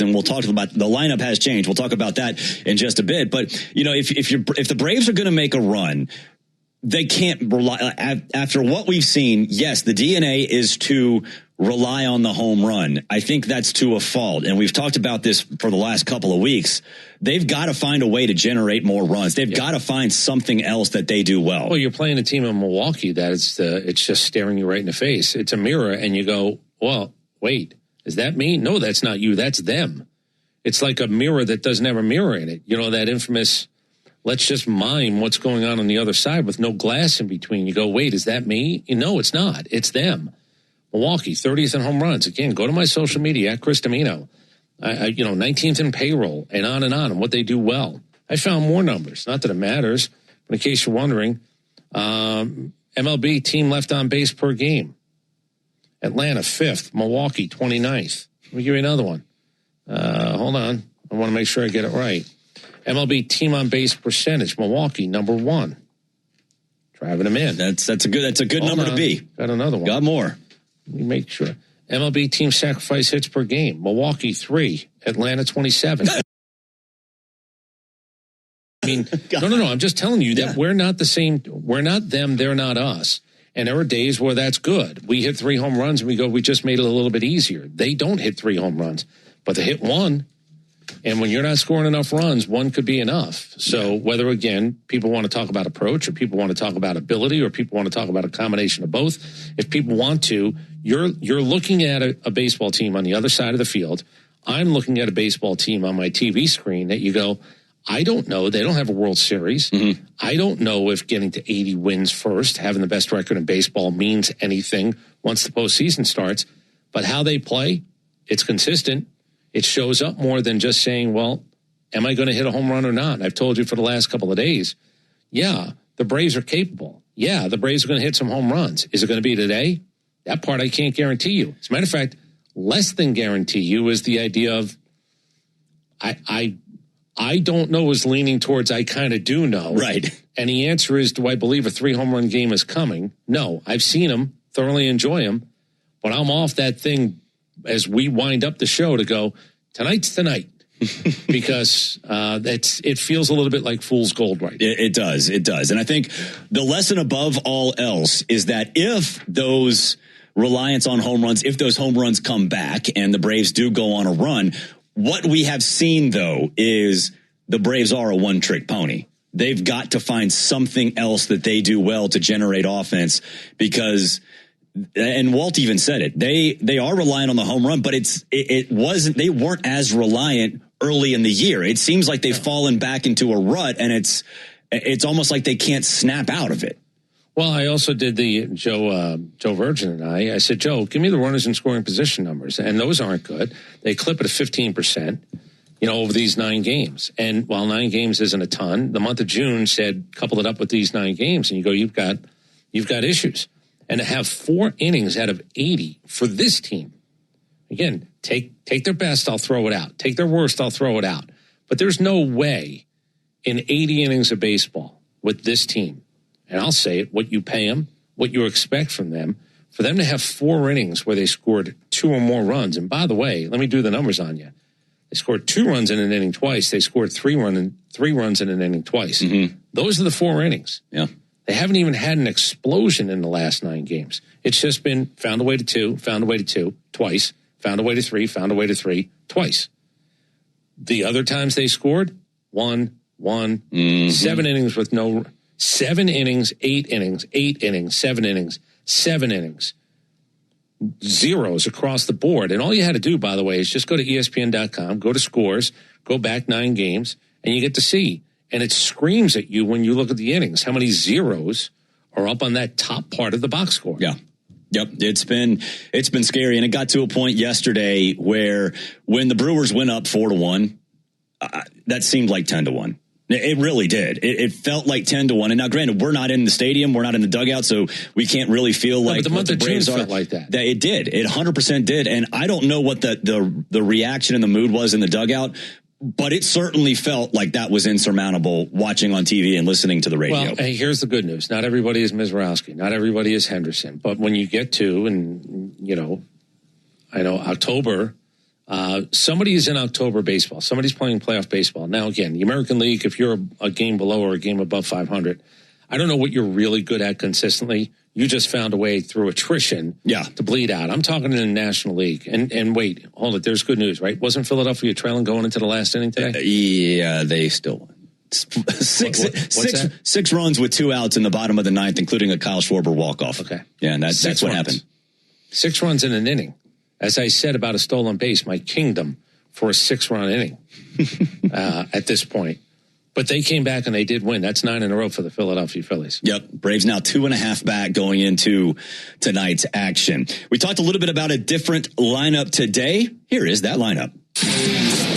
and we'll talk about the lineup has changed. We'll talk about that in just a bit. But, if the Braves are going to make a run, they can't rely after what we've seen. Yes, the DNA is to rely on the home run. I think that's to a fault. And we've talked about this for the last couple of weeks. They've got to find a way to generate more runs. They've got to find something else that they do well. Well, you're playing a team in Milwaukee that it's just staring you right in the face. It's a mirror, and you go, well, wait, is that me? No, that's not you. That's them. It's like a mirror that doesn't have a mirror in it. That infamous, let's just mime what's going on the other side with no glass in between. You go, wait, is that me? No, it's not. It's them. Milwaukee, 30th in home runs. Again, go to my social media at Chris Domino. 19th in payroll, and on what they do well. I found more numbers. Not that it matters, but in case you're wondering, MLB team left on base per game. Atlanta, 5th. Milwaukee, 29th. Let me give you another one. Hold on. I want to make sure I get it right. MLB team on base percentage. Milwaukee, number 1. Driving them in. That's a good number to be. Got another one. Got more. Let me make sure. MLB team sacrifice hits per game. Milwaukee, 3. Atlanta, 27. I mean, no. I'm just telling you that we're not the same. We're not them. They're not us. And there are days where that's good. We hit 3 home runs and we just made it a little bit easier. They don't hit 3 home runs, but they hit 1. And when you're not scoring enough runs, 1 could be enough. So whether, again, people want to talk about approach or people want to talk about ability or people want to talk about a combination of both, if people want to, you're looking at a baseball team on the other side of the field. I'm looking at a baseball team on my TV screen that you go, I don't know. They don't have a World Series. Mm-hmm. I don't know if getting to 80 wins first, having the best record in baseball means anything once the postseason starts. But how they play, it's consistent. It shows up more than just saying, well, am I going to hit a home run or not? I've told you for the last couple of days, yeah, the Braves are capable. Yeah, the Braves are going to hit some home runs. Is it going to be today? That part I can't guarantee you. As a matter of fact, less than guarantee you is the idea of I don't know is leaning towards I kind of do know. Right. And the answer is, do I believe a 3 home run game is coming? No. I've seen them, thoroughly enjoy them, but I'm off that thing as we wind up the show to go, tonight's the night. Because it feels a little bit like fool's gold right now. It does. And I think the lesson above all else is that if those reliance on home runs, if those home runs come back and the Braves do go on a run, what we have seen, though, is the Braves are a one-trick pony. They've got to find something else that they do well to generate offense because, and Walt even said it, they are relying on the home run, but they weren't as reliant early in the year. It seems like they've fallen back into a rut, and it's almost like they can't snap out of it. Well, I also did the Joe Virgin and I said, Joe, give me the runners in scoring position numbers. And those aren't good. They clip at a 15%, over these 9 games. And while 9 games isn't a ton, the month of June said, couple it up with these 9 games and you go, you've got issues. And to have 4 innings out of 80 for this team, again, take their best, I'll throw it out. Take their worst, I'll throw it out. But there's no way in 80 innings of baseball with this team, and I'll say it, what you pay them, what you expect from them, for them to have 4 innings where they scored 2 or more runs. And by the way, let me do the numbers on you. They scored 2 runs in an inning twice. They scored 3 runs in an inning twice. Mm-hmm. Those are the 4 innings. Yeah. They haven't even had an explosion in the last 9 games. It's just been found a way to 2, found a way to 2, twice, found a way to 3, found a way to 3, twice. The other times they scored, 1, mm-hmm. 7 innings with 7 innings, 8 innings, 8 innings, 7 innings, 7 innings. Zeros across the board. And all you had to do, by the way, is just go to ESPN.com, go to scores, go back 9 games, and you get to see. And it screams at you when you look at the innings, how many zeros are up on that top part of the box score. Yeah. Yep. It's been scary. And it got to a point yesterday where when the Brewers went up 4-1, that seemed like 10-1. It really did. It felt like 10-1. And now, granted, we're not in the stadium, we're not in the dugout, so we can't really feel like the month of June felt like that. It did. It 100% did. And I don't know what the reaction and the mood was in the dugout, but it certainly felt like that was insurmountable watching on TV and listening to the radio. Well, hey, here's the good news. Not everybody is Mizrowski. Not everybody is Henderson. But when you get to, and I know October, Somebody is in October baseball. Somebody's playing playoff baseball. Now, again, the American League, if you're a game below or a game above 500, I don't know what you're really good at consistently. You just found a way through attrition to bleed out. I'm talking in the National League. And wait, hold it. There's good news, right? Wasn't Philadelphia trailing going into the last inning today? Yeah, they still won. Six runs with 2 outs in the bottom of the ninth, including a Kyle Schwarber walk-off. Okay. Yeah, and that's what happened. 6 runs in an inning. As I said about a stolen base, my kingdom for a 6-run inning at this point. But they came back and they did win. That's 9 in a row for the Philadelphia Phillies. Yep. Braves now 2.5 back going into tonight's action. We talked a little bit about a different lineup today. Here is that lineup.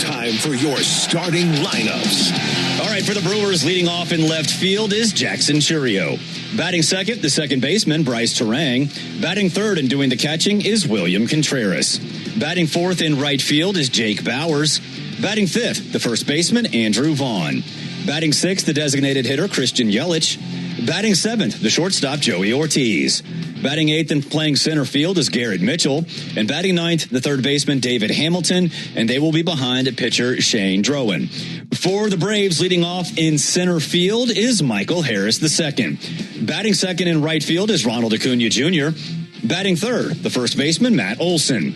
Time for your starting lineups. All right, for the Brewers, leading off in left field is Jackson Chourio. Batting second, the second baseman, Bryce Terang. Batting third and doing the catching is William Contreras. Batting fourth in right field is Jake Bowers. Batting fifth, the first baseman, Andrew Vaughn. Batting sixth, the designated hitter, Christian Yelich. Batting seventh, the shortstop, Joey Ortiz. Batting eighth and playing center field is Garrett Mitchell. And batting ninth, the third baseman, David Hamilton. And they will be behind pitcher Shane Drowan. For the Braves, leading off in center field is Michael Harris II. Batting second in right field is Ronald Acuna Jr. Batting third, the first baseman, Matt Olson.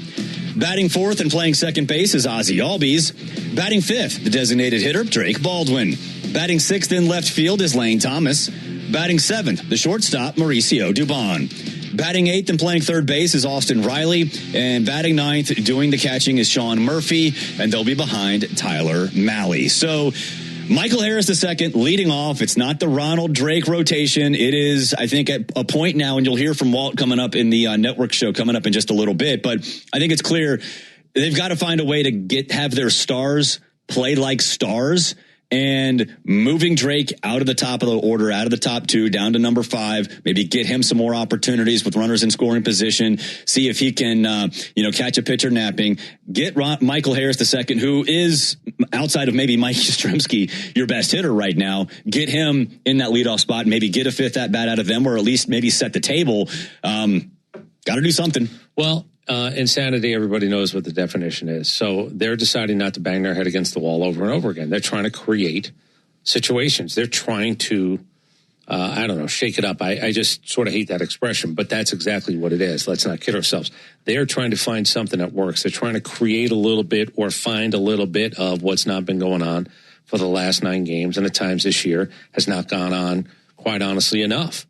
Batting fourth and playing second base is Ozzie Albies. Batting fifth, the designated hitter, Drake Baldwin. Batting sixth in left field is Lane Thomas. Batting seventh, the shortstop, Mauricio Dubon. Batting eighth and playing third base is Austin Riley. And batting ninth, doing the catching is Sean Murphy. And they'll be behind Tyler Mahle. So Michael Harris II leading off. It's not the Ronald Drake rotation. It is, I think, at a point now, and you'll hear from Walt coming up in the network show coming up in just a little bit. But I think it's clear they've got to find a way to have their stars play like stars. And moving Drake out of the top of the order, out of the top 2, down to number 5, maybe get him some more opportunities with runners in scoring position, see if he can, catch a pitcher napping, get Michael Harris II, who is, outside of maybe Mike Yastrzemski, your best hitter right now, get him in that leadoff spot, maybe get a fifth at bat out of them, or at least maybe set the table. Got to do something. Well, insanity, everybody knows what the definition is. So they're deciding not to bang their head against the wall over and over again. They're trying to create situations. They're trying to, shake it up. I just sort of hate that expression, but that's exactly what it is. Let's not kid ourselves. They're trying to find something that works. They're trying to create a little bit or find a little bit of what's not been going on for the last 9 games. And at times this year has not gone on, quite honestly, enough.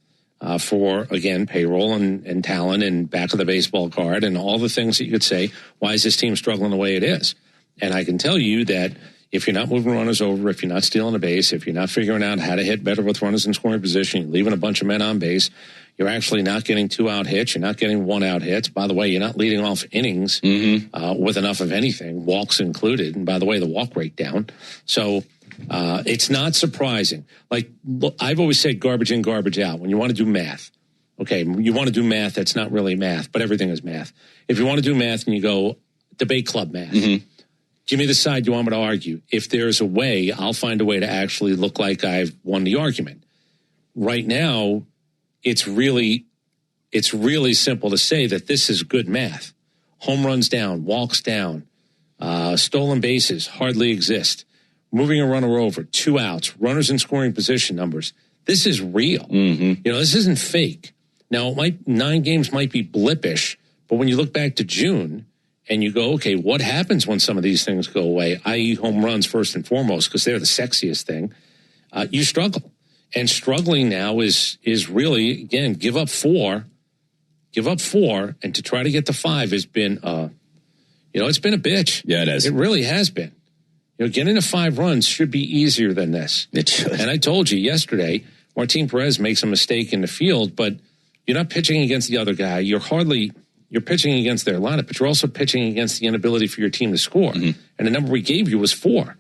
For, again, payroll and talent and back of the baseball card and all the things that you could say, why is this team struggling the way it is? And I can tell you that if you're not moving runners over, if you're not stealing a base, if you're not figuring out how to hit better with runners in scoring position, you're leaving a bunch of men on base, you're actually not getting 2-out hits, you're not getting 1-out hits. By the way, you're not leading off innings with enough of anything, walks included. And by the way, the walk rate down. So it's not surprising. Like, look, I've always said garbage in, garbage out. When you want to do math, okay, you want to do math that's not really math, but everything is math. If you want to do math and you go debate club math, give me the side you want me to argue. If there's a way, I'll find a way to actually look like I've won the argument. Right now, it's really simple to say that this is good math. Home runs down, walks down, stolen bases hardly exist. Moving a runner over, 2 outs, runners in scoring position numbers. This is real. This isn't fake. Now, 9 games might be blippish, but when you look back to June and you go, okay, what happens when some of these things go away, i.e. home runs first and foremost, because they're the sexiest thing, you struggle. And struggling now is really, again, give up 4, and to try to get to 5 has been, it's been a bitch. Yeah, it is. It really has been. Getting to 5 runs should be easier than this. It should. And I told you yesterday, Martin Perez makes a mistake in the field, but you're not pitching against the other guy. You're pitching against their lineup, but you're also pitching against the inability for your team to score. And the number we gave you was 4.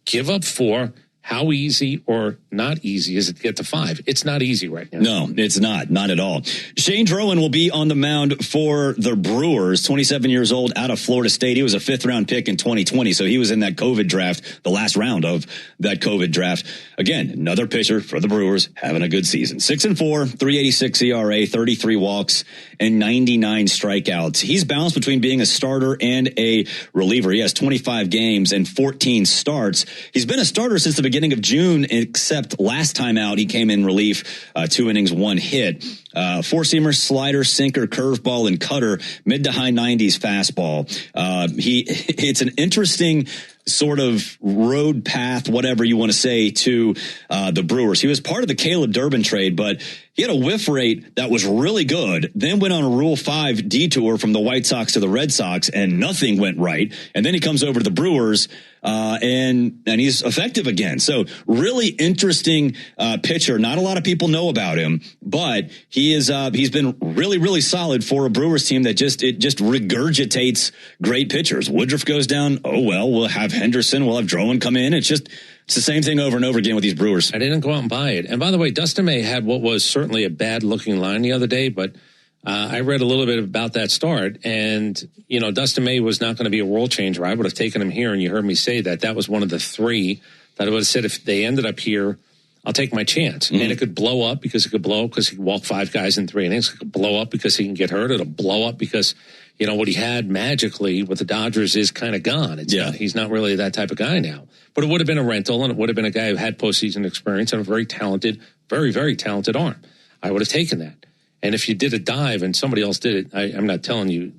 Give up 4, how easy or not easy is it to get to 5? It's not easy right now. No, it's not at all. Shane Drowan will be on the mound for the Brewers, 27 years old, out of Florida State. He was a 5th-round pick in 2020, so he was in that COVID draft, the last round of that COVID draft. Again, another pitcher for the Brewers having a good season. 6-4, 3.86 ERA, 33 walks, and 99 strikeouts. He's balanced between being a starter and a reliever. He has 25 games and 14 starts. He's been a starter since the beginning of June, except last time out he came in relief, 2 innings, 1 hit. 4-seamer, slider, sinker, curveball, and cutter, mid to high 90s fastball. It's an interesting sort of road path, whatever you want to say, to the Brewers. He was part of the Caleb Durbin trade, but he had a whiff rate that was really good, then went on a Rule 5 detour from the White Sox to the Red Sox, and nothing went right. And then he comes over to the Brewers, and he's effective again. So really interesting pitcher. Not a lot of people know about him, but he's been really, really solid for a Brewers team that just regurgitates great pitchers. Woodruff goes down. Oh, well, we'll have Henderson. We'll have Drowan come in. It's the same thing over and over again with these Brewers. I didn't go out and buy it. And by the way, Dustin May had what was certainly a bad-looking line the other day, but I read a little bit about that start, and, Dustin May was not going to be a world changer. I would have taken him here, and you heard me say that was one of the 3 that I would have said if they ended up here, I'll take my chance. Mm-hmm. And it could blow up because he could walk 5 guys in 3 innings. It could blow up because he can get hurt. It'll blow up because, what he had magically with the Dodgers is kind of gone. He's not really that type of guy now. But it would have been a rental, and it would have been a guy who had postseason experience and a very talented, very, very talented arm. I would have taken that. And if you did a dive and somebody else did it, I'm not telling you,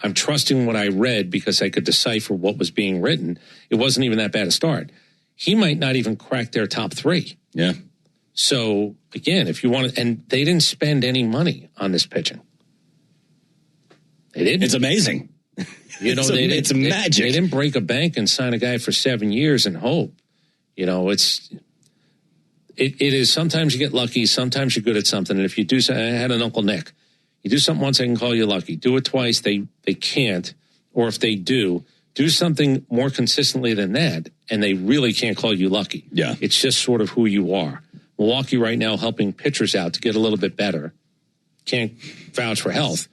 I'm trusting what I read because I could decipher what was being written. It wasn't even that bad a start. He might not even crack their top 3. Yeah. So, again, if you want to, and they didn't spend any money on this pitching. They didn't. It's amazing. It's magic. They didn't break a bank and sign a guy for 7 years and hope. It is sometimes you get lucky, sometimes you're good at something. And if you do, I had an Uncle Nick. You do something once, they can call you lucky. Do it twice, they can't. Or if they do something more consistently than that, and they really can't call you lucky. Yeah. It's just sort of who you are. Milwaukee right now helping pitchers out to get a little bit better. Can't vouch for health.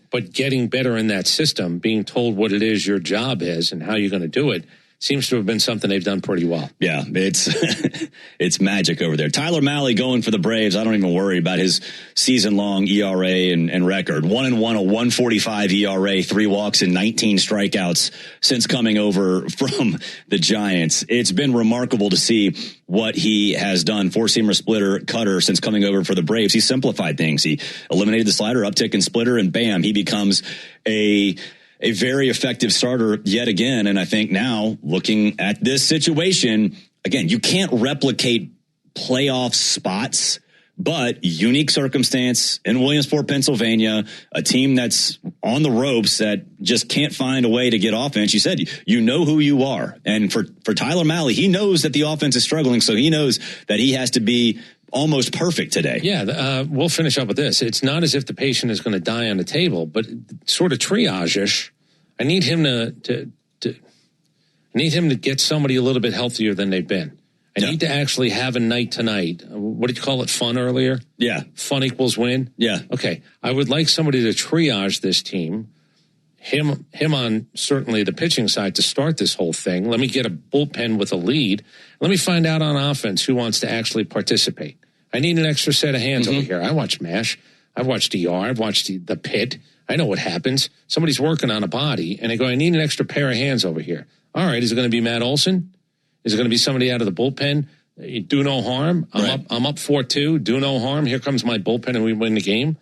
But getting better in that system, being told what it is your job is and how you're going to do it, seems to have been something they've done pretty well. Yeah, it's magic over there. Tyler Mahle going for the Braves. I don't even worry about his season-long ERA and record. 1-1, a 1.45 ERA, 3 walks and 19 strikeouts since coming over from the Giants. It's been remarkable to see what he has done. 4-seamer, splitter, cutter since coming over for the Braves. He simplified things. He eliminated the slider, uptick and splitter, and bam, he becomes a very effective starter yet again. And I think now, looking at this situation, again, you can't replicate playoff spots, but unique circumstance in Williamsport, Pennsylvania, a team that's on the ropes that just can't find a way to get offense. You said, you know who you are. And for Tyler Mahle, he knows that the offense is struggling, so he knows that he has to be almost perfect today. Yeah, we'll finish up with this. It's not as if the patient is going to die on the table, but sort of triage-ish. I need him to get somebody a little bit healthier than they've been. I need to actually have a night tonight. What did you call it? Fun earlier? Yeah. Fun equals win? Yeah. Okay. I would like somebody to triage this team. Him on certainly the pitching side to start this whole thing. Let me get a bullpen with a lead. Let me find out on offense who wants to actually participate. I need an extra set of hands over here. I watch MASH. I've watched ER. I've watched the Pit. I know what happens. Somebody's working on a body, and they go, I need an extra pair of hands over here. All right, is it going to be Matt Olson? Is it going to be somebody out of the bullpen? Do no harm. I'm up 4-2. Do no harm. Here comes my bullpen, and we win the game.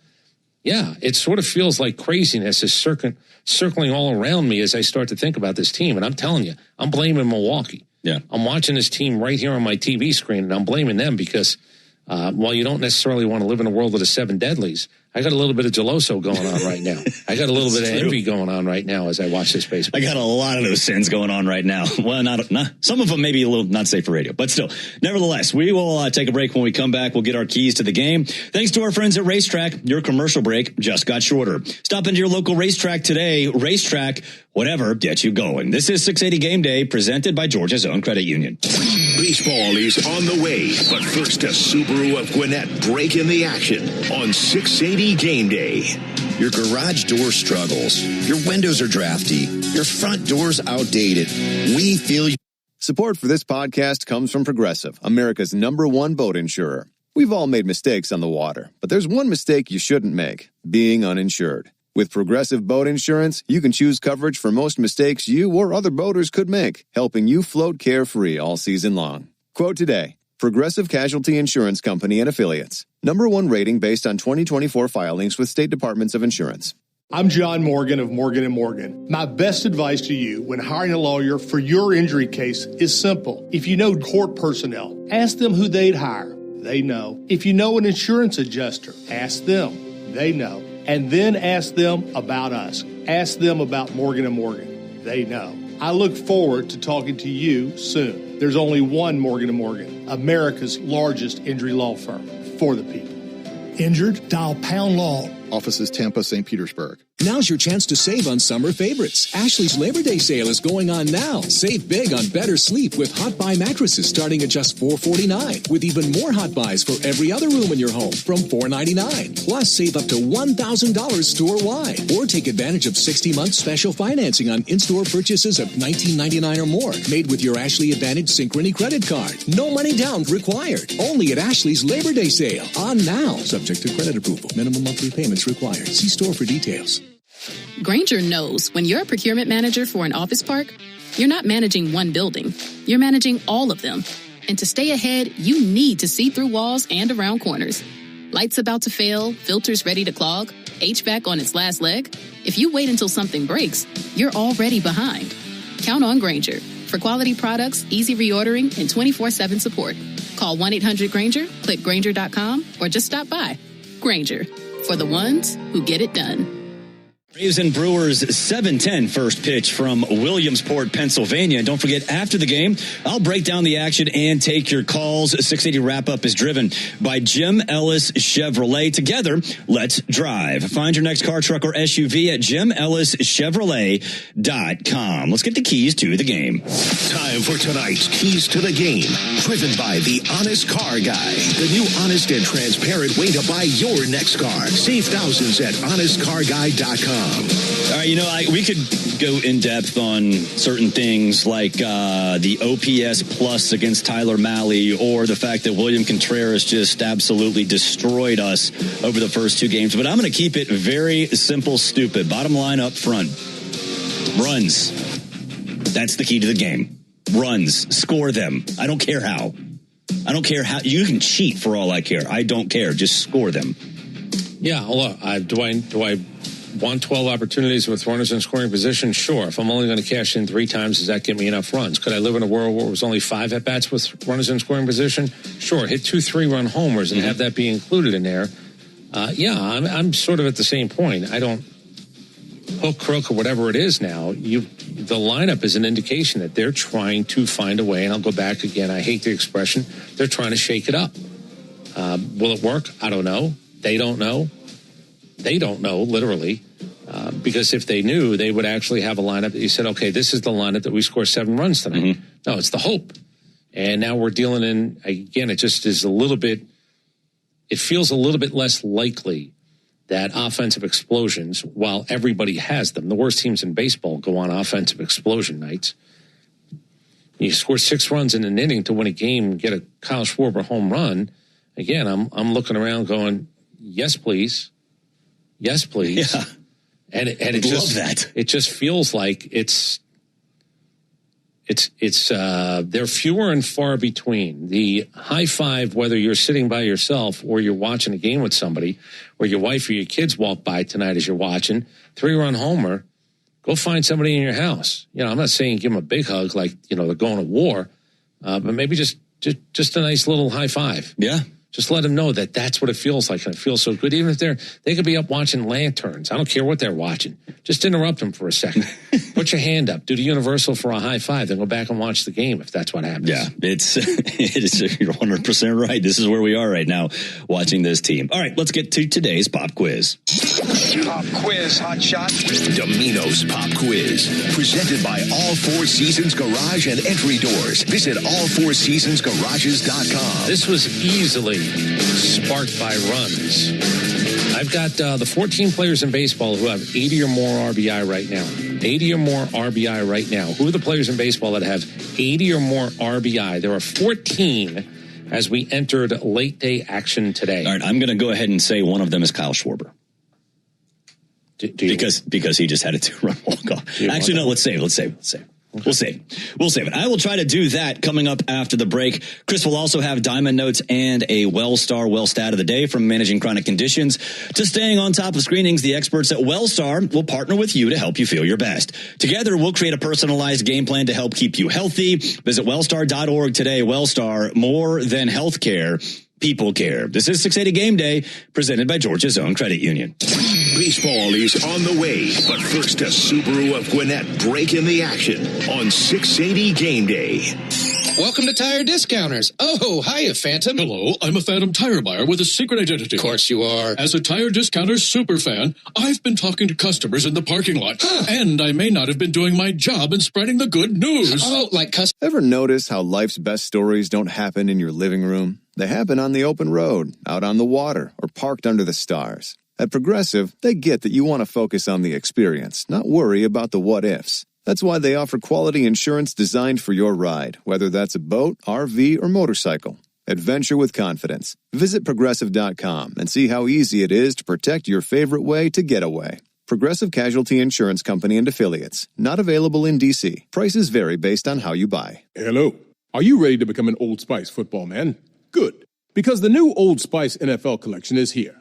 Yeah, it sort of feels like craziness is circling all around me as I start to think about this team. And I'm telling you, I'm blaming Milwaukee. Yeah, I'm watching this team right here on my TV screen, and I'm blaming them because while you don't necessarily want to live in a world of the 7 deadlies, I got a little bit of Geloso going on right now. I got a little bit of envy going on right now as I watch this baseball. I got a lot of those sins going on right now. Well, not some of them maybe a little not safe for radio, but still. Nevertheless, we will take a break. When we come back, we'll get our keys to the game. Thanks to our friends at Racetrack. Your commercial break just got shorter. Stop into your local racetrack today. Racetrack, whatever gets you going. This is 680 Game Day, presented by Georgia's own credit union. Baseball is on the way, but first a Subaru of Gwinnett breaking the action on 680 Game Day. Your garage door struggles. Your windows are drafty. Your front door's outdated. We feel you. Support for this podcast comes from Progressive, America's #1 boat insurer. We've all made mistakes on the water, but there's one mistake you shouldn't make: being uninsured. With Progressive Boat Insurance, you can choose coverage for most mistakes you or other boaters could make, helping you float carefree all season long. Quote today: Progressive Casualty Insurance Company and Affiliates. #1 rating based on 2024 filings with state departments of insurance. I'm John Morgan of Morgan & Morgan. My best advice to you when hiring a lawyer for your injury case is simple. If you know court personnel, ask them who they'd hire. They know. If you know an insurance adjuster, ask them. They know. And then ask them about us. Ask them about Morgan & Morgan. They know. I look forward to talking to you soon. There's only one Morgan & Morgan, America's largest injury law firm for the people. Injured? Dial Pound Law. Offices Tampa, St. Petersburg. Now's your chance to save on summer favorites. Ashley's Labor Day sale is going on now. Save big on better sleep with Hot Buy mattresses starting at just $449, with even more Hot Buys for every other room in your home from $499. Plus, save up to $1,000 store-wide. Or take advantage of 60-month special financing on in-store purchases of $19.99 or more, made with your Ashley Advantage Synchrony credit card. No money down required. Only at Ashley's Labor Day sale. On now. Subject to credit approval. Minimum monthly payments required. See store for details. Grainger knows when you're a procurement manager for an office park, you're not managing one building, you're managing all of them. And to stay ahead, you need to see through walls and around corners. Lights about to fail, filters ready to clog, HVAC on its last leg. If you wait until something breaks, you're already behind. Count on Grainger for quality products, easy reordering, and 24/7 support. Call 1-800-GRAINGER, click Grainger.com, or just stop by. Grainger, for the ones who get it done. Braves and Brewers 7:10 first pitch from Williamsport, Pennsylvania. And don't forget, after the game, I'll break down the action and take your calls. 680 wrap-up is driven by Jim Ellis Chevrolet. Together, let's drive. Find your next car, truck, or SUV at JimEllisChevrolet.com. Let's get the keys to the game. Time for tonight's Keys to the Game, driven by The Honest Car Guy, the new honest and transparent way to buy your next car. Save thousands at honestcarguy.com. All right, we could go in depth on certain things like the OPS plus against Tyler Mahle, or the fact that William Contreras just absolutely destroyed us over the first two games. But I'm going to keep it very simple, stupid. Bottom line up front. Runs. That's the key to the game. Runs. Score them. I don't care how. You can cheat for all I care. I don't care. Just score them. Yeah, look, do I want 12 opportunities with runners in scoring position? Sure. If I'm only going to cash in 3 times, does that get me enough runs? Could I live in a world where it was only 5 at-bats with runners in scoring position? Sure. Hit 2 3-run homers and have that be included in there. I'm sort of at the same point. I don't hook, crook, or whatever it is now. The lineup is an indication that they're trying to find a way, and I'll go back again. I hate the expression. They're trying to shake it up. Will it work? I don't know. They don't know. They don't know, literally, because if they knew, they would actually have a lineup that you said, okay, this is the lineup that we score 7 runs tonight. Mm-hmm. No, it's the hope. And now we're dealing in, again, it just is it feels a little bit less likely that offensive explosions, while everybody has them, the worst teams in baseball go on offensive explosion nights. You score 6 runs in an inning to win a game, get a Kyle Schwarber home run. Again, I'm looking around going, yes, please. Yes, please. Yeah. And it love that. It just feels like it's they're fewer and far between. The high five, whether you're sitting by yourself or you're watching a game with somebody, or your wife or your kids walk by tonight as you're watching, 3-run homer, go find somebody in your house. I'm not saying give them a big hug like, they're going to war, but maybe just a nice little high five. Yeah. Just let them know that that's what it feels like. And it feels so good. Even if they could be up watching lanterns. I don't care what they're watching. Just interrupt them for a second. Put your hand up. Do the universal for a high five. Then go back and watch the game if that's what happens. Yeah, it is. You're 100% right. This is where we are right now watching this team. All right, let's get to today's pop quiz. Pop quiz, hot shot. Domino's Pop Quiz. Presented by All Four Seasons Garage and Entry Doors. Visit allfourseasonsgarages.com. This was easily sparked by runs. I've got the 14 players in baseball who have 80 or more RBI right now. 80 or more RBI right now. Who are the players in baseball that have 80 or more RBI? There are 14 as we entered late day action today. All right, I'm going to go ahead and say one of them is Kyle Schwarber. Because he just had a 2-run walk-off. Actually, no, let's save. We'll save it. I will try to do that coming up after the break. Chris will also have Diamond Notes and a WellStar WellStat of the day, from managing chronic conditions to staying on top of screenings. The experts at WellStar will partner with you to help you feel your best. Together, we'll create a personalized game plan to help keep you healthy. Visit wellstar.org today. WellStar, more than healthcare. People care. This is 680 Game Day, presented by Georgia's Own Credit Union. Baseball is on the way, but first a Subaru of Gwinnett break in the action on 680 Game Day. Welcome to Tire Discounters. Oh, hiya, Phantom. Hello, I'm a Phantom tire buyer with a secret identity. Of course you are. As a Tire Discounters super fan, I've been talking to customers in the parking lot, and I may not have been doing my job in spreading the good news. Oh, like Ever notice how life's best stories don't happen in your living room? They happen on the open road, out on the water, or parked under the stars. At Progressive, they get that you want to focus on the experience, not worry about the what-ifs. That's why they offer quality insurance designed for your ride, whether that's a boat, RV, or motorcycle. Adventure with confidence. Visit Progressive.com and see how easy it is to protect your favorite way to get away. Progressive Casualty Insurance Company and Affiliates. Not available in D.C. Prices vary based on how you buy. Hello. Are you ready to become an Old Spice football man? Good. Because the new Old Spice NFL collection is here.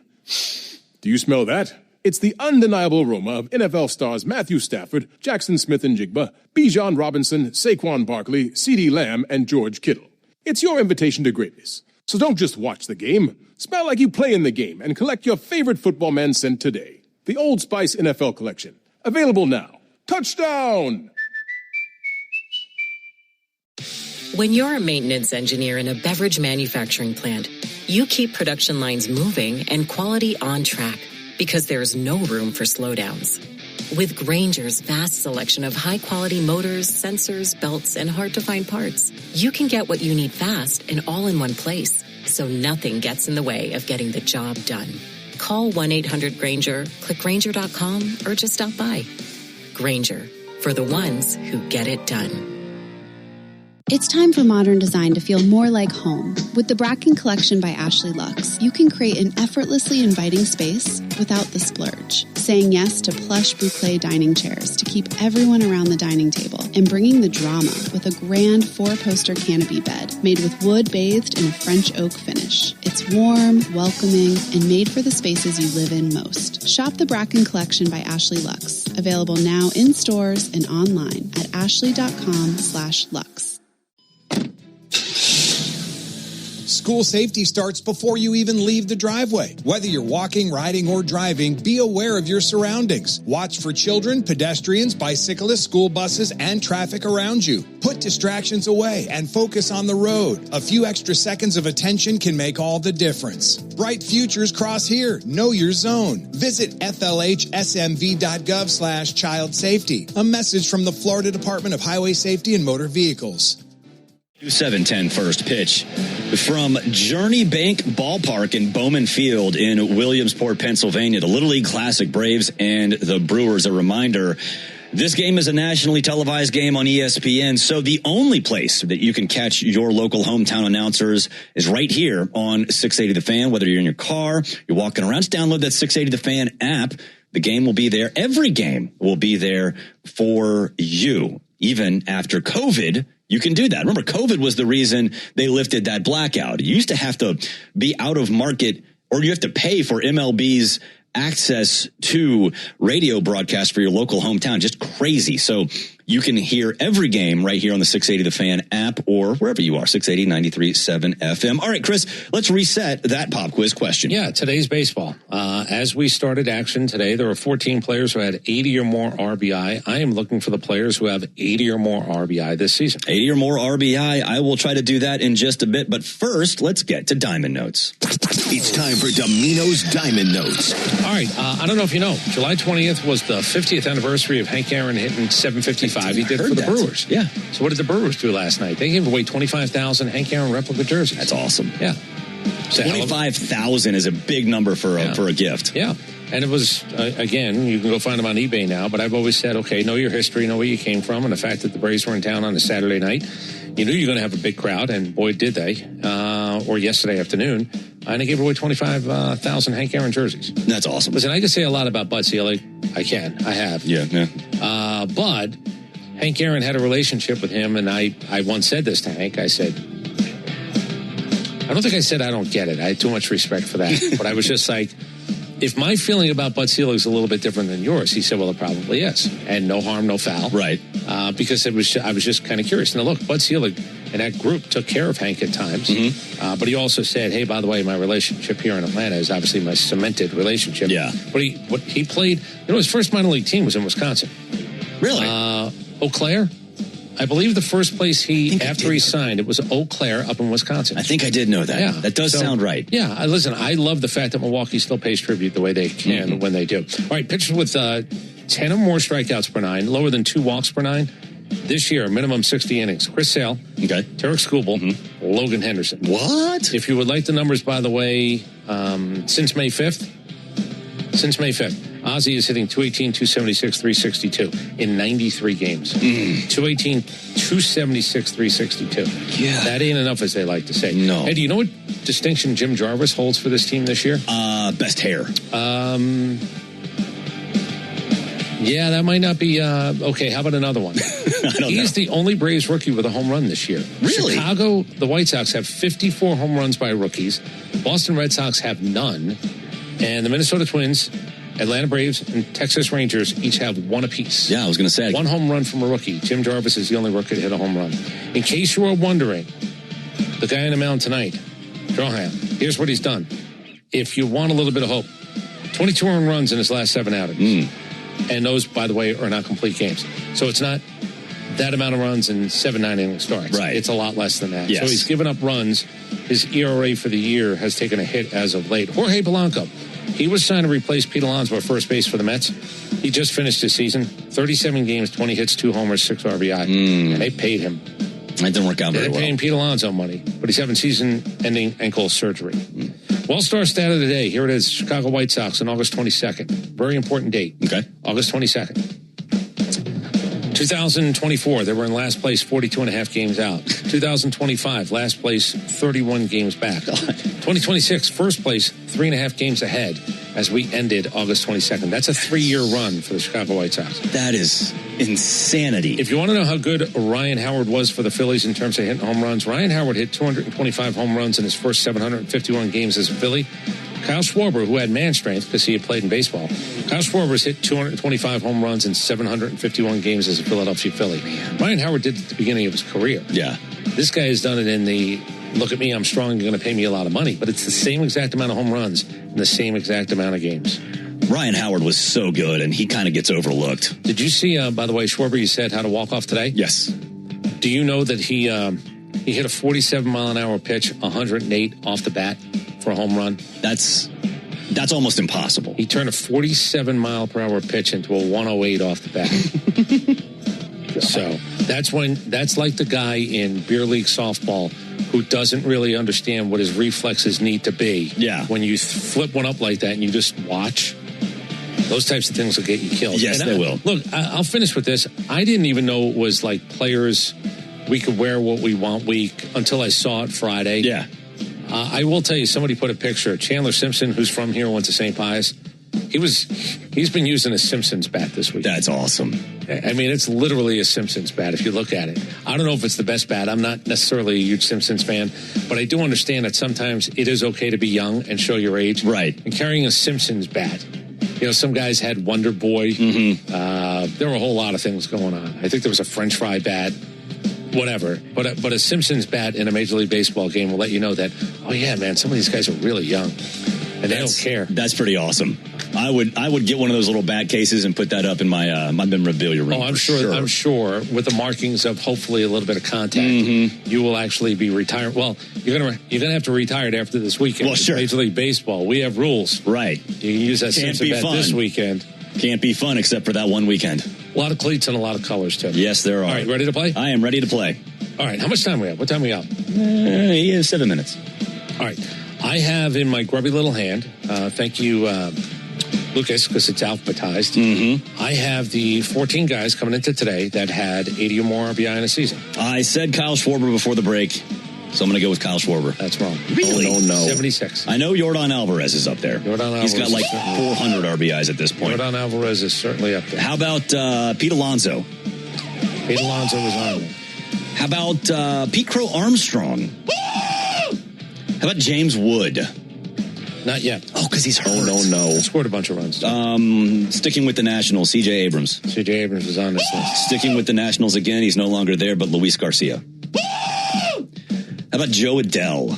Do you smell that? It's the undeniable aroma of NFL stars Matthew Stafford, Jackson Smith-Njigba, Bijan Robinson, Saquon Barkley, CeeDee Lamb, and George Kittle. It's your invitation to greatness. So don't just watch the game. Smell like you play in the game and collect your favorite football man scent today. The Old Spice NFL collection. Available now. Touchdown! When you're a maintenance engineer in a beverage manufacturing plant, you keep production lines moving and quality on track because there's no room for slowdowns. With Grainger's vast selection of high-quality motors, sensors, belts, and hard-to-find parts, you can get what you need fast and all in one place, so nothing gets in the way of getting the job done. Call 1-800-GRAINGER, click Grainger.com, or just stop by. Grainger, for the ones who get it done. It's time for modern design to feel more like home. With the Bracken Collection by Ashley Luxe, you can create an effortlessly inviting space without the splurge. Saying yes to plush boucle dining chairs to keep everyone around the dining table, and bringing the drama with a grand 4-poster canopy bed made with wood bathed in a French oak finish. It's warm, welcoming, and made for the spaces you live in most. Shop the Bracken Collection by Ashley Luxe. Available now in stores and online at ashley.com/luxe. School safety starts before you even leave the driveway. Whether you're walking, riding, or driving, be aware of your surroundings. Watch for children, pedestrians, bicyclists, school buses, and traffic around you. Put distractions away and focus on the road. A few extra seconds of attention can make all the difference. Bright futures cross here. Know your zone. Visit flhsmv.gov/child safety. A message from the Florida Department of Highway Safety and Motor Vehicles. 7:10 first pitch from Journey Bank Ballpark in Bowman Field in Williamsport, Pennsylvania. The Little League Classic, Braves and the Brewers. A reminder, this game is a nationally televised game on ESPN, so the only place that you can catch your local hometown announcers is right here on 680 The Fan. Whether you're in your car, you're walking around, just download that 680 The Fan app. The game will be there. Every game will be there for you. Even after COVID, you can do that. Remember, COVID was the reason they lifted that blackout. You used to have to be out of market, or you have to pay for MLB's access to radio broadcast for your local hometown. Just crazy. So You can hear every game right here on the 680 The Fan app or wherever you are, 680 93.7 FM. All right, Chris, let's reset that pop quiz question. Yeah, today's baseball. As we started action today, there were 14 players who had 80 or more RBI. I am looking for the players who have 80 or more RBI this season. 80 or more RBI. I will try to do that in just a bit. But first, let's get to Diamond Notes. It's time for Domino's Diamond Notes. All right. I don't know if you know, July 20th was the 50th anniversary of Hank Aaron hitting 755. He did it for the Brewers. Yeah. So what did the Brewers do last night? They gave away 25,000 Hank Aaron replica jerseys. That's awesome. Yeah. 25,000 is a big number for a gift. Yeah. And it was, again, you can go find them on eBay now, but I've always said, okay, know your history, know where you came from, and the fact that the Braves were in town on a Saturday night, you knew you were going to have a big crowd, and boy, did they, or yesterday afternoon, and they gave away 25,000 Hank Aaron jerseys. That's awesome. Listen, I can say a lot about Bud Selig. I have. Yeah. But Hank Aaron had a relationship with him, and I once said this to Hank. I said, I don't think I said I don't get it. I had too much respect for that. But I was just like, if my feeling about Bud Selig is a little bit different than yours, he said, well, it probably is. And no harm, no foul. Right. Because I was just kind of curious. Now, look, Bud Selig and that group took care of Hank at times. Mm-hmm. But he also said, hey, by the way, my relationship here in Atlanta is obviously my cemented relationship. Yeah. But he played, his first minor league team was in Wisconsin. Really? Eau Claire? I believe the first place after he signed, it was Eau Claire up in Wisconsin. I think I did know that. Yeah. That does sound right. Yeah. Listen, I love the fact that Milwaukee still pays tribute the way they can when they do. All right, pitchers with 10 or more strikeouts per nine, lower than 2 walks per nine. This year, minimum 60 innings. Chris Sale, Tarek Skubal, Logan Henderson. What? If you would like the numbers, by the way, since May 5th, Ozzie is hitting 218, 276, 362 in 93 games. 218, 276, 362. Yeah. That ain't enough, as they like to say. No. Hey, do you know what distinction Jim Jarvis holds for this team this year? Best hair. Yeah, that might not be, okay, how about another one? He's the only Braves rookie with a home run this year. Really? Chicago, the White Sox have 54 home runs by rookies. Boston Red Sox have none. And the Minnesota Twins, Atlanta Braves, and Texas Rangers each have one apiece. Yeah, I was going to say. One home run from a rookie. Jim Jarvis is the only rookie to hit a home run. In case you are wondering, the guy on the mound tonight, Drohan, here's what he's done. If you want a little bit of hope, 22 earned runs in his last 7 outings. And those, by the way, are not complete games. So it's not that amount of runs in 7 9-inning starts. Right. It's a lot less than that. Yes. So he's given up runs. His ERA for the year has taken a hit as of late. Jorge Polanco, he was signed to replace Pete Alonso at first base for the Mets. He just finished his season, 37 games, 20 hits, 2 homers, 6 RBI. And they paid him. That didn't work out very well. They're paying Pete Alonso money, but he's having season-ending ankle surgery. Well-star stat of the day. Here it is. Chicago White Sox on August 22nd. Very important date. Okay. August 22nd. 2024, they were in last place, 42 and a half games out. 2025, last place, 31 games back. 2026, first place, 3.5 games ahead as we ended August 22nd. That's a 3-year run for the Chicago White Sox. That is insanity. If you want to know how good Ryan Howard was for the Phillies in terms of hitting home runs, Ryan Howard hit 225 home runs in his first 751 games as a Philly. Kyle Schwarber, who had man strength because he had played in baseball, Kyle Schwarber's hit 225 home runs in 751 games as a Philadelphia Philly. Ryan Howard did it at the beginning of his career. Yeah. This guy has done it in the, look at me, I'm strong, you're going to pay me a lot of money. But it's the same exact amount of home runs in the same exact amount of games. Ryan Howard was so good, and he kind of gets overlooked. Did you see, by the way, Schwarber, you said how to walk off today? Yes. Do you know that he hit a 47-mile-an-hour pitch, 108 off the bat for a home run? That's almost impossible. He turned a 47-mile-per-hour pitch into a 108 off the bat. So that's like the guy in beer league softball who doesn't really understand what his reflexes need to be. Yeah. When you flip one up like that and you just watch, those types of things will get you killed. Yes, they will. Look, I'll finish with this. I didn't even know it was like players, we could wear what we want week until I saw it Friday. Yeah. I will tell you, somebody put a picture. Chandler Simpson, who's from here, went to St. Pius. He's been using a Simpsons bat this week. That's awesome. I mean, it's literally a Simpsons bat if you look at it. I don't know if it's the best bat. I'm not necessarily a huge Simpsons fan, but I do understand that sometimes it is okay to be young and show your age. Right. And carrying a Simpsons bat. You know, some guys had Wonder Boy, there were a whole lot of things going on. I think there was a French fry bat, whatever. But a Simpsons bat in a Major League Baseball game will let you know that, oh, yeah, man, some of these guys are really young. And they don't care. That's pretty awesome. I would get one of those little bat cases and put that up in my memorabilia room. Oh, I'm sure with the markings of hopefully a little bit of contact, you will actually be retired. Well, you're gonna have to retire it after this weekend. Well, sure. Major League Baseball, we have rules. Right. You can use that Simpson bat this weekend. Can't be fun except for that one weekend. A lot of cleats and a lot of colors too. Yes, there are. All right, ready to play? I am ready to play. All right, how much time we have? What time we got? 7 minutes. All right. I have in my grubby little hand, thank you, Lucas, because it's alphabetized. I have the 14 guys coming into today that had 80 or more RBI in a season. I said Kyle Schwarber before the break, so I'm going to go with Kyle Schwarber. That's wrong. Really? Oh, no. 76. I know Jordan Alvarez is up there. He's got like 400 RBIs at this point. Jordan Alvarez is certainly up there. How about Pete Alonso? Pete Alonso was on there. How about Pete Crow Armstrong? How about James Wood? Not yet. Oh, because he's hurt. Oh, no. Scored a bunch of runs. Sticking with the Nationals, C.J. Abrams. C.J. Abrams is on this list. Sticking with the Nationals again, he's no longer there, but Luis Garcia. How about Joe Adell?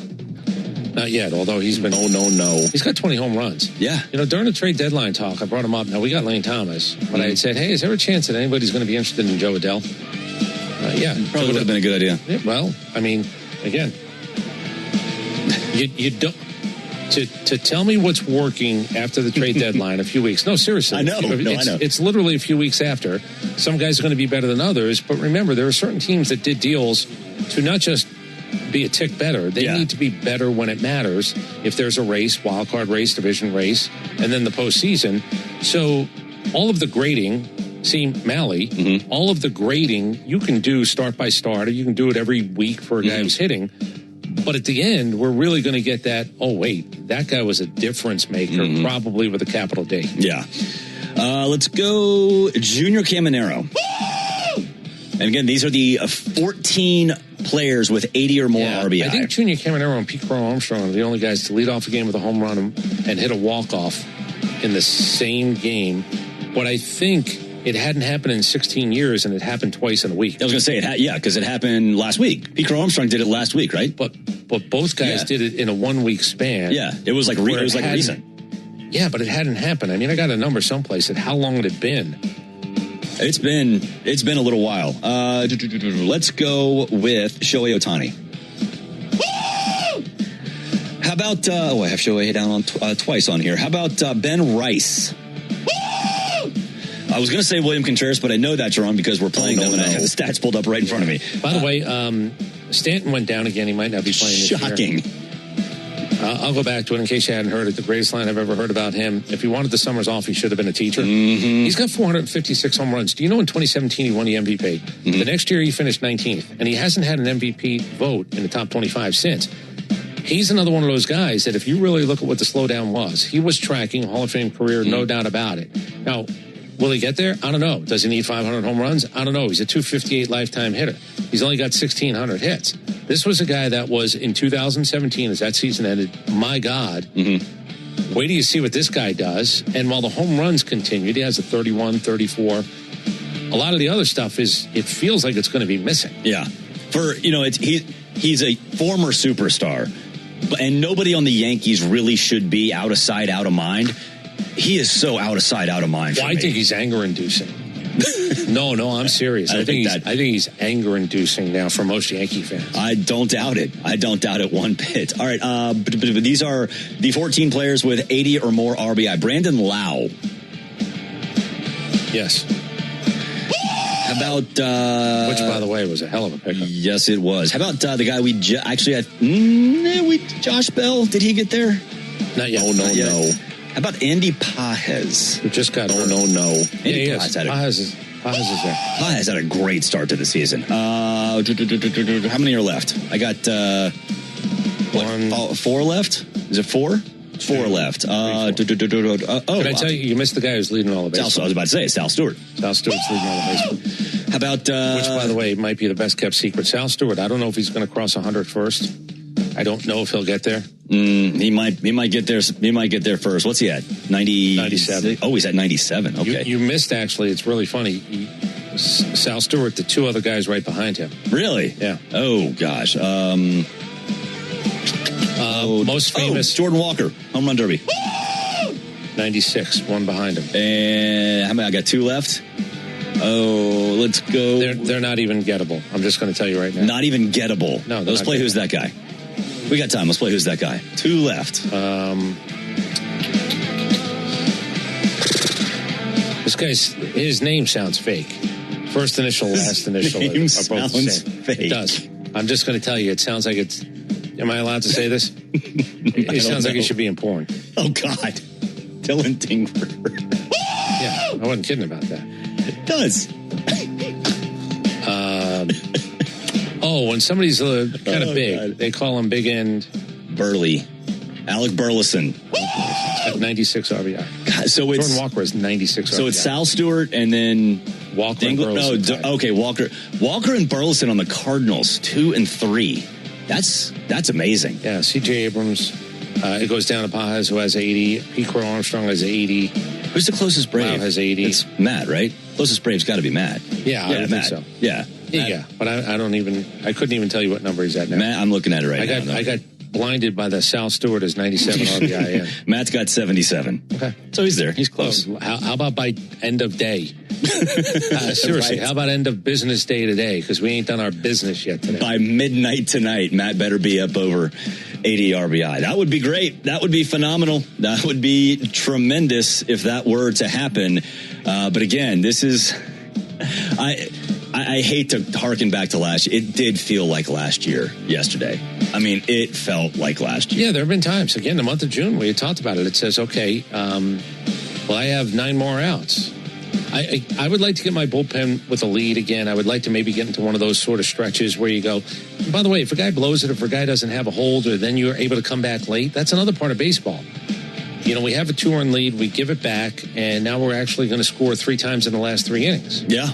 Not yet, although he's been... Oh, no. He's got 20 home runs. Yeah. You know, during the trade deadline talk, I brought him up. Now, we got Lane Thomas, but I had said, hey, is there a chance that anybody's going to be interested in Joe Adell? Yeah. Probably would have been a good idea. Yeah, well, I mean, again... You don't to tell me what's working after the trade deadline a few weeks. No, seriously. I know. I know. It's literally a few weeks after. Some guys are going to be better than others, but remember, there are certain teams that did deals to not just be a tick better. They need to be better when it matters. If there's a race, wild card race, division race, and then the postseason. So all of the grading, see, Mally, all of the grading you can do start by start, or you can do it every week for a guy who's hitting. But at the end, we're really going to get that, oh, wait, that guy was a difference maker, probably with a capital D. Yeah. Let's go Junior Caminero. And again, these are the 14 players with 80 or more RBI. I think Junior Caminero and Pete Crow Armstrong are the only guys to lead off a game with a home run and hit a walk-off in the same game. But I think it hadn't happened in 16 years, and it happened twice in a week. I was going to say, because it happened last week. Pete Crow Armstrong did it last week, right? But both guys did it in a 1 week span. Yeah, it was like recent. Yeah, but it hadn't happened. I mean, I got a number someplace at how long had it been? It's been a little while. Let's go with Shohei Ohtani. How about I have Shohei down on twice on here. How about Ben Rice? I was going to say William Contreras, but I know that's wrong because we're playing them, and I have the stats pulled up right in front of me. By the way, Stanton went down again. He might not be playing this year. Shocking. I'll go back to it in case you hadn't heard it. The greatest line I've ever heard about him. If he wanted the summers off, he should have been a teacher. He's got 456 home runs. Do you know in 2017 he won the MVP? The next year he finished 19th, and he hasn't had an MVP vote in the top 25 since. He's another one of those guys that if you really look at what the slowdown was, he was tracking a Hall of Fame career, no doubt about it. Now, will he get there? I don't know. Does he need 500 home runs? I don't know. He's a 258 lifetime hitter. He's only got 1,600 hits. This was a guy that was in 2017 as that season ended. My God. Wait till you see what this guy does. And while the home runs continued, he has a 31, 34. A lot of the other stuff it feels like it's going to be missing. Yeah. He's a former superstar, and nobody on the Yankees really should be out of sight, out of mind. He is so out of sight, out of mind. Well, I think he's anger-inducing. No, I'm serious. I think he's anger-inducing now for most Yankee fans. I don't doubt it. One bit. All right, but these are the 14 players with 80 or more RBI. Brandon Lau. Yes. How about... which, by the way, was a hell of a pickup. Yes, it was. How about the guy we actually had... Josh Bell, did he get there? Not yet. Oh, no. How about Andy Pages? Who just got... no. Andy Pages is there. Pages had a great start to the season. How many are left? I got... 4 left? Is it 4? 4 left. Can I tell you missed the guy who's leading all the baseball? I was about to say, Sal Stewart. Sal Stewart's leading all the baseball. How about... which, by the way, might be the best-kept secret. Sal Stewart, I don't know if he's going to cross 100 first. I don't know if he'll get there. He might get there. He might get there first. What's he at? 97. Oh, he's at 97. Okay. You missed, actually. It's really funny. Sal Stewart, the two other guys right behind him. Really? Yeah. Oh, gosh. Most famous. Jordan Walker, home run derby. 96, one behind him. And how many? I got 2 left. Oh, let's go. They're not even gettable. I'm just going to tell you right now. Not even gettable. No. Let's play Who's That Guy. We got time. Let's play Who's That Guy. 2 left. This guy's, his name sounds fake. First initial, last initial are both the same. Fake. It does. I'm just going to tell you, it sounds like it's... Am I allowed to say this? It sounds like it should be in porn. Oh, God. Dylan Dingler. Yeah, I wasn't kidding about that. It does. When somebody's kind of big, God. They call him Big End. Burley. Alec Burleson. At 96 RBI. God, so it's Jordan Walker is 96 RBI. So it's Sal Stewart and then Walker and Burleson. Okay, Walker and Burleson on the Cardinals, 2 and 3. That's amazing. Yeah, C.J. Abrams. It goes down to Pajas, who has 80. Pete Crow Armstrong has 80. Who's the closest Brave? Wow has 80. It's Matt, right? Closest Brave's got to be Matt. Yeah, I would think so. Yeah. Yeah, but I couldn't even tell you what number he's at now. Matt, I'm looking at it right now. I got blinded by the Sal Stewart as 97 RBI. Matt's got 77. Okay. So he's there. He's close. How about by end of day? Seriously, right. How about end of business day today? Because we ain't done our business yet today. By midnight tonight, Matt better be up over 80 RBI. That would be great. That would be phenomenal. That would be tremendous if that were to happen. But again, this is... I hate to harken back to last year. It did feel like last year yesterday. I mean, it felt like last year. Yeah, there have been times. Again, the month of June, we had talked about it. It says, okay, I have 9 more outs. I would like to get my bullpen with a lead again. I would like to maybe get into one of those sort of stretches where you go, by the way, if a guy blows it, if a guy doesn't have a hold, or then you're able to come back late, that's another part of baseball. You know, we have a 2-run lead, we give it back, and now we're actually going to score 3 times in the last 3 innings. Yeah.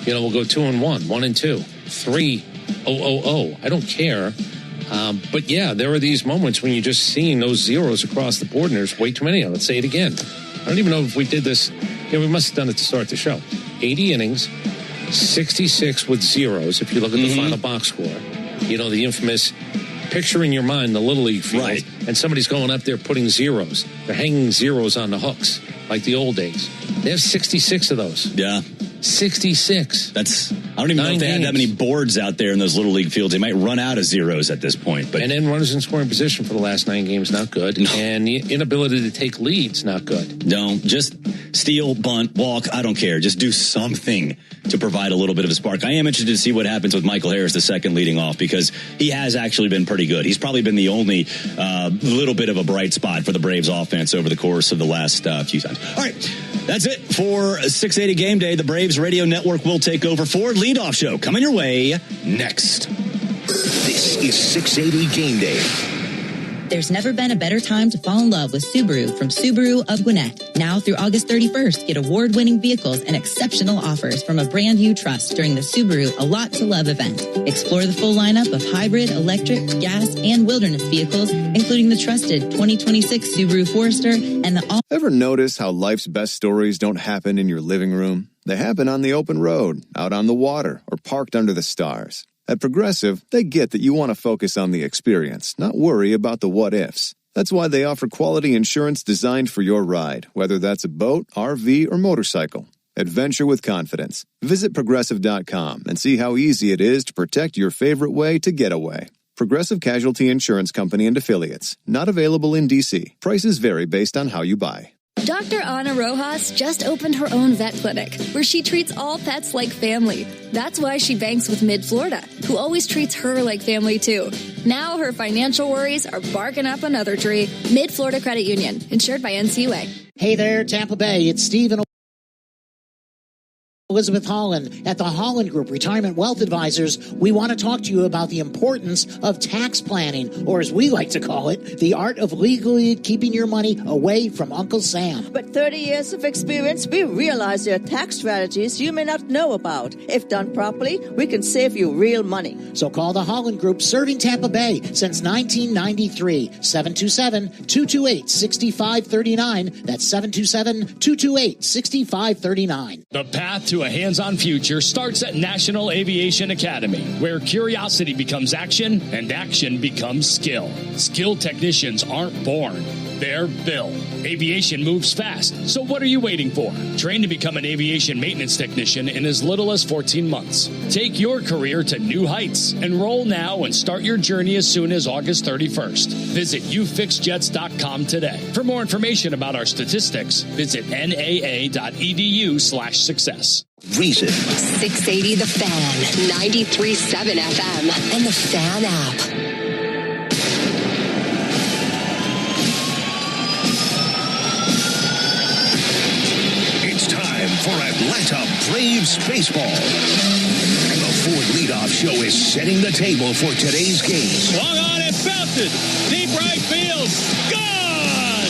You know, we'll go 2-1, 1-2, 3-0-0-0. I don't care. But yeah, there are these moments when you're just seeing those zeros across the board, and there's way too many of them. Let's say it again. I don't even know if we did this. Yeah, we must have done it to start the show. 80 innings, 66 with zeros, if you look at the final box score. You know, the infamous picture in your mind, the Little League field, right, and somebody's going up there putting zeros. They're hanging zeros on the hooks, like the old days. They have 66 of those. Yeah. 66. That's, I don't even know if they had that many boards out there in those Little League fields. They might run out of zeros at this point. But and then runners in scoring position for the last 9 games, not good. No. And the inability to take leads, not good. No, just steal, bunt, walk, I don't care. Just do something to provide a little bit of a spark. I am interested to see what happens with Michael Harris, the second leading off, because he has actually been pretty good. He's probably been the only little bit of a bright spot for the Braves offense over the course of the last few times. All right, that's it for 680 Game Day. The Braves Radio Network will take over for Leadoff Show. Coming your way next. This is 680 Game Day. There's never been a better time to fall in love with Subaru from Subaru of Gwinnett. Now through August 31st, get award-winning vehicles and exceptional offers from a brand you trust during the Subaru A Lot to Love event. Explore the full lineup of hybrid, electric, gas, and wilderness vehicles, including the trusted 2026 Subaru Forester and the... Ever notice how life's best stories don't happen in your living room? They happen on the open road, out on the water, or parked under the stars. At Progressive, they get that you want to focus on the experience, not worry about the what-ifs. That's why they offer quality insurance designed for your ride, whether that's a boat, RV, or motorcycle. Adventure with confidence. Visit Progressive.com and see how easy it is to protect your favorite way to get away. Progressive Casualty Insurance Company and Affiliates. Not available in D.C. Prices vary based on how you buy. Dr. Ana Rojas just opened her own vet clinic where she treats all pets like family. That's why she banks with Mid-Florida, who always treats her like family too. Now her financial worries are barking up another tree. Mid-Florida Credit Union, insured by NCUA. Hey there, Tampa Bay. It's Steve in Elizabeth Holland at the Holland Group Retirement Wealth Advisors. We want to talk to you about the importance of tax planning, or as we like to call it, the art of legally keeping your money away from Uncle Sam. But 30 years of experience, we realize there are tax strategies you may not know about. If done properly, we can save you real money. So call the Holland Group, serving Tampa Bay since 1993. 727-228-6539. That's 727-228-6539. The path to a hands-on future starts at National Aviation Academy, where curiosity becomes action and action becomes skill. Skilled technicians aren't born, they're built. Aviation moves fast, so what are you waiting for? Train to become an aviation maintenance technician in as little as 14 months. Take your career to new heights. Enroll now and start your journey as soon as August 31st. Visit ufixjets.com today. For more information about our statistics, visit naa.edu/success. Reason. 680 The Fan, 93.7 FM, and the Fan app. It's time for Atlanta Braves baseball. And the Ford Leadoff Show is setting the table for today's game. Swung on and belted. Deep right field. Gone!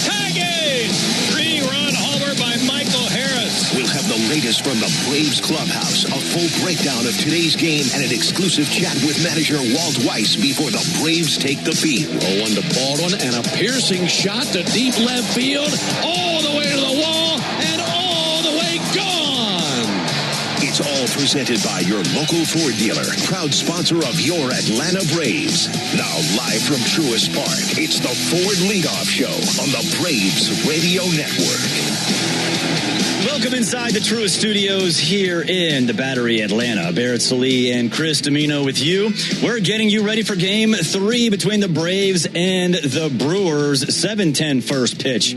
Tagging! 3-run homer by Michael Harris. We'll have the latest from the Braves clubhouse, a full breakdown of today's game, and an exclusive chat with manager Walt Weiss before the Braves take the field. 0-1 to Baldwin, and a piercing shot to deep left field, all the way to the wall, and all the way gone! It's all presented by your local Ford dealer, proud sponsor of your Atlanta Braves. Now live from Truist Park, it's the Ford Leadoff Show on the Braves Radio Network. Welcome inside the Truist Studios here in the Battery, Atlanta. Barrett Salee and Chris Domino with you. We're getting you ready for Game 3 between the Braves and the Brewers. 7:10 first pitch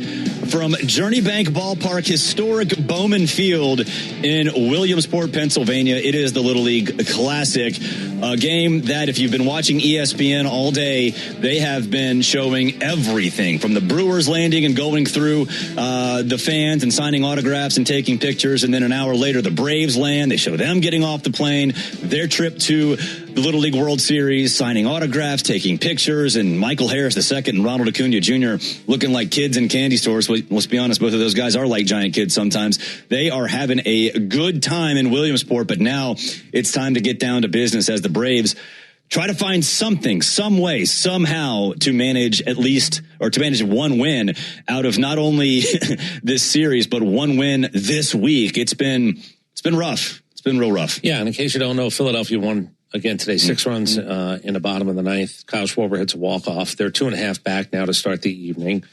from Journey Bank Ballpark, historic Bowman Field in Williamsport, Pennsylvania. It is the Little League Classic, a game that if you've been watching ESPN all day, they have been showing everything from the Brewers landing and going through the fans and signing autographs and taking pictures, and then an hour later the Braves land. They show them getting off the plane, their trip to the Little League World Series, signing autographs, taking pictures, and Michael Harris II and Ronald Acuna Jr. looking like kids in candy stores. Let's be honest, both of those guys are like giant kids sometimes. They are having a good time in Williamsport, but now it's time to get down to business as the Braves try to find something, some way, somehow to manage at least, or to manage one win out of not only this series, but one win this week. It's been rough. It's been real rough. Yeah, and in case you don't know, Philadelphia won again today, 6 runs in the bottom of the ninth. Kyle Schwarber hits a walk-off. They're 2.5 back now to start the evening.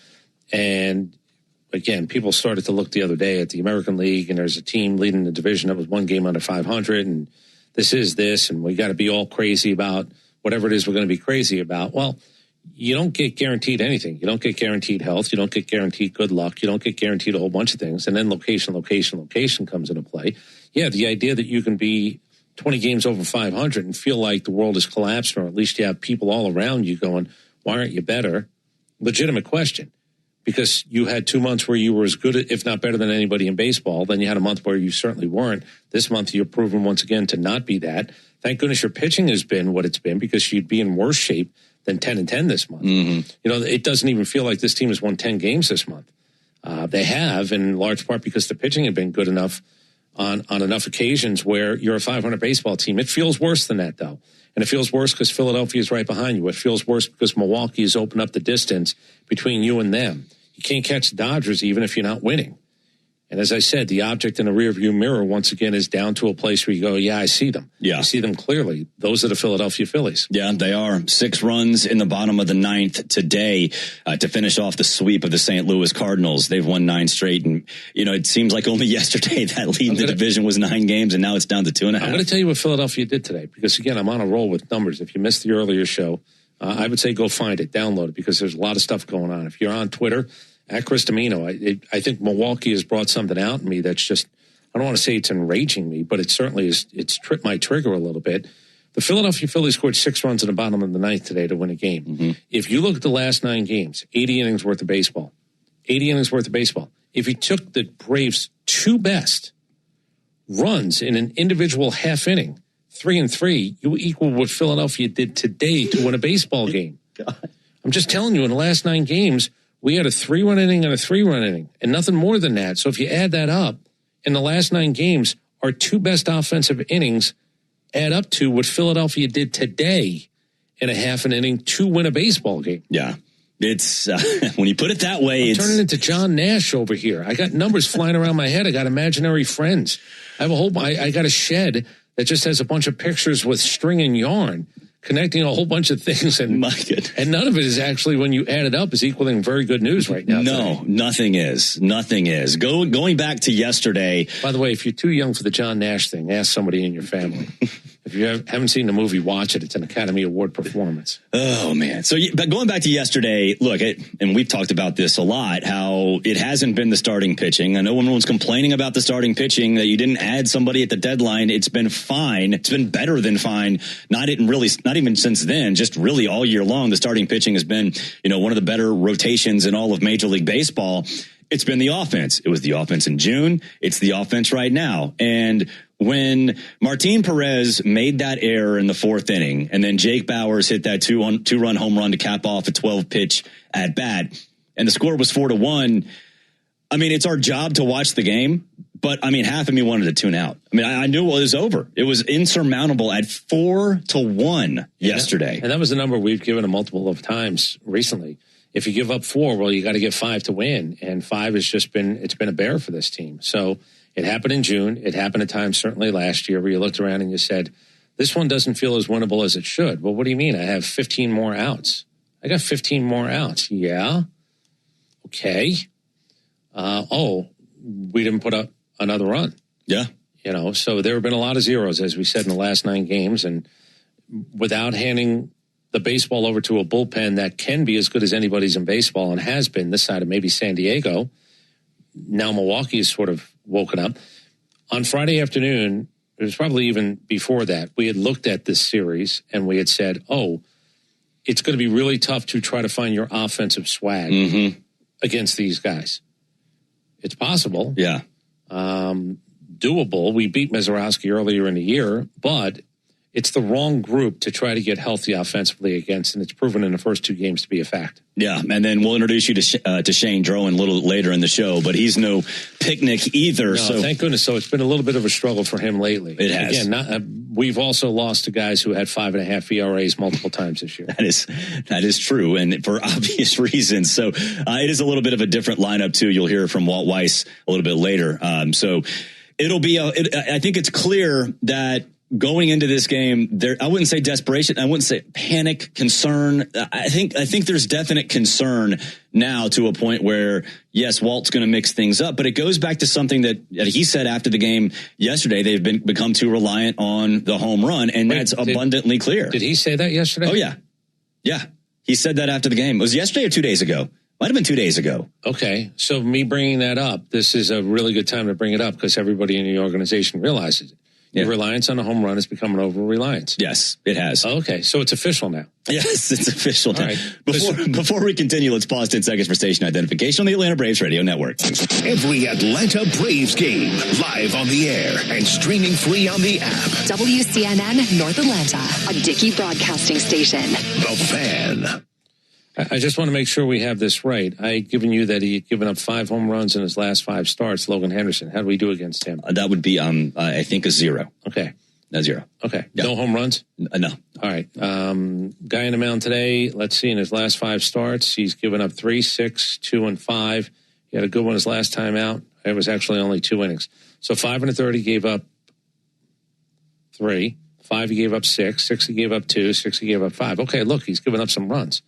And again, people started to look the other day at the American League, and there's a team leading the division that was one game under 500, and this is this, and we got to be all crazy about whatever it is we're going to be crazy about. Well, you don't get guaranteed anything. You don't get guaranteed health. You don't get guaranteed good luck. You don't get guaranteed a whole bunch of things. And then location comes into play. Yeah, the idea that you can be 20 games over 500 and feel like the world is collapsing, or at least you have people all around you going, why aren't you better? Legitimate question. Because you had 2 months where you were as good, if not better than anybody in baseball. Then you had a month where you certainly weren't. This month you're proven once again to not be that. Thank goodness your pitching has been what it's been, because you'd be in worse shape than 10-10 this month. Mm-hmm. You know, it doesn't even feel like this team has won 10 games this month. They have, in large part because the pitching had been good enough on enough occasions where you're a 500 baseball team. It feels worse than that, though. And it feels worse because Philadelphia is right behind you. It feels worse because Milwaukee has opened up the distance between you and them. You can't catch the Dodgers even if you're not winning. And as I said, the object in the rearview mirror, once again, is down to a place where you go, yeah, I see them. Yeah. I see them clearly. Those are the Philadelphia Phillies. Yeah, they are. 6 runs in the bottom of the ninth today to finish off the sweep of the St. Louis Cardinals. They've won 9 straight. And, you know, it seems like only yesterday that lead in the division was 9 games, and now it's down to 2.5. I'm going to tell you what Philadelphia did today, because, again, I'm on a roll with numbers. If you missed the earlier show, I would say go find it, download it, because there's a lot of stuff going on. If you're on Twitter, at Chris Domino, I think Milwaukee has brought something out in me that's just, I don't want to say it's enraging me, but it certainly is. It's tripped my trigger a little bit. The Philadelphia Phillies scored 6 runs in the bottom of the ninth today to win a game. Mm-hmm. If you look at the last 9 games, 80 innings worth of baseball. 80 innings worth of baseball. If you took the Braves' 2 best runs in an individual half inning, 3-3, you equal what Philadelphia did today to win a baseball game. God. I'm just telling you, in the last 9 games, we had a 3-run inning and a 3-run inning, and nothing more than that. So if you add that up, in the last 9 games, our 2 best offensive innings add up to what Philadelphia did today in a half an inning to win a baseball game. Yeah. It's when you put it that way, it's turning into John Nash over here. I got numbers flying around my head. I got imaginary friends. I have I got a shed that just has a bunch of pictures with string and yarn connecting a whole bunch of things, and none of it is actually, when you add it up, is equaling very good news right now. No, today. Nothing is. Going back to yesterday. By the way, if you're too young for the John Nash thing, ask somebody in your family. If you haven't seen the movie, watch it. It's an Academy Award performance. Oh, man. So, but going back to yesterday, look, and we've talked about this a lot, how it hasn't been the starting pitching. I know everyone's complaining about the starting pitching, that you didn't add somebody at the deadline. It's been fine. It's been better than fine. Not even since then, just really all year long. The starting pitching has been, one of the better rotations in all of Major League Baseball. It's been the offense. It was the offense in June. It's the offense right now. And when Martin Perez made that error in the 4th inning, and then Jake Bauers hit that two-run home run to cap off a 12-pitch at bat, and the score was 4-1, I mean, it's our job to watch the game, but, I mean, half of me wanted to tune out. I mean, I knew it was over. It was insurmountable at 4-1 yesterday. And that was the number we've given a multiple of times recently. If you give up 4, well, you got to get 5 to win, and 5 has just been a bear for this team. So it happened in June. It happened at times certainly last year where you looked around and you said, this one doesn't feel as winnable as it should. Well, what do you mean? I have 15 more outs. I got 15 more outs. Yeah. Okay. We didn't put up another run. Yeah. So there have been a lot of zeros, as we said, in the last 9 games. And without handing the baseball over to a bullpen that can be as good as anybody's in baseball and has been this side of maybe San Diego, now Milwaukee is sort of woken up. On Friday afternoon, it was probably even before that, we had looked at this series and we had said, it's going to be really tough to try to find your offensive swag against these guys. It's possible. Yeah. Doable. We beat Mazeroski earlier in the year, but it's the wrong group to try to get healthy offensively against, and it's proven in the first 2 games to be a fact. Yeah, and then we'll introduce you to Shane Drowan a little later in the show, but he's no picnic either. No, so thank goodness. So it's been a little bit of a struggle for him lately. It has. Again, we've also lost to guys who had 5.5 ERAs multiple times this year. That is true, and for obvious reasons. So it is a little bit of a different lineup too. You'll hear from Walt Weiss a little bit later. So it'll be. I think it's clear that going into this game, I wouldn't say desperation. I wouldn't say panic, concern. I think there's definite concern now to a point where, yes, Walt's going to mix things up, but it goes back to something that he said after the game yesterday. They've become too reliant on the home run, and that's abundantly clear. Did he say that yesterday? Oh, yeah. Yeah. He said that after the game. It was yesterday or 2 days ago. Might have been 2 days ago. Okay. So me bringing that up, this is a really good time to bring it up because everybody in the organization realizes it. Your reliance on a home run has become an over-reliance. Yes, it has. Okay, so it's official now. Yes, it's official now. Right. Before we continue, let's pause 10 seconds for station identification on the Atlanta Braves Radio Network. Every Atlanta Braves game, live on the air and streaming free on the app. WCNN North Atlanta, a Dickey Broadcasting Station. The Fan. I just want to make sure we have this right. I had given you that he had given up 5 home runs in his last 5 starts, Logan Henderson. How do we do against him? That would be, I think, a 0. Okay. A 0. Okay. Yeah. No home runs? No. All right. Guy in the mound today, let's see, in his last 5 starts, he's given up 3, 6, 2, and 5. He had a good one his last time out. It was actually only 2 innings. So 5 1/3, he gave up 3. 5, he gave up 6. 6, he gave up 2. 6, he gave up 5. Okay, look, he's given up some runs.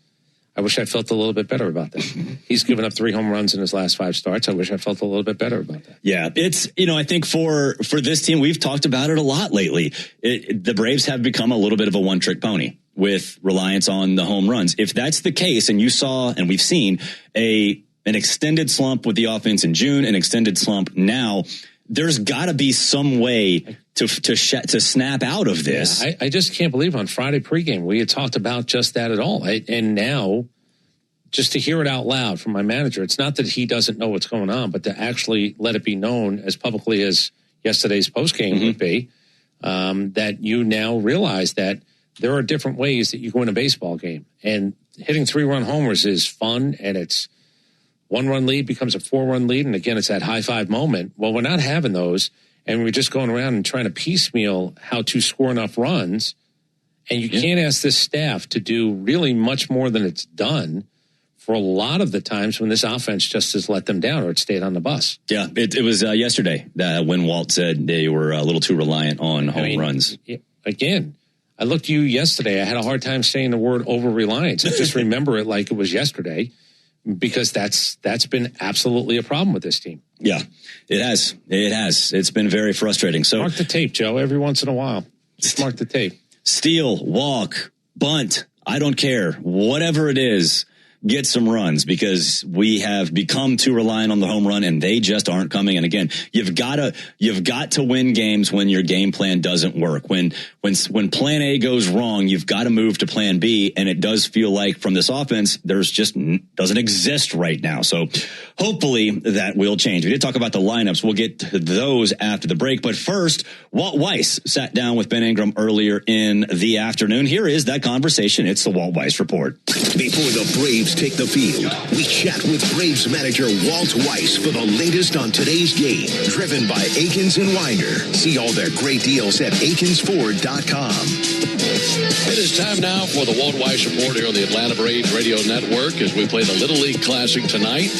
I wish I felt a little bit better about that. He's given up 3 home runs in his last 5 starts. I wish I felt a little bit better about that. Yeah, it's, I think for this team, we've talked about it a lot lately. The Braves have become a little bit of a one-trick pony with reliance on the home runs. If that's the case, and you saw, and we've seen an extended slump with the offense in June, an extended slump now, there's got to be some way to snap out of this. Yeah, I just can't believe on Friday pregame we had talked about just that at all. And now, just to hear it out loud from my manager, it's not that he doesn't know what's going on, but to actually let it be known as publicly as yesterday's postgame would be, that you now realize that there are different ways that you go win a baseball game. And hitting 3-run homers is fun, and it's 1-run lead becomes a 4-run lead. And again, it's that high five moment. Well, we're not having those, and we're just going around and trying to piecemeal how to score enough runs. And you can't ask this staff to do really much more than it's done for a lot of the times when this offense just has let them down or it stayed on the bus. Yeah, it was yesterday that when Walt said they were a little too reliant on home runs. Again, I looked at you yesterday. I had a hard time saying the word over-reliance. I just remember it like it was yesterday because that's been absolutely a problem with this team. Yeah, it has. It has. It's been very frustrating. So mark the tape, Joe, every once in a while. Just mark the tape. Steal, walk, bunt, I don't care. Whatever it is, get some runs because we have become too reliant on the home run and they just aren't coming. And again, you've got to win games when your game plan doesn't work. When plan A goes wrong, you've got to move to plan B. And it does feel like from this offense, there's just doesn't exist right now. So hopefully that will change. We did talk about the lineups. We'll get to those after the break. But first, Walt Weiss sat down with Ben Ingram earlier in the afternoon. Here is that conversation. It's the Walt Weiss Report. Before the Braves take the field, we chat with Braves manager Walt Weiss for the latest on today's game. Driven by Akins and Winder. See all their great deals at AkinsFord.com. It is time now for the Walt Weiss Report here on the Atlanta Braves Radio Network as we play the Little League Classic tonight.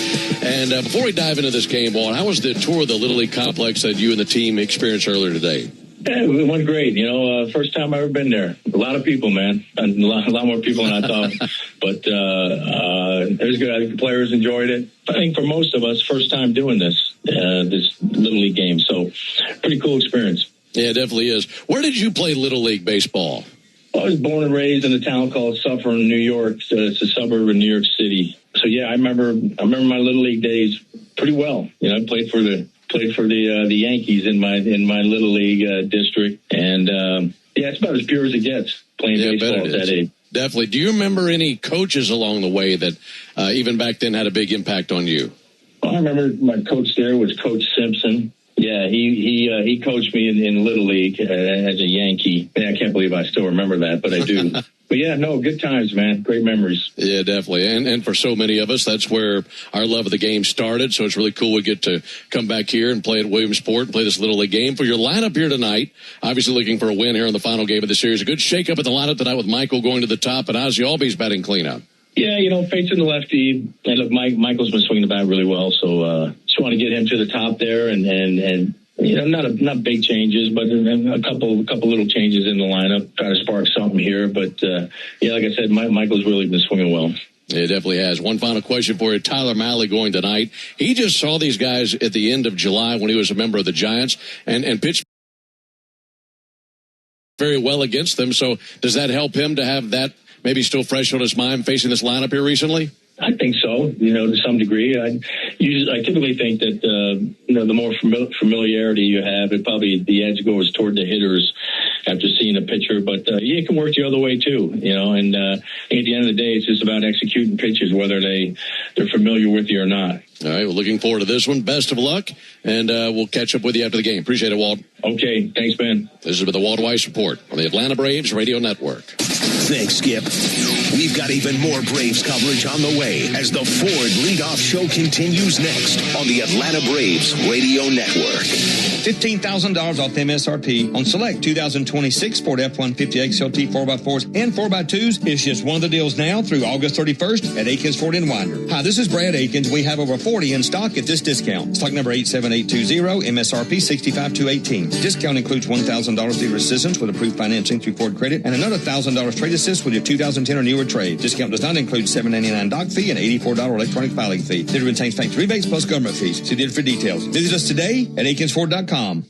And before we dive into this game, Walt, how was the tour of the Little League complex that you and the team experienced earlier today? Yeah, it went great. First time I've ever been there. A lot of people, man. A lot more people than I thought. But it was good. I think the players enjoyed it. I think for most of us, first time doing this Little League game. So pretty cool experience. Yeah, it definitely is. Where did you play Little League baseball? I was born and raised in a town called Suffern, New York. So it's a suburb of New York City. So yeah, I remember my Little League days pretty well. I played for the Yankees in my Little League district, and it's about as pure as it gets playing baseball at that age. Definitely. Do you remember any coaches along the way that even back then had a big impact on you? Well, I remember my coach there was Coach Simpson. Yeah, he coached me in Little League as a Yankee. Yeah, I can't believe I still remember that, but I do. But yeah, no, good times, man. Great memories. Yeah, definitely. And for so many of us, that's where our love of the game started. So it's really cool we get to come back here and play at Williamsport and play this Little League game. For your lineup here tonight, obviously looking for a win here in the final game of the series. A good shakeup at the lineup tonight with Michael going to the top and Ozzie Albies batting cleanup. Yeah, facing the lefty. And look, Michael's been swinging the bat really well. So just want to get him to the top there and not big changes, but a couple little changes in the lineup. Try to spark something here. But, like I said, Michael's really been swinging well. It definitely has. One final question for you. Tyler Mahle going tonight. He just saw these guys at the end of July when he was a member of the Giants and pitched very well against them. So does that help him to have that maybe still fresh on his mind facing this lineup here recently? I think so, to some degree. I typically think that, the more familiarity you have, it probably the edge goes toward the hitters after seeing a pitcher. But, it can work the other way too, and at the end of the day, it's just about executing pitches, whether they're familiar with you or not. All right, we're looking forward to this one. Best of luck, and we'll catch up with you after the game. Appreciate it, Walt. Okay, thanks, Ben. This has been the Walt Weiss Report on the Atlanta Braves Radio Network. Thanks, Skip. We've got even more Braves coverage on the way as the Ford Leadoff Show continues next on the Atlanta Braves Radio Network. $15,000 off MSRP on select 2026 Ford F-150 XLT 4x4s and 4x2s is just one of the deals now through August 31st at Akins Ford in Winder. Hi, this is Brad Akins. We have over 40 in stock at this discount. Stock number 87820, MSRP $65,218. Discount includes $1,000 dealer assistance with approved financing through Ford Credit and another $1,000 trade assist with your 2010 or newer trade. Discount does not include $7.99 doc fee and $84 electronic filing fee. Dealer retains factory rebates plus government fees. See dealer for details. Visit us today at AkinsFord.com.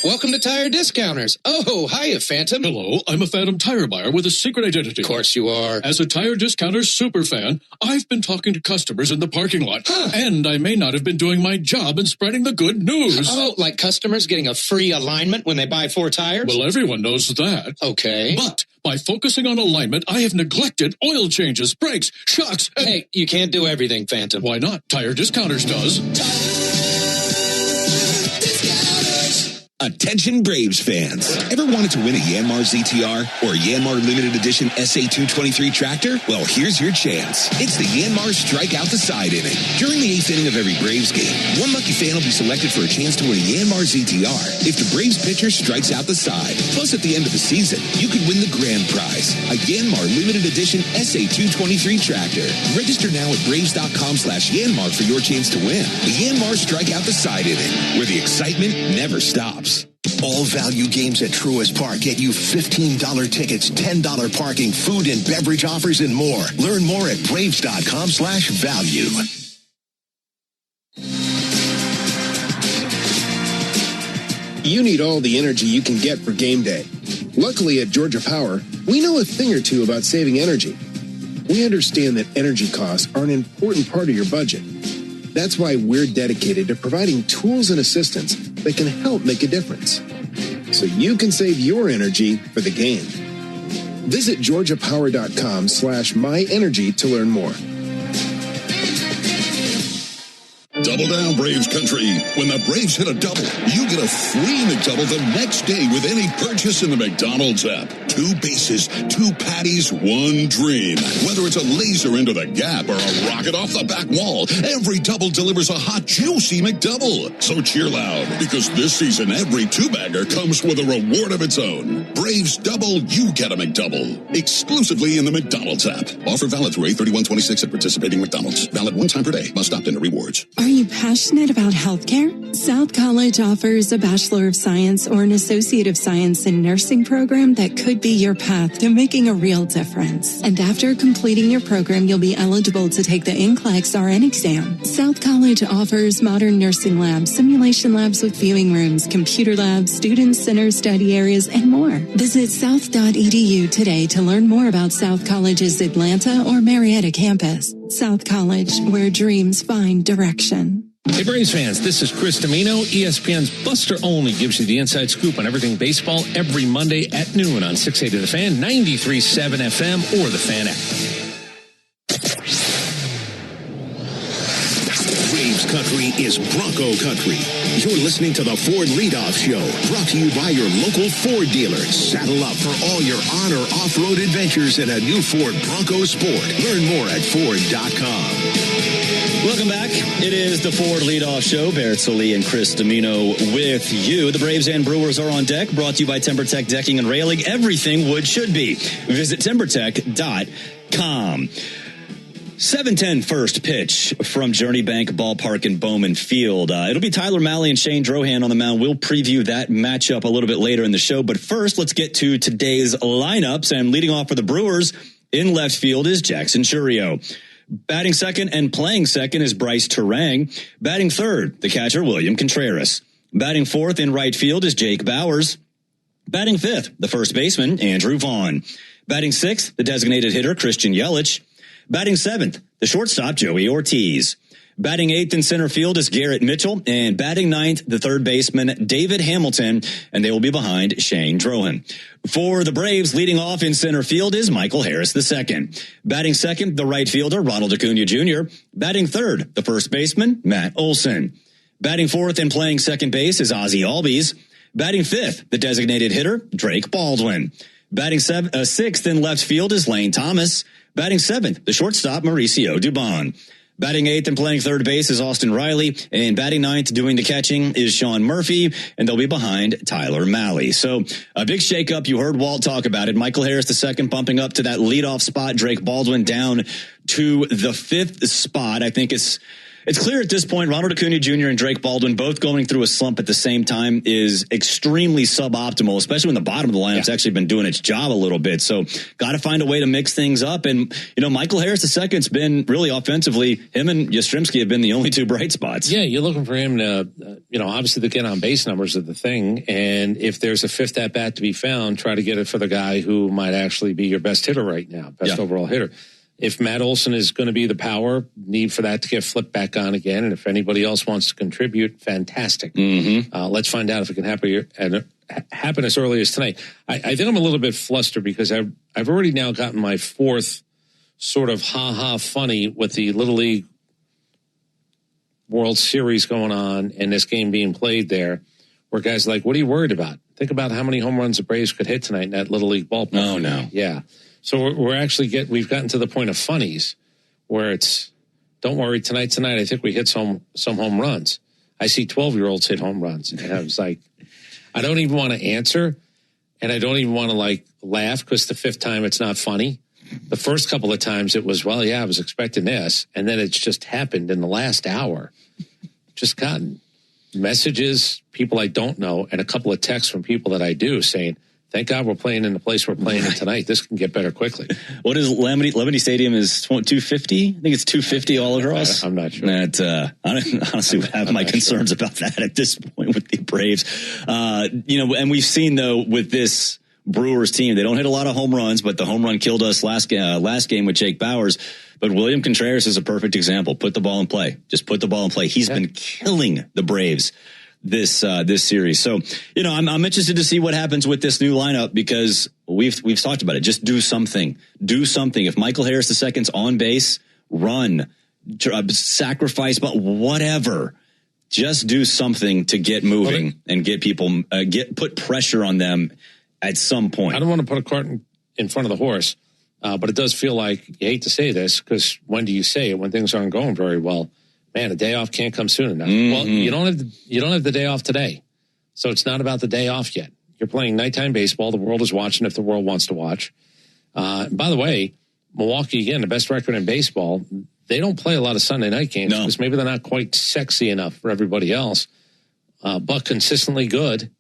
Welcome to Tire Discounters. Oh, hiya, Phantom. Hello, I'm a Phantom tire buyer with a secret identity. Of course you are. As a Tire Discounters super fan, I've been talking to customers in the parking lot. And I may not have been doing my job in spreading the good news. Oh, like customers getting a free alignment when they buy 4 tires? Well, everyone knows that. Okay. But by focusing on alignment, I have neglected oil changes, brakes, shocks, and... Hey, you can't do everything, Phantom. Why not? Tire Discounters does. Tire Discounters. Attention Braves fans. Ever wanted to win a Yanmar ZTR or a Yanmar Limited Edition SA223 tractor? Well, here's your chance. It's the Yanmar Strike Out the Side inning. During the 8th inning of every Braves game, one lucky fan will be selected for a chance to win a Yanmar ZTR if the Braves pitcher strikes out the side. Plus, at the end of the season, you could win the grand prize, a Yanmar Limited Edition SA223 tractor. Register now at Braves.com/Yanmar for your chance to win. The Yanmar Strike Out the Side inning, where the excitement never stops. All value games at Truist Park get you $15 tickets, $10 parking, food and beverage offers, and more. Learn more at Braves.com/value. You need all the energy you can get for game day. Luckily at Georgia Power, we know a thing or two about saving energy. We understand that energy costs are an important part of your budget. That's why we're dedicated to providing tools and assistance that can help make a difference, so you can save your energy for the game. Visit georgiapower.com/myenergy to learn more. Double down, Braves country. When the Braves hit a double, you get a free McDouble the next day with any purchase in the McDonald's app. 2 bases, 2 patties, 1 dream. Whether it's a laser into the gap or a rocket off the back wall, every double delivers a hot, juicy McDouble. So cheer loud, because this season every 2-bagger comes with a reward of its own. Braves double, you get a McDouble. Exclusively in the McDonald's app. Offer valid through 8/31/26 at participating McDonald's. Valid 1 time per day. Must opt into rewards. Are you passionate about healthcare? South College offers a Bachelor of Science or an Associate of Science in Nursing program that could be your path to making a real difference. And after completing your program, you'll be eligible to take the NCLEX RN exam. South College offers modern nursing labs, simulation labs with viewing rooms, computer labs, student center study areas, and more. Visit south.edu today to learn more about South College's Atlanta or Marietta campus. South College, where dreams find direction. Hey, Braves fans, this is Chris Domino. ESPN's Buster Olney gives you the inside scoop on everything baseball every Monday at noon on 680 The Fan, 93.7 FM, or the Fan app. Braves country is Bronco country. You're listening to the Ford Leadoff Show, brought to you by your local Ford dealer. Saddle up for all your on or off-road adventures in a new Ford Bronco Sport. Learn more at Ford.com. Welcome back. It is the Ford Leadoff Show. Barrett Solie and Chris Domino with you. The Braves and Brewers are on deck, brought to you by TimberTech Decking and Railing. Everything wood should be. Visit TimberTech.com. 7:10 first pitch from Journey Bank Ballpark in Bowman Field. It'll be Tyler Mahle and Shane Drohan on the mound. We'll preview that matchup a little bit later in the show. But first, let's get to today's lineups. And leading off for the Brewers in left field is Jackson Chourio. Batting second and playing second is Bryce Terang. Batting third, the catcher William Contreras. Batting fourth in right field is Jake Bowers. Batting fifth, the first baseman Andrew Vaughn. Batting sixth, the designated hitter Christian Yelich. Batting seventh, the shortstop Joey Ortiz. Batting eighth in center field is Garrett Mitchell, and batting ninth, the third baseman David Hamilton, and they will be behind Shane Drohan. For the Braves, leading off in center field is Michael Harris II. Batting second, the right fielder Ronald Acuna Jr. Batting third, the first baseman Matt Olson. Batting fourth and playing second base is Ozzie Albies. Batting fifth, the designated hitter Drake Baldwin. Batting sixth in left field is Lane Thomas. Batting seventh, the shortstop Mauricio Dubon. Batting eighth and playing third base is Austin Riley, and batting ninth doing the catching is Sean Murphy, and they'll be behind Tyler Mahle. So a big shakeup. You heard Walt talk about it. Michael Harris II bumping up to that leadoff spot. Drake Baldwin down to the fifth spot. I think it's clear at this point, Ronald Acuna Jr. and Drake Baldwin both going through a slump at the same time is extremely suboptimal, especially when the bottom of the lineup's actually been doing its job a little bit. So got to find a way to mix things up. And, Michael Harris II's been really offensively, him and Yastrzemski have been the only two bright spots. Yeah, you're looking for him to, obviously the get on base numbers are the thing. And if there's a fifth at bat to be found, try to get it for the guy who might actually be your best hitter right now, best overall hitter. If Matt Olson is going to be the power, need for that to get flipped back on again. And if anybody else wants to contribute, fantastic. Let's find out if it can happen as early as tonight. I think I'm a little bit flustered because I've already now gotten my fourth sort of funny with the Little League World Series going on and this game being played there, where guys are like, what are you worried about? Think about how many home runs the Braves could hit tonight in that Little League ballpark. Oh, no. Yeah. So we've gotten to the point of funnies where it's, don't worry, tonight, I think we hit some home runs. I see 12-year-olds hit home runs. And I was like, I don't even want to answer, and I don't even want to, like, laugh because the fifth time it's not funny. The first couple of times it was, well, yeah, I was expecting this, and then it's just happened in the last hour. Just gotten messages, people I don't know, and a couple of texts from people that I do saying, thank God we're playing in the place we're playing in tonight. This can get better quickly. What is Lemony Stadium is 250? I think it's 250 all across. I'm not sure. That, I honestly have my concerns about that at this point with the Braves. And we've seen, though, with this Brewers team, they don't hit a lot of home runs, but the home run killed us last game with Jake Bauers. But William Contreras is a perfect example. Put the ball in play. Just put the ball in play. He's been killing the Braves this series. So, I'm interested to see what happens with this new lineup because we've talked about it. Just do something. Do something. If Michael Harris II's on base, run, sacrifice, but whatever. Just do something to get moving and get people put pressure on them at some point. I don't want to put a cart in front of the horse, but it does feel like you hate to say this because when do you say it when things aren't going very well? Man, a day off can't come soon enough. Mm-hmm. Well, you don't have the day off today, so it's not about the day off yet. You're playing nighttime baseball. The world is watching if the world wants to watch. By the way, Milwaukee, again, the best record in baseball. They don't play a lot of Sunday night games because maybe they're not quite sexy enough for everybody else, but consistently good.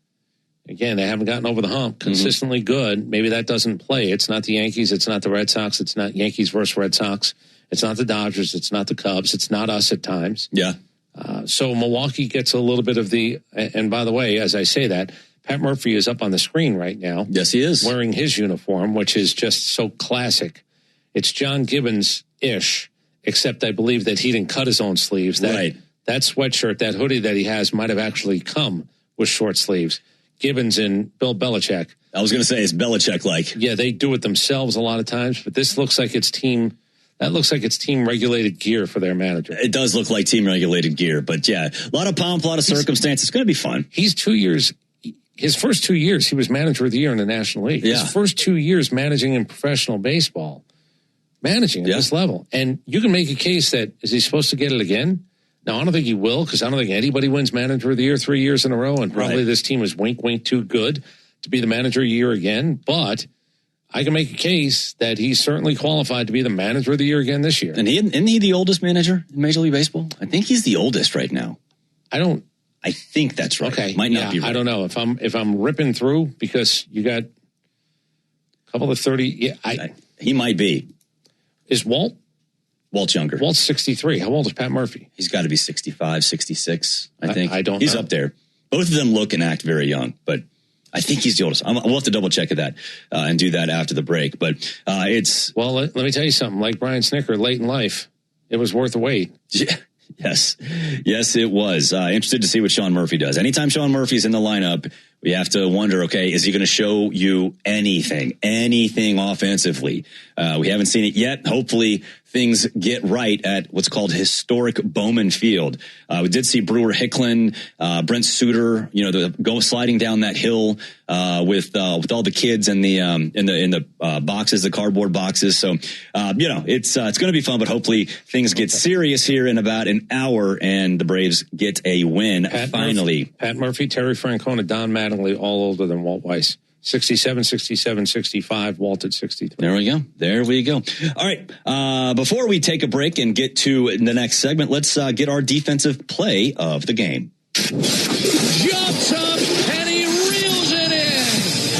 Again, they haven't gotten over the hump. Consistently good. Maybe that doesn't play. It's not the Yankees. It's not the Red Sox. It's not Yankees versus Red Sox. It's not the Dodgers. It's not the Cubs. It's not us at times. Yeah. So Milwaukee gets a little bit of the, and by the way, as I say that, Pat Murphy is up on the screen right now. Yes, he is. Wearing his uniform, which is just so classic. It's John Gibbons-ish, except I believe that he didn't cut his own sleeves. That sweatshirt, that hoodie that he has might have actually come with short sleeves. Gibbons and Bill Belichick. I was going to say it's Belichick-like. Yeah, they do it themselves a lot of times, but this looks like it's team. That looks like it's team-regulated gear for their manager. It does look like team-regulated gear, but yeah, a lot of pomp, a lot of circumstance. It's going to be fun. He's 2 years. His first 2 years, he was manager of the year in the National League. Yeah. His first 2 years managing in professional baseball, managing at this level. And you can make a case that, is he supposed to get it again? Now, I don't think he will, because I don't think anybody wins manager of the year 3 years in a row, and probably this team is wink too good to be the manager of the year again. But I can make a case that he's certainly qualified to be the manager of the year again this year. And isn't he the oldest manager in Major League Baseball? I think he's the oldest right now. I think that's right. Okay. Might not be right. I don't know. If I'm ripping through, because you got a couple of 30. Yeah, he might be. Is Walt's younger. Walt's 63. How old is Pat Murphy? He's got to be 65, 66, I think. I don't He's know. up there. Both of them look and act very young, but I think he's the oldest. We'll have to double check that and do that after the break. But it's... Well, let me tell you something. Like Brian Snicker, late in life, it was worth the wait. Yeah. Yes, it was. Interested to see what Sean Murphy does. Anytime Sean Murphy's in the lineup, we have to wonder, okay, is he going to show you anything offensively? We haven't seen it yet. Hopefully things get right at what's called historic Bowman Field. We did see Brewer Hicklin, Brent Suter, sliding down that hill with all the kids in the boxes, the cardboard boxes. So it's going to be fun, but hopefully things get serious here in about an hour and the Braves get a win finally. Pat Murphy, Terry Francona, Don Mattingly, all older than Walt Weiss. 67, 65, Walt at 63. There we go. All right. Before we take a break and get to the next segment, let's get our defensive play of the game. Jumps up and he reels it in.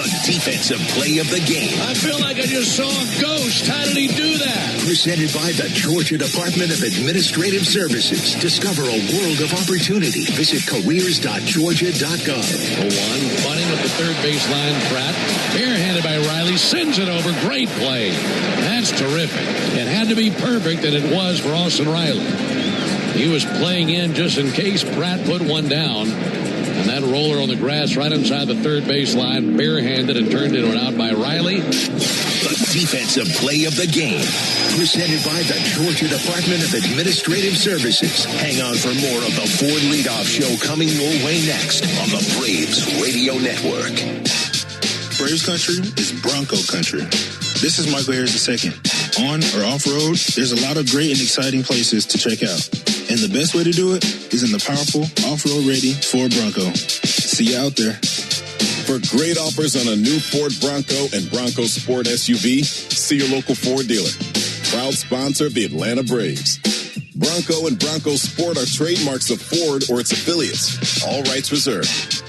The defensive play of the game. I feel like I just saw a ghost. How did he do that? Presented by the Georgia Department of Administrative Services. Discover a world of opportunity. Visit careers.georgia.gov. 0-1, bunting at the third baseline. Pratt, barehanded by Riley, sends it over. Great play. That's terrific. It had to be perfect, and it was for Austin Riley. He was playing in just in case Pratt put one down. And that roller on the grass right inside the third baseline, barehanded and turned it out by Riley. The defensive play of the game. Presented by the Georgia Department of Administrative Services. Hang on for more of the Ford Leadoff Show coming your way next on the Braves Radio Network. Braves country is Bronco country. This is Michael Harris II. On or off-road, there's a lot of great and exciting places to check out. And the best way to do it is in the powerful, off-road ready Ford Bronco. See you out there. For great offers on a new Ford Bronco and Bronco Sport SUV, see your local Ford dealer. Proud sponsor of the Atlanta Braves. Bronco and Bronco Sport are trademarks of Ford or its affiliates. All rights reserved.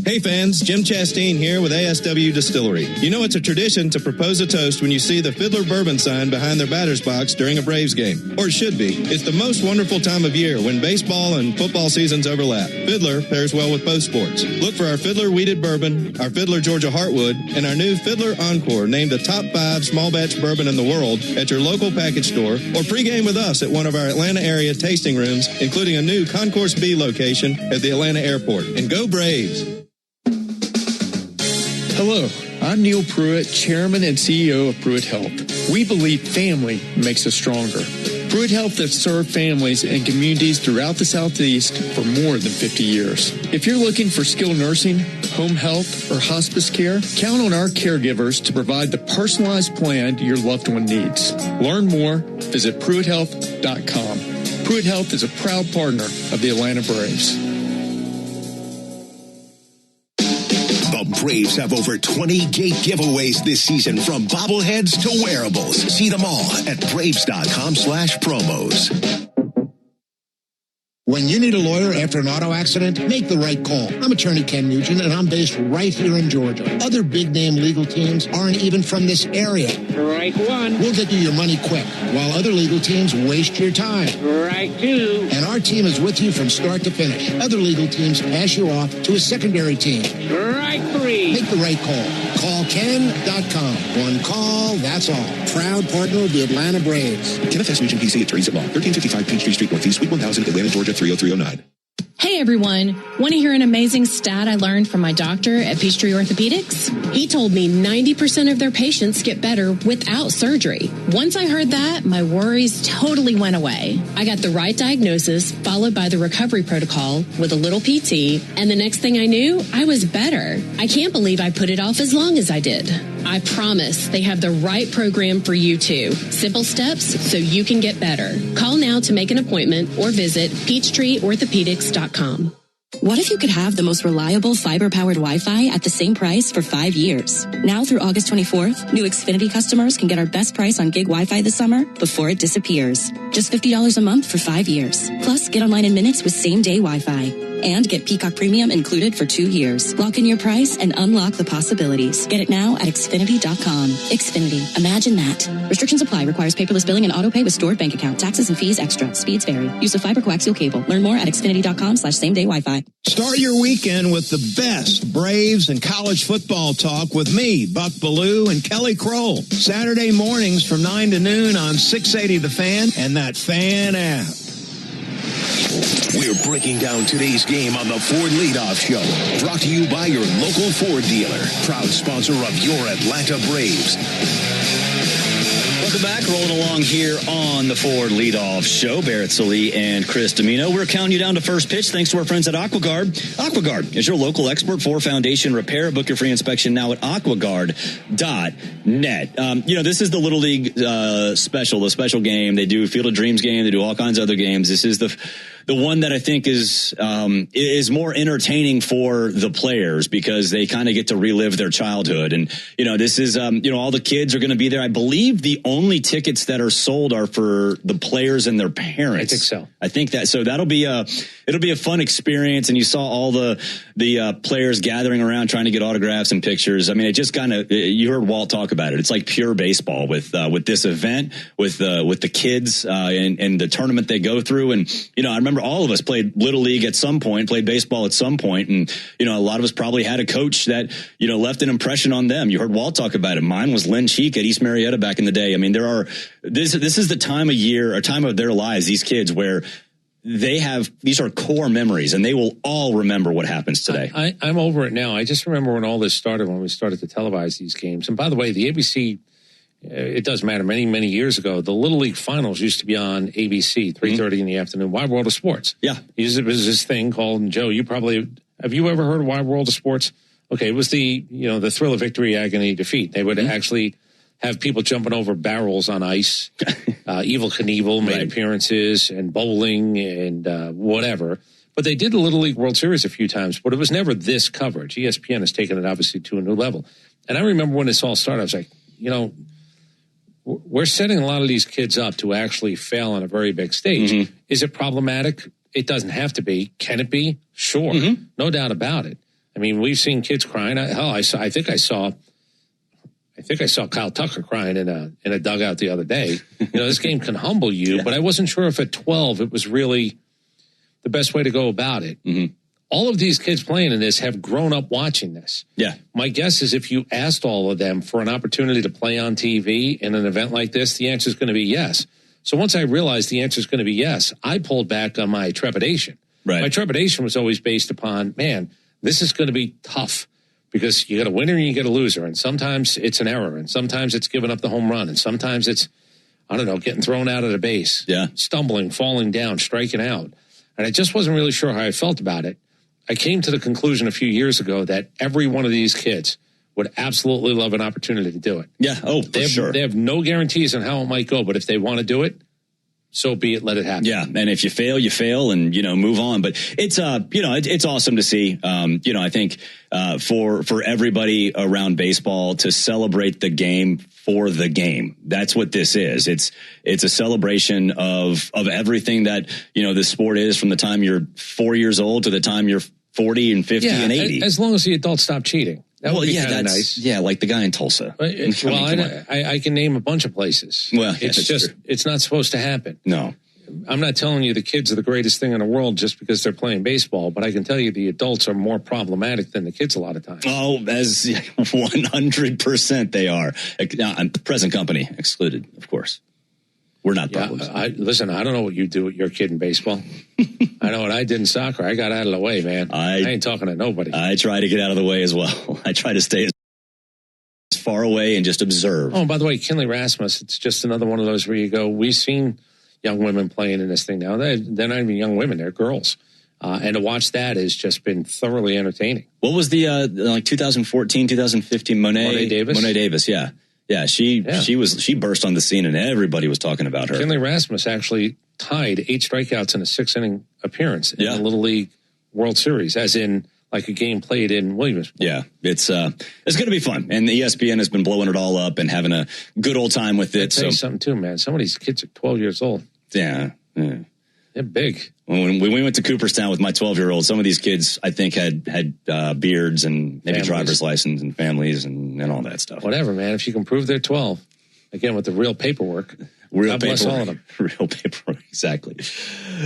Hey fans, Jim Chastain here with ASW Distillery. You know it's a tradition to propose a toast when you see the Fiddler Bourbon sign behind their batter's box during a Braves game. Or it should be. It's the most wonderful time of year when baseball and football seasons overlap. Fiddler pairs well with both sports. Look for our Fiddler Wheated Bourbon, our Fiddler Georgia Heartwood, and our new Fiddler Encore, named the top 5 small batch bourbon in the world at your local package store, or pregame with us at one of our Atlanta area tasting rooms, including a new Concourse B location at the Atlanta Airport. And go Braves! Hello, I'm Neil Pruitt, Chairman and CEO of Pruitt Health. We believe family makes us stronger. Pruitt Health has served families and communities throughout the Southeast for more than 50 years. If you're looking for skilled nursing, home health, or hospice care, count on our caregivers to provide the personalized plan your loved one needs. Learn more, visit PruittHealth.com. Pruitt Health is a proud partner of the Atlanta Braves. The Braves have over 20 gate giveaways this season, from bobbleheads to wearables. See them all at Braves.com/promos. When you need a lawyer after an auto accident, make the right call. I'm attorney Ken Nugent, and I'm based right here in Georgia. Other big-name legal teams aren't even from this area. Right one. We'll get you your money quick, while other legal teams waste your time. Right two. And our team is with you from start to finish. Other legal teams pass you off to a secondary team. Right three. Make the right call. Call Ken.com. One call, that's all. Proud partner of the Atlanta Braves. Kenneth S. Nugent, PC, attorneys at law. 1355 Peachtree Street Northeast, Suite 1000, Atlanta, Georgia 30309. Hey everyone, want to hear an amazing stat I learned from my doctor at Peachtree Orthopedics? He told me 90% of their patients get better without surgery. Once I heard that, my worries totally went away. I got the right diagnosis, followed by the recovery protocol with a little PT, and the next thing I knew, I was better. I can't believe I put it off as long as I did. I promise they have the right program for you too. Simple steps so you can get better. Call now to make an appointment or visit PeachtreeOrthopedics.com. What if you could have the most reliable fiber-powered Wi-Fi at the same price for 5 years? Now through August 24th, new Xfinity customers can get our best price on gig Wi-Fi this summer before it disappears. Just $50 a month for 5 years. Plus, get online in minutes with same-day Wi-Fi. And get Peacock Premium included for 2 years. Lock in your price and unlock the possibilities. Get it now at Xfinity.com. Xfinity. Imagine that. Restrictions apply. Requires paperless billing and autopay with stored bank account. Taxes and fees extra. Speeds vary. Use of fiber coaxial cable. Learn more at Xfinity.com/same-day Wi-Fi. Start your weekend with the best Braves and college football talk with me, Buck Ballou, and Kelly Kroll. Saturday mornings from 9 to noon on 680 The Fan and that Fan app. We're breaking down today's game on the Ford Leadoff Show. Brought to you by your local Ford dealer. Proud sponsor of your Atlanta Braves. Welcome back. Rolling along here on the Ford Leadoff Show. Barrett Salee and Chris Domino. We're counting you down to first pitch thanks to our friends at AquaGuard. AquaGuard is your local expert for foundation repair. Book your free inspection now at aquaguard.net. This is the Little League special, the special game. They do Field of Dreams game. They do all kinds of other games. This is the one that I think is more entertaining for the players because they kind of get to relive their childhood. And, this is, all the kids are going to be there. I believe the only tickets that are sold are for the players and their parents. I think so. I think that, so it'll be a fun experience. And you saw all the players gathering around trying to get autographs and pictures. I mean, it just you heard Walt talk about it. It's like pure baseball with this event, with the kids, and the tournament they go through. And, I remember all of us played Little League at some point, played baseball at some point. And, a lot of us probably had a coach that, left an impression on them. You heard Walt talk about it. Mine was Lynn Cheek at East Marietta back in the day. I mean, this is the time of year or time of their lives, these kids, where these are core memories, and they will all remember what happens today. I'm over it now. I just remember when all this started, when we started to televise these games. And by the way, the ABC, it doesn't matter, many, many years ago, the Little League Finals used to be on ABC, 3:30 in the afternoon, Wide World of Sports. Yeah. It was this thing called, and Joe, have you ever heard of Wide World of Sports? Okay, it was the thrill of victory, agony, defeat. They would actually have people jumping over barrels on ice. Evel Knievel made appearances, and bowling and whatever. But they did the Little League World Series a few times, but it was never this coverage. ESPN has taken it obviously to a new level. And I remember when this all started, I was like, we're setting a lot of these kids up to actually fail on a very big stage. Is it problematic? It doesn't have to be. Can it be? Sure. No doubt about it. I mean, we've seen kids crying. Hell, I think I saw Kyle Tucker crying in a dugout the other day. This game can humble you, but I wasn't sure if at 12 it was really the best way to go about it. All of these kids playing in this have grown up watching this. Yeah. My guess is if you asked all of them for an opportunity to play on TV in an event like this, the answer is going to be yes. So once I realized the answer is going to be yes, I pulled back on my trepidation. Right. My trepidation was always based upon, man, this is going to be tough. Because you got a winner and you get a loser. And sometimes it's an error. And sometimes it's giving up the home run. And sometimes it's, getting thrown out of the base. Yeah. Stumbling, falling down, striking out. And I just wasn't really sure how I felt about it. I came to the conclusion a few years ago that every one of these kids would absolutely love an opportunity to do it. Yeah. Oh, for sure. They have no guarantees on how it might go. But if they want to do it, so be it. Let it happen. Yeah, and if you fail, and move on. But it's it's awesome to see. I think for everybody around baseball to celebrate the game for the game. That's what this is. It's a celebration of everything that the sport is, from the time you're 4 years old to the time you're 40 and 50 and 80. As long as the adults stop cheating. That would be kind of nice. Yeah, like the guy in Tulsa. I can name a bunch of places. Well, it's not supposed to happen. No. I'm not telling you the kids are the greatest thing in the world just because they're playing baseball, but I can tell you the adults are more problematic than the kids a lot of times. Oh, as 100% they are. Present company excluded, of course. We're not problems. Listen, I don't know what you do with your kid in baseball. I know what I did in soccer. I got out of the way, man. I ain't talking to nobody. I try to get out of the way as well. I try to stay as far away and just observe. Oh, by the way, Kinley Rasmus, it's just another one of those where you go, we've seen young women playing in this thing now. They're not even young women. They're girls. And to watch that has just been thoroughly entertaining. What was the 2014, 2015 Monet Davis? Monet Davis, yeah. Yeah, she burst on the scene and everybody was talking about her. Kinley Rasmus actually tied 8 strikeouts in a 6-inning appearance in the Little League World Series, as in like a game played in Williamsport. Yeah, it's going to be fun. And the ESPN has been blowing it all up and having a good old time with it. I'll tell you something too, man. Some of these kids are 12 years old. Yeah. They're big. When we went to Cooperstown with my 12-year-old, some of these kids, I think, had beards and maybe driver's license and families and all that stuff. Whatever, man. If you can prove they're 12, again, with the real paperwork. God bless all of them. Real paperwork, exactly.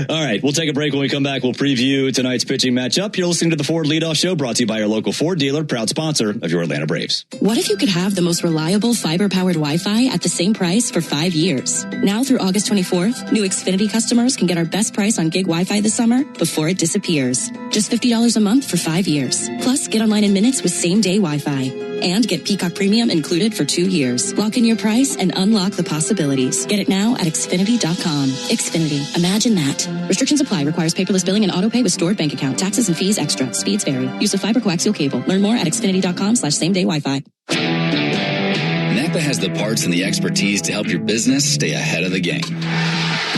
All right, we'll take a break. When we come back, we'll preview tonight's pitching matchup. You're listening to the Ford Leadoff Show, brought to you by your local Ford dealer, proud sponsor of your Atlanta Braves. What if you could have the most reliable fiber-powered Wi-Fi at the same price for 5 years? Now through August 24th, new Xfinity customers can get our best price on gig Wi-Fi this summer before it disappears. Just $50 a month for 5 years. Plus, get online in minutes with same-day Wi-Fi. And get Peacock Premium included for 2 years. Lock in your price and unlock the possibilities. Get it now at Xfinity.com. Xfinity. Imagine that. Restrictions apply. Requires paperless billing and auto pay with stored bank account. Taxes and fees extra. Speeds vary. Use of fiber coaxial cable. Learn more at Xfinity.com/same-day Wi-Fi. Napa has the parts and the expertise to help your business stay ahead of the game.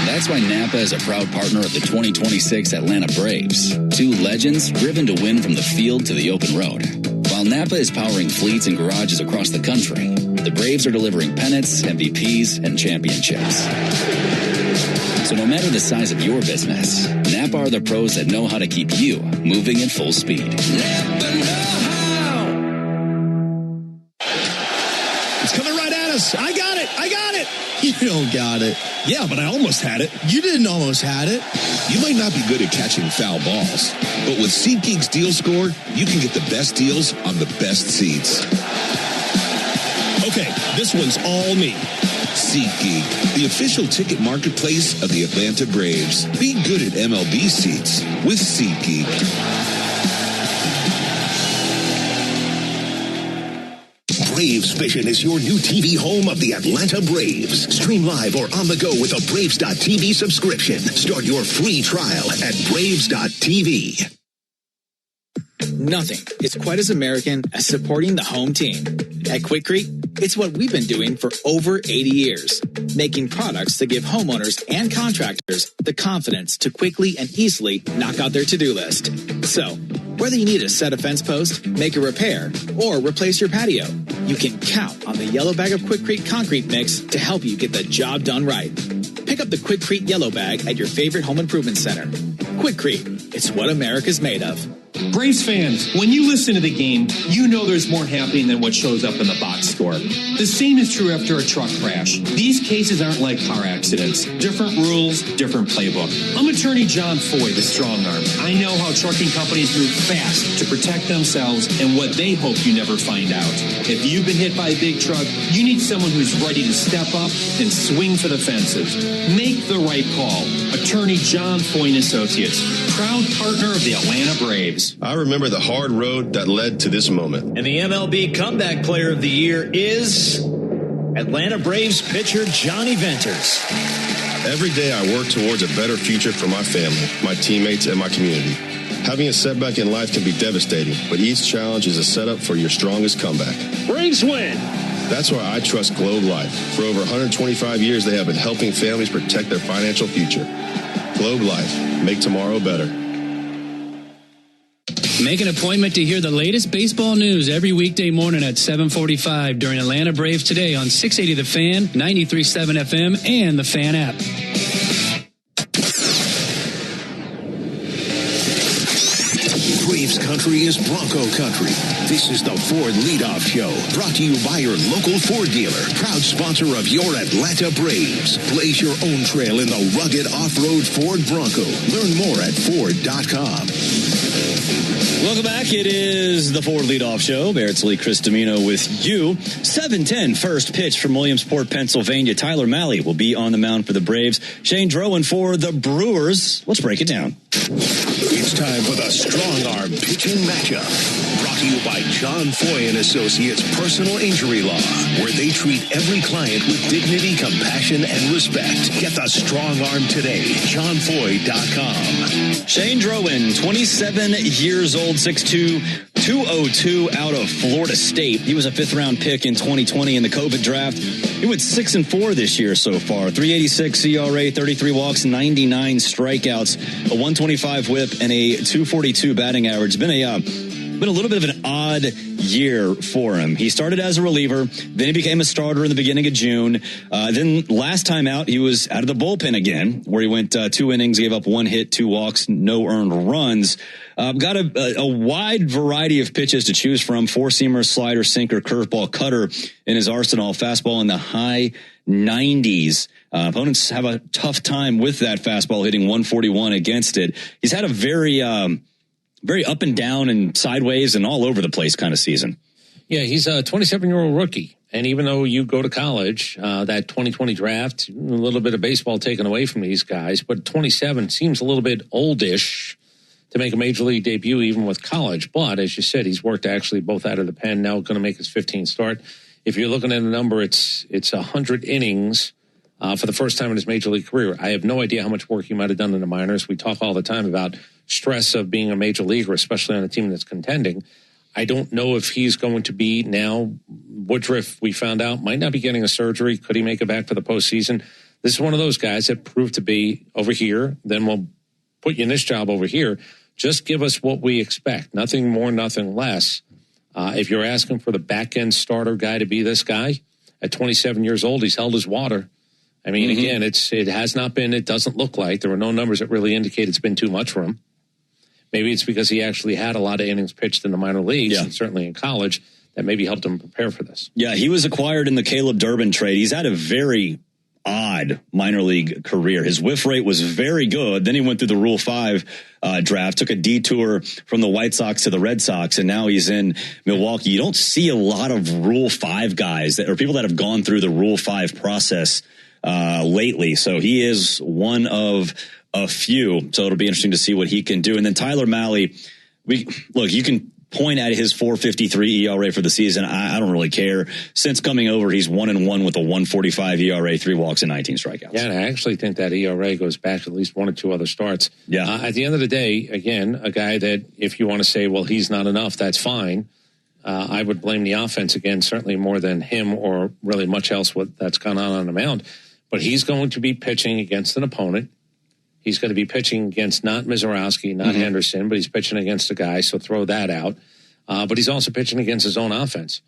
That's why Napa is a proud partner of the 2026 Atlanta Braves. 2 legends driven to win from the field to the open road. While Napa is powering fleets and garages across the country, the Braves are delivering pennants, MVPs, and championships. So no matter the size of your business, Napa are the pros that know how to keep you moving at full speed. Napa know how. It's coming right at us. I got it. You don't got it. Yeah, but I almost had it. You didn't almost had it. You might not be good at catching foul balls, but with SeatGeek's Deal Score, you can get the best deals on the best seats. Okay, this one's all me. SeatGeek, the official ticket marketplace of the Atlanta Braves. Be good at MLB seats with SeatGeek. Braves Vision is your new TV home of the Atlanta Braves. Stream live or on the go with a Braves.tv subscription. Start your free trial at Braves.tv. Nothing is quite as American as supporting the home team. At Quikrete, it's what we've been doing for over 80 years, making products that give homeowners and contractors the confidence to quickly and easily knock out their to-do list. So, whether you need a set a fence post, make a repair, or replace your patio, you can count on the yellow bag of Quikrete concrete mix to help you get the job done right. Pick up the Quikrete yellow bag at your favorite home improvement center. Quikrete, it's what America's made of. Braves fans, when you listen to the game, you know there's more happening than what shows up in the box score. The same is true after a truck crash. These cases aren't like car accidents. Different rules, different playbook. I'm attorney John Foy, the strong arm. I know how trucking companies move fast to protect themselves and what they hope you never find out. If you've been hit by a big truck, you need someone who's ready to step up and swing for the fences. Make the right call. Attorney John Foy & Associates, proud partner of the Atlanta Braves. I remember the hard road that led to this moment. And the MLB Comeback Player of the Year is Atlanta Braves pitcher Johnny Venters. Every day I work towards a better future for my family, my teammates, and my community. Having a setback in life can be devastating, but each challenge is a setup for your strongest comeback. Braves win! That's why I trust Globe Life. For over 125 years, they have been helping families protect their financial future. Globe Life. Make tomorrow better. Make an appointment to hear the latest baseball news every weekday morning at 7:45 during Atlanta Braves Today on 680 The Fan, 93.7 FM, and the Fan app. Braves country is Bronco country. This is the Ford Leadoff Show, brought to you by your local Ford dealer, proud sponsor of your Atlanta Braves. Blaze your own trail in the rugged off-road Ford Bronco. Learn more at Ford.com. Welcome back. It is the Ford Leadoff Show. Barrett's Lee, Chris Domino with you. 7:10 first pitch from Williamsport, Pennsylvania. Tyler Mahle will be on the mound for the Braves. Shane Drowan for the Brewers. Let's break it down. It's time for the Strong Arm Pitching Matchup. Brought to you by John Foy & Associates Personal Injury Law, where they treat every client with dignity, compassion, and respect. Get the Strong Arm today. JohnFoy.com. Shane Drowan, 27 years old, 6'2", 202 out of Florida State. He was a fifth-round pick in 2020 in the COVID draft. He went 6-4 this year so far. 386 ERA, 33 walks, 99 strikeouts, a 125 whip, and a 242 batting average. Been a little bit of an odd year for him. He started as a reliever, then he became a starter in the beginning of June. Then last time out, he was out of the bullpen again, where he went 2 innings, gave up 1 hit, 2 walks, no earned runs. Got a wide variety of pitches to choose from: 4-seamer, slider, sinker, curveball, cutter in his arsenal, fastball in the high 90s. Opponents have a tough time with that fastball, hitting 141 against it. He's had a very up and down and sideways and all over the place kind of season. Yeah, he's a 27-year-old rookie. And even though you go to college, that 2020 draft, a little bit of baseball taken away from these guys, but 27 seems a little bit oldish to make a major league debut, even with college. But as you said, he's worked actually both out of the pen, now going to make his 15th start. If you're looking at a number, it's 100 innings for the first time in his major league career. I have no idea how much work he might have done in the minors. We talk all the time about stress of being a major leaguer, especially on a team that's contending. I don't know if he's going to be now. Woodruff, we found out, might not be getting a surgery. Could he make it back for the postseason? This is one of those guys that proved to be over here. Then we'll put you in this job over here. Just give us what we expect. Nothing more, nothing less. If you're asking for the back-end starter guy to be this guy, at 27 years old, he's held his water. I mean, again, it has not been, it doesn't look like. There were no numbers that really indicate it's been too much for him. Maybe it's because he actually had a lot of innings pitched in the minor leagues, and certainly in college, that maybe helped him prepare for this. Yeah, he was acquired in the Caleb Durbin trade. He's had a very odd minor league career. His whiff rate was very good. Then he went through the Rule 5 draft, took a detour from the White Sox to the Red Sox, and now he's in Milwaukee. You don't see a lot of Rule 5 guys or people that have gone through the Rule 5 process lately. So he is one of a few. So it'll be interesting to see what he can do. And then Tyler Mahle, you can point at his 4.53 ERA for the season. I don't really care. Since coming over, he's 1-1 with a 1.45 ERA, 3 walks and 19 strikeouts. Yeah, and I actually think that ERA goes back at least 1 or 2 other starts. Yeah. At the end of the day, again, a guy that if you want to say, well, he's not enough, that's fine. I would blame the offense again, certainly more than him or really much else that's gone on the mound. But he's going to be pitching against an opponent. He's going to be pitching against not Mizorowski, not Henderson, but he's pitching against a guy, so throw that out. But he's also pitching against his own offense.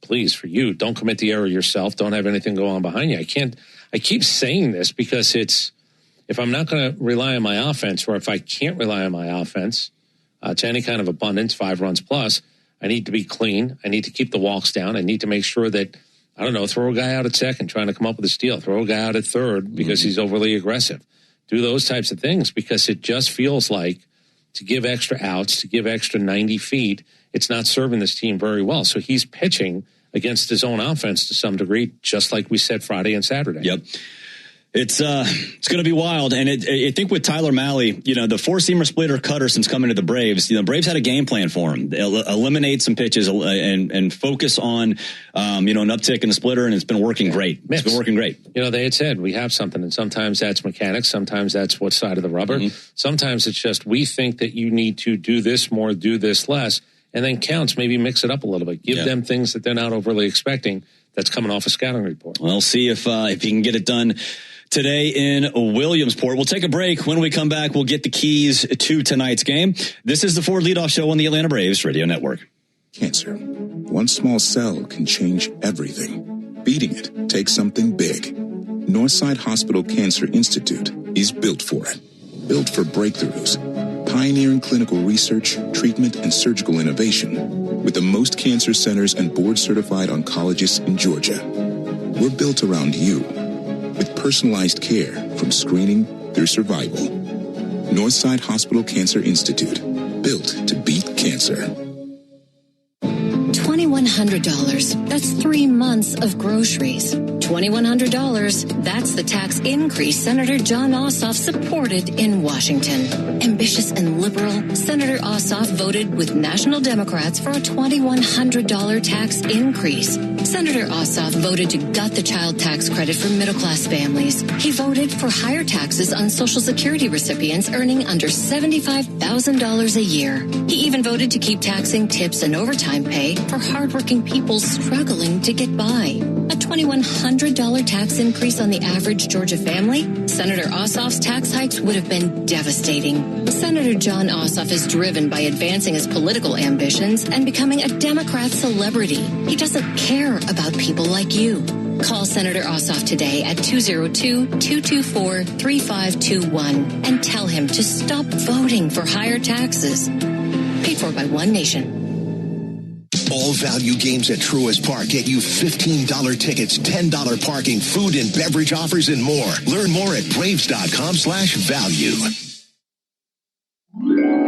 Please, for you, don't commit the error yourself. Don't have anything go on behind you. I keep saying this because if I'm not going to rely on my offense, or if I can't rely on my offense to any kind of abundance, 5 runs plus, I need to be clean. I need to keep the walks down. I need to make sure that, I don't know, throw a guy out at second trying to come up with a steal. Throw a guy out at third because he's overly aggressive. Do those types of things because it just feels like to give extra outs, to give extra 90 feet, it's not serving this team very well. So he's pitching against his own offense to some degree, just like we said Friday and Saturday. Yep. It's going to be wild. And I think with Tyler Mahle, the 4-seamer splitter cutter since coming to the Braves, Braves had a game plan for him. They'll eliminate some pitches and focus on, an uptick in the splitter. And it's been working great. It's been working great. They had said we have something, and sometimes that's mechanics. Sometimes that's what side of the rubber. Sometimes it's just, we think that you need to do this more, do this less, and then counts, maybe mix it up a little bit. Give them things that they're not overly expecting. That's coming off a scouting report. We'll see if he can get it done today in Williamsport. We'll take a break. When we come back, we'll get the keys to tonight's game. This is the Ford Leadoff Show on the Atlanta Braves Radio Network. Cancer. One small cell can change everything. Beating it takes something big. Northside Hospital Cancer Institute is built for it. Built for breakthroughs. Pioneering clinical research, treatment, and surgical innovation. With the most cancer centers and board-certified oncologists in Georgia. We're built around you. With personalized care from screening through survival. Northside Hospital Cancer Institute. Built to beat cancer. $2,100. That's 3 months of groceries. $2,100. That's the tax increase Senator John Ossoff supported in Washington. Ambitious and liberal, Senator Ossoff voted with national Democrats for a $2,100 tax increase. Senator Ossoff voted to gut the child tax credit for middle-class families. He voted for higher taxes on Social Security recipients earning under $75,000 a year. He even voted to keep taxing tips and overtime pay for hardworking people struggling to get by. A $2,100 tax increase on the average Georgia family? Senator Ossoff's tax hikes would have been devastating. Senator John Ossoff is driven by advancing his political ambitions and becoming a Democrat celebrity. He doesn't care about people like you. Call Senator Ossoff today at 202-224-3521 and tell him to stop voting for higher taxes. Paid for by One Nation. All value games at Truist Park get you $15 tickets, $10 parking, food and beverage offers, and more. Learn more at Braves.com/value.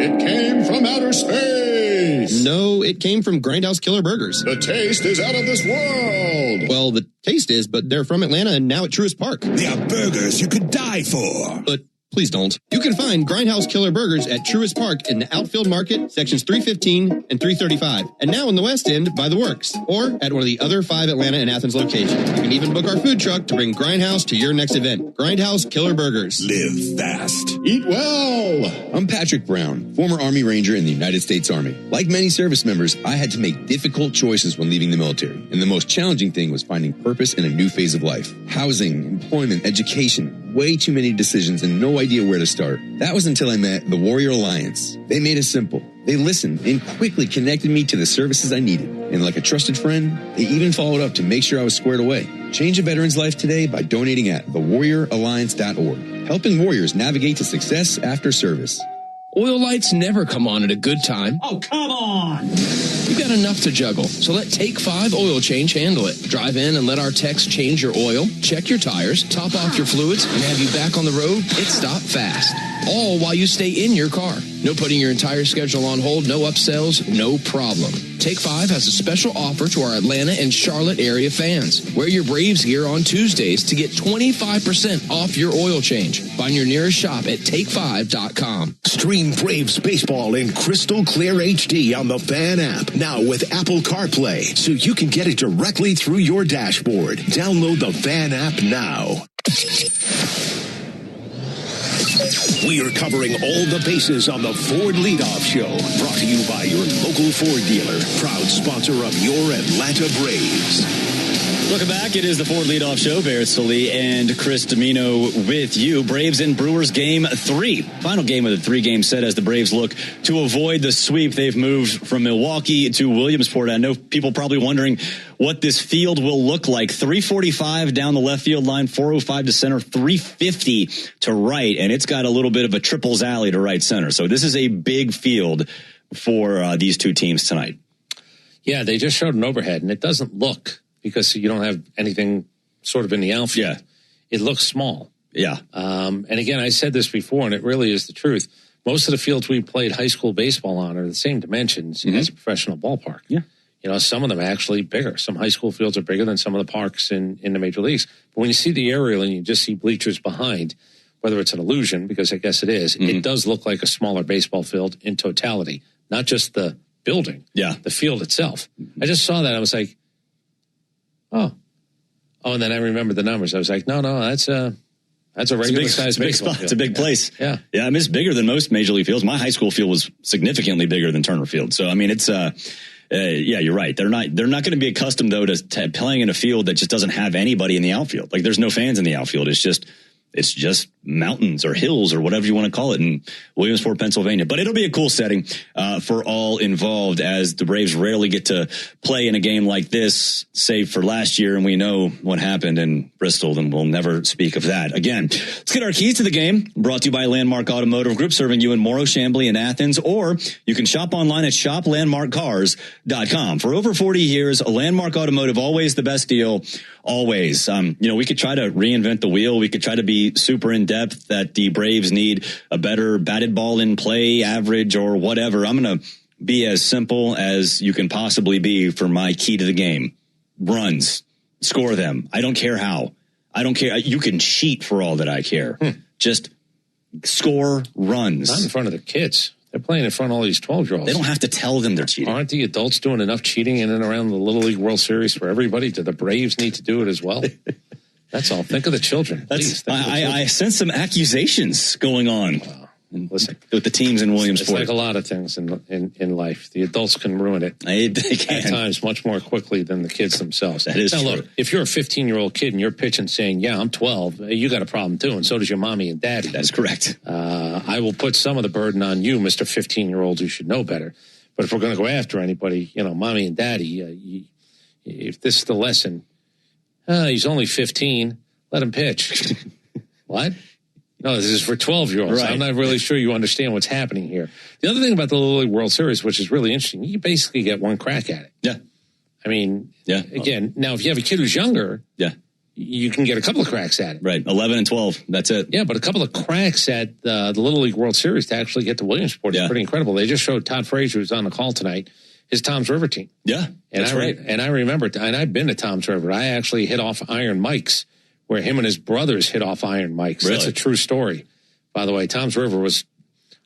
It came from outer space. No, it came from Grindhouse Killer Burgers. The taste is out of this world. Well, the taste is, but they're from Atlanta and now at Truist Park. They are burgers you could die for. But please don't. You can find Grindhouse Killer Burgers at Truist Park in the Outfield Market, sections 315 and 335. And now in the West End by The Works, or at one of the other 5 Atlanta and Athens locations. You can even book our food truck to bring Grindhouse to your next event. Grindhouse Killer Burgers. Live fast. Eat well. I'm Patrick Brown, former Army Ranger in the United States Army. Like many service members, I had to make difficult choices when leaving the military. And the most challenging thing was finding purpose in a new phase of life. Housing, employment, education. Way too many decisions and no idea where to start. That was until I met the Warrior Alliance. They made it simple. They listened and quickly connected me to the services I needed. And like a trusted friend, they even followed up to make sure I was squared away. Change a veteran's life today by donating at thewarrioralliance.org. Helping warriors navigate to success after service. Oil lights never come on at a good time. Oh, come on! You got enough to juggle, so let Take 5 Oil Change handle it. Drive in and let our techs change your oil, check your tires, top off your fluids, and have you back on the road. It's stop fast. All while you stay in your car. No putting your entire schedule on hold, no upsells, no problem. Take 5 has a special offer to our Atlanta and Charlotte area fans. Wear your Braves gear on Tuesdays to get 25% off your oil change. Find your nearest shop at take5.com. Stream Braves baseball in crystal clear HD on the Fan app. Now with Apple CarPlay, so you can get it directly through your dashboard. Download the Fan app now. We are covering all the bases on the Ford Leadoff Show. Brought to you by your local Ford dealer. Proud sponsor of your Atlanta Braves. Welcome back. It is the Ford Leadoff Show. Barrett Sully and Chris Domino with you. Braves and Brewers game 3. Final game of the 3-game set as the Braves look to avoid the sweep. They've moved from Milwaukee to Williamsport. I know people probably wondering what this field will look like. 345 down the left field line, 405 to center, 350 to right. And it's got a little bit of a triples alley to right center. So this is a big field for these two teams tonight. Yeah, they just showed an overhead, and it doesn't look, because you don't have anything sort of in the outfield. Yeah. It looks small. Yeah. And again, I said this before, and it really is the truth. Most of the fields we played high school baseball on are the same dimensions as a professional ballpark. Yeah. You know, some of them are actually bigger. Some high school fields are bigger than some of the parks in the major leagues. But when you see the aerial and you just see bleachers behind, whether it's an illusion, because I guess it is, it does look like a smaller baseball field in totality, not just the building, the field itself. I just saw that. I was like, oh, and then I remembered the numbers. I was like, no, that's a regular sized baseball field. It's a big place. Yeah. Yeah. I mean, it's bigger than most major league fields. My high school field was significantly bigger than Turner Field. So, I mean, it's, yeah, you're right. They're not going to be accustomed though to playing in a field that just doesn't have anybody in the outfield. Like there's no fans in the outfield. It's just mountains or hills or whatever you want to call it in Williamsport, Pennsylvania. But it'll be a cool setting for all involved, as the Braves rarely get to play in a game like this, save for last year. And we know what happened in Bristol, and we'll never speak of that again. Let's get our keys to the game, brought to you by Landmark Automotive Group, serving you in Morrow, Chamblee, and Athens. Or you can shop online at shoplandmarkcars.com. For over 40 years, Landmark Automotive, always the best deal. Always. We could try to reinvent the wheel. We could try to be super in depth that the Braves need a better batted ball in play average or whatever. I'm going to be as simple as you can possibly be for my key to the game. Runs. Score them. I don't care how. I don't care. You can cheat for all that I care. Just score runs. Not in front of the kids. They're playing in front of all these 12-year-olds. They don't have to tell them they're cheating. Aren't the adults doing enough cheating in and around the Little League World Series for everybody? Do the Braves need to do it as well? That's all. Think of the children. I sense some accusations going on. Listen, with the teams in Williamsport. It's like a lot of things in life. The adults can ruin it. They can. At times much more quickly than the kids themselves. That is now, true. Look, if you're a 15-year-old kid and you're pitching saying, yeah, I'm 12, you got a problem too, and so does your mommy and daddy. That's correct. I will put some of the burden on you, Mr. 15-year-old, who should know better. But if we're going to go after anybody, mommy and daddy, if this is the lesson, he's only 15, let him pitch. What? No, this is for 12-year-olds. Right. I'm not really sure you understand what's happening here. The other thing about the Little League World Series, which is really interesting, you basically get one crack at it. Yeah. I mean, again, now if you have a kid who's younger, you can get a couple of cracks at it. Right, 11 and 12, that's it. Yeah, but a couple of cracks at the Little League World Series to actually get to Williamsport is pretty incredible. They just showed Todd Frazier, who's on the call tonight, his Tom's River team. Yeah, that's right. And I remember, and I've been to Tom's River. I actually hit off Iron Mike's, where him and his brothers hit off Iron Mike's. Really? That's a true story. By the way, Tom's River was,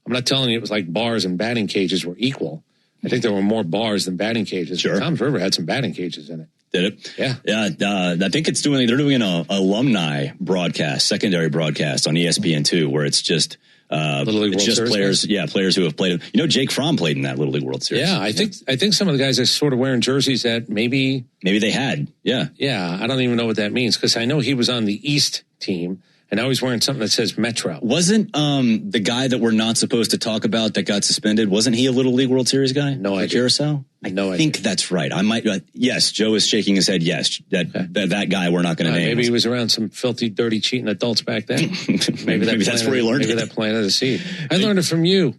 I'm not telling you it was like bars and batting cages were equal. I think there were more bars than batting cages. Sure. Tom's River had some batting cages in it. Did it? Yeah. Yeah. I think they're doing an alumni broadcast, secondary broadcast on ESPN2, where it's just, Little League World Series players, players who have played. Jake Fromm played in that Little League World Series. Yeah. I think some of the guys are sort of wearing jerseys that maybe they had. Yeah. Yeah. I don't even know what that means, because I know he was on the East team. And now he's wearing something that says Metro. Wasn't the guy that we're not supposed to talk about that got suspended, wasn't he a Little League World Series guy? No idea. Curacao? I think that's right. I might. Yes, Joe is shaking his head. Yes, that guy we're not going to name. Maybe he was around some filthy, dirty, cheating adults back then. Maybe that's where he learned it. Maybe that planted a seed. I learned it from you.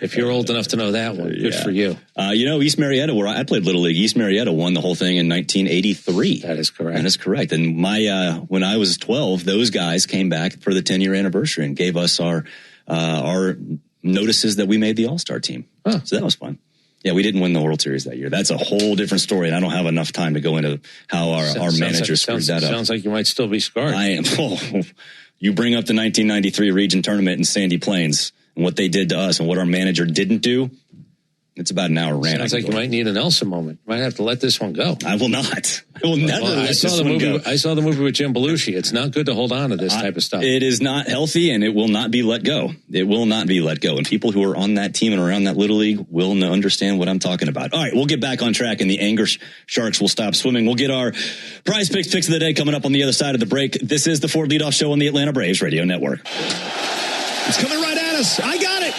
If you're old enough to know that one, good for you. East Marietta, where I played Little League, East Marietta won the whole thing in 1983. That is correct. That is correct. And when I was 12, those guys came back for the 10-year anniversary and gave us our notices that we made the All-Star team. Huh. So that was fun. Yeah, we didn't win the World Series that year. That's a whole different story, and I don't have enough time to go into how our manager screwed that up. Sounds like you might still be scarred. I am. You bring up the 1993 region tournament in Sandy Plains and what they did to us and what our manager didn't do. It's about an hour rant. Sounds like you might need a Nelson moment. You might have to let this one go. I will not. I will never let this one go. I saw the movie with Jim Belushi. It's not good to hold on to this type of stuff. It is not healthy, and it will not be let go. It will not be let go. And people who are on that team and around that Little League will understand what I'm talking about. All right, we'll get back on track, and the anger sharks will stop swimming. We'll get our prize picks of the day coming up on the other side of the break. This is the Ford Leadoff Show on the Atlanta Braves Radio Network. It's coming right at us. I got it.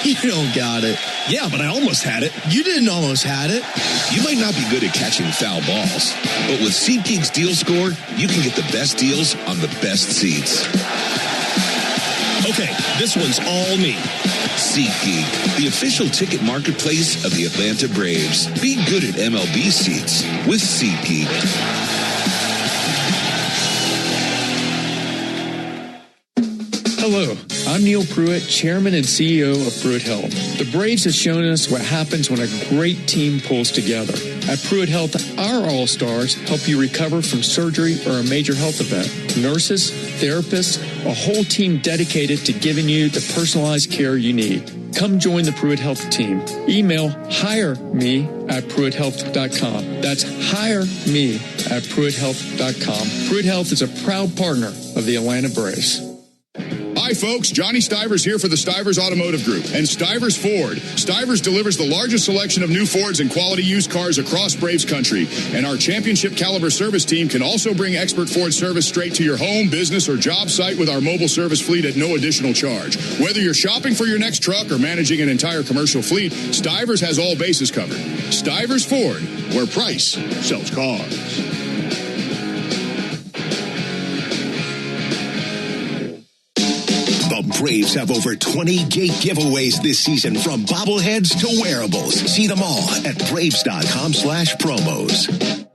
You don't got it. Yeah, but I almost had it. You didn't almost had it. You might not be good at catching foul balls, but with SeatGeek's Deal Score, you can get the best deals on the best seats. Okay, this one's all me. SeatGeek, the official ticket marketplace of the Atlanta Braves. Be good at MLB seats with SeatGeek. Hello, I'm Neil Pruitt, Chairman and CEO of Pruitt Health. The Braves have shown us what happens when a great team pulls together. At Pruitt Health, our All-Stars help you recover from surgery or a major health event. Nurses, therapists, a whole team dedicated to giving you the personalized care you need. Come join the Pruitt Health team. Email hireme@pruitthealth.com. That's hireme@pruitthealth.com. Pruitt Health is a proud partner of the Atlanta Braves. Hi, folks. Johnny Stivers here for the Stivers Automotive Group and Stivers Ford. Stivers delivers the largest selection of new Fords and quality used cars across Braves country. And our championship caliber service team can also bring expert Ford service straight to your home, business, or job site with our mobile service fleet at no additional charge. Whether you're shopping for your next truck or managing an entire commercial fleet, Stivers has all bases covered. Stivers Ford, where price sells cars. The Braves have over 20 gate giveaways this season, from bobbleheads to wearables. See them all at Braves.com/promos.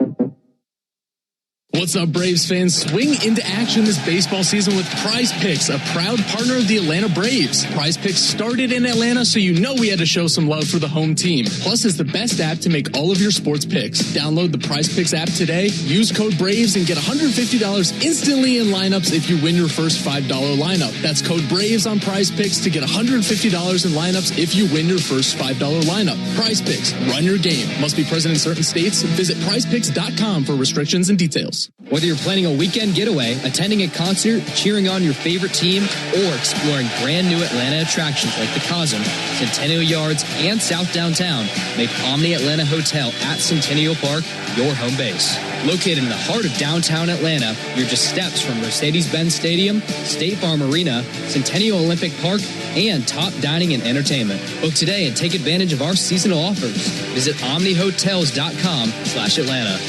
What's up, Braves fans? Swing into action this baseball season with Prize Picks, a proud partner of the Atlanta Braves. Prize Picks started in Atlanta, so you know we had to show some love for the home team. Plus, it's the best app to make all of your sports picks. Download the Prize Picks app today, use code BRAVES, and get $150 instantly in lineups if you win your first $5 lineup. That's code BRAVES on Prize Picks to get $150 in lineups if you win your first $5 lineup. Prize Picks, run your game. Must be present in certain states. Visit prizepicks.com for restrictions and details. Whether you're planning a weekend getaway, attending a concert, cheering on your favorite team, or exploring brand new Atlanta attractions like the Cosm, Centennial Yards, and South Downtown, make Omni Atlanta Hotel at Centennial Park your home base. Located in the heart of downtown Atlanta, you're just steps from Mercedes-Benz Stadium, State Farm Arena, Centennial Olympic Park, and top dining and entertainment. Book today and take advantage of our seasonal offers. Visit omnihotels.com/Atlanta.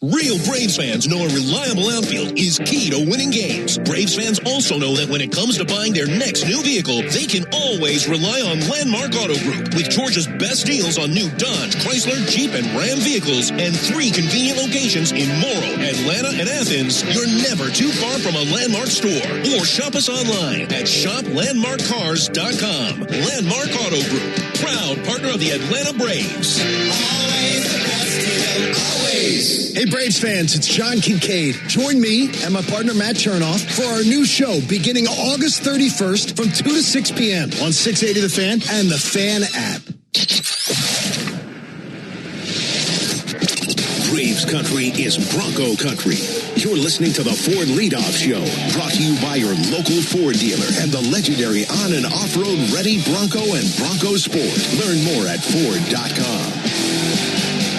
Real Braves fans know a reliable outfield is key to winning games. Braves fans also know that when it comes to buying their next new vehicle, they can always rely on Landmark Auto Group. With Georgia's best deals on new Dodge, Chrysler, Jeep, and Ram vehicles, and 3 convenient locations in Morrow, Atlanta, and Athens, you're never too far from a Landmark store. Or shop us online at shoplandmarkcars.com. Landmark Auto Group, proud partner of the Atlanta Braves. Always the best deal, always. Hey, Braves fans, it's John Kincaid. Join me and my partner Matt Chernoff for our new show beginning August 31st from 2 to 6 p.m. on 680 The Fan and the Fan app. Braves country is Bronco country. You're listening to the Ford Leadoff Show, brought to you by your local Ford dealer and the legendary on- and off-road ready Bronco and Bronco Sport. Learn more at Ford.com.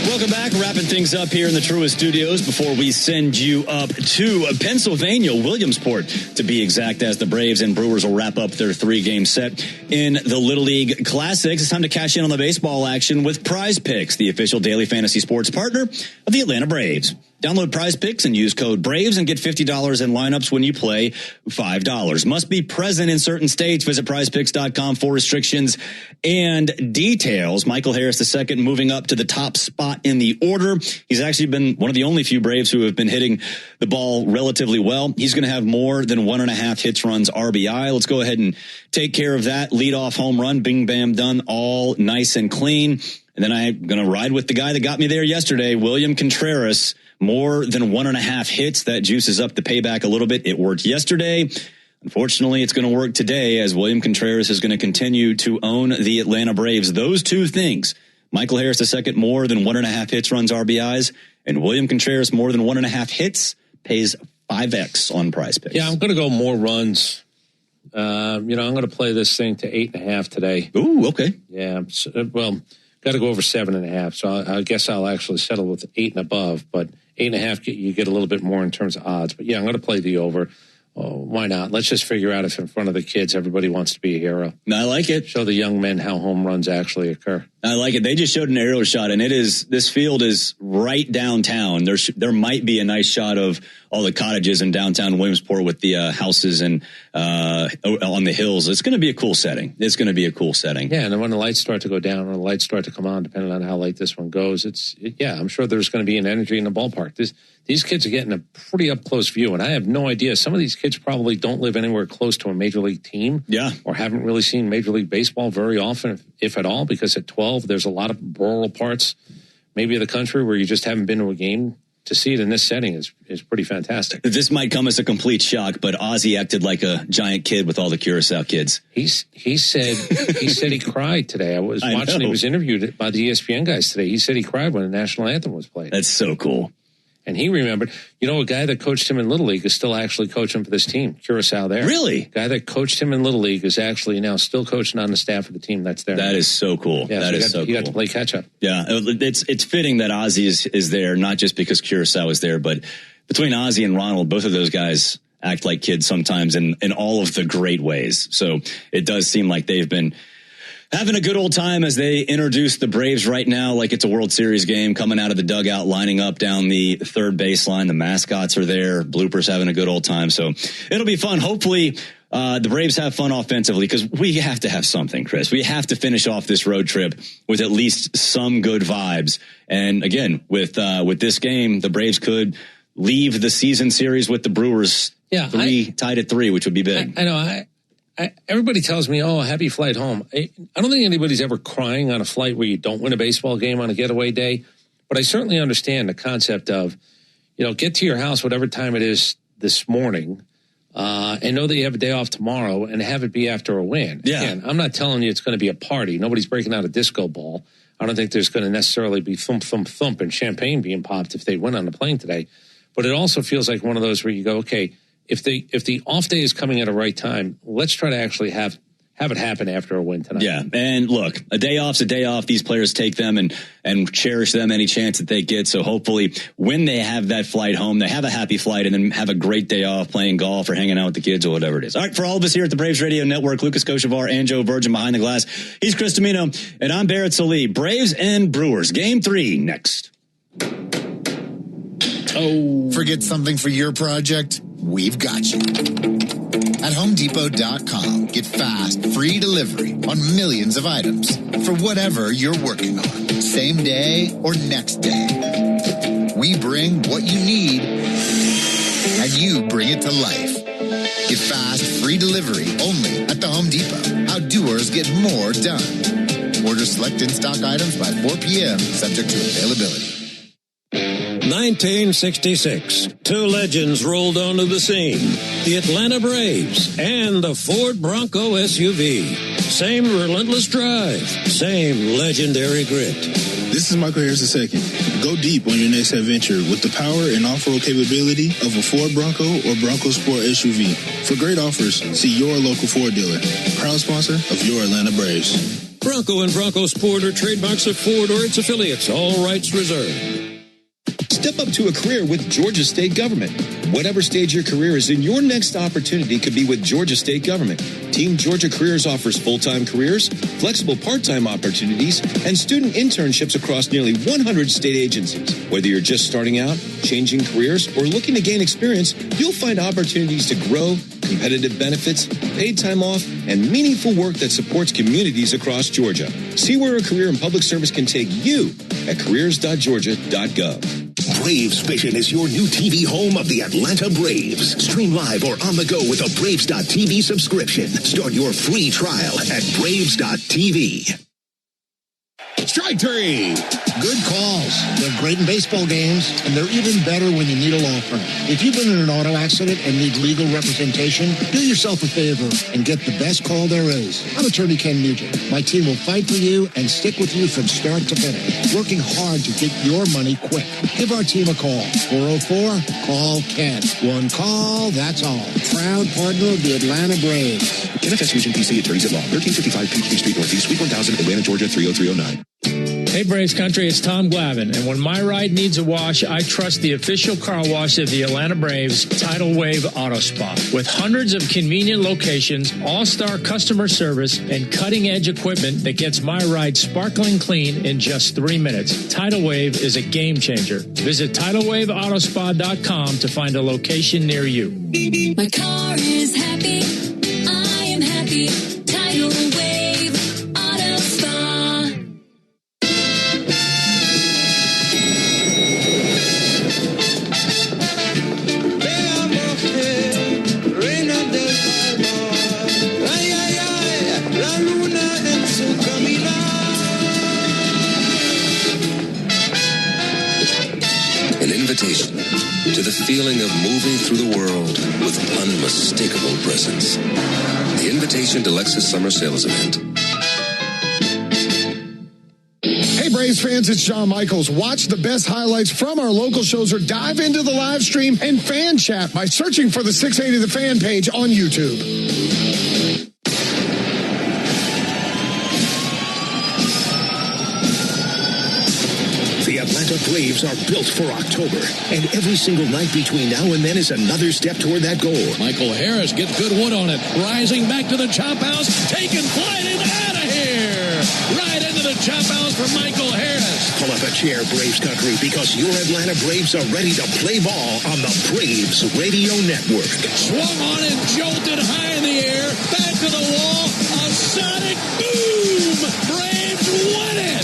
Welcome back. Wrapping things up here in the Truist Studios before we send you up to Pennsylvania, Williamsport, to be exact, as the Braves and Brewers will wrap up their 3-game set in the Little League Classics. It's time to cash in on the baseball action with Prize Picks, the official daily fantasy sports partner of the Atlanta Braves. Download Prize Picks and use code BRAVES and get $50 in lineups when you play $5. Must be present in certain states. Visit prizepicks.com for restrictions and details. Michael Harris II moving up to the top spot in the order. He's actually been one of the only few Braves who have been hitting the ball relatively well. He's going to have more than 1.5 hits, runs, RBI. Let's go ahead and take care of that. Leadoff home run, bing, bam, done, all nice and clean. And then I'm going to ride with the guy that got me there yesterday, William Contreras, more than 1.5 hits. That juices up the payback a little bit. It worked yesterday. Unfortunately, it's going to work today as William Contreras is going to continue to own the Atlanta Braves. Those two things, Michael Harris II, more than 1.5 hits, runs, RBIs, and William Contreras, more than 1.5 hits, pays 5X on Prize Picks. Yeah, I'm going to go more runs. I'm going to play this thing to 8.5 today. Ooh, okay. Yeah, well, got to go over 7.5. So I guess I'll actually settle with 8 and above, but 8.5, you get a little bit more in terms of odds. But yeah, I'm going to play the over. Oh, why not? Let's just figure out if in front of the kids, everybody wants to be a hero. I like it. Show the young men how home runs actually occur. I like it. They just showed an aerial shot, and this field is right downtown. There might be a nice shot of all the cottages in downtown Williamsport with the houses and on the hills. It's going to be a cool setting. It's going to be a cool setting. Yeah, and then when the lights start to go down or the lights start to come on, depending on how late this one goes, I'm sure there's going to be an energy in the ballpark. These kids are getting a pretty up-close view, and I have no idea. Some of these kids probably don't live anywhere close to a major league team. Yeah. Or haven't really seen Major League Baseball very often, if at all, because at 12, there's a lot of rural parts, maybe of the country, where you just haven't been to a game. To see it in this setting is pretty fantastic. This might come as a complete shock, but Ozzy acted like a giant kid with all the Curacao kids. He said he cried today. I was watching. He was interviewed by the ESPN guys today. He said he cried when the national anthem was played. That's so cool. And he remembered, a guy that coached him in Little League is still actually coaching for this team, Curacao there. Really? Guy that coached him in Little League is actually now still coaching on the staff of the team that's there. That is so cool. Yeah, that is so cool. He got to play catch up. Yeah, it's fitting that Ozzy is there, not just because Curacao is there, but between Ozzy and Ronald, both of those guys act like kids sometimes in all of the great ways. So it does seem like they've been having a good old time as they introduce the Braves right now like it's a World Series game, coming out of the dugout, lining up down the third baseline. The mascots are there. Bloopers having a good old time. So it'll be fun. Hopefully the Braves have fun offensively because we have to have something, Chris. We have to finish off this road trip with at least some good vibes. And again, with this game, the Braves could leave the season series with the Brewers tied at 3, which would be big. I know. Everybody tells me, happy flight home. I don't think anybody's ever crying on a flight where you don't win a baseball game on a getaway day. But I certainly understand the concept of, get to your house whatever time it is this morning and know that you have a day off tomorrow and have it be after a win. Yeah. Again, I'm not telling you it's going to be a party. Nobody's breaking out a disco ball. I don't think there's going to necessarily be thump, thump, thump and champagne being popped if they win on the plane today. But it also feels like one of those where you go, okay, if the off day is coming at a right time, let's try to actually have it happen after a win tonight. Yeah, and look, a day off's a day off. These players take them and cherish them any chance that they get. So hopefully when they have that flight home, they have a happy flight and then have a great day off playing golf or hanging out with the kids or whatever it is. All right, for all of us here at the Braves Radio Network, Lucas Kochevar and Joe Virgin behind the glass. He's Chris Domino, and I'm Barrett Salee. Braves and Brewers, Game 3 next. Forget something for your project? We've got you. At HomeDepot.com, get fast, free delivery on millions of items for whatever you're working on, same day or next day. We bring what you need, and you bring it to life. Get fast, free delivery only at the Home Depot. How doers get more done. Order select in-stock items by 4 p.m., subject to availability. 1966, two legends rolled onto the scene. The Atlanta Braves and the Ford Bronco SUV. Same relentless drive, same legendary grit. This is Michael Harris II. Go deep on your next adventure with the power and off-road capability of a Ford Bronco or Bronco Sport SUV. For great offers, see your local Ford dealer. Proud sponsor of your Atlanta Braves. Bronco and Bronco Sport are trademarks of Ford or its affiliates. All rights reserved. Step up to a career with Georgia State Government. Whatever stage your career is in, your next opportunity could be with Georgia State Government. Team Georgia Careers offers full-time careers, flexible part-time opportunities, and student internships across nearly 100 state agencies. Whether you're just starting out, changing careers, or looking to gain experience, you'll find opportunities to grow, competitive benefits, paid time off, and meaningful work that supports communities across Georgia. See where a career in public service can take you at careers.georgia.gov. Braves Vision is your new TV home of the Atlanta Braves. Stream live or on the go with a Braves.tv subscription. Start your free trial at Braves.tv. Strike three. Good calls. They're great in baseball games, and they're even better when you need a law firm. If you've been in an auto accident and need legal representation, do yourself a favor and get the best call there is. I'm attorney Ken Nugent. My team will fight for you and stick with you from start to finish, working hard to get your money quick. Give our team a call. 404-CALL-KEN. One call, that's all. Proud partner of the Atlanta Braves. NFS Nugent PC Attorneys at Law, 1355 Peachtree Street Northeast, Suite 1000, Atlanta, Georgia, 30309. Hey Braves Country, it's Tom Glavine, and when my ride needs a wash, I trust the official car wash of the Atlanta Braves, Tidal Wave Auto Spa. With hundreds of convenient locations, all-star customer service, and cutting-edge equipment that gets my ride sparkling clean in just 3 minutes, Tidal Wave is a game changer. Visit TidalWaveAutospa.com to find a location near you. My car is happy. I am happy. Tidal Wave Auto Spa. An invitation to the feeling of moving through the world with unmistakable presence. The invitation to Lexus Summer Sales Event. Hey Braves fans, it's John Michaels. Watch the best highlights from our local shows or dive into the live stream and fan chat by searching for the 680 The Fan page on YouTube. The Atlanta Braves are built for October, and every single night between now and then is another step toward that goal. Michael Harris gets good wood on it, rising back to the chop house, taking flight and out of here. Right into the chop house for Michael Harris. Pull up a chair, Braves Country, because your Atlanta Braves are ready to play ball on the Braves Radio Network. Swung on and jolted high in the air, back to the wall, a sonic boom. Braves win it.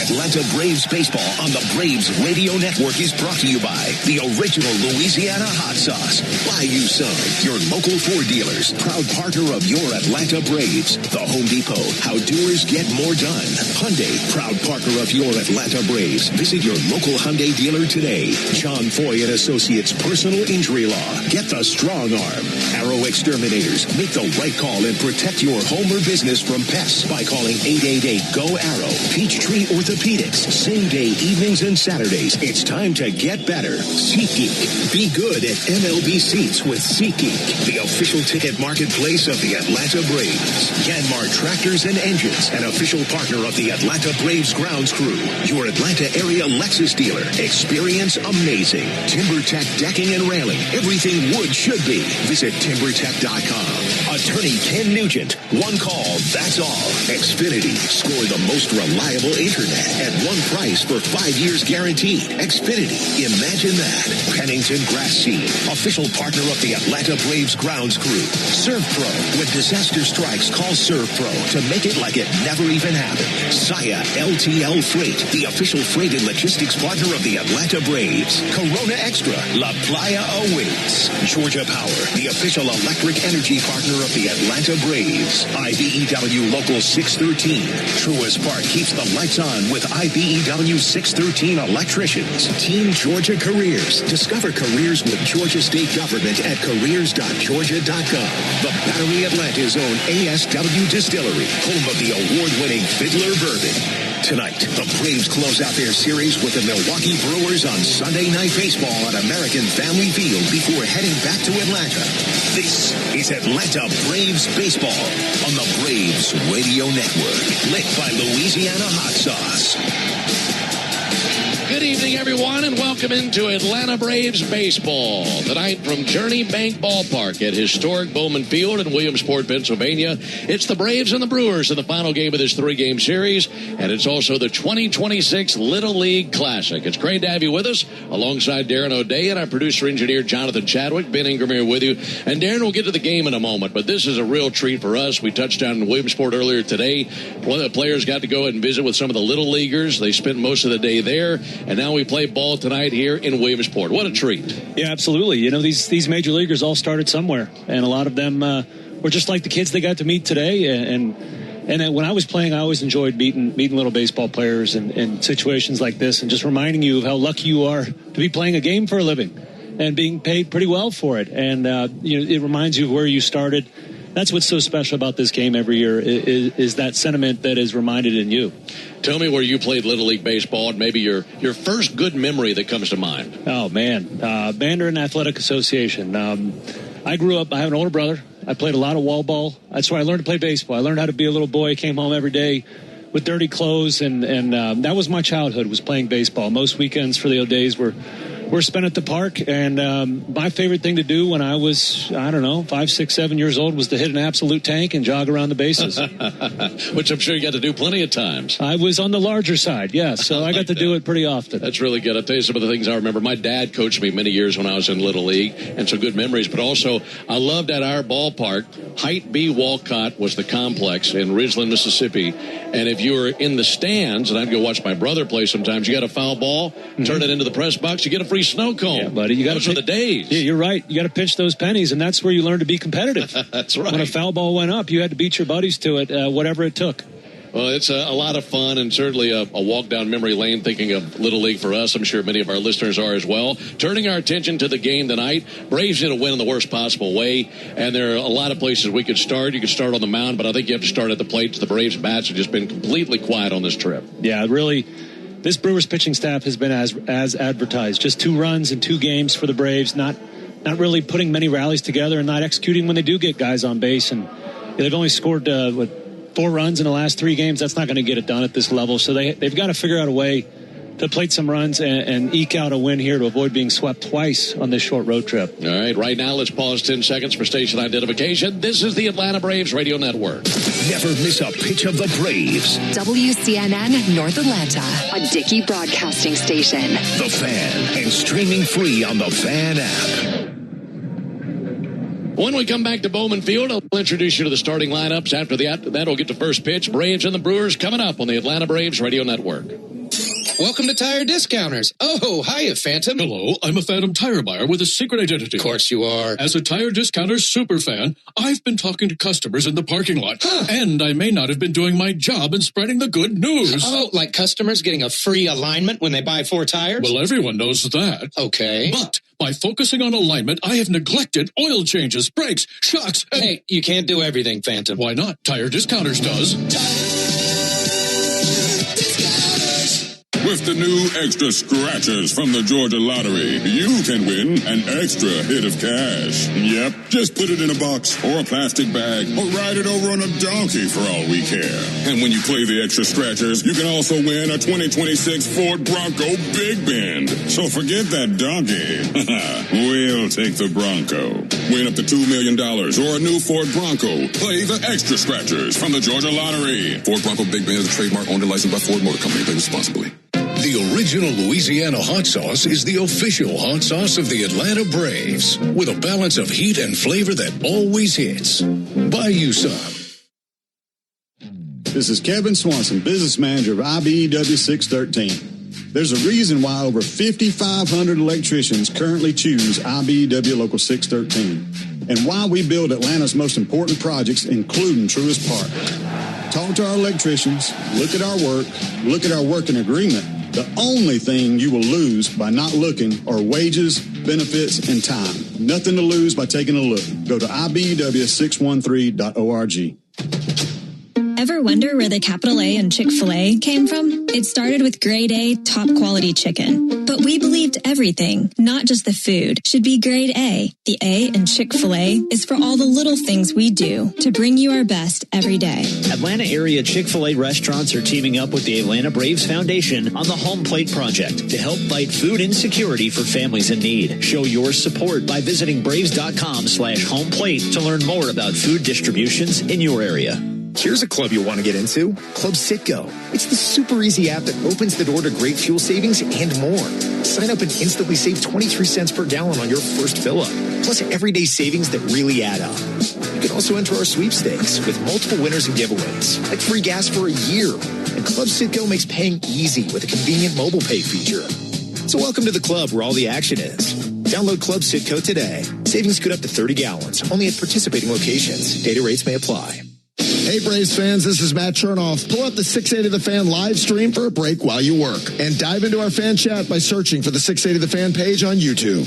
Atlanta Braves baseball on the Braves Radio Network is brought to you by the original Louisiana hot sauce. Buy you some. Your local Ford dealers, proud partner of your Atlanta Braves. The Home Depot, how doers get more done. Hyundai, proud partner of your Atlanta Braves. Visit your local Hyundai dealer today. John Foy and Associates Personal Injury Law. Get the strong arm. Arrow Exterminators. Make the right call and protect your home or business from pests by calling 888-GO-ARROW. Peachtree Orthopedics. Same day evenings and Saturdays. It's time to get better. SeatGeek. Be good at MLB seats with SeatGeek, the official ticket marketplace of the Atlanta Braves. Yanmar Tractors and Engines, an official partner of the Atlanta Braves grounds crew. Your Atlanta area Lexus dealer. Experience amazing. TimberTech Decking and Railing. Everything wood should be. Visit TimberTech.com. Attorney Ken Nugent. One call, that's all. Xfinity. Score the most reliable internet at one price for 5 years guaranteed. Xfinity. Imagine that. Pennington Grass Seed. Official partner of the Atlanta Braves grounds crew. Serve Pro. When disaster strikes, call Serve Pro to make it like it never even happened. Saya LTL Freight. The official freight and logistics partner of the Atlanta Braves. Corona Extra. La Playa awaits. Georgia Power. The official electric energy partner of the Atlanta Braves. IBEW Local 613. Truist Park keeps the lights on with IBEW 613 electricians. Team Georgia Careers. Discover careers with Georgia State Government at careers.georgia.gov. The Battery Atlanta's own ASW Distillery, home of the award-winning Fiddler Bourbon. Tonight, the Braves close out their series with the Milwaukee Brewers on Sunday Night Baseball at American Family Field before heading back to Atlanta. This is Atlanta Braves Baseball on the Braves Radio Network. Lit by Louisiana Hot Sauce. Good evening, everyone, and welcome into Atlanta Braves baseball. Tonight from Journey Bank Ballpark at historic Bowman Field in Williamsport, Pennsylvania. It's the Braves and the Brewers in the final game of this 3-game series, and it's also the 2026 Little League Classic. It's great to have you with us alongside Darren O'Day and our producer-engineer Jonathan Chadwick. Ben Ingram here with you. And Darren will get to the game in a moment, but this is a real treat for us. We touched down in Williamsport earlier today. The players got to go and visit with some of the Little Leaguers. They spent most of the day there, and now we play ball tonight here in Williamsport. What a treat. Yeah, absolutely. You know, these major leaguers all started somewhere, and a lot of them were just like the kids they got to meet today. And when I was playing, I always enjoyed meeting little baseball players in situations like this, and just reminding you of how lucky you are to be playing a game for a living and being paid pretty well for it. And it reminds you of where you started. That's what's so special about this game every year is that sentiment that is reminded in you. Tell me where you played Little League baseball and maybe your first good memory that comes to mind. Oh, man. Mandarin Athletic Association. I grew up, I have an older brother. I played a lot of wall ball. That's where I learned to play baseball. I learned how to be a little boy, came home every day with dirty clothes, and that was my childhood, was playing baseball. Most weekends for the O'Days were spent at the park, and my favorite thing to do when I was, 5, 6, 7 years old was to hit an absolute tank and jog around the bases. Which I'm sure you got to do plenty of times. I was on the larger side, yes, so I got to do it pretty often. That's really good. I'll tell you some of the things I remember. My dad coached me many years when I was in Little League, and some good memories, but also I loved at our ballpark, Height B. Walcott was the complex in Ridgeland, Mississippi, and if you were in the stands, and I'd go watch my brother play sometimes, you got a foul ball, turn it into the press box, you get a free snow cone. Yeah, buddy. You got Those were the days. Yeah, you're right. You got to pinch those pennies, and that's where you learn to be competitive. That's right. When a foul ball went up, you had to beat your buddies to it, whatever it took. Well, it's a lot of fun and certainly a walk down memory lane thinking of Little League for us. I'm sure many of our listeners are as well. Turning our attention to the game tonight, Braves did a win in the worst possible way, and there are a lot of places we could start. You could start on the mound, but I think you have to start at the plate. The Braves bats have just been completely quiet on this trip. Yeah, really. This Brewers pitching staff has been as advertised. Just 2 runs in 2 games for the Braves. Not really putting many rallies together and not executing when they do get guys on base. And they've only scored 4 runs in the last 3 games. That's not going to get it done at this level. So they've got to figure out a way to plate some runs and eke out a win here to avoid being swept twice on this short road trip. All right, right now let's pause 10 seconds for station identification. This is the Atlanta Braves Radio Network. Never miss a pitch of the Braves. WCNN North Atlanta, a Dickey broadcasting station. The Fan, and streaming free on the Fan app. When we come back to Bowman Field, I'll introduce you to the starting lineups. After that'll get to first pitch. Braves and the Brewers coming up on the Atlanta Braves Radio Network. Welcome to Tire Discounters. Oh, hiya, Phantom. Hello, I'm a Phantom tire buyer with a secret identity. Of course you are. As a Tire Discounters superfan, I've been talking to customers in the parking lot. And I may not have been doing my job in spreading the good news. Oh, like customers getting a free alignment when they buy 4 tires? Well, everyone knows that. Okay. But by focusing on alignment, I have neglected oil changes, brakes, shocks, and... Hey, you can't do everything, Phantom. Why not? Tire Discounters does. With the new extra scratchers from the Georgia Lottery, you can win an extra hit of cash. Yep, just put it in a box or a plastic bag or ride it over on a donkey for all we care. And when you play the extra scratchers, you can also win a 2026 Ford Bronco Big Bend. So forget that donkey. We'll take the Bronco. Win up to $2 million or a new Ford Bronco. Play the extra scratchers from the Georgia Lottery. Ford Bronco Big Bend is a trademark owned and licensed by Ford Motor Company. Play responsibly. The original Louisiana hot sauce is the official hot sauce of the Atlanta Braves, with a balance of heat and flavor that always hits. Buy you some. This is Kevin Swanson, business manager of IBEW 613. There's a reason why over 5,500 electricians currently choose IBEW Local 613, and why we build Atlanta's most important projects, including Truist Park. Talk to our electricians, look at our work, look at our working agreement. The only thing you will lose by not looking are wages, benefits, and time. Nothing to lose by taking a look. Go to IBEW613.org. Ever wonder where the capital A in Chick-fil-A came from? It started with grade A, top quality chicken. But we believed everything, not just the food, should be grade A. The A in Chick-fil-A is for all the little things we do to bring you our best every day. Atlanta area Chick-fil-A restaurants are teaming up with the Atlanta Braves Foundation on the Home Plate Project to help fight food insecurity for families in need. Show your support by visiting braves.com/homeplate to learn more about food distributions in your area. Here's a club you'll want to get into, Club Citgo. It's the super easy app that opens the door to great fuel savings and more. Sign up and instantly save 23 cents per gallon on your first fill-up, plus everyday savings that really add up. You can also enter our sweepstakes with multiple winners and giveaways, like free gas for a year. And Club Citgo makes paying easy with a convenient mobile pay feature. So welcome to the club where all the action is. Download Club Citgo today. Savings could up to 30 gallons, only at participating locations. Data rates may apply. Hey, Braves fans, this is Matt Chernoff. Pull up the 680 The Fan live stream for a break while you work. And dive into our fan chat by searching for the 680 The Fan page on YouTube.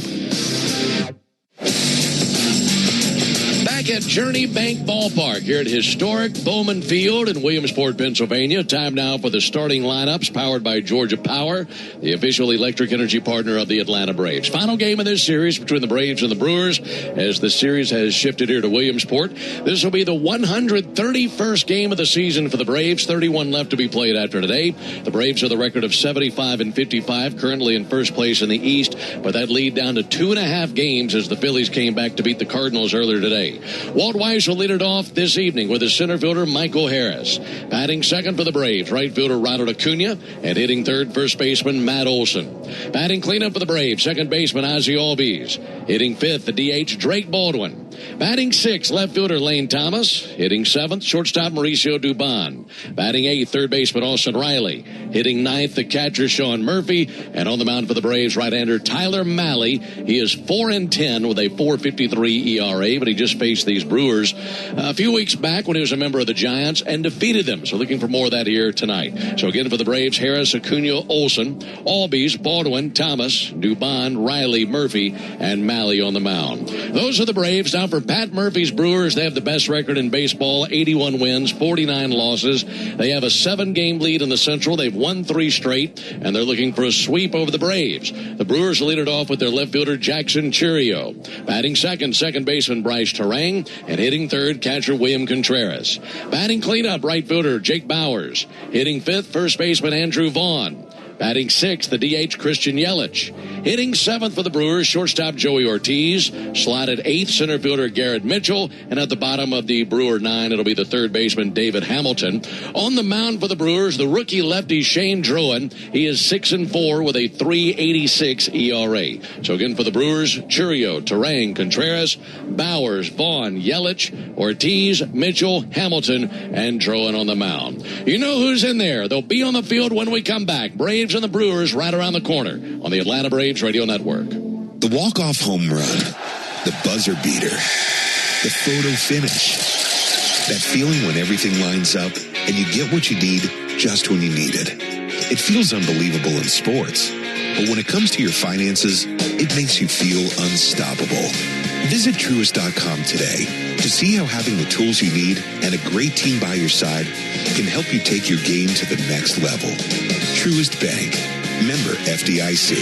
Back at Journey Bank Ballpark here at historic Bowman Field in Williamsport, Pennsylvania. Time now for the starting lineups powered by Georgia Power, the official electric energy partner of the Atlanta Braves. Final game of this series between the Braves and the Brewers as the series has shifted here to Williamsport. This will be the 131st game of the season for the Braves. 31 left to be played after today. The Braves have the record of 75-55, currently in first place in the East, but that lead down to 2.5 games as the Phillies came back to beat the Cardinals earlier today. Walt Weiss will lead it off this evening with his center fielder, Michael Harris. Batting second for the Braves, right fielder Ronald Acuna, and hitting third, first baseman Matt Olson. Batting cleanup for the Braves, second baseman Ozzie Albies. Hitting fifth, the DH Drake Baldwin. Batting sixth, left fielder Lane Thomas. Hitting seventh, shortstop Mauricio Dubon. Batting eighth, third baseman Austin Riley. Hitting ninth, the catcher Sean Murphy. And on the mound for the Braves, right-hander Tyler Mahle. He is 4-10 with a 4.53 ERA, but he just faced these Brewers a few weeks back when he was a member of the Giants and defeated them. So looking for more of that here tonight. So again for the Braves, Harris, Acuna, Olson, Albies, Baldwin, Thomas, Dubon, Riley, Murphy, and Mahle on the mound. Those are the Braves. Now for Pat Murphy's Brewers, they have the best record in baseball, 81 wins, 49 losses. They have a 7-game lead in the Central. They've won 3 straight, and they're looking for a sweep over the Braves. The Brewers lead it off with their left fielder, Jackson Chirio. Batting second, second baseman Bryce Terang, and hitting third, catcher William Contreras. Batting cleanup, right fielder Jake Bowers. Hitting fifth, first baseman Andrew Vaughn. Batting sixth, the DH Christian Yelich. Hitting seventh for the Brewers, shortstop Joey Ortiz. Slotted eighth, center fielder Garrett Mitchell. And at the bottom of the Brewer 9, it'll be the third baseman David Hamilton. On the mound for the Brewers, the rookie lefty Shane Drouin. He is 6-4 with a 3.86 ERA. So again for the Brewers, Churio, Terang, Contreras, Bowers, Vaughn, Yelich, Ortiz, Mitchell, Hamilton, and Drouin on the mound. You know who's in there. They'll be on the field when we come back. Braves and the Brewers right around the corner on the Atlanta Braves Radio Network. The walk-off home run, the buzzer beater, the photo finish, that feeling when everything lines up and you get what you need just when you need it. It feels unbelievable in sports, but when it comes to your finances, it makes you feel unstoppable. Visit Truist.com today to see how having the tools you need and a great team by your side can help you take your game to the next level. Truist Bank. Member FDIC.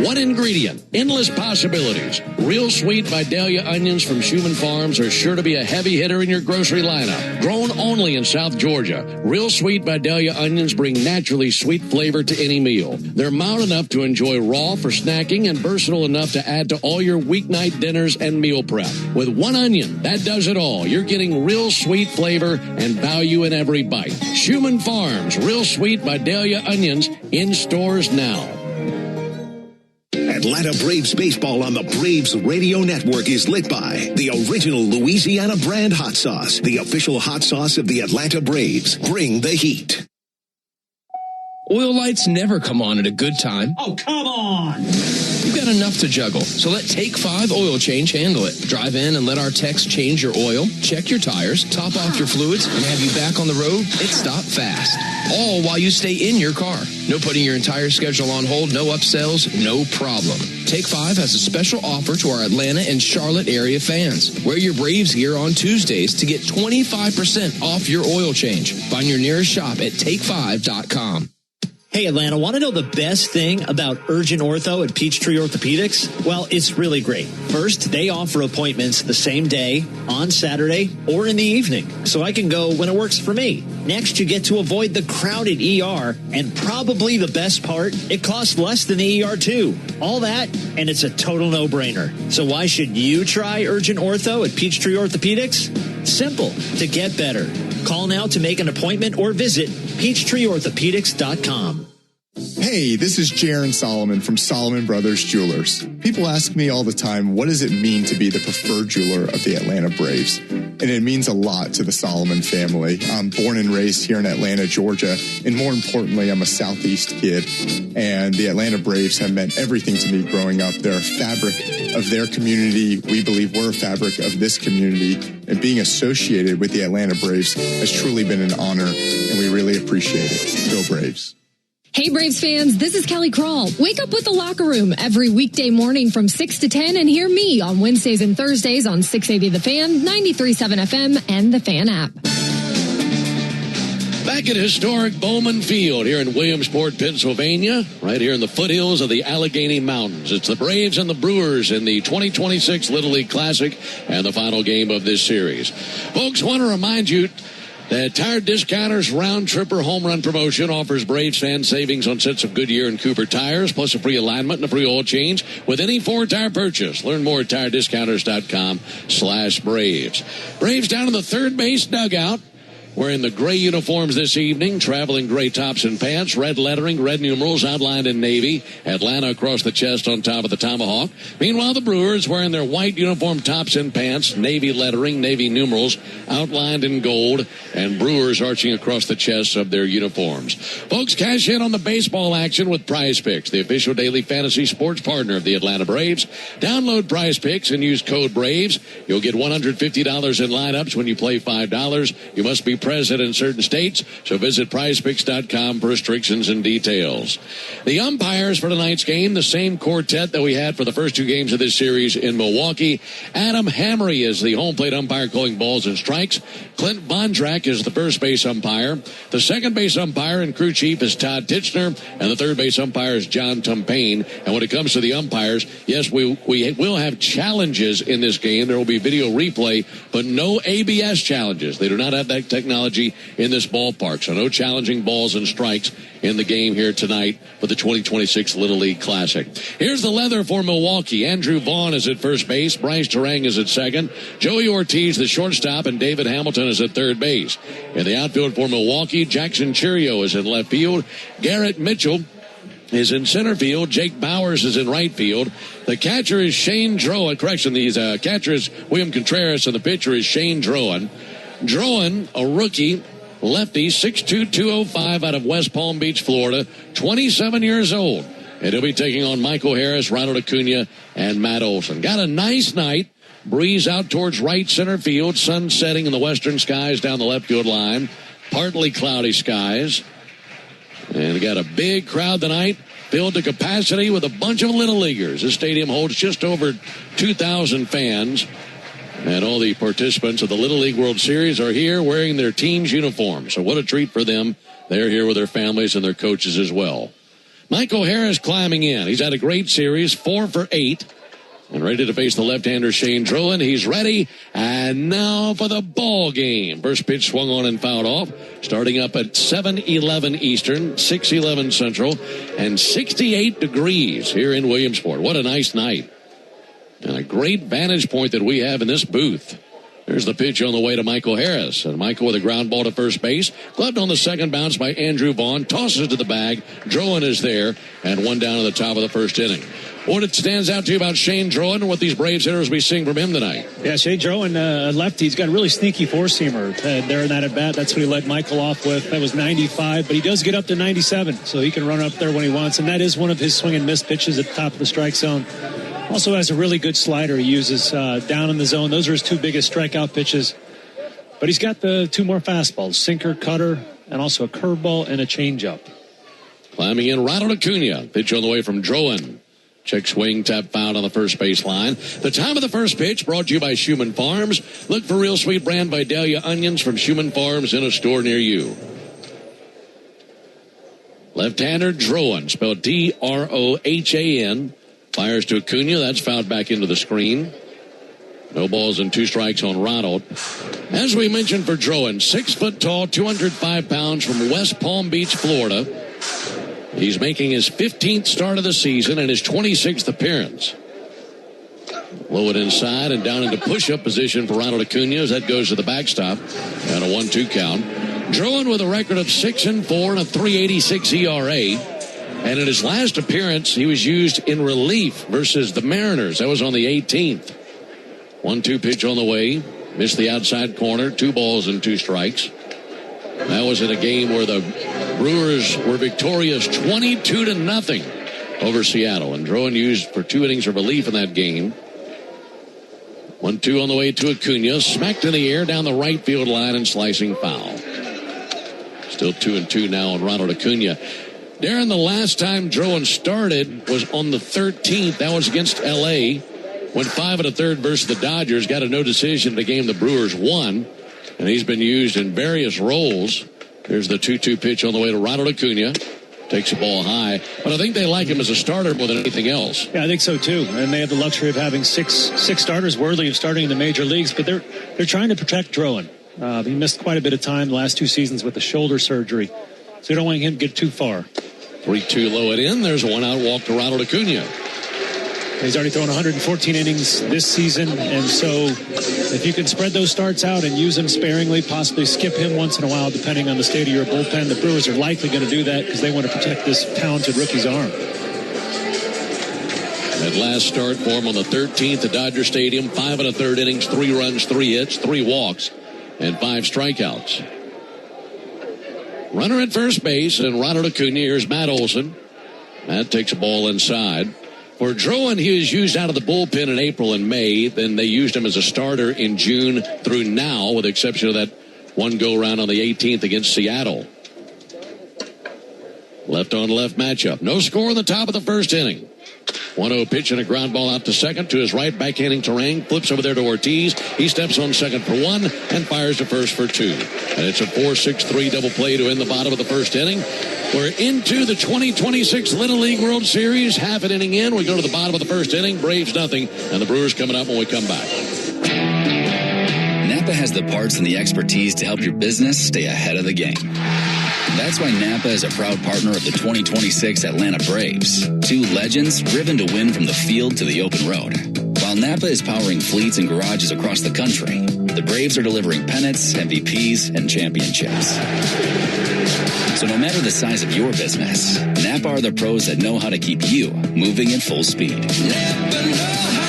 One ingredient, endless possibilities. Real Sweet Vidalia onions from Schumann Farms are sure to be a heavy hitter in your grocery lineup. Grown only in South Georgia, Real Sweet Vidalia onions bring naturally sweet flavor to any meal. They're mild enough to enjoy raw for snacking and versatile enough to add to all your weeknight dinners and meal prep. With one onion, that does it all. You're getting real sweet flavor and value in every bite. Schumann Farms, Real Sweet Vidalia onions in stores now. Atlanta Braves baseball on the Braves Radio Network is lit by the original Louisiana brand hot sauce, the official hot sauce of the Atlanta Braves. Bring the heat. Oil lights never come on at a good time. Oh, come on! You've got enough to juggle, so let Take 5 Oil Change handle it. Drive in and let our techs change your oil, check your tires, top off your fluids, and have you back on the road at Stop Fast. All while you stay in your car. No putting your entire schedule on hold, no upsells, no problem. Take 5 has a special offer to our Atlanta and Charlotte area fans. Wear your Braves gear on Tuesdays to get 25% off your oil change. Find your nearest shop at take5.com. Hey, Atlanta, want to know the best thing about Urgent Ortho at Peachtree Orthopedics? Well, it's really great. First, they offer appointments the same day, on Saturday, or in the evening, so I can go when it works for me. Next, you get to avoid the crowded ER, and probably the best part, it costs less than the ER too. All that, and it's a total no-brainer. So why should you try Urgent Ortho at Peachtree Orthopedics? Simple. To get better, call now to make an appointment or visit PeachtreeOrthopedics.com. Hey, this is Jaron Solomon from Solomon Brothers Jewelers. People ask me all the time, what does it mean to be the preferred jeweler of the Atlanta Braves? And it means a lot to the Solomon family. I'm born and raised here in Atlanta, Georgia, and more importantly, I'm a Southeast kid. And the Atlanta Braves have meant everything to me growing up. They're a fabric of their community. We believe we're a fabric of this community. And being associated with the Atlanta Braves has truly been an honor, and we really appreciate it. Go Braves. Hey, Braves fans, this is Kelly Kroll. Wake up with the Locker Room every weekday morning from 6 to 10 and hear me on Wednesdays and Thursdays on 680 The Fan, 93.7 FM, and the Fan app. Back at historic Bowman Field here in Williamsport, Pennsylvania, right here in the foothills of the Allegheny Mountains. It's the Braves and the Brewers in the 2026 Little League Classic and the final game of this series. Folks, want to remind you that Tire Discounters Round Tripper Home Run Promotion offers Braves fans savings on sets of Goodyear and Cooper tires, plus a free alignment and a free oil change with any Ford tire purchase. Learn more at TireDiscounters.com/Braves. Braves down in the third base dugout, wearing the gray uniforms this evening, traveling gray tops and pants, red lettering, red numerals outlined in navy, Atlanta across the chest on top of the tomahawk. Meanwhile, the Brewers wearing their white uniform tops and pants, navy lettering, navy numerals outlined in gold, and Brewers arching across the chests of their uniforms. Folks, cash in on the baseball action with Prize Picks, the official daily fantasy sports partner of the Atlanta Braves. Download Prize Picks and use code BRAVES. You'll get $150 in lineups when you play $5. You must be present in certain states, so visit prizepicks.com for restrictions and details. The umpires for tonight's game, the same quartet that we had for the first two games of this series in Milwaukee. Adam Hamry is the home plate umpire calling balls and strikes. Clint Bondrak is the first base umpire. The second base umpire and crew chief is Todd Titchener, and the third base umpire is John Tumpain. And when it comes to the umpires, yes, we will have challenges in this game. There will be video replay, but no ABS challenges. They do not have that technology in this ballpark, so no challenging balls and strikes in the game here tonight for the 2026 Little League Classic. Here's the leather for Milwaukee. Andrew Vaughn is at first base. Bryce Terang is at second. Joey Ortiz, the shortstop, and David Hamilton is at third base. In the outfield for Milwaukee, Jackson Cheerio is in left field. Garrett Mitchell is in center field. Jake Bowers is in right field. The catcher is Shane Drowan. Correction, the catcher is William Contreras, and the pitcher is Shane Drowan. Drowan, a rookie, lefty, 6'2", 205 out of West Palm Beach, Florida, 27 years old. And he'll be taking on Michael Harris, Ronald Acuna, and Matt Olson. Got a nice night. Breeze out towards right center field. Sun setting in the western skies down the left field line. Partly cloudy skies. And we got a big crowd tonight, filled to capacity with a bunch of Little Leaguers. This stadium holds just over 2,000 fans. And all the participants of the Little League World Series are here wearing their team's uniform. So what a treat for them. They're here with their families and their coaches as well. Michael Harris climbing in. He's had a great series, 4 for 8. And ready to face the left-hander Shane Drowan. He's ready. And now for the ball game. First pitch swung on and fouled off. Starting up at 7:11 Eastern, 6:11 Central, and 68 degrees here in Williamsport. What a nice night. And a great vantage point that we have in this booth. There's the pitch on the way to Michael Harris. And Michael with a ground ball to first base. Gloved on the second bounce by Andrew Vaughn. Tosses to the bag. Drowan is there. And one down at the top of the first inning. What stands out to you about Shane Drowan and what these Braves hitters will be seeing from him tonight? Yeah, Shane Drowan, lefty. He's got a really sneaky four-seamer there in that at-bat. That's what he led Michael off with. That was 95, but he does get up to 97, so he can run up there when he wants. And that is one of his swing and miss pitches at the top of the strike zone. Also has a really good slider he uses down in the zone. Those are his two biggest strikeout pitches. But he's got the two more fastballs, sinker, cutter, and also a curveball and a changeup. Climbing in, Ronald Acuna. Pitch on the way from Drowan. Check swing, tap foul on the first base line. The time of the first pitch brought to you by Schumann Farms. Look for Real Sweet brand Vidalia onions from Schumann Farms in a store near you. Left-hander Drowan, spelled D-R-O-H-A-N. Fires to Acuna. That's fouled back into the screen. No balls and 2 strikes on Ronald. As we mentioned for Drowan, 6 foot tall, 205 pounds from West Palm Beach, Florida. He's making his 15th start of the season and his 26th appearance. Low it inside and down into push-up position for Ronald Acuna as that goes to the backstop. And a 1-2 count. Drowan with a record of 6-4 and a 3.86 ERA. And in his last appearance, he was used in relief versus the Mariners. That was on the 18th. 1-2 pitch on the way. Missed the outside corner. 2 balls and 2 strikes. That was in a game where the Brewers were victorious 22-0 over Seattle. And Drowan used for 2 innings of relief in that game. 1-2 on the way to Acuna. Smacked in the air down the right field line and slicing foul. Still 2-2 now on Ronald Acuna. Darren, the last time Drowan started was on the 13th. That was against L.A. Went 5 1/3 versus the Dodgers. Got a no decision in a game the Brewers won. And he's been used in various roles. There's the 2-2 pitch on the way to Ronald Acuna. Takes the ball high. But I think they like him as a starter more than anything else. Yeah, I think so, too. And they have the luxury of having six starters worthy of starting in the major leagues. But they're trying to protect Drowan. He missed quite a bit of time the last 2 seasons with the shoulder surgery. So they don't want him to get too far. 3-2 low it in. There's a 1-out walk to Ronald Acuna. He's already thrown 114 innings this season, and so if you can spread those starts out and use him sparingly, possibly skip him once in a while, depending on the state of your bullpen, the Brewers are likely going to do that because they want to protect this talented rookie's arm. That last start for him on the 13th at Dodger Stadium, 5 1/3 innings, 3 runs, 3 hits, 3 walks, and 5 strikeouts. Runner at first base, and Ronald Acuna. Here's Matt Olson. Matt takes a ball inside. For Drowan, he was used out of the bullpen in April and May. Then they used him as a starter in June through now, with the exception of that one go-round on the 18th against Seattle. Left-on-left matchup. No score in the top of the first inning. 1-0 pitch and a ground ball out to second to his right, backhanding Terang. Flips over there to Ortiz. He steps on second for 1 and fires to first for 2. And it's a 4-6-3 double play to end the bottom of the first inning. We're into the 2026 Little League World Series. Half an inning in. We go to the bottom of the first inning. Braves nothing. And the Brewers coming up when we come back. Napa has the parts and the expertise to help your business stay ahead of the game. That's why Napa is a proud partner of the 2026 Atlanta Braves. 2 legends driven to win from the field to the open road. While Napa is powering fleets and garages across the country, the Braves are delivering pennants, MVPs, and championships. So no matter the size of your business, Napa are the pros that know how to keep you moving at full speed. Napa know how.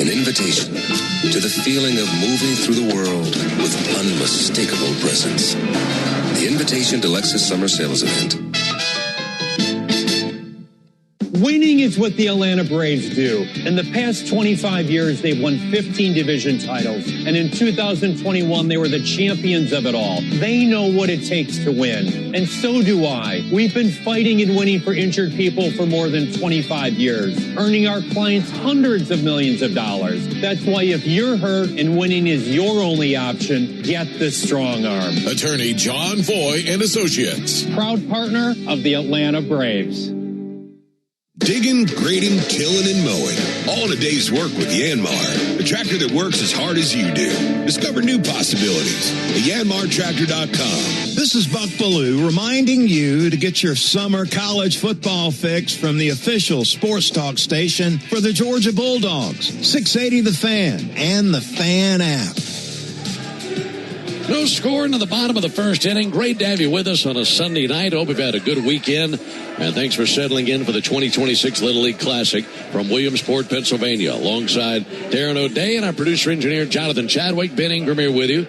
An invitation to the feeling of moving through the world with unmistakable presence. The invitation to Lexus Summer Sales Event. Winning is what the Atlanta Braves do. In the past 25 years, they've won 15 division titles. And in 2021, they were the champions of it all. They know what it takes to win. And so do I. We've been fighting and winning for injured people for more than 25 years, earning our clients hundreds of millions of dollars. That's why if you're hurt and winning is your only option, get the Strong Arm. Attorney John Foy and Associates. Proud partner of the Atlanta Braves. Digging, grading, tilling, and mowing. All in a day's work with Yanmar, the tractor that works as hard as you do. Discover new possibilities at yanmartractor.com. This is Buck Ballou reminding you to get your summer college football fix from the official sports talk station for the Georgia Bulldogs, 680 The Fan and the Fan app. No score into the bottom of the first inning. Great to have you with us on a Sunday night. Hope you've had a good weekend. And thanks for settling in for the 2026 Little League Classic from Williamsport, Pennsylvania. Alongside Darren O'Day and our producer-engineer Jonathan Chadwick, Ben Ingram here with you.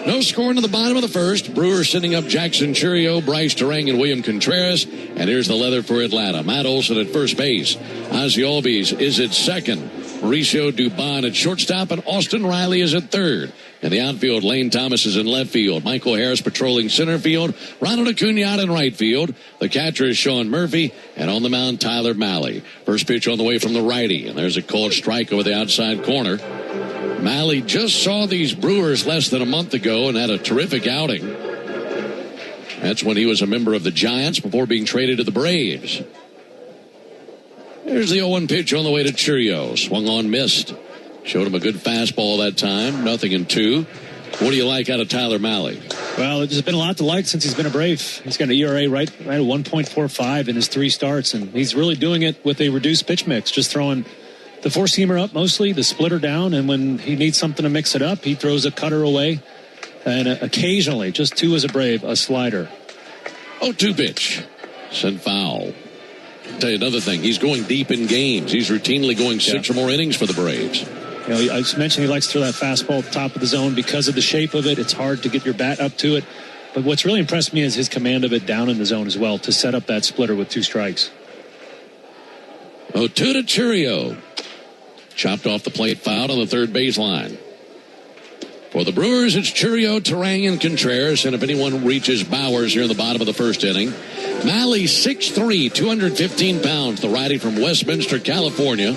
No score into the bottom of the first. Brewers sending up Jackson Churio, Bryce Terang, and William Contreras. And here's the leather for Atlanta. Matt Olson at first base. Ozzie Albies is at second. Mauricio Dubon at shortstop, and Austin Riley is at third. In the outfield, Lane Thomas is in left field. Michael Harris patrolling center field. Ronald Acuna out in right field. The catcher is Sean Murphy, and on the mound, Tyler Malley. First pitch on the way from the righty, and there's a called strike over the outside corner. Malley just saw these Brewers less than a month ago and had a terrific outing. That's when he was a member of the Giants before being traded to the Braves. There's the 0-1 pitch on the way to Churio. Swung on, missed. Showed him a good fastball that time. 0-2. What do you like out of Tyler Malley? Well, there's been a lot to like since he's been a Brave. He's got an ERA right at 1.45 in his 3 starts, and he's really doing it with a reduced pitch mix, just throwing the four-seamer up mostly, the splitter down, and when he needs something to mix it up, he throws a cutter away, and occasionally, just 2 as a Brave, a slider. 0-2 pitch. Sent foul. I'll tell you another thing. He's going deep in games. He's routinely going 6 or more innings for the Braves. You know, I just mentioned he likes to throw that fastball at the top of the zone because of the shape of it. It's hard to get your bat up to it. But what's really impressed me is his command of it down in the zone as well to set up that splitter with 2 strikes. 0-2 to Churio. Chopped off the plate, fouled on the third baseline. For the Brewers, it's Churio, Terang, and Contreras. And if anyone reaches Bowers here in the bottom of the first inning, Malley, 6'3", 215 pounds, the righty from Westminster, California.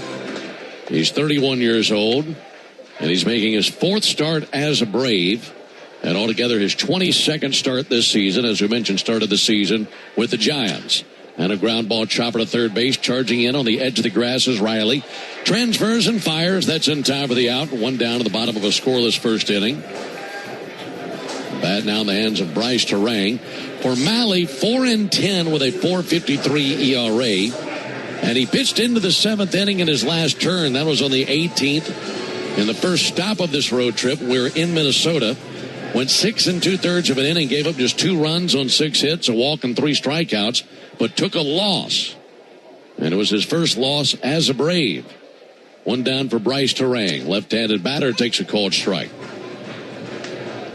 He's 31 years old, and he's making his 4th start as a Brave, and altogether his 22nd start this season. As we mentioned, started the season with the Giants. And a ground ball chopper to third base, charging in on the edge of the grass is Riley. Transfers and fires. That's in time for the out. 1 down to the bottom of a scoreless first inning. Bat now in the hands of Bryce Terang. For Malley, 4-10 with a 4.53 ERA. And he pitched into the 7th inning in his last turn. That was on the 18th. In the first stop of this road trip, we're in Minnesota. Went 6 2/3 of an inning, gave up just 2 runs on 6 hits, a walk and 3 strikeouts, but took a loss. And it was his first loss as a Brave. 1 down for Bryce Terang. Left-handed batter takes a called strike.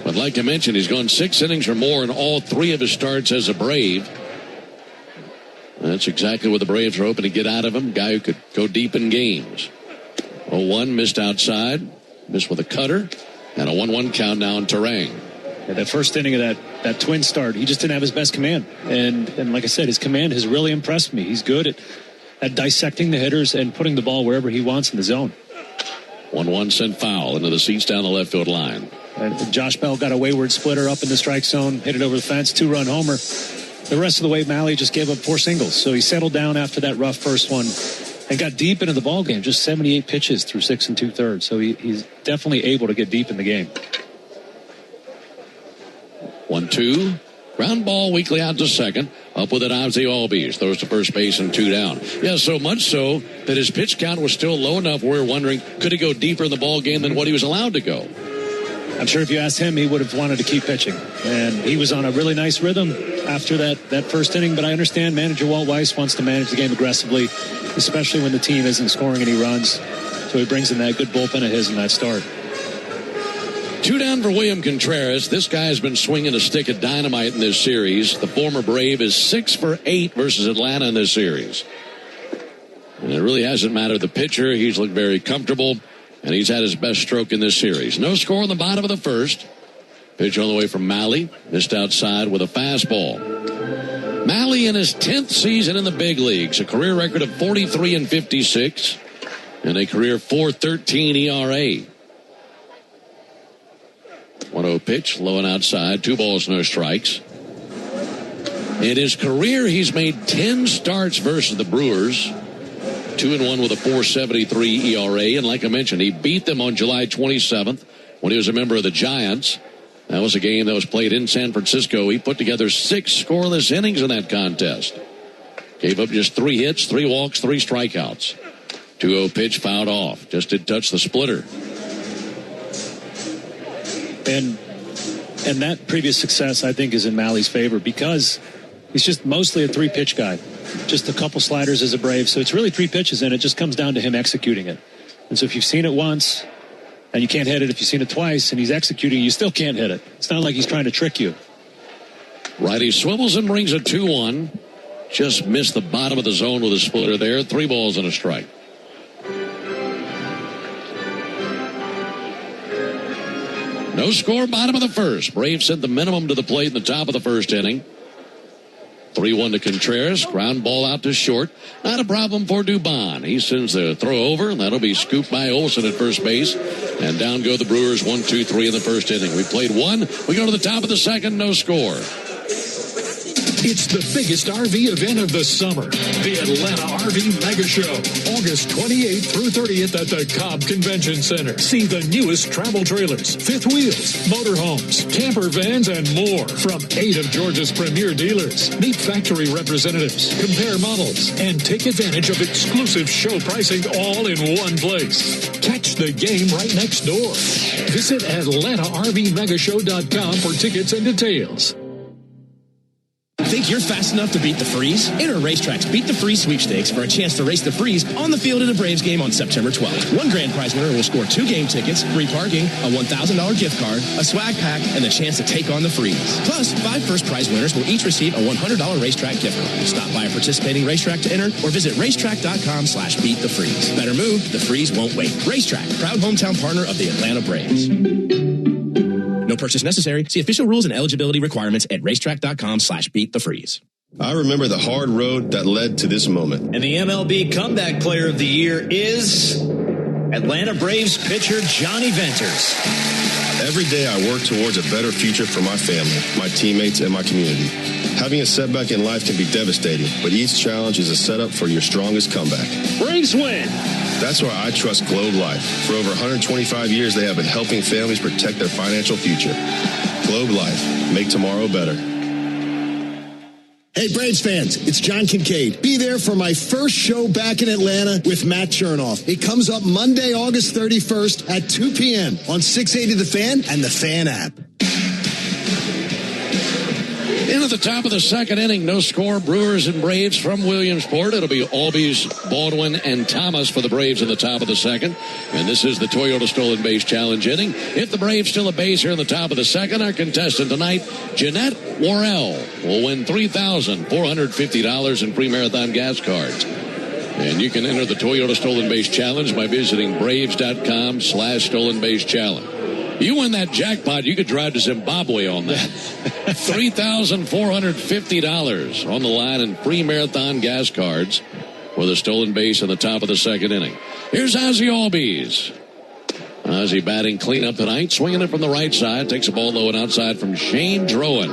But like I mentioned, he's gone 6 innings or more in all 3 of his starts as a Brave. That's exactly what the Braves are hoping to get out of him. Guy who could go deep in games. 0-1, missed outside. Missed with a cutter. And a 1-1 count now on Terang. Yeah, that first inning of that twin start, he just didn't have his best command. And like I said, his command has really impressed me. He's good at dissecting the hitters and putting the ball wherever he wants in the zone. 1-1 sent foul into the seats down the left field line. And Josh Bell got a wayward splitter up in the strike zone, hit it over the fence, 2-run homer. The rest of the way, Malley just gave up 4 singles. So he settled down after that rough first one and got deep into the ballgame, just 78 pitches through 6 2/3. So he's definitely able to get deep in the game. 1-2. Ground ball weakly out to second. Up with it, Ozzie Albies. Throws to first base and 2 down. Yeah, so much so that his pitch count was still low enough we were wondering, could he go deeper in the ball game than what he was allowed to go? I'm sure if you asked him, he would have wanted to keep pitching. And he was on a really nice rhythm after that first inning. But I understand manager Walt Weiss wants to manage the game aggressively, especially when the team isn't scoring any runs. So he brings in that good bullpen of his in that start. 2 down for William Contreras. This guy has been swinging a stick of dynamite in this series. The former Brave is 6 for 8 versus Atlanta in this series. And it really hasn't mattered the pitcher. He's looked very comfortable, and he's had his best stroke in this series. No score in the bottom of the first. Pitch on the way from Malley. Missed outside with a fastball. Malley in his 10th season in the big leagues. A career record of 43 and 56. And a career 4.13 ERA. 1-0 pitch, low and outside. 2 balls, no strikes. In his career, he's made 10 starts versus the Brewers. 2-1 with a 4.73 ERA. And like I mentioned, he beat them on July 27th when he was a member of the Giants. That was a game that was played in San Francisco. He put together 6 scoreless innings in that contest. Gave up just 3 hits, 3 walks, 3 strikeouts. 2-0 pitch fouled off. Just did touch the splitter. And that previous success, I think, is in Mally's favor because he's just mostly a 3-pitch guy. Just a couple sliders as a Brave. So it's really 3 pitches, and it just comes down to him executing it. And so if you've seen it once and you can't hit it, if you've seen it twice and he's executing, you still can't hit it. It's not like he's trying to trick you. Righty swivels and brings a 2-1. Just missed the bottom of the zone with a splitter there. 3 balls and a strike. No score, bottom of the first. Braves sent the minimum to the plate in the top of the first inning. 3-1 to Contreras. Ground ball out to short. Not a problem for Dubon. He sends the throw over, and that'll be scooped by Olsen at first base. And down go the Brewers 1-2-3 in the first inning. We played 1. We go to the top of the second. No score. It's the biggest RV event of the summer, the Atlanta RV Mega Show, August 28th through 30th at the Cobb Convention Center. See the newest travel trailers, fifth wheels, motorhomes, camper vans, and more from 8 of Georgia's premier dealers. Meet factory representatives, compare models, and take advantage of exclusive show pricing all in one place. Catch the game right next door. Visit AtlantaRVMegashow.com for tickets and details. Think you're fast enough to beat the freeze? Enter Racetrack's Beat the Freeze sweepstakes for a chance to race the freeze on the field in a Braves game on September 12th. One grand prize winner will score 2 game tickets, free parking, a $1,000 gift card, a swag pack, and the chance to take on the freeze. Plus, 5 first prize winners will each receive a $100 Racetrack gift card. Stop by a participating racetrack to enter or visit racetrack.com/beatthefreeze. Better move, the freeze won't wait. Racetrack, proud hometown partner of the Atlanta Braves. No purchase necessary. See official rules and eligibility requirements at racetrack.com/beatthefreeze. I remember the hard road that led to this moment. And the MLB Comeback Player of the Year is Atlanta Braves pitcher Johnny Venters. Every day I work towards a better future for my family, my teammates, and my community. Having a setback in life can be devastating, but each challenge is a setup for your strongest comeback. Braves win! That's why I trust Globe Life. For over 125 years, they have been helping families protect their financial future. Globe Life. Make tomorrow better. Hey, Braves fans, it's John Kincaid. Be there for my first show back in Atlanta with Matt Chernoff. It comes up Monday, August 31st at 2 p.m. on 680 The Fan and the Fan app. In at the top of the second inning, no score. Brewers and Braves from Williamsport. It'll be Albies, Baldwin, and Thomas for the Braves in the top of the second. And this is the Toyota Stolen Base Challenge inning. If the Braves steal a base here in the top of the second, our contestant tonight, Jeanette Worrell, will win $3,450 in free marathon gas cards. And you can enter the Toyota Stolen Base Challenge by visiting Braves.com/Stolen Base Challenge. You win that jackpot, you could drive to Zimbabwe on that. $3,450 on the line in free marathon gas cards for the stolen base in the top of the second inning. Here's Ozzie Albies. Ozzie batting cleanup tonight, swinging it from the right side. Takes a ball low and outside from Shane Drowan.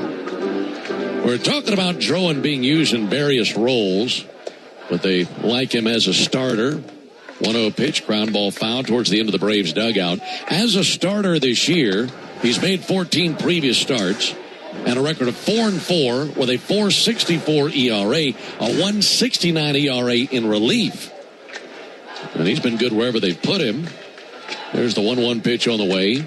We're talking about Drowan being used in various roles, but they like him as a starter. 1-0 pitch, ground ball foul towards the end of the Braves dugout. As a starter this year, he's made 14 previous starts and a record of 4-4 with a 4.64 ERA, a 1.69 ERA in relief. And he's been good wherever they've put him. There's the 1-1 pitch on the way.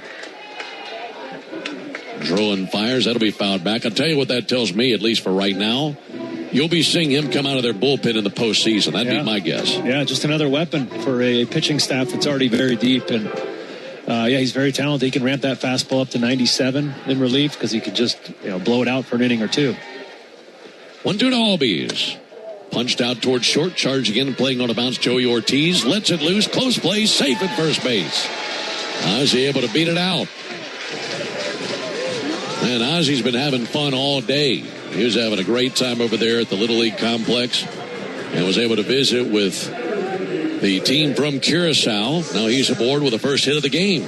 Drowan fires. That'll be fouled back. I'll tell you what that tells me, at least for right now. You'll be seeing him come out of their bullpen in the postseason. That'd be my guess. Yeah, just another weapon for a pitching staff that's already very deep. And, he's very talented. He can ramp that fastball up to 97 in relief because he could just blow it out for an inning or two. 1-2 to Albies. Punched out towards short. Charge again, playing on a bounce. Joey Ortiz lets it loose. Close play. Safe at first base. Ozzie able to beat it out. And Ozzie's been having fun all day. He was having a great time over there at the Little League Complex and was able to visit with the team from Curacao. Now he's aboard with the first hit of the game.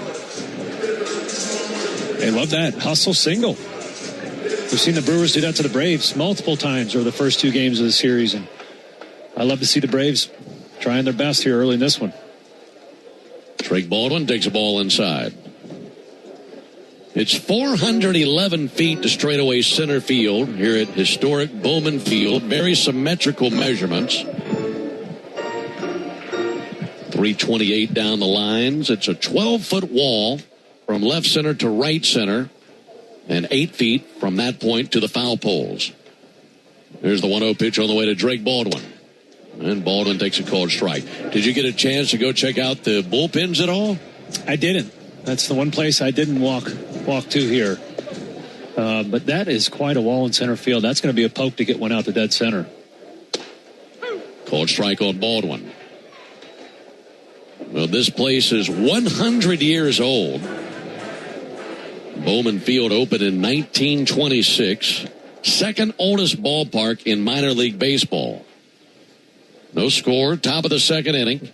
They love that hustle single. We've seen the Brewers do that to the Braves multiple times over the first 2 games of the series. And I love to see the Braves trying their best here early in this one. Drake Baldwin takes a ball inside. It's 411 feet to straightaway center field here at historic Bowman Field. Very symmetrical measurements. 328 down the lines. It's a 12-foot wall from left center to right center, and 8 feet from that point to the foul poles. There's the 1-0 pitch on the way to Drake Baldwin. And Baldwin takes a called strike. Did you get a chance to go check out the bullpens at all? I didn't. That's the one place I didn't walk to here. But that is quite a wall in center field. That's going to be a poke to get one out to dead center. Called strike on Baldwin. Well, this place is 100 years old. Bowman Field opened in 1926. Second oldest ballpark in minor league baseball. No score, top of the second inning.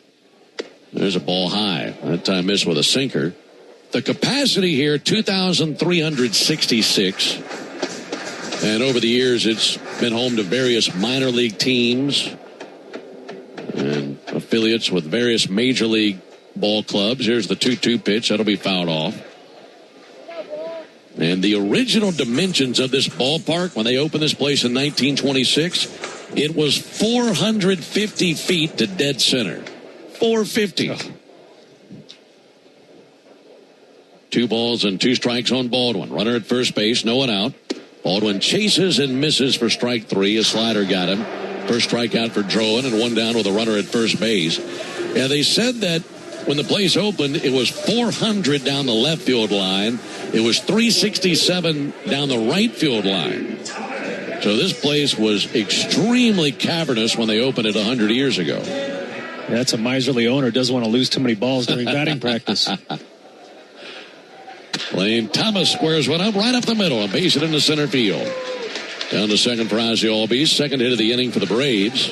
There's a ball high. That time missed with a sinker. The capacity here, 2,366. And over the years, it's been home to various minor league teams and affiliates with various major league ball clubs. Here's the 2-2 pitch. That'll be fouled off. And the original dimensions of this ballpark, when they opened this place in 1926, it was 450 feet to dead center. 450. 2 balls and 2 strikes on Baldwin. Runner at first base, no one out. Baldwin chases and misses for strike 3. A slider got him. First strikeout for Drowan, and 1 down with a runner at first base. Yeah, they said that when the place opened, it was 400 down the left field line. It was 367 down the right field line. So this place was extremely cavernous when they opened it 100 years ago. Yeah, that's a miserly owner. Doesn't want to lose too many balls during batting practice. Lane Thomas squares one up right up the middle and base it into center field. Down to second for Ozzie Albies. Second hit of the inning for the Braves.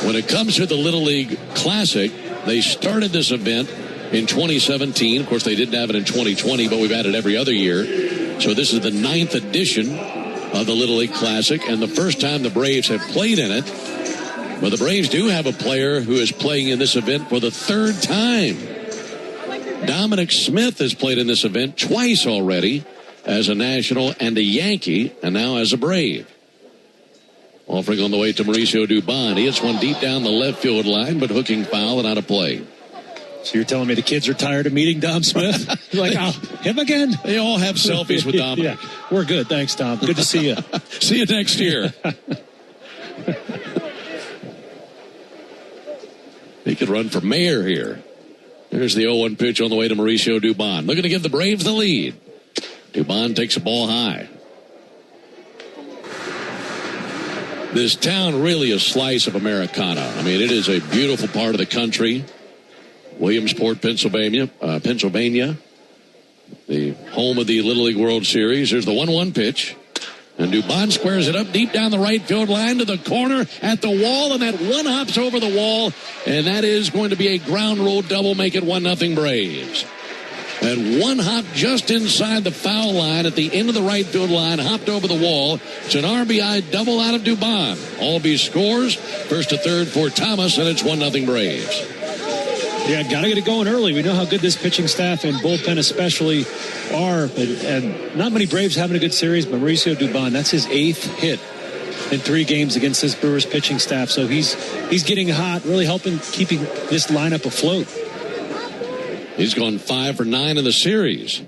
When it comes to the Little League Classic, they started this event in 2017. Of course, they didn't have it in 2020, but we've had it every other year. So this is the 9th edition of the Little League Classic, and the first time the Braves have played in it. But the Braves do have a player who is playing in this event for the 3rd time. Dominic Smith has played in this event twice already as a National and a Yankee, and now as a Brave. Offering on the way to Mauricio Dubon. He hits one deep down the left field line, but hooking foul and out of play. So you're telling me the kids are tired of meeting Dom Smith? You're like, oh, him again? They all have selfies with Dominic. Yeah, we're good. Thanks, Tom. Good to see you. See you next year. He could run for mayor here. There's the 0-1 pitch on the way to Mauricio Dubon. Looking to give the Braves the lead. Dubon takes a ball high. This town really a slice of Americana. I mean, it is a beautiful part of the country. Williamsport, Pennsylvania, the home of the Little League World Series. There's the 1-1 pitch. And Dubon squares it up deep down the right field line to the corner at the wall, and that one hops over the wall, and that is going to be a ground rule double, make it 1-0 Braves. And one hop just inside the foul line at the end of the right field line, hopped over the wall. It's an RBI double out of Dubon. Albies scores, first to third for Thomas, and it's 1-0 Braves. Yeah, got to get it going early. We know how good this pitching staff and bullpen especially are. And not many Braves having a good series, but Mauricio Dubon, that's his 8th hit in 3 games against this Brewers pitching staff. So he's getting hot, really helping keeping this lineup afloat. He's gone 5 for 9 in the series.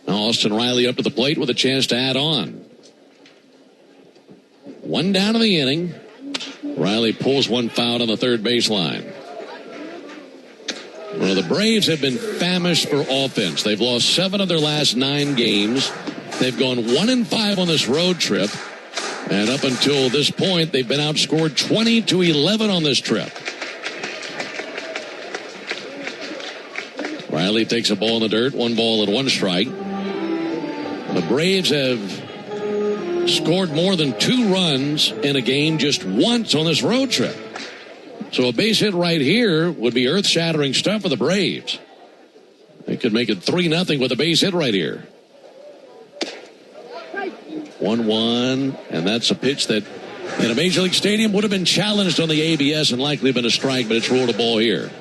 Now Austin Riley up to the plate with a chance to add on. 1 down in the inning. Riley pulls one foul on the third baseline. Well, the Braves have been famished for offense. They've lost 7 of their last 9 games. They've gone 1-5 on this road trip. And up until this point, they've been outscored 20-11 on this trip. Riley takes a ball in the dirt, 1 ball and 1 strike. The Braves have scored more than 2 runs in a game just once on this road trip. So a base hit right here would be earth-shattering stuff for the Braves. They could make it 3-0 with a base hit right here. 1-1, and that's a pitch that in a Major League Stadium would have been challenged on the ABS and likely been a strike, but it's ruled a ball here.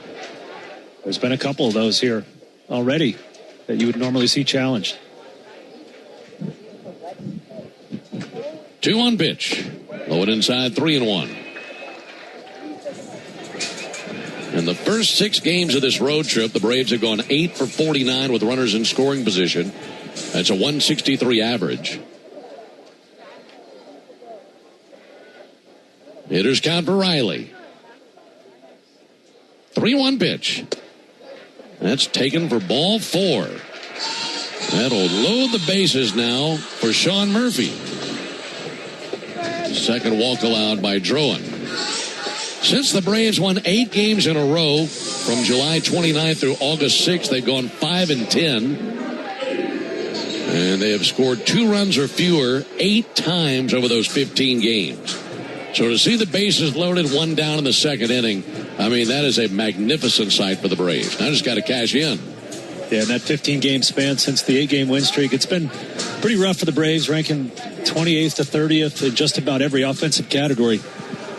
There's been a couple of those here already that you would normally see challenged. 2-1 pitch. Low and inside, 3-1. In the first 6 games of this road trip, the Braves have gone 8 for 49 with runners in scoring position. That's a 163 average. Hitters count for Riley. 3-1 pitch. That's taken for ball 4. That'll load the bases now for Sean Murphy. Second walk allowed by Drowan. Since the Braves won 8 games in a row from July 29th through August 6th, they've gone 5-10. And they have scored 2 runs or fewer 8 times over those 15 games. So to see the bases loaded, 1 down in the second inning, I mean, that is a magnificent sight for the Braves. Now just got to cash in. Yeah, in that 15-game span since the 8-game win streak, it's been pretty rough for the Braves, ranking 28th to 30th in just about every offensive category.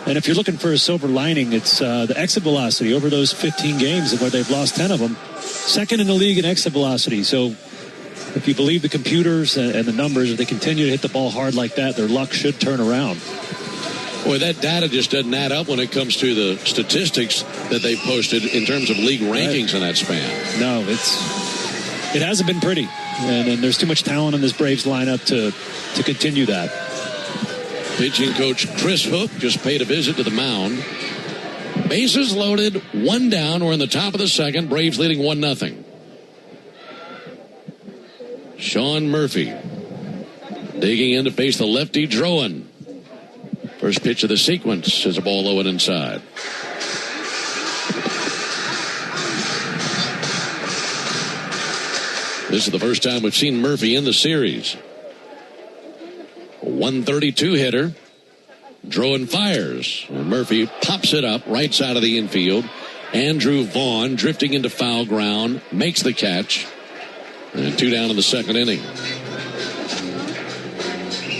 And if you're looking for a silver lining, it's the exit velocity over those 15 games where they've lost 10 of them. Second in the league in exit velocity. So if you believe the computers and the numbers, if they continue to hit the ball hard like that, their luck should turn around. Boy, that data just doesn't add up when it comes to the statistics that they've posted in terms of league rankings in that span. No, it hasn't been pretty. And there's too much talent in this Braves lineup to continue that. Pitching coach Chris Hook just paid a visit to the mound. Bases loaded, 1 down. We're in the top of the second. Braves leading 1-0. Sean Murphy digging in to face the lefty Drowan. First pitch of the sequence is a ball low and inside. This is the first time we've seen Murphy in the series. A 132 hitter. Drowan fires. And Murphy pops it up right side of the infield. Andrew Vaughn drifting into foul ground. Makes the catch. And 2 down in the second inning.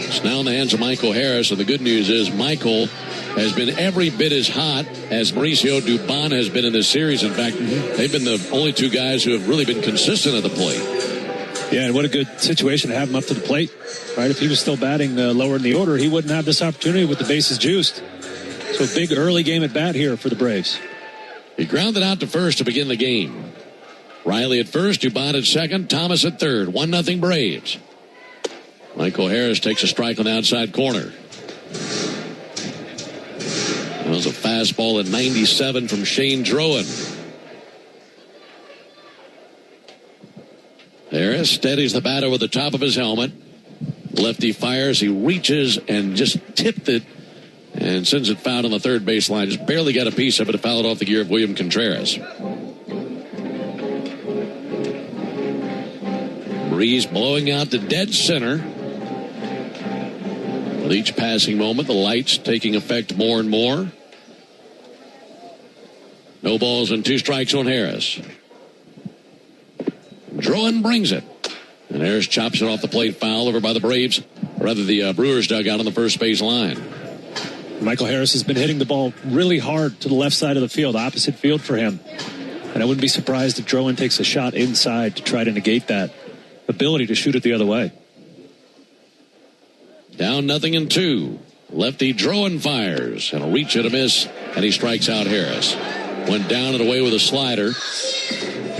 It's now in the hands of Michael Harris. And the good news is Michael has been every bit as hot as Mauricio Dubon has been in this series. In fact, they've been the only 2 guys who have really been consistent at the plate. Yeah, and what a good situation to have him up to the plate. Right, if he was still batting lower in the order, he wouldn't have this opportunity with the bases juiced. So a big early game at bat here for the Braves. He grounded out to first to begin the game. Riley at first, Dubon at second, Thomas at third. 1-0 Braves. Michael Harris takes a strike on the outside corner. That was a fastball at 97 from Shane Drowan. Harris steadies the bat over the top of his helmet. Lefty fires. He reaches and just tipped it and sends it foul on the third baseline. Just barely got a piece of it to foul it off the gear of William Contreras. Breeze blowing out to dead center. With each passing moment, the lights taking effect more and more. No balls and 2 strikes on Harris. Drowan brings it. And Harris chops it off the plate, foul over by the Braves, or rather the Brewers dugout on the first base line. Michael Harris has been hitting the ball really hard to the left side of the field, opposite field for him. And I wouldn't be surprised if Drowan takes a shot inside to try to negate that ability to shoot it the other way. Down 0-2. Lefty Drowan fires, and a reach and a miss, and he strikes out Harris. Went down and away with a slider.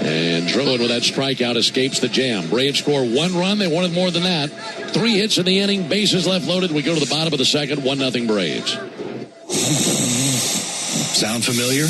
And Drowan with that strikeout escapes the jam. Braves score 1 run. They wanted more than that. 3 hits in the inning. Bases left loaded. We go to the bottom of the second. 1-0 Braves. Sound familiar?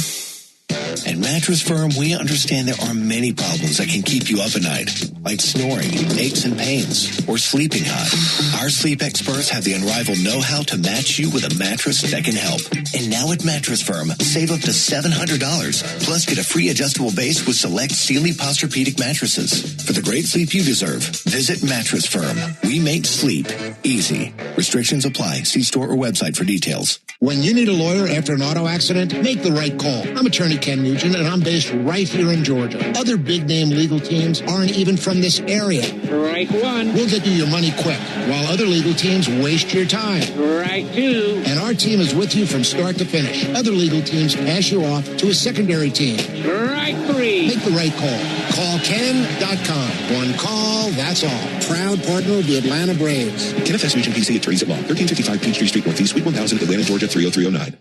At Mattress Firm, we understand there are many problems that can keep you up at night, like snoring, aches and pains, or sleeping hot. Our sleep experts have the unrivaled know-how to match you with a mattress that can help. And now at Mattress Firm, save up to $700, plus get a free adjustable base with select Sealy Posturepedic mattresses. For the great sleep you deserve, visit Mattress Firm. We make sleep easy. Restrictions apply. See store or website for details. When you need a lawyer after an auto accident, make the right call. I'm attorney Ken Nugent, and I'm based right here in Georgia. Other big-name legal teams aren't even from from this area. Strike one. We'll get you your money quick, while other legal teams waste your time. Strike two. And our team is with you from start to finish. Other legal teams pass you off to a secondary team. Strike three. Make the right call. Call Ken.com. One call, that's all. Proud partner of the Atlanta Braves. KNFS Region PC Attorneys at Law. 1355 Peachtree Street Northeast, Suite 1000, Atlanta, Georgia 30309.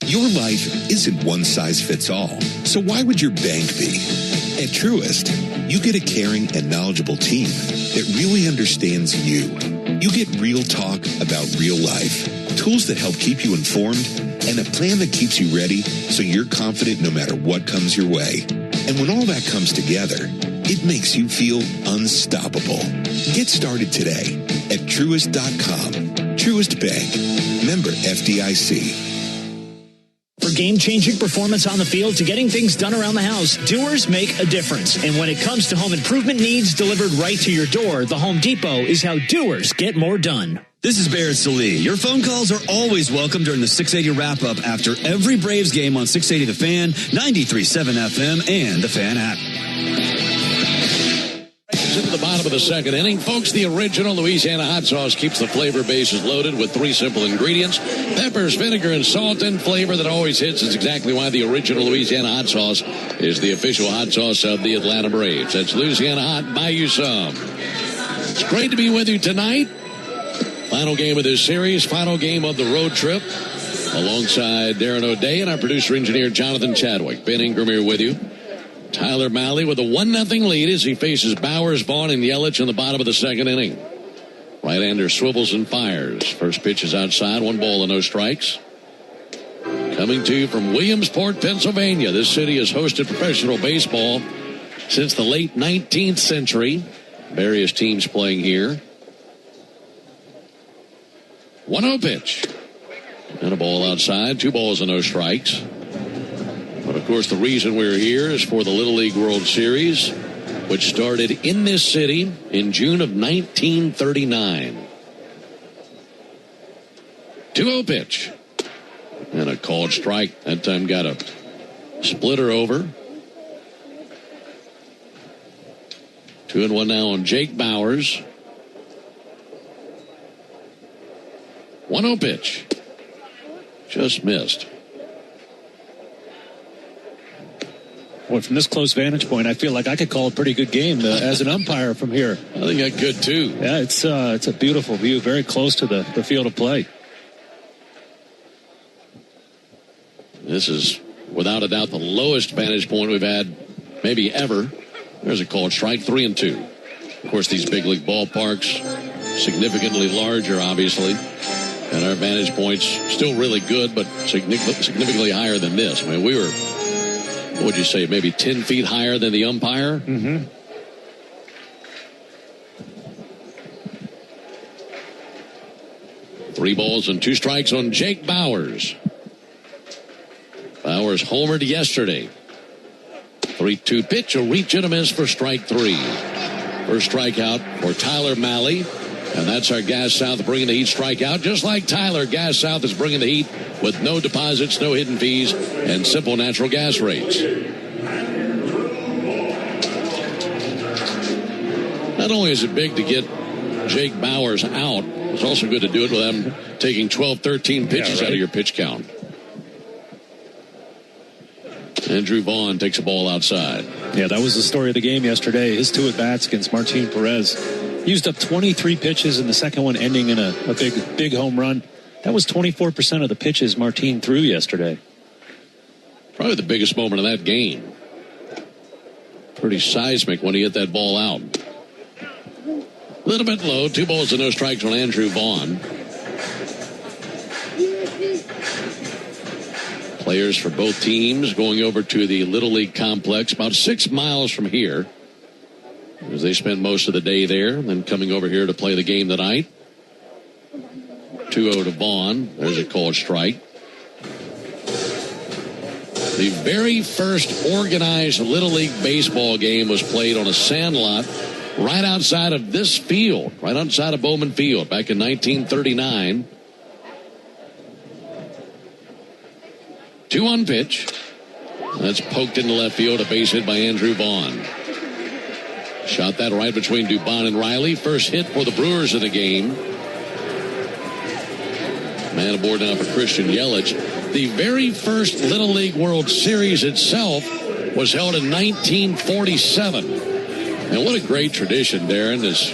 Your life isn't one size fits all. So why would your bank be? At Truist, you get a caring and knowledgeable team that really understands you. You get real talk about real life, tools that help keep you informed, and a plan that keeps you ready so you're confident no matter what comes your way. And when all that comes together, it makes you feel unstoppable. Get started today at Truist.com. Truist Bank. Member FDIC. For game-changing performance on the field to getting things done around the house, doers make a difference. And when it comes to home improvement needs delivered right to your door, the Home Depot is how doers get more done. This is Barrett Salee. Your phone calls are always welcome during the 680 wrap-up after every Braves game on 680 The Fan, 93.7 FM, and The Fan app. Into the bottom of the second inning. Folks, the original Louisiana hot sauce keeps the flavor bases loaded with 3 simple ingredients: peppers, vinegar, and salt, and flavor that always hits. Is exactly why the original Louisiana hot sauce is the official hot sauce of the Atlanta Braves. That's Louisiana Hot. Buy you some. It's great to be with you tonight. Final game of this series, final game of the road trip. Alongside Darren O'Day and our producer-engineer Jonathan Chadwick. Ben Ingram here with you. Tyler Malley with a 1-0 lead as he faces Bowers, Vaughn, and Yelich in the bottom of the second inning. Right-hander swivels and fires. First pitch is outside, 1 ball and no strikes. Coming to you from Williamsport, Pennsylvania. This city has hosted professional baseball since the late 19th century. Various teams playing here. 1-0 pitch. And a ball outside, 2 balls and no strikes. But, of course, the reason we're here is for the Little League World Series, which started in this city in June of 1939. 2-0 pitch. And a called strike. That time got a splitter over. 2-1 now on Jake Bowers. 1-0 pitch. Just missed. Boy, from this close vantage point, I feel like I could call a pretty good game as an umpire from here. I think I could too. Yeah, it's a beautiful view, very close to the field of play. This is, without a doubt, the lowest vantage point we've had maybe ever. There's a called strike, 3-2. Of course, these big league ballparks, significantly larger, obviously. And our vantage points still really good, but significantly higher than this. I mean, we were, what would you say, maybe 10 feet higher than the umpire? Mm-hmm. Three balls and 2 strikes on Jake Bowers. Bowers homered yesterday. 3-2 pitch, a reach and a miss for strike 3. First strikeout for Tyler Malley. And that's our Gas South bringing the heat strikeout. Just like Tyler, Gas South is bringing the heat with no deposits, no hidden fees, and simple natural gas rates. Not only is it big to get Jake Bowers out, it's also good to do it with them taking 12, 13 pitches out of your pitch count. Andrew Vaughn takes a ball outside. Yeah, that was the story of the game yesterday. His 2 at-bats against Martin Perez. Used up 23 pitches in the second one, ending in a big home run. That was 24% of the pitches Martin threw yesterday. Probably the biggest moment of that game. Pretty seismic when he hit that ball out. A little bit low. 2 balls and no strikes on Andrew Vaughn. Players for both teams going over to the Little League complex about 6 miles from here, as they spend most of the day there, then coming over here to play the game tonight. 2-0 to Vaughn. There's a called strike. The very first organized Little League baseball game was played on a sand lot right outside of this field, right outside of Bowman Field, back in 1939. 2-1 pitch. That's poked into left field, a base hit by Andrew Vaughn. Shot that right between Dubon and Riley. First hit for the Brewers in the game. Man aboard now for Christian Yelich. The very first Little League World Series itself was held in 1947. And what a great tradition, Darren. Is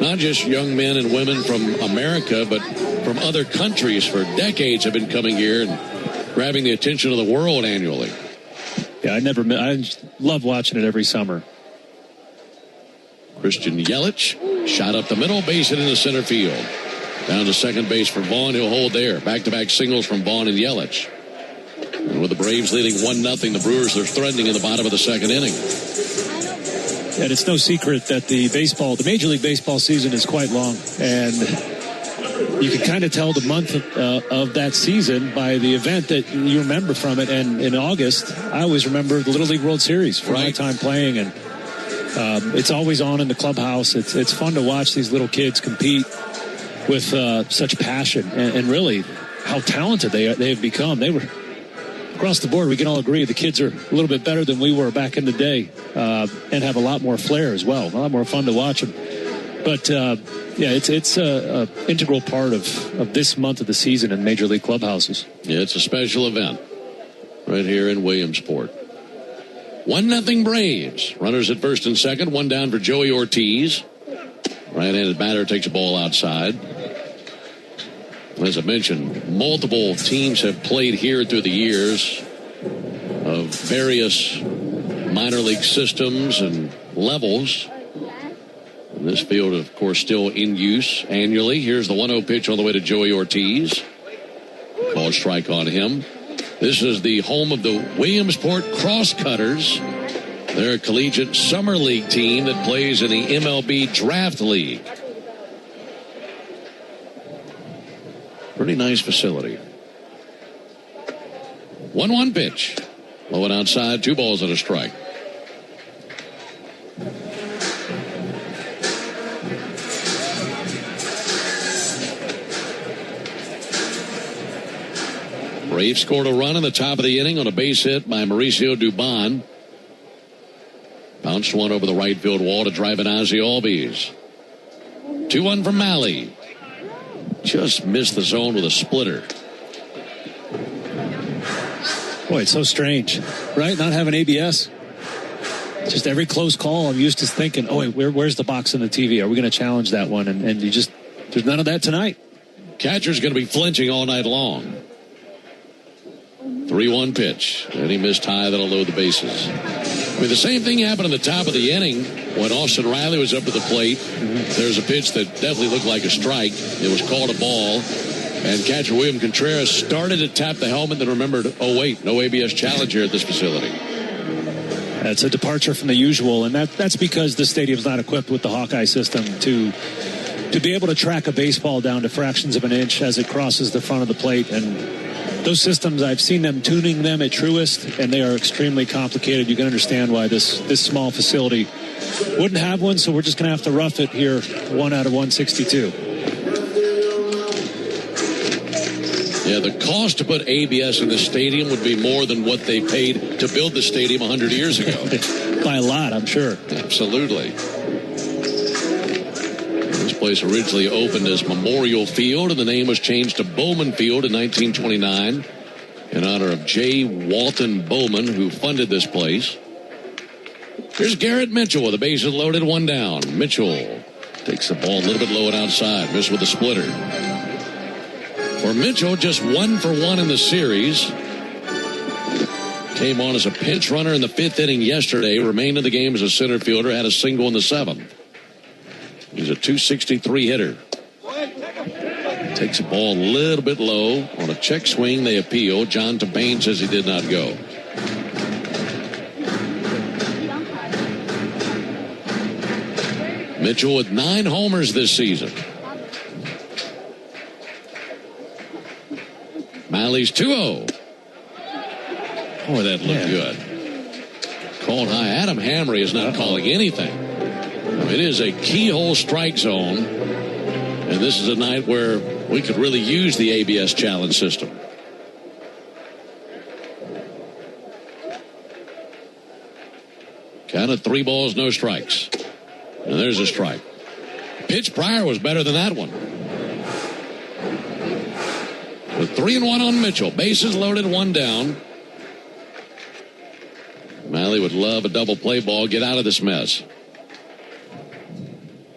not just young men and women from America, but from other countries for decades have been coming here and grabbing the attention of the world annually. Yeah, I love watching it every summer. Christian Yelich, shot up the middle, base hit into center field. Down to second base for Vaughn. He'll hold there. Back-to-back singles from Vaughn and Yelich. And with the Braves leading 1-0, the Brewers are threatening in the bottom of the second inning. And it's no secret that the Major League Baseball season is quite long. And you can kind of tell the month of that season by the event that you remember from it. And in August, I always remember the Little League World Series for my time playing. And it's always on in the clubhouse. It's fun to watch these little kids compete with such passion and really how talented they have become. They were across the board. We can all agree the kids are a little bit better than we were back in the day, and have a lot more flair as well. A lot more fun to watch them. But it's a integral part of this month of the season in Major League clubhouses. Yeah, it's a special event right here in Williamsport. 1-0 Braves. Runners at first and second. One down for Joey Ortiz. Right-handed batter takes a ball outside. As I mentioned, multiple teams have played here through the years of various minor league systems and levels. And this field, of course, still in use annually. Here's the 1-0 pitch all the way to Joey Ortiz. Called strike on him. This is the home of the Williamsport Crosscutters. They're a collegiate summer league team that plays in the MLB Draft League. Pretty nice facility. 1-1 pitch. Low and outside, 2 balls and a strike. Braves scored a run in the top of the inning on a base hit by Mauricio Dubon. Bounced one over the right field wall to drive in Ozzie Albies. 2-1 from Malley. Just missed the zone with a splitter. Boy, it's so strange, right? Not having ABS. Just every close call, I'm used to thinking, oh, wait, where's the box on the TV? Are we going to challenge that one? And there's none of that tonight. Catcher's going to be flinching all night long. 3-1 pitch. And he missed high. That'll load the bases. I mean, the same thing happened in the top of the inning when Austin Riley was up to the plate. There's a pitch that definitely looked like a strike. It was called a ball. And catcher William Contreras started to tap the helmet, then remembered, oh, wait, no ABS challenge here at this facility. That's a departure from the usual, and that's because the stadium's not equipped with the Hawkeye system to be able to track a baseball down to fractions of an inch as it crosses the front of the plate. And those systems, I've seen them tuning them at Truist, and they are extremely complicated. You can understand why this small facility wouldn't have one, so we're just going to have to rough it here, 1 out of 162. Yeah, the cost to put ABS in the stadium would be more than what they paid to build the stadium 100 years ago. By a lot, I'm sure. Absolutely. This place originally opened as Memorial Field, and the name was changed to Bowman Field in 1929 in honor of J. Walton Bowman, who funded this place. Here's Garrett Mitchell with the bases loaded, 1 down. Mitchell takes the ball a little bit low and outside, missed with a splitter. For Mitchell, just 1 for 1 in the series. Came on as a pinch runner in the 5th inning yesterday. Remained in the game as a center fielder. Had a single in the 7th. He's a .263 hitter. Takes the ball a little bit low. On a check swing, they appeal. John Tabane says he did not go. Mitchell with 9 homers this season. Miley's 2-0. Boy, that looked good. Called high. Adam Hamry is not calling anything. It is a keyhole strike zone. And this is a night where we could really use the ABS challenge system. Count of 3 balls, no strikes. And there's a strike. Pitch prior was better than that one. With 3-1 on Mitchell. Bases loaded, one down. Malley would love a double play ball. Get out of this mess.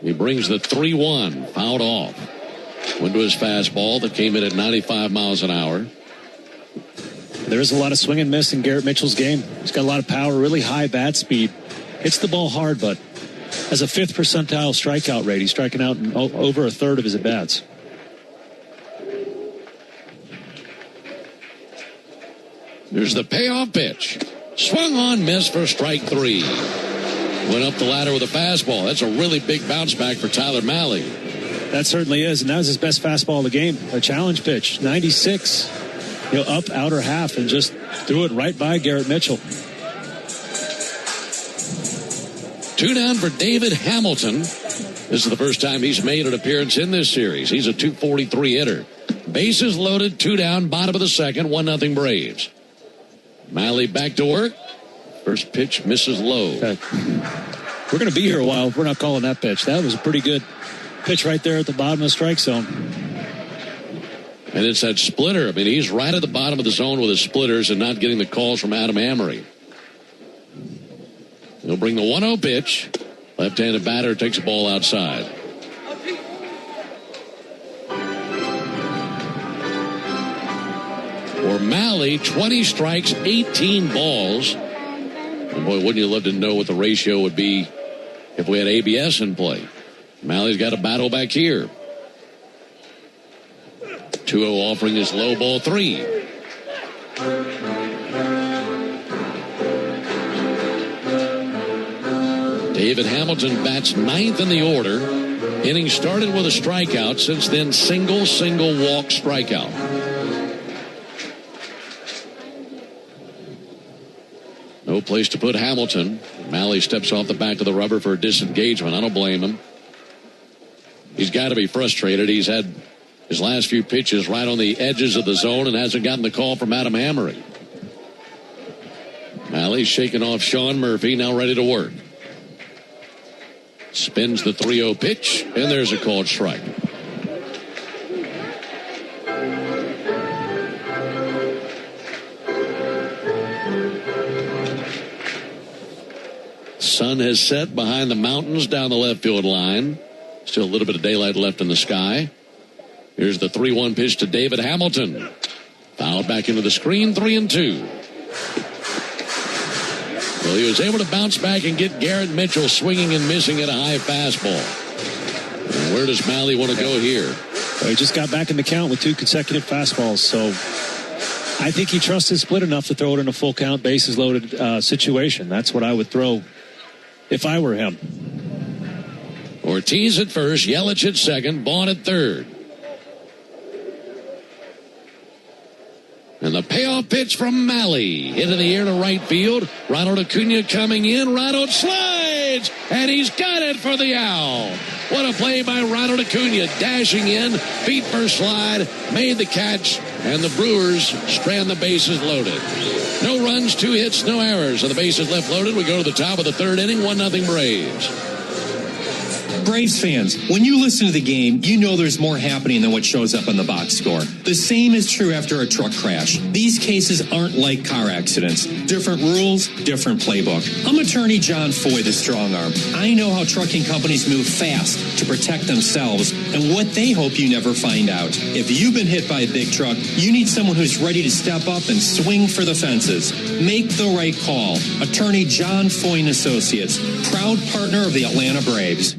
He brings the 3-1. Fouled off. Went to his fastball that came in at 95 miles an hour. There's a lot of swing and miss in Garrett Mitchell's game. He's got a lot of power, really high bat speed. Hits the ball hard, but has a 5th percentile strikeout rate. He's striking out in over a third of his at-bats. There's the payoff pitch. Swung on, missed for strike 3. Went up the ladder with a fastball. That's a really big bounce back for Tyler Malley. That certainly is, and that was his best fastball of the game. A challenge pitch, 96. Up outer half and just threw it right by Garrett Mitchell. 2 down for David Hamilton. This is the first time he's made an appearance in this series. He's a .243 hitter. Bases loaded, 2 down, bottom of the second, 1-0 Braves. Malley back to work. First pitch misses low. Okay. We're going to be here a while. We're not calling that pitch. That was a pretty good pitch right there at the bottom of the strike zone. And it's that splitter. I mean, he's right at the bottom of the zone with his splitters and not getting the calls from Adam Amory. He'll bring the 1-0 pitch. Left-handed batter takes the ball outside. For Malley, 20 strikes, 18 balls. And boy, wouldn't you love to know what the ratio would be if we had ABS in play. Malley's got a battle back here. 2-0 offering his low ball 3. David Hamilton bats 9th in the order. Inning started with a strikeout. Since then, single walk strikeout. No place to put Hamilton. Malley steps off the back of the rubber for a disengagement. I don't blame him. He's got to be frustrated. He's had his last few pitches right on the edges of the zone and hasn't gotten the call from Adam Amory. Malley's shaking off Sean Murphy, now ready to work. Spins the 3-0 pitch, and there's a called strike. Sun has set behind the mountains down the left field line. Still a little bit of daylight left in the sky. Here's the 3-1 pitch to David Hamilton. Fouled back into the screen, 3-2. Well, he was able to bounce back and get Garrett Mitchell swinging and missing at a high fastball. And where does Malley want to go here? Well, he just got back in the count with 2 consecutive fastballs, so I think he trusts his split enough to throw it in a full count, bases loaded situation. That's what I would throw if I were him. Ortiz at first, Yelich at second, Vaughn at third. And the payoff pitch from Malley. Into the air to right field. Ronald Acuna coming in. Ronald slides. And he's got it for the Owl. What a play by Ronald Acuna. Dashing in. Feet first slide. Made the catch. And the Brewers strand the bases loaded. No runs, 2 hits, no errors. So the bases left loaded. We go to the top of the third inning. 1-0 Braves. Braves fans, when you listen to the game, you know there's more happening than what shows up on the box score. The same is true after a truck crash. These cases aren't like car accidents. Different rules, different playbook. I'm attorney John Foy, the strong arm. I know how trucking companies move fast to protect themselves and what they hope you never find out. If you've been hit by a big truck, you need someone who's ready to step up and swing for the fences. Make the right call. Attorney John Foy and Associates, proud partner of the Atlanta Braves.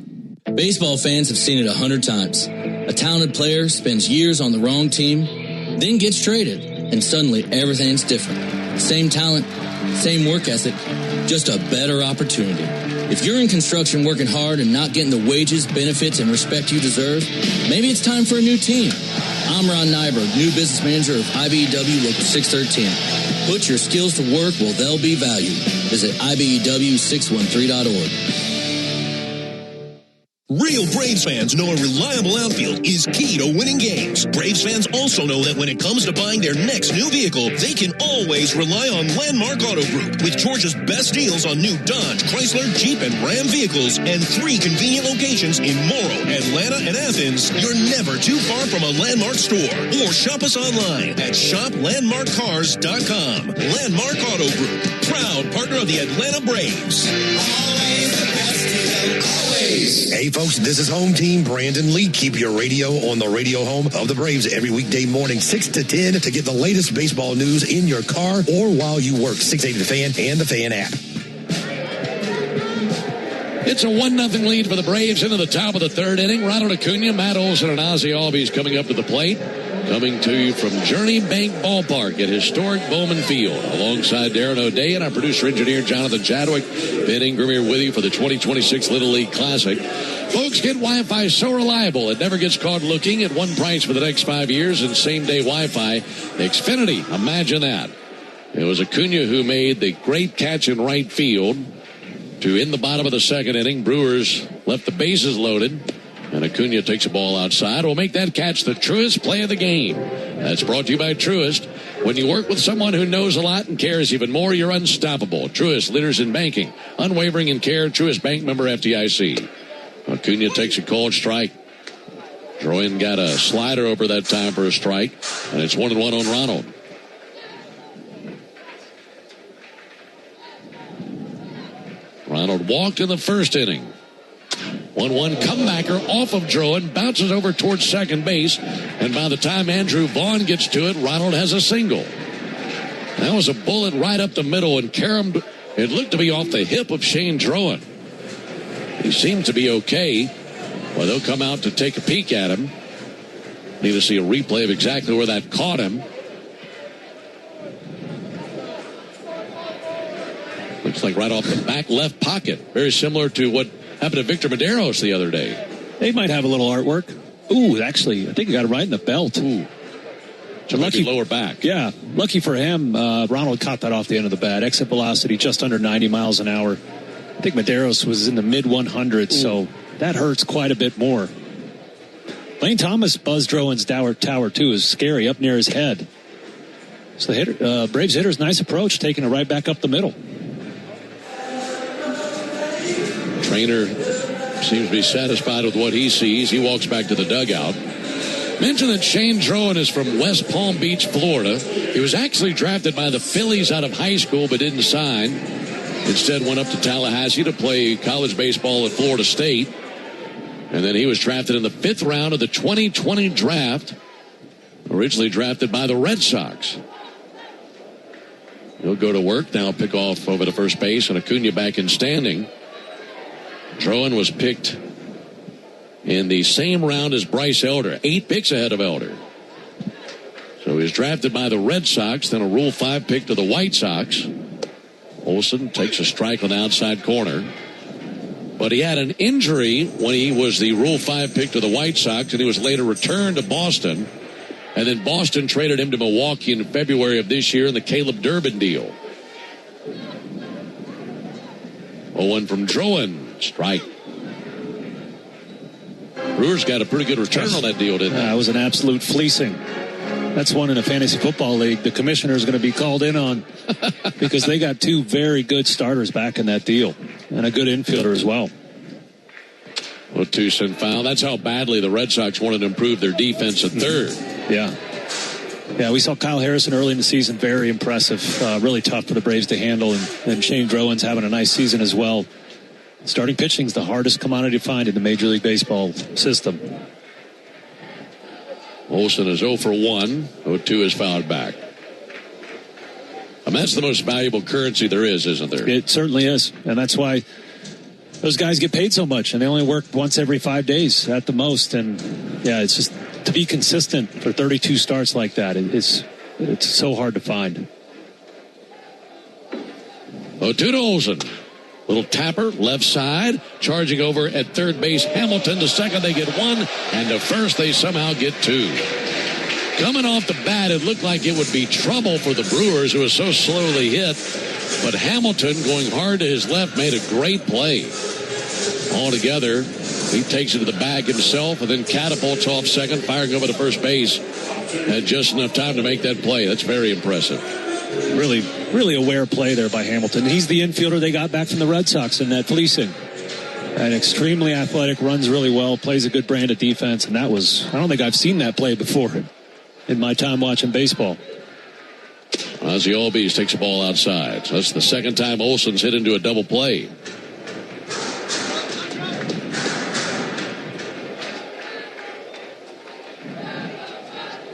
Baseball fans have seen it 100 times. A talented player spends years on the wrong team, then gets traded, and suddenly everything's different. Same talent, same work ethic, just a better opportunity. If you're in construction working hard and not getting the wages, benefits, and respect you deserve, maybe it's time for a new team. I'm Ron Nyberg, new business manager of IBEW Local 613. Put your skills to work where they'll be valued. Visit IBEW613.org. Real Braves fans know a reliable outfield is key to winning games. Braves fans also know that when it comes to buying their next new vehicle, they can always rely on Landmark Auto Group. With Georgia's best deals on new Dodge, Chrysler, Jeep, and Ram vehicles, and 3 convenient locations in Morrow, Atlanta, and Athens, you're never too far from a Landmark store. Or shop us online at shoplandmarkcars.com. Landmark Auto Group, proud partner of the Atlanta Braves. Always the best deal, always. Hey folks, this is home team Brandon Lee. Keep your radio on the radio home of the Braves every weekday morning, 6 to 10, to get the latest baseball news in your car or while you work. 680 The Fan and the Fan app. It's a 1-0 lead for the Braves into the top of the third inning. Ronald Acuna, Matt Olson, and Ozzie Albies coming up to the plate. Coming to you from Journey Bank Ballpark at historic Bowman Field. Alongside Darren O'Day and our producer-engineer Jonathan Chadwick. Ben Ingram here with you for the 2026 Little League Classic. Folks, get Wi-Fi so reliable it never gets caught looking, at one price for the next 5 years, and same-day Wi-Fi. Xfinity, imagine that. It was Acuna who made the great catch in right field to end the bottom of the second inning. Brewers left the bases loaded, and Acuna takes a ball outside. Will make that catch the Truist play of the game. That's brought to you by Truist. When you work with someone who knows a lot and cares even more, you're unstoppable. Truist, leaders in banking, unwavering in care. Truist Bank, member FDIC. Acuna takes a cold strike. Droyan got a slider over that time for a strike, and it's 1-1 on Ronald. Ronald walked in the first inning. 1-1 comebacker off of Droyan, bounces over towards second base, and by the time Andrew Vaughn gets to it, Ronald has a single. That was a bullet right up the middle and caromed. It looked to be off the hip of Shane Droyan. He seemed to be okay. Well, they'll come out to take a peek at him. Need to see a replay of exactly where that caught him. Looks like right off the back left pocket. Very similar to what happened to Victor Medeiros the other day. They might have a little artwork. Ooh, actually, I think he got it right in the belt. Ooh. So lucky lower back. Yeah, lucky for him, Ronald caught that off the end of the bat. Exit velocity just under 90 miles an hour. I think Medeiros was in the mid-100s, so that hurts quite a bit more. Lane Thomas buzzed Drowan's tower, too, is scary, up near his head. So the hitter, Braves hitter's nice approach, taking it right back up the middle. Trainer seems to be satisfied with what he sees. He walks back to the dugout. Mention that Shane Drowan is from West Palm Beach, Florida. He was actually drafted by the Phillies out of high school but didn't sign. Instead went up to Tallahassee to play college baseball at Florida State. And then he was drafted in the 5th round of the 2020 draft. Originally drafted by the Red Sox. He'll go to work now, pick off over to first base, and Acuna back in standing. Drowan was picked in the same round as Bryce Elder, 8 picks ahead of Elder. So he was drafted by the Red Sox, then a Rule 5 pick to the White Sox. Olson takes a strike on the outside corner. But he had an injury when he was the Rule 5 pick to the White Sox, and he was later returned to Boston. And then Boston traded him to Milwaukee in February of this year in the Caleb Durbin deal. 0-1 from Drowan. Strike. Brewers got a pretty good return on that deal, didn't they? It was an absolute fleecing. That's one in a fantasy football league the commissioner is going to be called in on because they got 2 very good starters back in that deal and a good infielder as well. Well, 2-cent foul. That's how badly the Red Sox wanted to improve their defense at third. Yeah, we saw Kyle Harrison early in the season. Very impressive. Really tough for the Braves to handle. And Shane Drowan's having a nice season as well. Starting pitching is the hardest commodity to find in the Major League Baseball system. Olson is 0 for 1. 0-2 is fouled back. And that's the most valuable currency there is, isn't there? It certainly is. And that's why those guys get paid so much. And they only work once every 5 days at the most. And, yeah, it's just to be consistent for 32 starts like that, it's so hard to find. 0-2 to Olson. Little tapper, left side, charging over at third base. Hamilton to second, they get 1, and to first, they somehow get 2. Coming off the bat, it looked like it would be trouble for the Brewers, who was so slowly hit. But Hamilton, going hard to his left, made a great play. Altogether, He takes it to the bag himself and then catapults off second, firing over to first base. Had just enough time to make that play. That's very impressive. Really, really aware play there by Hamilton. He's the infielder they got back from the Red Sox in that fleecing. And extremely athletic, runs really well, plays a good brand of defense. And that was, I don't think I've seen that play before in my time watching baseball. Ozzie Albies takes a ball outside. So that's the second time Olson's hit into a double play.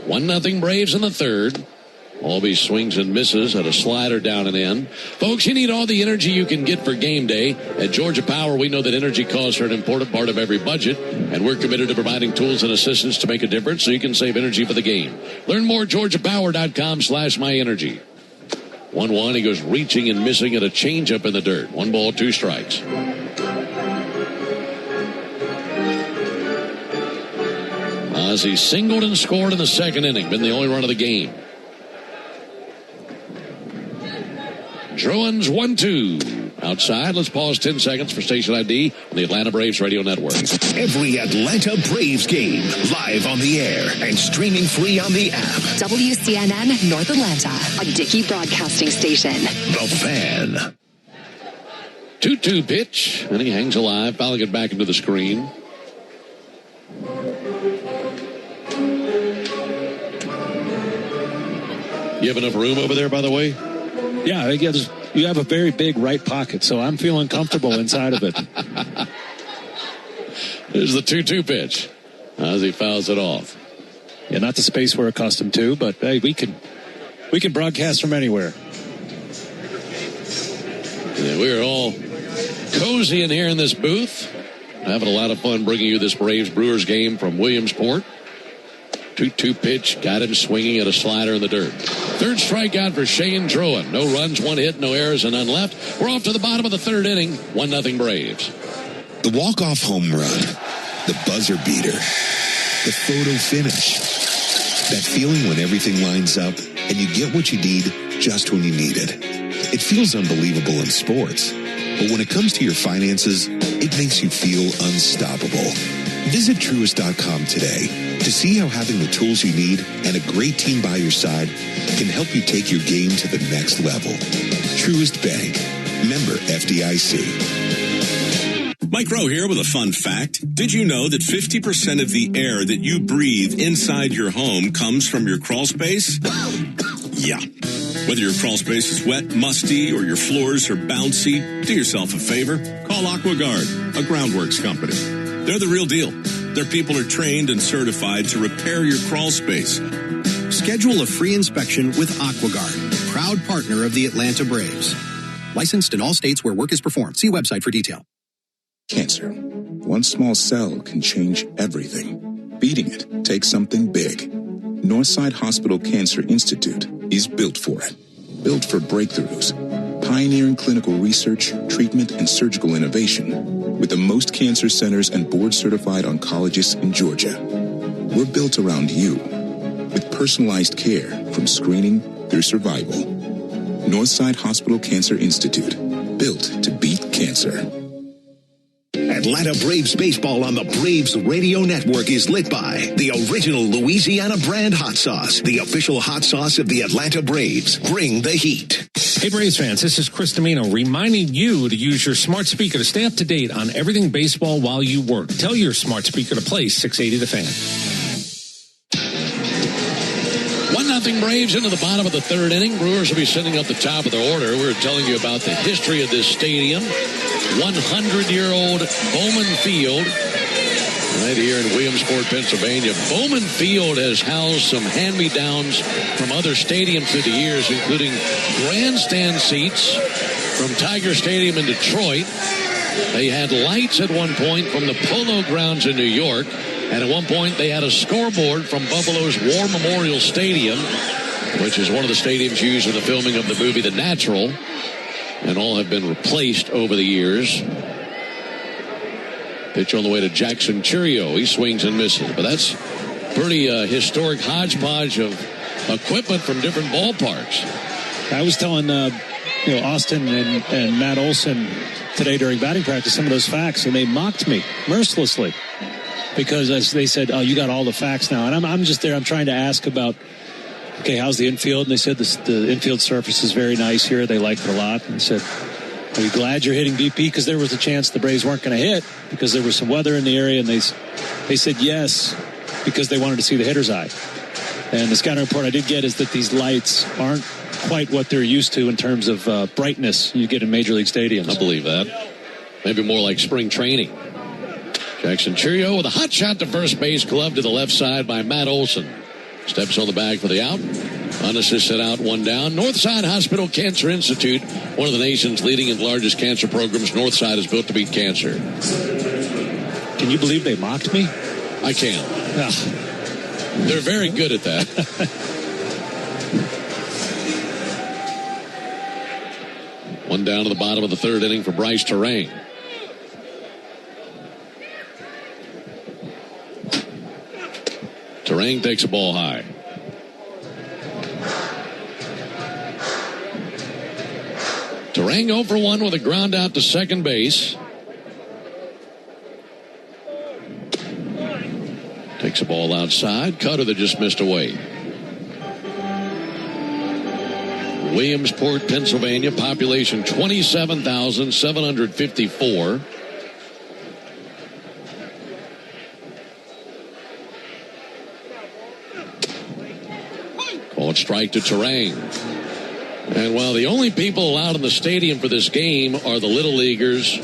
One nothing Braves in the third. Albies swings and misses at a slider down and in. Folks, you need all the energy you can get for game day. At Georgia Power, we know that energy costs are an important part of every budget, and we're committed to providing tools and assistance to make a difference so you can save energy for the game. Learn more at georgiapower.com/myenergy. 1-1, he goes reaching and missing at a changeup in the dirt. 1 ball, 2 strikes. Ozzie singled and scored in the second inning. Been the only run of the game. Druins 1-2. Outside, let's pause 10 seconds for station ID on the Atlanta Braves Radio Network. Every Atlanta Braves game, live on the air and streaming free on the app. WCNN North Atlanta, a Dickey broadcasting station. The Fan. 2-2 pitch, and he hangs alive, fouling it back into the screen. You have enough room over there, by the way? Yeah, you have a very big right pocket, so I'm feeling comfortable inside of it. There's the 2-2 pitch as he fouls it off. Yeah, not the space we're accustomed to, but hey, we can broadcast from anywhere. Yeah, we're all cozy in here in this booth, having a lot of fun bringing you this Braves-Brewers game from Williamsport. 2-2 pitch, got him swinging at a slider in the dirt. Third strikeout for Shane Druin. No runs, 1 hit, no errors, and none left. We're off to the bottom of the third inning. 1-0 Braves. The walk-off home run, the buzzer beater, the photo finish. That feeling when everything lines up and you get what you need just when you need it. It feels unbelievable in sports, but when it comes to your finances, it makes you feel unstoppable. Visit Truist.com today to see how having the tools you need and a great team by your side can help you take your game to the next level. Truist Bank. Member FDIC. Mike Rowe here with a fun fact. Did you know that 50% of the air that you breathe inside your home comes from your crawl space? Yeah. Whether your crawl space is wet, musty, or your floors are bouncy, do yourself a favor. Call AquaGuard, a groundworks company. They're the real deal. Their people are trained and certified to repair your crawl space. Schedule a free inspection with AquaGuard, proud partner of the Atlanta Braves. Licensed in all states where work is performed. See website for detail. Cancer. One small cell can change everything. Beating it takes something big. Northside Hospital Cancer Institute is built for it. Built for breakthroughs. Pioneering clinical research, treatment, and surgical innovation. With the most cancer centers and board-certified oncologists in Georgia. We're built around you. With personalized care from screening through survival. Northside Hospital Cancer Institute. Built to beat cancer. Atlanta Braves baseball on the Braves Radio Network is lit by the original Louisiana brand hot sauce, the official hot sauce of the Atlanta Braves. Bring the heat. Hey Braves fans, this is Chris Domino reminding you to use your smart speaker to stay up to date on everything baseball while you work. Tell your smart speaker to play 680 The Fan. 1-0 Braves into the bottom of the third inning. Brewers will be sitting up the top of the order. We were telling you about the history of this stadium. 100-year-old Bowman Field, right here in Williamsport, Pennsylvania. Bowman Field has housed some hand-me-downs from other stadiums through the years, including grandstand seats from Tiger Stadium in Detroit. They had lights at one point from the Polo Grounds in New York, and at one point they had a scoreboard from Buffalo's War Memorial Stadium, which is one of the stadiums used in the filming of the movie The Natural. And all have been replaced over the years. Pitch on the way to Jackson Churio. He swings and misses. But that's pretty historic hodgepodge of equipment from different ballparks. I was telling Austin and Matt Olson today during batting practice, some of those facts, and they mocked me mercilessly because as they said, "Oh, you got all the facts now," and I'm just there. I'm trying to ask about, okay, how's the infield? And they said the infield surface is very nice here. They like it a lot. And I said, are you glad you're hitting BP? Because there was a chance the Braves weren't going to hit because there was some weather in the area. And they said yes because they wanted to see the hitter's eye. And the scouting report I did get is that these lights aren't quite what they're used to in terms of brightness you get in Major League stadiums. I believe that. Maybe more like spring training. Jackson Churio with a hot shot to first base, glove to the left side by Matt Olson. Steps on the bag for the out. Unassisted out, one down. Northside Hospital Cancer Institute, one of the nation's leading and largest cancer programs. Northside is built to beat cancer. Can you believe they mocked me? I can. They're very good at that. One down to the bottom of the third inning for Bryce Terang. Terang takes a ball high. Terang 0 for 1 with a ground out to second base. Takes a ball outside. Cutter that just missed away. Williamsport, Pennsylvania. Population 27,754. Called strike to Terang. And while the only people allowed in the stadium for this game are the Little Leaguers,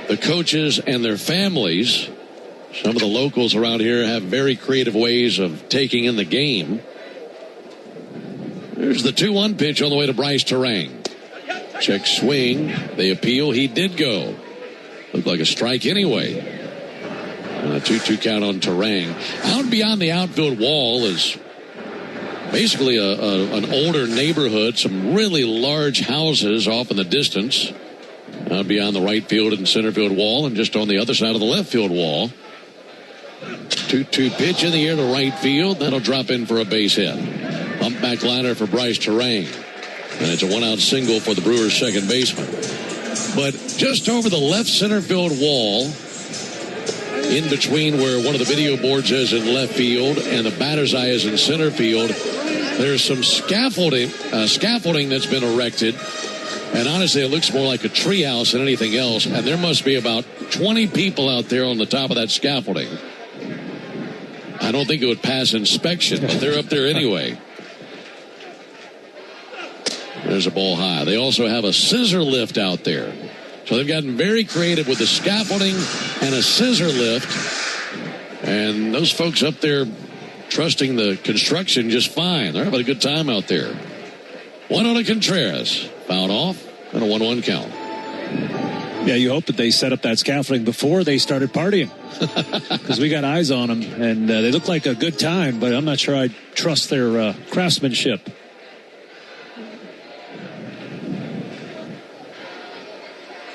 the coaches, and their families, some of the locals around here have very creative ways of taking in the game. There's the 2-1 pitch on the way to Bryce Terang. Check swing. They appeal. He did go. Looked like a strike anyway. And a 2-2 count on Terang. Out beyond the outfield wall is basically an older neighborhood, some really large houses off in the distance. Out beyond the right field and center field wall, and just on the other side of the left field wall. 2-2 pitch in the air to right field. That'll drop in for a base hit. Bump back liner for Bryce Terang. And it's a one-out single for the Brewers' second baseman. But just over the left center field wall, in between where one of the video boards is in left field and the batter's eye is in center field, there's some scaffolding that's been erected. And honestly, it looks more like a treehouse than anything else. And there must be about 20 people out there on the top of that scaffolding. I don't think it would pass inspection, but they're up there anyway. There's a ball high. They also have a scissor lift out there. So they've gotten very creative with the scaffolding and a scissor lift. And those folks up there trusting the construction just fine. They're having a good time out there. 1-0 to Contreras. Fouled off and a 1-1 count. Yeah, you hope that they set up that scaffolding before they started partying. Because we got eyes on them, and they look like a good time, but I'm not sure I trust their craftsmanship.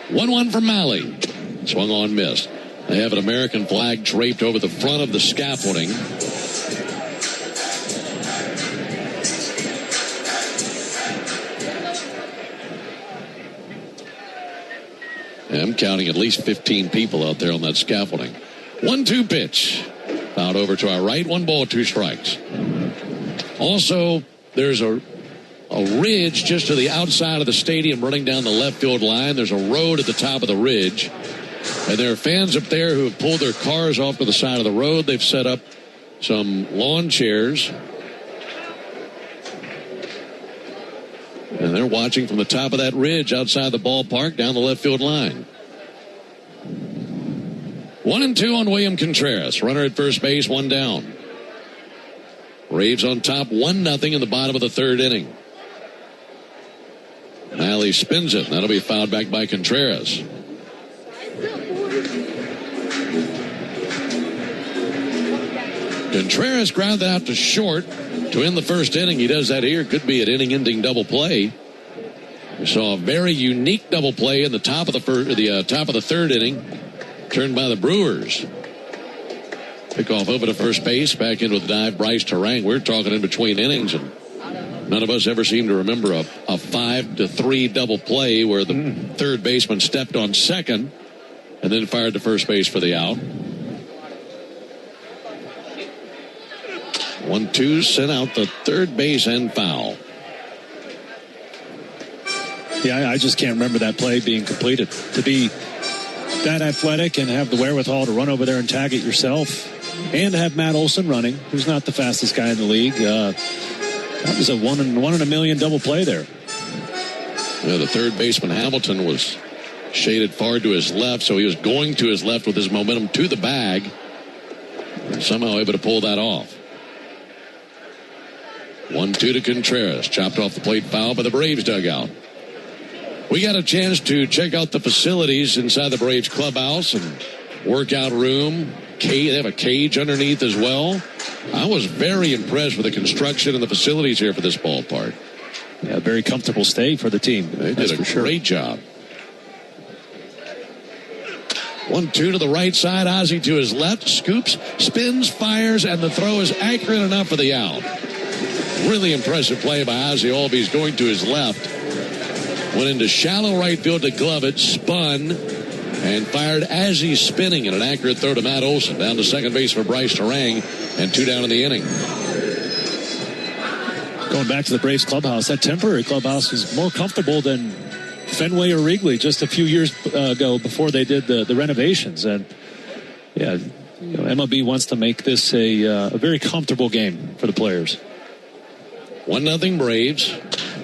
One for Malley. Swung on, missed. They have an American flag draped over the front of the scaffolding. I'm counting at least 15 people out there on that scaffolding. 1-2 pitch. Fouled over to our right. 1 ball, 2 strikes. Also, there's a ridge just to the outside of the stadium running down the left field line. There's a road at the top of the ridge. And there are fans up there who have pulled their cars off to the side of the road. They've set up some lawn chairs. And they're watching from the top of that ridge outside the ballpark down the left field line. 1-2 on William Contreras. Runner at first base, 1 down. Braves on top 1-0 in the bottom of the third inning. Malley spins it. That'll be fouled back by Contreras. Contreras grounded out to short to end the first inning. He does that here. Could be an inning-ending double play. We saw a very unique double play in the top of the third inning, turned by the Brewers. Pick off over to first base, back into the dive. Bryce Terang. We're talking in between innings, and None of us ever seem to remember a 5-3 double play where the third baseman stepped on second and then fired to first base for the out. 1-2 sent out the third base and foul. Yeah, I just can't remember that play being completed. To be that athletic and have the wherewithal to run over there and tag it yourself, and have Matt Olson running, who's not the fastest guy in the league. That was a one in a million double play there. Yeah, the third baseman Hamilton was shaded far to his left, so he was going to his left with his momentum to the bag, and somehow able to pull that off. 1-2 to Contreras, chopped off the plate, foul by the Braves dugout. We got a chance to check out the facilities inside the Braves clubhouse and workout room. They have a cage underneath as well. I was very impressed with the construction and the facilities here for this ballpark. Yeah, very comfortable stay for the team. They did a great job. 1-2 to the right side. Ozzie to his left. Scoops, spins, fires, and the throw is accurate enough for the out. Really impressive play by Ozzie Albies going to his left. Went into shallow right field to glove it, spun, and fired as he's spinning in an accurate throw to Matt Olson. Down to second base for Bryce Terang, and 2 down in the inning. Going back to the Braves clubhouse, that temporary clubhouse is more comfortable than Fenway or Wrigley just a few years ago before they did the renovations. And yeah, MLB wants to make this a very comfortable game for the players. 1-0 Braves.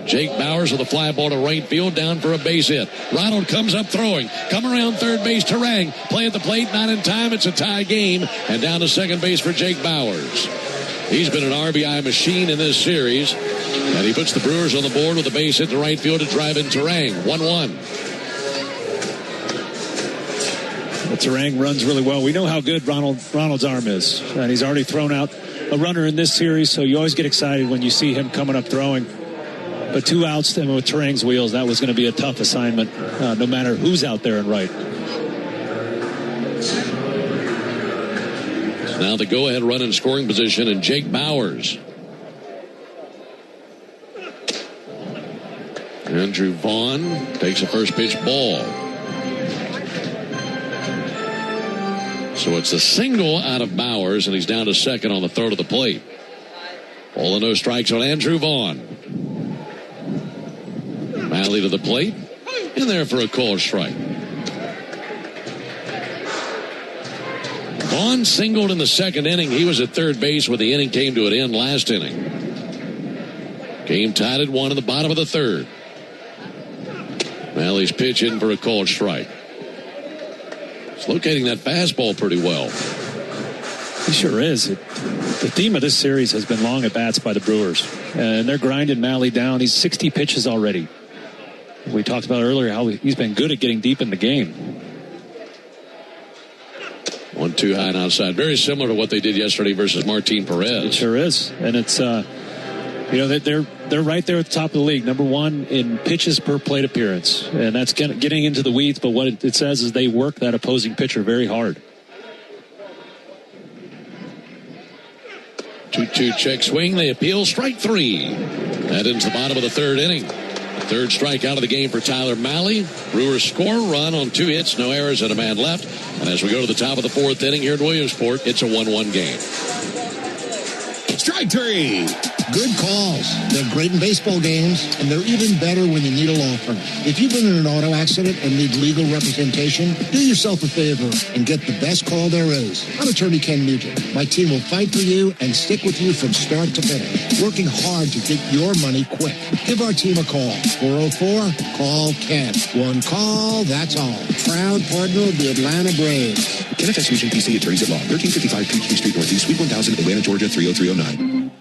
Jake Bowers with a fly ball to right field, down for a base hit. Ronald comes up throwing. Come around third base, Terang. Play at the plate, not in time. It's a tie game. And down to second base for Jake Bowers. He's been an RBI machine in this series. And he puts the Brewers on the board with a base hit to right field to drive in Terang. 1-1. Terang runs really well. We know how good Ronald's arm is. And he's already thrown out a runner in this series, so you always get excited when you see him coming up throwing. But 2 outs with Terang's wheels, that was going to be a tough assignment, no matter who's out there and right. Now the go-ahead run in scoring position, and Jake Bowers. Andrew Vaughn takes a first pitch ball. So it's a single out of Bowers, and he's down to second on the throw to the plate. All the no strikes on Andrew Vaughn. Malley to the plate, in there for a called strike. Vaughn singled in the second inning. He was at third base when the inning came to an end last inning. Game tied at 1 in the bottom of the third. Malley's pitch in for a called strike. He's locating that fastball pretty well. He sure is. The theme of this series has been long at bats by the Brewers. And they're grinding Malley down. He's 60 pitches already. We talked about earlier how he's been good at getting deep in the game. 1-2 high and outside. Very similar to what they did yesterday versus Martin Perez. It sure is. And it's, they're right there at the top of the league. Number 1 in pitches per plate appearance. And that's getting into the weeds, but what it says is they work that opposing pitcher very hard. 2-2 check swing. They appeal. Strike 3. That ends the bottom of the third inning. Third strikeout of the game for Tyler Malley. Brewers score run on 2 hits, no errors, and a man left. And as we go to the top of the fourth inning here in Williamsport, it's a 1-1 game. Strike 3. Good calls. They're great in baseball games, and they're even better when you need a law firm. If you've been in an auto accident and need legal representation, do yourself a favor and get the best call there is. I'm attorney Ken Nugent. My team will fight for you and stick with you from start to finish, working hard to get your money quick. Give our team a call. 404-CALL-KEN. One call, that's all. Proud partner of the Atlanta Braves. Ken FS Nugent, PC, attorneys at law. 1355 Peachtree Street Northeast, Suite 1000, Atlanta, Georgia, 30309.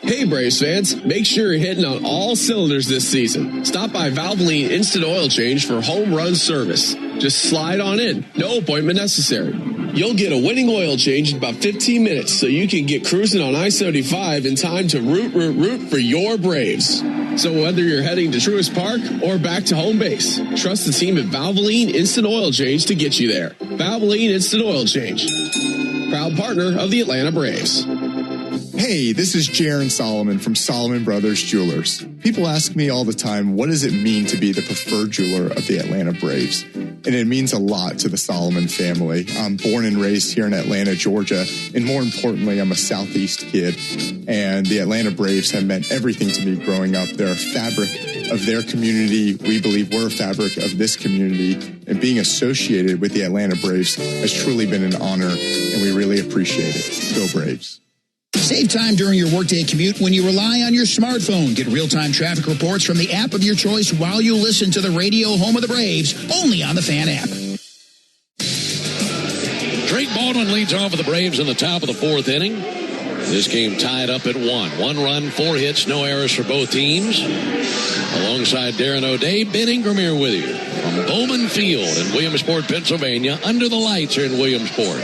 Hey Braves fans, make sure you're hitting on all cylinders this season. Stop by Valvoline Instant Oil Change for home run service. Just slide on in, no appointment necessary. You'll get a winning oil change in about 15 minutes so you can get cruising on I-75 in time to root for your Braves. So whether you're heading to Truist Park or back to home base, trust the team at Valvoline Instant Oil Change to get you there. Valvoline Instant Oil Change, proud partner of the Atlanta Braves. Hey, this is Jaron Solomon from Solomon Brothers Jewelers. People ask me all the time, what does it mean to be the preferred jeweler of the Atlanta Braves? And it means a lot to the Solomon family. I'm born and raised here in Atlanta, Georgia, and more importantly, I'm a Southeast kid. And the Atlanta Braves have meant everything to me growing up. They're a fabric of their community. We believe we're a fabric of this community. And being associated with the Atlanta Braves has truly been an honor, and we really appreciate it. Go Braves. Save time during your workday commute when you rely on your smartphone. Get real-time traffic reports from the app of your choice while you listen to the radio home of the Braves, only on the Fan app. Drake Baldwin leads off with the Braves in the top of the fourth inning. This game tied up at 1. 1 run, 4 hits, no errors for both teams. Alongside Darren O'Day, Ben Ingram here with you from Bowman Field in Williamsport, Pennsylvania, under the lights here in Williamsport.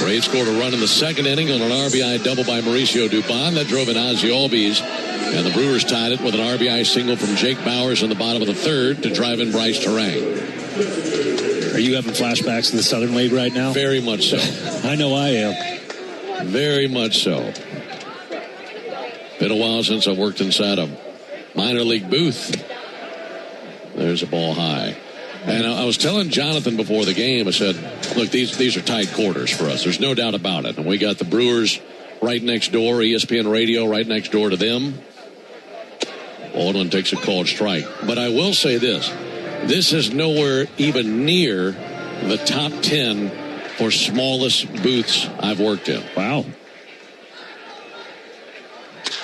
Braves scored a run in the second inning on an RBI double by Mauricio Dubon. That drove in Ozzie Albies. And the Brewers tied it with an RBI single from Jake Bowers in the bottom of the third to drive in Bryce Terang. Are you having flashbacks to the Southern League right now? Very much so. I know I am. Very much so. Been a while since I worked inside a minor league booth. There's a ball high. And I was telling Jonathan before the game, I said, look, these are tight quarters for us. There's no doubt about it. And we got the Brewers right next door, ESPN Radio right next door to them. Baldwin takes a called strike. But I will say this. This is nowhere even near the top 10 for smallest booths I've worked in. Wow.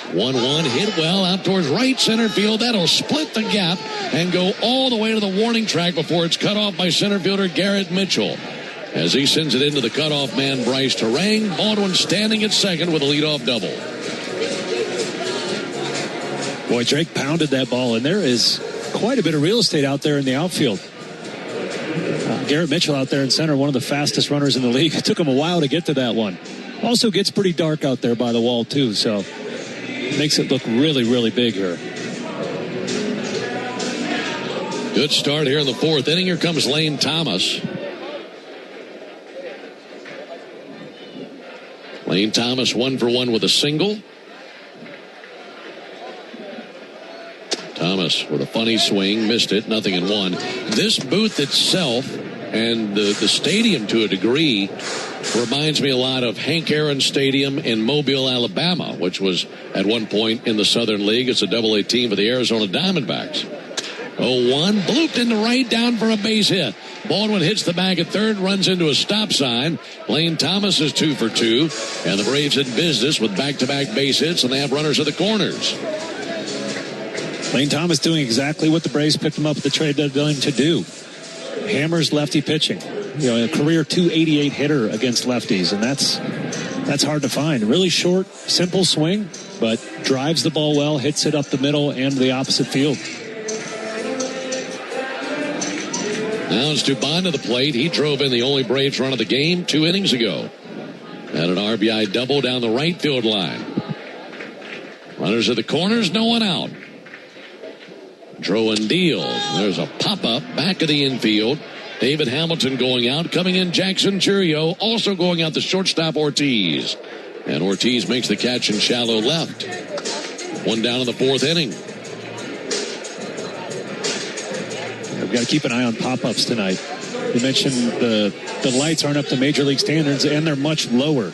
1-1 hit well out towards right center field. That'll split the gap and go all the way to the warning track before it's cut off by center fielder Garrett Mitchell. As he sends it into the cutoff man Bryce Terang, Baldwin standing at second with a leadoff double. Boy, Drake pounded that ball, and there is quite a bit of real estate out there in the outfield. Garrett Mitchell out there in center, one of the fastest runners in the league. It took him a while to get to that one. Also gets pretty dark out there by the wall, too, so makes it look really, really big here. Good start here in the fourth inning. Here comes Lane Thomas. Lane Thomas 1 for 1 with a single. Thomas with a funny swing, missed it, 0-1. This booth itself and the stadium to a degree reminds me a lot of Hank Aaron Stadium in Mobile, Alabama, which was at one point in the Southern League. It's a AA team for the Arizona Diamondbacks. 0-1, blooped into right, down for a base hit. Baldwin hits the bag at third, runs into a stop sign. Lane Thomas is 2 for 2, and the Braves in business with back-to-back base hits, and they have runners at the corners. Lane Thomas doing exactly what the Braves picked him up at the trade deadline to do. Hammers lefty pitching. You know, a career .288 hitter against lefties, and that's hard to find. Really short, simple swing, but drives the ball well, hits it up the middle and the opposite field. Now it's Dubon to the plate. He drove in the only Braves run of the game 2 innings ago. Had an RBI double down the right field line. Runners at the corners, no one out. Draw and deal. There's a pop-up back of the infield. David Hamilton going out. Coming in, Jackson Churio. Also going out, the shortstop, Ortiz. And Ortiz makes the catch in shallow left. 1 down in the fourth inning. We've got to keep an eye on pop-ups tonight. You mentioned the lights aren't up to Major League standards, and they're much lower.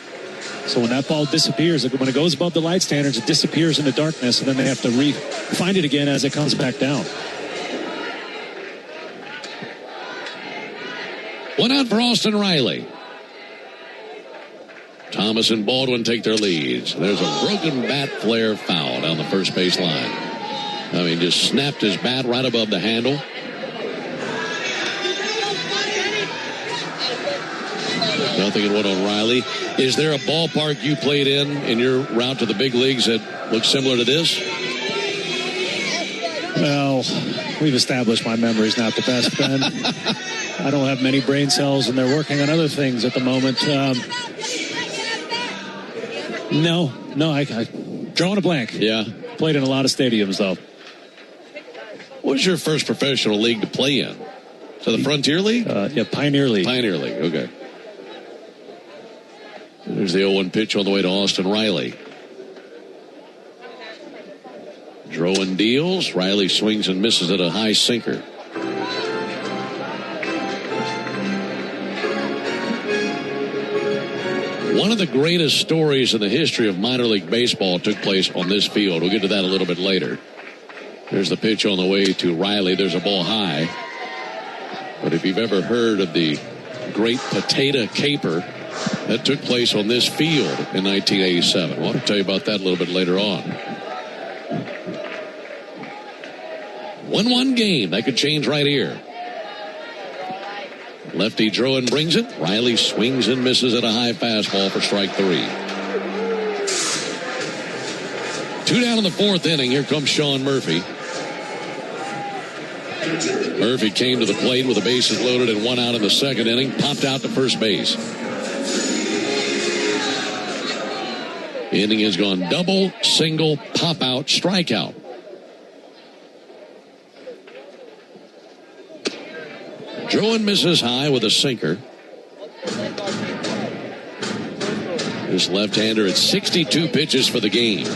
So when that ball disappears, when it goes above the light standards, it disappears into darkness, and then they have to find it again as it comes back down. 1 out for Austin Riley. Thomas and Baldwin take their leads. There's a broken bat flare foul down the first base line. I mean, just snapped his bat right above the handle. Nothing in 1 on Riley. Is there a ballpark you played in your route to the big leagues that looks similar to this? Well, we've established my memory's not the best, Ben. I don't have many brain cells, and they're working on other things at the moment. No, I drawing a blank. Yeah. Played in a lot of stadiums, though. What was your first professional league to play in? So the Frontier League? Yeah, Pioneer League. Pioneer League, okay. There's the 0-1 pitch on the way to Austin Riley. Drowan deals. Riley swings and misses at a high sinker. One of the greatest stories in the history of minor league baseball took place on this field. We'll get to that a little bit later. There's the pitch on the way to Riley. There's a ball high. But if you've ever heard of the great potato caper that took place on this field in 1987, I want to tell you about that a little bit later on. 1-1 game. That could change right here. Lefty Drowan brings it. Riley swings and misses at a high fastball for strike 3. 2 down in the 4th inning. Here comes Sean Murphy. Murphy came to the plate with the bases loaded and 1 out in the 2nd inning. Popped out to first base. Inning has gone double, single, pop out, strikeout. Drowan misses high with a sinker. This left-hander at 62 pitches for the game.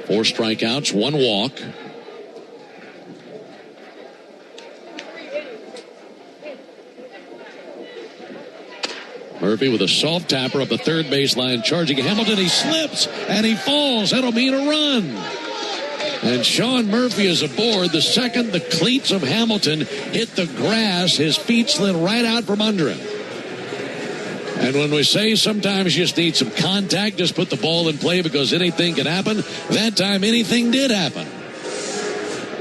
4 strikeouts, 1 walk. Murphy with a soft tapper up the third baseline, charging Hamilton. He slips and he falls. That'll mean a run. And Sean Murphy is aboard. The second the cleats of Hamilton hit the grass, his feet slid right out from under him. And when we say sometimes you just need some contact, just put the ball in play because anything can happen, that time anything did happen.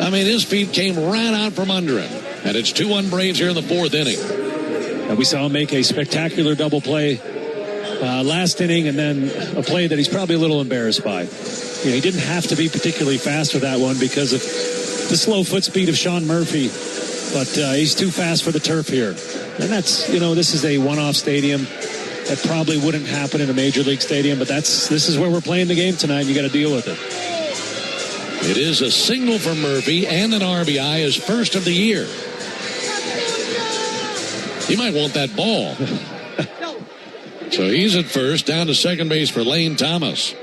I mean, his feet came right out from under him. And it's 2-1 Braves here in the 4th inning. And we saw him make a spectacular double play last inning, and then a play that he's probably a little embarrassed by. You know, he didn't have to be particularly fast for that one because of the slow foot speed of Sean Murphy, but he's too fast for the turf here. And that's, you know, this is a one-off stadium. That probably wouldn't happen in a major league stadium, but this is where we're playing the game tonight, and you got to deal with it. It is a single for Murphy and an RBI, his first of the year. He might want that ball. So he's at first, down to second base for Lane Thomas.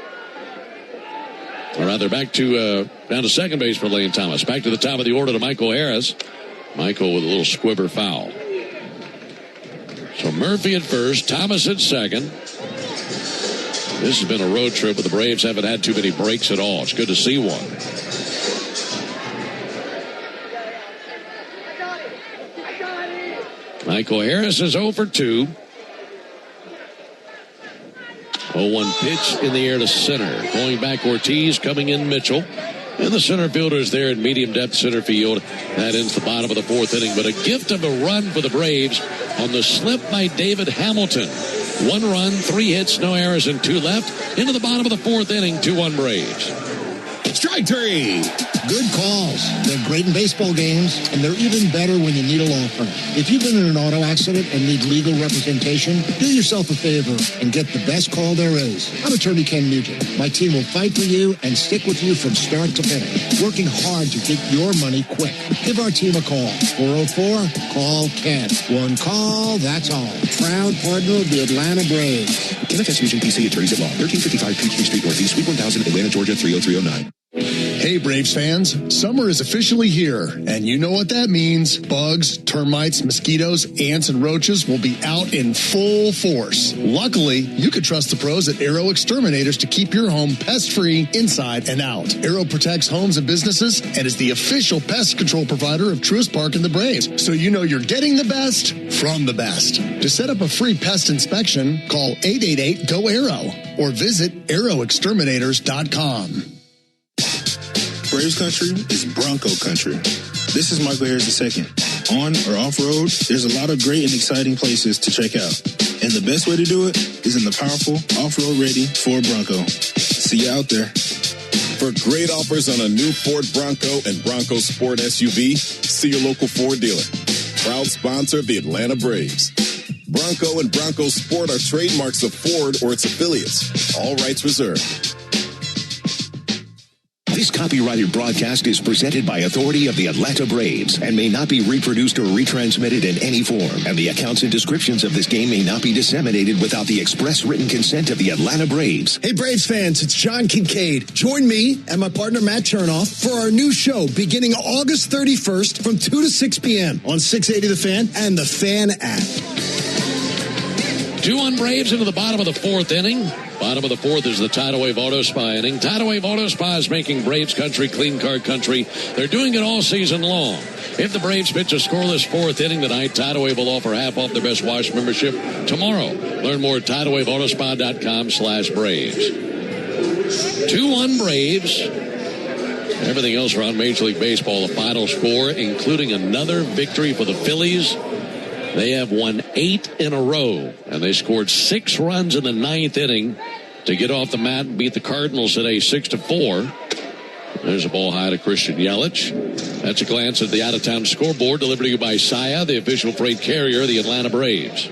Or rather, back to down to second base for Lane Thomas. Back to the top of the order to Michael Harris. Michael with a little squibber foul. So Murphy at first, Thomas at second. This has been a road trip, but the Braves haven't had too many breaks at all. It's good to see one. Michael Harris is 0 for 2. 0-1 pitch in the air to center. Going back Ortiz, coming in Mitchell. And the center fielder is there in medium depth center field. That ends the bottom of the 4th inning. But a gift of a run for the Braves on the slip by David Hamilton. 1 run, 3 hits, no errors, and 2 left. Into the bottom of the 4th inning, 2-1 Braves. Strike 3. Good calls. They're great in baseball games, and they're even better when you need a law firm. If you've been in an auto accident and need legal representation, do yourself a favor and get the best call there is. I'm attorney Ken Nugent. My team will fight for you and stick with you from start to finish, working hard to get your money quick. Give our team a call. 404-CALL-KEN. One call, that's all. Proud partner of the Atlanta Braves. Kenneth S. Nugent, PC, Attorneys at Law, 1355 Peachtree Street Northeast, Suite 1000, Atlanta, Georgia, 30309. Hey, Braves fans, summer is officially here, and you know what that means. Bugs, termites, mosquitoes, ants, and roaches will be out in full force. Luckily, you can trust the pros at Aero Exterminators to keep your home pest-free inside and out. Aero protects homes and businesses and is the official pest control provider of Truist Park and the Braves, so you know you're getting the best from the best. To set up a free pest inspection, call 888-GO-AERO or visit aeroexterminators.com. Braves country is Bronco country. This is Michael Harris II. On or off-road, there's a lot of great and exciting places to check out. And the best way to do it is in the powerful off-road ready Ford Bronco. See you out there. For great offers on a new Ford Bronco and Bronco Sport SUV, see your local Ford dealer. Proud sponsor of the Atlanta Braves. Bronco and Bronco Sport are trademarks of Ford or its affiliates. All rights reserved. This copyrighted broadcast is presented by authority of the Atlanta Braves and may not be reproduced or retransmitted in any form. And the accounts and descriptions of this game may not be disseminated without the express written consent of the Atlanta Braves. Hey, Braves fans, it's John Kincaid. Join me and my partner Matt Chernoff for our new show beginning August 31st from 2 to 6 p.m. on 680 The Fan and the Fan app. 2-1 Braves into the bottom of the fourth inning. Bottom of the fourth is the Tidal Wave Auto Spa inning. Tidal Wave Auto Spa is making Braves country clean car country. They're doing it all season long. If the Braves pitch a scoreless fourth inning tonight, Tidal Wave will offer half off their Best Wash membership tomorrow. Learn more at TidalWaveAutospa.com/Braves. 2-1 Braves. Everything else around Major League Baseball, the final score, including another victory for the Phillies. They have won 8 in a row, and they scored 6 runs in the 9th inning to get off the mat and beat the Cardinals today 6-4. There's a ball high to Christian Yelich. That's a glance at the out-of-town scoreboard delivered to you by Saia, the official freight carrier of the Atlanta Braves.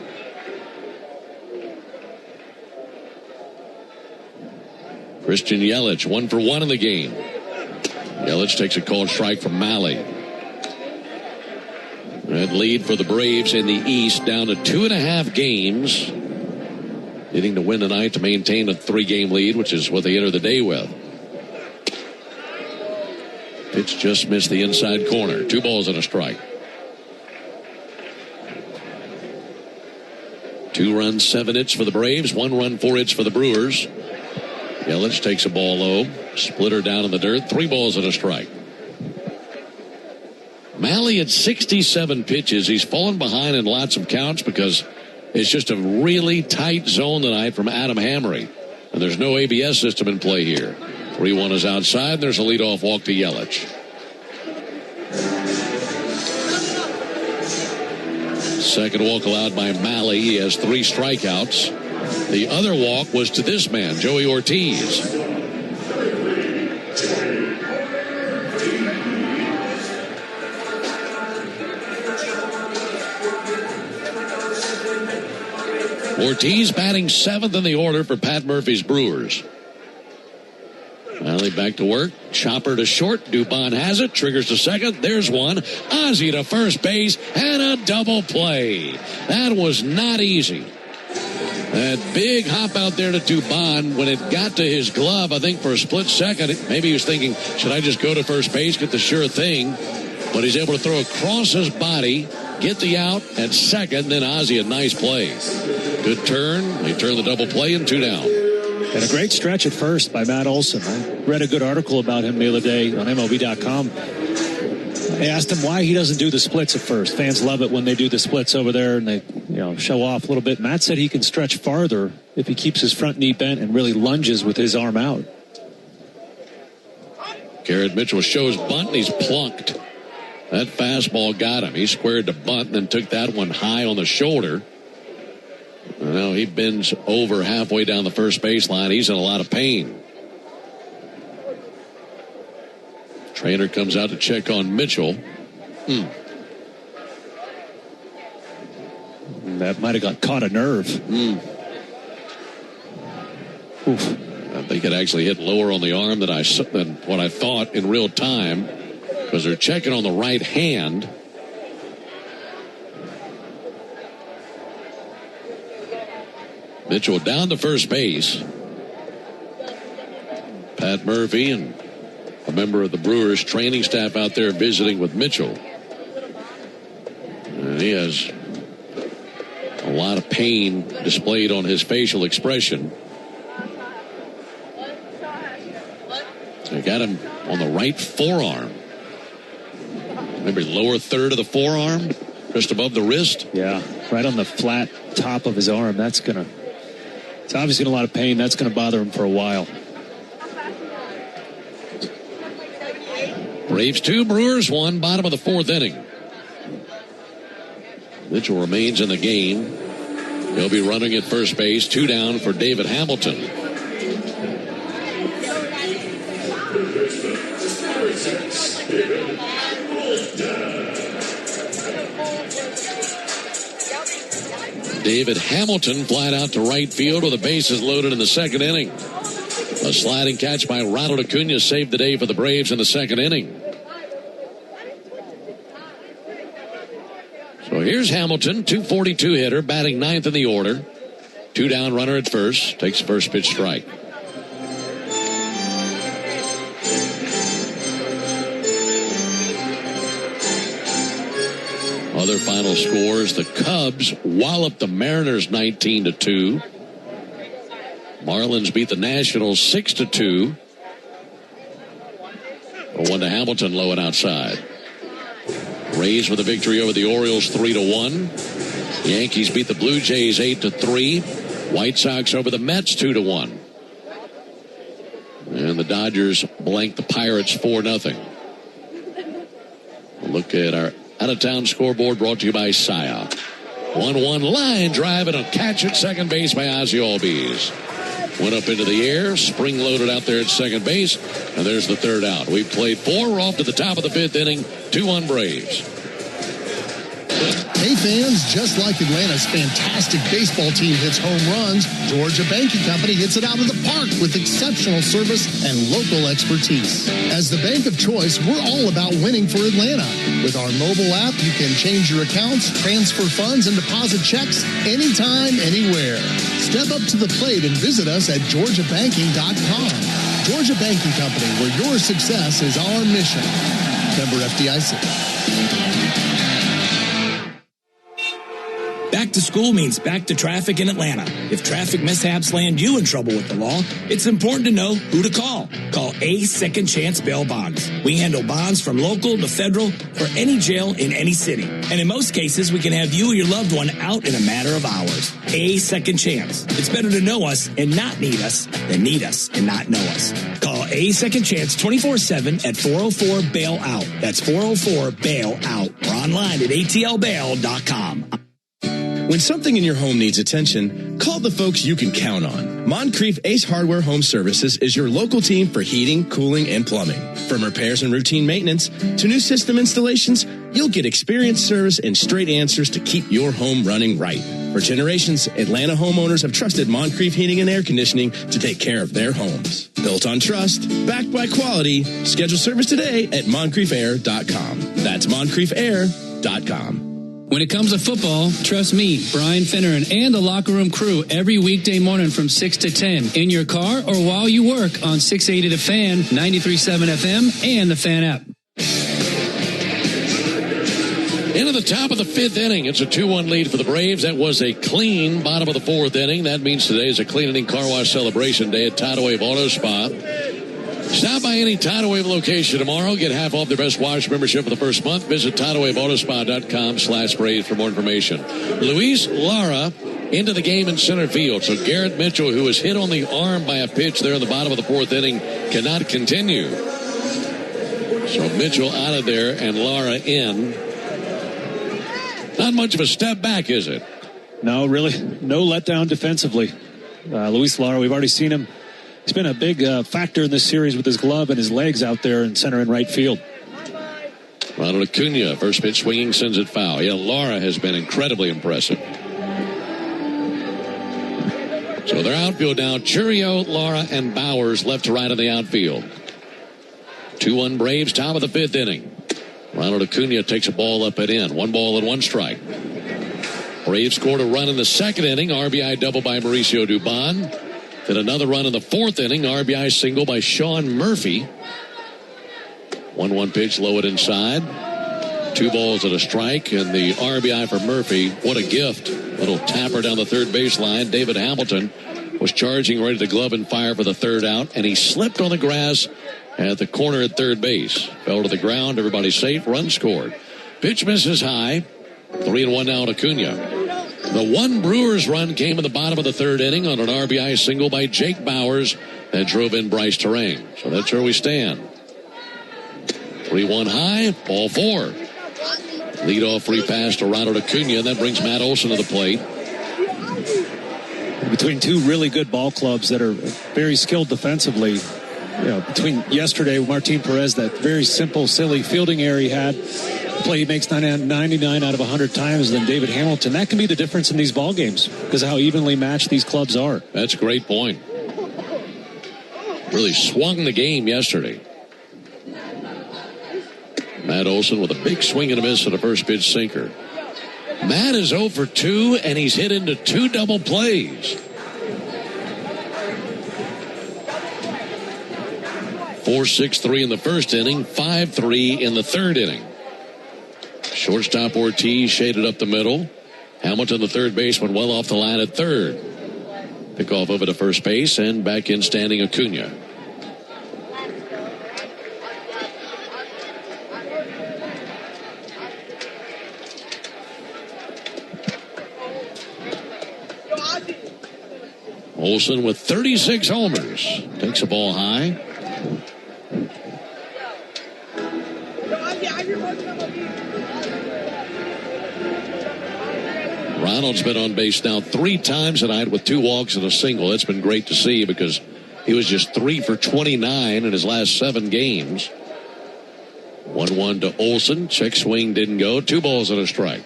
Christian Yelich, 1 for 1 in the game. Yelich takes a called strike from Malley. That lead for the Braves in the East down to 2.5 games. Needing to win tonight to maintain a 3-game lead, which is what they enter the day with. Pitch just missed the inside corner. 2 balls and a strike. 2 runs, 7 hits for the Braves. 1 run, 4 hits for the Brewers. Yelich takes a ball low. Splitter down in the dirt. 3 balls and a strike. Malley at 67 pitches. He's fallen behind in lots of counts because it's just a really tight zone tonight from Adam Hamry. And there's no ABS system in play here. 3-1 is outside. And there's a leadoff walk to Yelich. Second walk allowed by Malley. He has 3 strikeouts. The other walk was to this man, Joey Ortiz. Ortiz batting 7th in the order for Pat Murphy's Brewers. Malley back to work. Chopper to short. Dubon has it. Triggers to second. There's one. Ozzie to first base. And a double play. That was not easy. That big hop out there to Dubon. When it got to his glove, I think for a split second, maybe he was thinking, should I just go to first base, get the sure thing? But he's able to throw across his body, get the out at second. Then Ozzie, a nice play. Good turn. They turn the double play and 2 down. And a great stretch at first by Matt Olson. I read a good article about him the other day on MLB.com. I asked him why he doesn't do the splits at first. Fans love it when they do the splits over there and they, show off a little bit. Matt said he can stretch farther if he keeps his front knee bent and really lunges with his arm out. Garrett Mitchell shows bunt and he's plunked. That fastball got him. He squared to bunt and then took that one high on the shoulder. Now he bends over halfway down the first baseline. He's in a lot of pain. Trainer comes out to check on Mitchell. That might have got caught a nerve. Oof. I think it actually hit lower on the arm than what I thought in real time, because they're checking on the right hand. Mitchell down to first base. Pat Murphy and a member of the Brewers training staff out there visiting with Mitchell. And he has a lot of pain displayed on his facial expression. They got him on the right forearm. Maybe lower third of the forearm, just above the wrist. Yeah, right on the flat top of his arm. It's obviously in a lot of pain. That's going to bother him for a while. Braves 2, Brewers 1, bottom of the 4th inning. Mitchell remains in the game. He'll be running at first base. 2 down for David Hamilton. David Hamilton flied out to right field with the bases loaded in the 2nd inning. A sliding catch by Ronald Acuna saved the day for the Braves in the second inning. So here's Hamilton, 242 hitter, batting ninth in the order. 2 down, runner at first. Takes first pitch strike. Other final scores: the Cubs walloped the Mariners 19-2. Marlins beat the Nationals 6-2. 1 to Hamilton, low and outside. Rays with a victory over the Orioles 3-1. Yankees beat the Blue Jays 8-3. White Sox over the Mets 2-1. And the Dodgers blanked the Pirates 4-0. Look at our out-of-town scoreboard brought to you by Saya. 1-1 line drive and a catch at second base by Ozzie Albies. Went up into the air, spring-loaded out there at second base, and there's the third out. We've played 4. We're off to the top of the fifth inning. 2-1 Braves. Hey fans, just like Atlanta's fantastic baseball team hits home runs, Georgia Banking Company hits it out of the park with exceptional service and local expertise. As the bank of choice, we're all about winning for Atlanta. With our mobile app, you can change your accounts, transfer funds, and deposit checks anytime, anywhere. Step up to the plate and visit us at georgiabanking.com. Georgia Banking Company, where your success is our mission. Member FDIC. Back to school means back to traffic in Atlanta. If traffic mishaps land you in trouble with the law, it's important to know who to call. Call A Second Chance Bail Bonds. We handle bonds from local to federal for any jail in any city. And in most cases, we can have you or your loved one out in a matter of hours. A Second Chance. It's better to know us and not need us than need us and not know us. Call A Second Chance 24/7 at 404-BAIL-OUT. That's 404-BAIL-OUT. Or online at atlbail.com. When something in your home needs attention, call the folks you can count on. Moncrief Ace Hardware Home Services is your local team for heating, cooling, and plumbing. From repairs and routine maintenance to new system installations, you'll get experienced service and straight answers to keep your home running right. For generations, Atlanta homeowners have trusted Moncrief Heating and Air Conditioning to take care of their homes. Built on trust, backed by quality. Schedule service today at moncriefair.com. That's moncriefair.com. When it comes to football, trust me, Brian Finneran and the Locker Room crew every weekday morning from 6 to 10 in your car or while you work on 680 The Fan, 93.7 FM, and the Fan app. Into the top of the fifth inning. It's a 2-1 lead for the Braves. That was a clean bottom of the fourth inning. That means today is a clean inning car wash celebration day at Tidal Wave Auto Spa. Stop by any Tidal Wave location tomorrow. Get half off their best wash membership for the first month. Visit TidalWaveAutoSpa.com/Braves for more information. Luis Lara into the game in center field. So Garrett Mitchell, who was hit on the arm by a pitch there in the bottom of the fourth inning, cannot continue. So Mitchell out of there and Lara in. Not much of a step back, is it? No, really. No letdown defensively. Luis Lara, we've already seen him. He's been a big factor in this series with his glove and his legs out there in center and right field. Ronald Acuna, first pitch swinging, sends it foul. Yeah, Lara has been incredibly impressive. So their outfield now, Churio, Lara, and Bowers left to right in the outfield. 2-1 Braves, top of the fifth inning. Ronald Acuna takes a ball up and in. 1-1 strike. Braves scored a run in the second inning. RBI double by Mauricio Dubon. Then another run in the fourth inning. RBI single by Sean Murphy. 1-1 pitch, low it inside. 2 balls and a strike, and the RBI for Murphy. What a gift. Little tapper down the third baseline. David Hamilton was charging, ready to glove and fire for the third out, and he slipped on the grass at the corner at third base. Fell to the ground. Everybody safe. Run scored. Pitch misses high. 3-1 now to Acuna. The one Brewers run came in the bottom of the third inning on an RBI single by Jake Bowers that drove in Bryce Terang. So that's where we stand. 3-1 high, ball 4. Leadoff free pass to Ronald Acuna, and that brings Matt Olson to the plate. Between two really good ball clubs that are very skilled defensively, between yesterday, Martin Perez, that very simple, silly fielding error he had, play he makes 99 out of 100 times, and then David Hamilton. That can be the difference in these ball games because of how evenly matched these clubs are. That's a great point. really swung the game yesterday. Matt Olson with a big swing and a miss at a first pitch sinker. Matt is 0 for 2, and he's hit into 2 double plays. 4-6-3 in the first inning, 5-3 in the third inning. Shortstop Ortiz shaded up the middle. Hamilton, the third baseman, well off the line at third. Pickoff over to first base, and back in standing Acuna. Olson with 36 homers. Takes the ball high. Ronald's been on base now 3 times tonight with 2 walks and a single. It's been great to see because he was just 3 for 29 in his last 7 games. 1-1 to Olson. Check swing didn't go. 2 balls and a strike.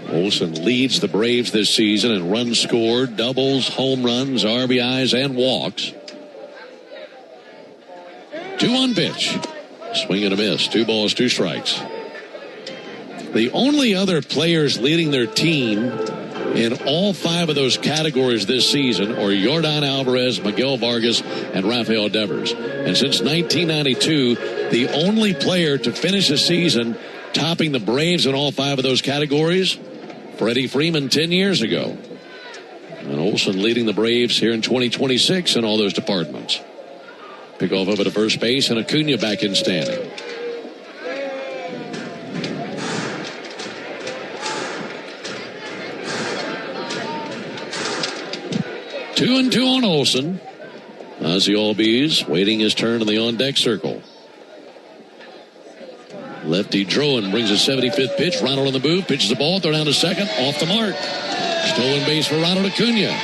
Olson leads the Braves this season in runs scored, doubles, home runs, RBIs, and walks. 2-1 pitch. Swing and a miss. 2 balls, 2 strikes. The only other players leading their team in all 5 of those categories this season are Yordan Alvarez, Miguel Vargas, and Rafael Devers. And since 1992, the only player to finish a season topping the Braves in all 5 of those categories, Freddie Freeman 10 years ago. And Olson leading the Braves here in 2026 in all those departments. Pickoff over to first base, and Acuna back in standing. Two and 2 on Olson. Ozzie Albies waiting his turn in the on-deck circle. Lefty Drowan brings a 75th pitch. Ronald on the booth, pitches the ball, throw down to second, off the mark. Stolen base for Ronald Acuna.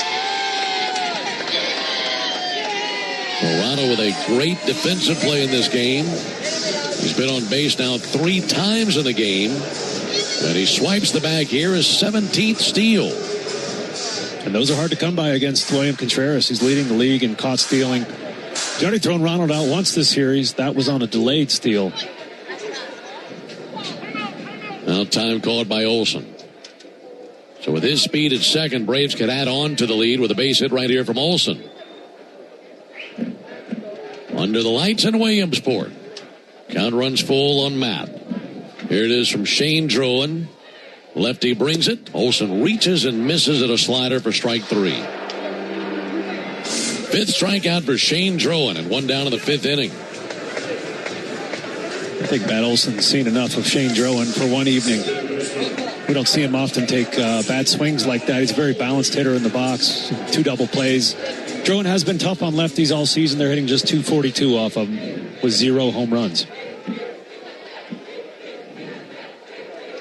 Ronald with a great defensive play in this game. He's been on base now 3 times in the game. And he swipes the bag here, his 17th steal. And those are hard to come by against William Contreras. He's leading the league in caught stealing. He's already thrown Ronald out once this series. That was on a delayed steal. Now time called by Olson. So with his speed at second, Braves could add on to the lead with a base hit right here from Olson. Under the lights in Williamsport. Count runs full on Matt. Here it is from Shane Drowan. Lefty brings it. Olson reaches and misses at a slider for strike 3. 5th strikeout for Shane Drowan, and 1 down in the 5th inning. I think Matt Olson's seen enough of Shane Drowan for one evening. We don't see him often take bad swings like that. He's a very balanced hitter in the box. 2 double plays. Drowan has been tough on lefties all season. They're hitting just .242 off of him with 0 home runs.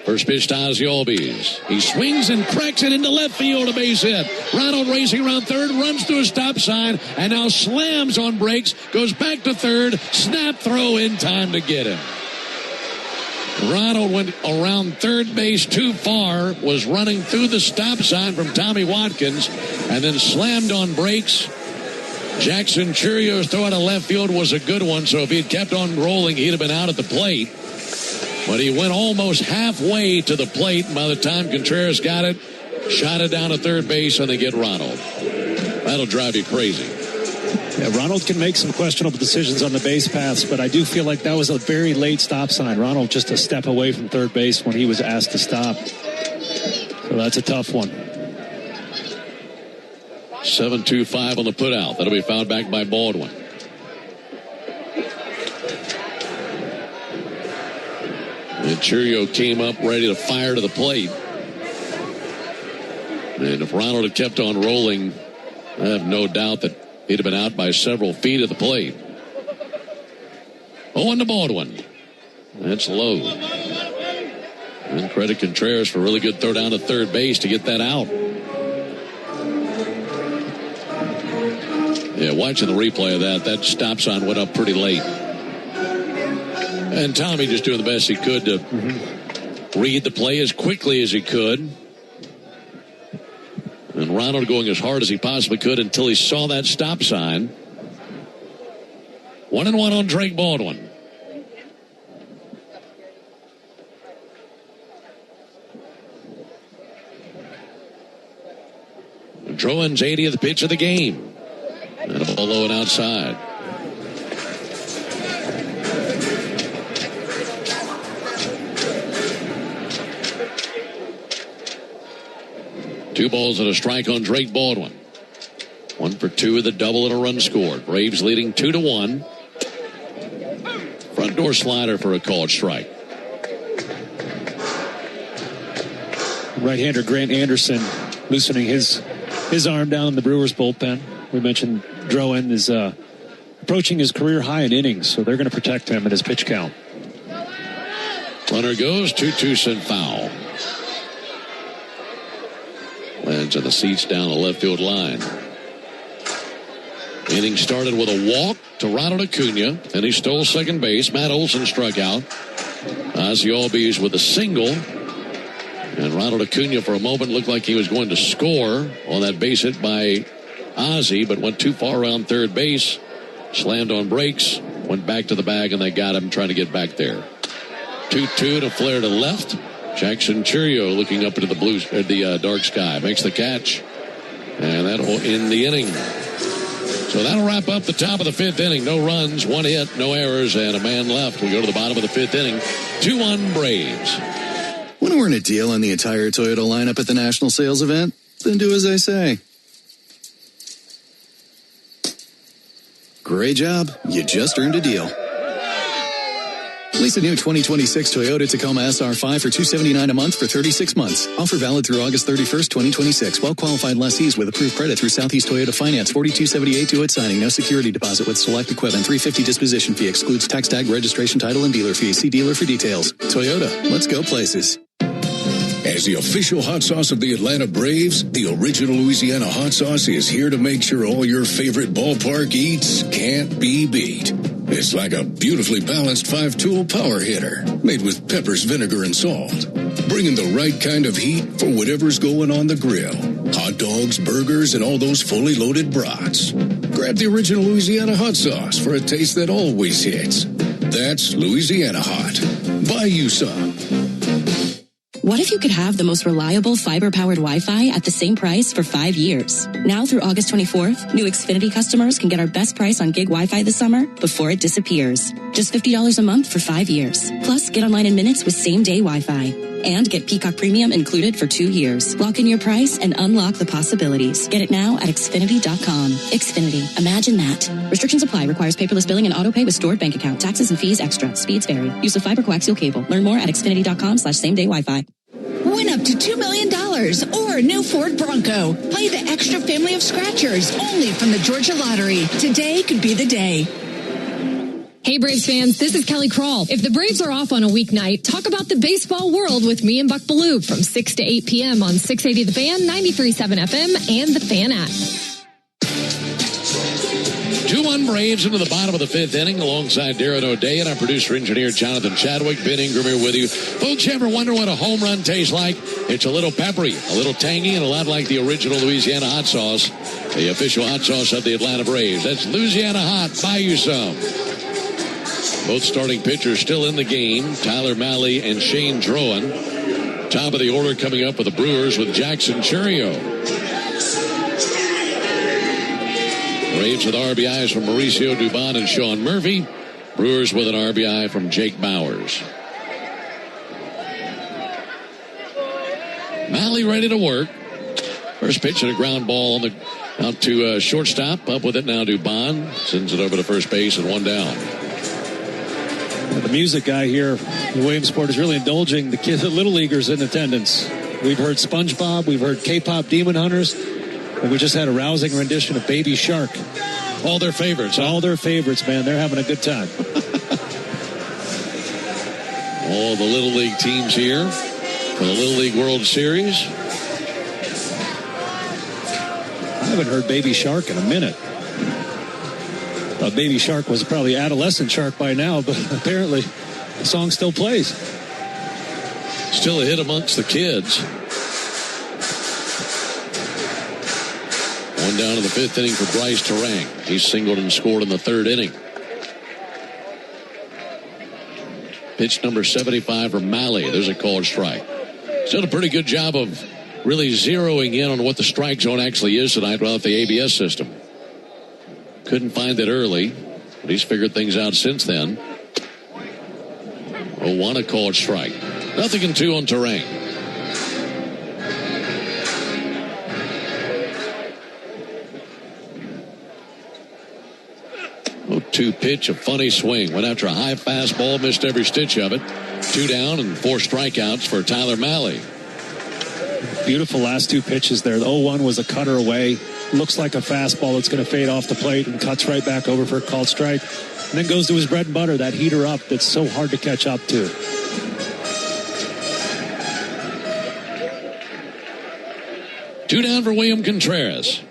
First pitch to Ozzie Albies. He swings and cracks it into left field, a base hit. Ronald racing around third, runs to a stop sign, and now slams on brakes, goes back to third, snap throw in time to get him. Ronald went around third base too far, was running through the stop sign from Tommy Watkins, and then slammed on brakes. Jackson Churio's throw out of left field was a good one, so if he had kept on rolling, he'd have been out at the plate. But he went almost halfway to the plate, and by the time Contreras got it, shot it down to third base, and they get Ronald. That'll drive you crazy. Yeah, Ronald can make some questionable decisions on the base paths, but I do feel like that was a very late stop sign. Ronald just a step away from third base when he was asked to stop. So that's a tough one. 7-2-5 on the putout. That'll be fouled back by Baldwin. And Churio came up ready to fire to the plate. And if Ronald had kept on rolling, I have no doubt that he'd have been out by several feet at the plate. 0-1 to Baldwin. That's low. And credit Contreras for a really good throw down to third base to get that out. Yeah, watching the replay of that stop sign went up pretty late. And Tommy just doing the best he could to read the play as quickly as he could. And Ronald going as hard as he possibly could until he saw that stop sign. 1-1 on Drake Baldwin. Drowan's 80th pitch of the game. And a ball low and outside. Two balls and a strike on Drake Baldwin. 1 for 2 with a double and a run scored. Braves leading 2-1. Front door slider for a called strike. Right-hander Grant Anderson loosening his arm down in the Brewers bullpen. We mentioned Drowan is approaching his career high in innings, so they're going to protect him at his pitch count. Runner goes, 2-2 sent foul. Lands in the seats down the left field line. Inning started with a walk to Ronald Acuna, and he stole second base. Matt Olson struck out. Ozzie Albies with a single. And Ronald Acuna for a moment looked like he was going to score on that base hit by Ozzie, but went too far around third base. Slammed on brakes, went back to the bag, and they got him trying to get back there. 2-2 to flare to left. Jackson Churio looking up into the dark sky. Makes the catch. And that'll end the inning. So that'll wrap up the top of the fifth inning. No runs, 1 hit, no errors, and a man left. We go to the bottom of the fifth inning. 2-1 Braves. Want to earn a deal on the entire Toyota lineup at the national sales event? Then do as I say. Great job. You just earned a deal. Lease a new 2026 Toyota Tacoma SR5 for $279 a month for 36 months. Offer valid through August 31st, 2026. Well-qualified lessees with approved credit through Southeast Toyota Finance. $42.78 due at signing. No security deposit with select equipment. $350 disposition fee. Excludes tax tag, registration, title, and dealer fees. See dealer for details. Toyota. Let's go places. As the official hot sauce of the Atlanta Braves, the original Louisiana hot sauce is here to make sure all your favorite ballpark eats can't be beat. It's like a beautifully balanced 5-tool power hitter made with peppers, vinegar, and salt, bringing the right kind of heat for whatever's going on the grill. Hot dogs, burgers, and all those fully loaded brats. Grab the original Louisiana hot sauce for a taste that always hits. That's Louisiana Hot. Buy you some. What if you could have the most reliable fiber-powered Wi-Fi at the same price for 5 years? Now through August 24th, new Xfinity customers can get our best price on gig Wi-Fi this summer before it disappears. Just $50 a month for 5 years. Plus, get online in minutes with same-day Wi-Fi. And get Peacock Premium included for 2 years. Lock in your price and unlock the possibilities. Get it now at Xfinity.com. Xfinity. Imagine that. Restrictions apply. Requires paperless billing and autopay with stored bank account. Taxes and fees extra. Speeds vary. Use of fiber coaxial cable. Learn more at Xfinity.com/same-day Wi-Fi. Win up to $2 million or a new Ford Bronco. Play the extra family of scratchers only from the Georgia Lottery. Today could be the day. Hey Braves fans, this is Kelly Kroll. If the Braves are off on a weeknight, talk about the baseball world with me and Buck Baloo from 6 to 8 p.m. on 680 The Fan, 93.7 FM, and the Fan app. 2-1 Braves into the bottom of the fifth inning alongside Darren O'Day and our producer-engineer Jonathan Chadwick. Ben Ingram here with you. Folks, you ever wonder what a home run tastes like? It's a little peppery, a little tangy, and a lot like the original Louisiana hot sauce, the official hot sauce of the Atlanta Braves. That's Louisiana Hot. Buy you some. Both starting pitchers still in the game, Tyler Mahle and Shane Drowan. Top of the order coming up with the Brewers with Jackson Churio. Braves with RBIs from Mauricio Dubon and Sean Murphy. Brewers with an RBI from Jake Bowers. Mahle ready to work. First pitch and a ground ball out to shortstop. Up with it now Dubon. Sends it over to first base and one down. The music guy here in Williamsport is really indulging the little leaguers in attendance. We've heard SpongeBob, we've heard K-pop Demon Hunters, and we just had a rousing rendition of Baby Shark. All their favorites. All their favorites, man. They're having a good time. All the Little League teams here for the Little League World Series. I haven't heard Baby Shark in a minute. Baby Shark was probably adolescent Shark by now, but apparently the song still plays. Still a hit amongst the kids. One down in the fifth inning for Bryce Terang. He singled and scored in the third inning. Pitch number 75 for Malley. There's a called strike. He's done a pretty good job of really zeroing in on what the strike zone actually is tonight without the ABS system. Couldn't find it early, but he's figured things out since then. 0-1, a called strike. 0-2 on Terang. 0-2 pitch, a funny swing. Went after a high fastball, missed every stitch of it. 2 down and 4 strikeouts for Tyler Malley. Beautiful last 2 pitches there. The 0-1 was a cutter away. Looks like a fastball that's going to fade off the plate and cuts right back over for a called strike. And then goes to his bread and butter, that heater up that's so hard to catch up to. Two down for William Contreras.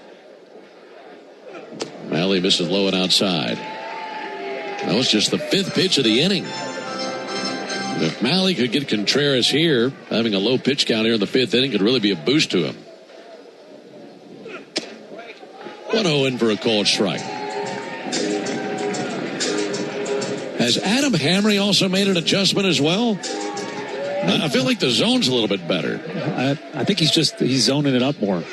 Malley misses low and outside. That was just the 5th pitch of the inning. If Malley could get Contreras here, having a low pitch count here in the 5th inning could really be a boost to him. 1-0 in for a called strike. Has Adam Hamry also made an adjustment as well? I feel like the zone's a little bit better. I think he's zoning it up more.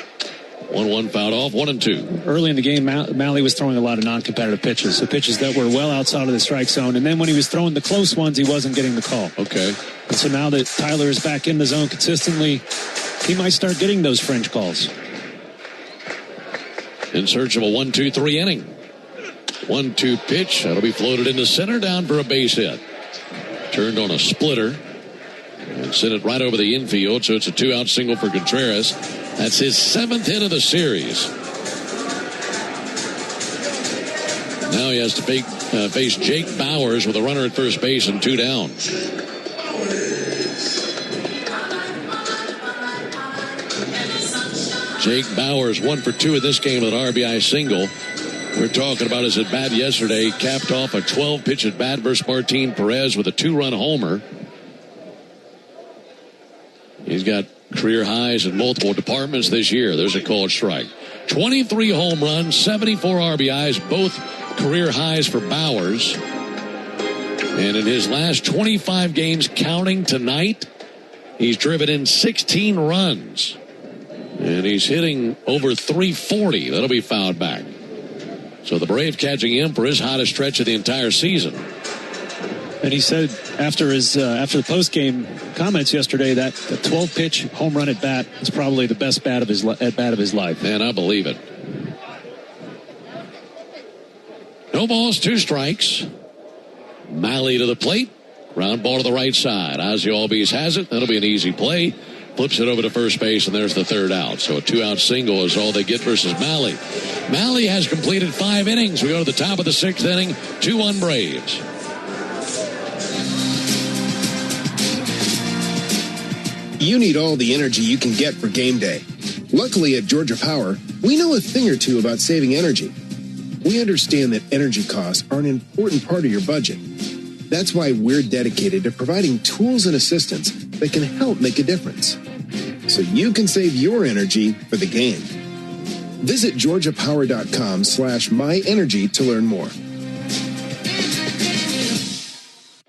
1-1 fouled off, 1-2. Early in the game, Malley was throwing a lot of non-competitive pitches, so pitches that were well outside of the strike zone. And then when he was throwing the close ones, he wasn't getting the call. Okay. And so now that Tyler is back in the zone consistently, he might start getting those fringe calls. In search of a 1-2-3 inning. 1-2 pitch. That'll be floated into center, down for a base hit. Turned on a splitter and sent it right over the infield, so it's a 2-out single for Contreras. That's his 7th hit of the series. Now he has to face Jake Bowers with a runner at first base and 2 down. Jake Bowers 1 for 2 in this game with an RBI single. We're talking about his at-bat yesterday. Capped off a 12-pitch at-bat versus Martin Perez with a 2-run homer. He's got career highs in multiple departments this year. There's a called strike. 23 home runs, 74 RBIs, both career highs for Bowers. And in his last 25 games counting tonight, he's driven in 16 runs. And he's hitting over 340. That'll be fouled back. So the Braves catching him for his hottest stretch of the entire season. And he said after the post-game comments yesterday that the 12-pitch home run at bat is probably the best at bat of his life. Man, I believe it. No balls, 2 strikes. Malley to the plate. Ground ball to the right side. Ozzie Albies has it. That'll be an easy play. Flips it over to first base, and there's the 3rd out. So a 2-out single is all they get versus Malley. Malley has completed 5 innings. We go to the top of the 6th inning. 2-1 Braves. You need all the energy you can get for game day. Luckily at Georgia Power, we know a thing or two about saving energy. We understand that energy costs are an important part of your budget. That's why we're dedicated to providing tools and assistance that can help make a difference, so you can save your energy for the game. Visit georgiapower.com/myenergy to learn more.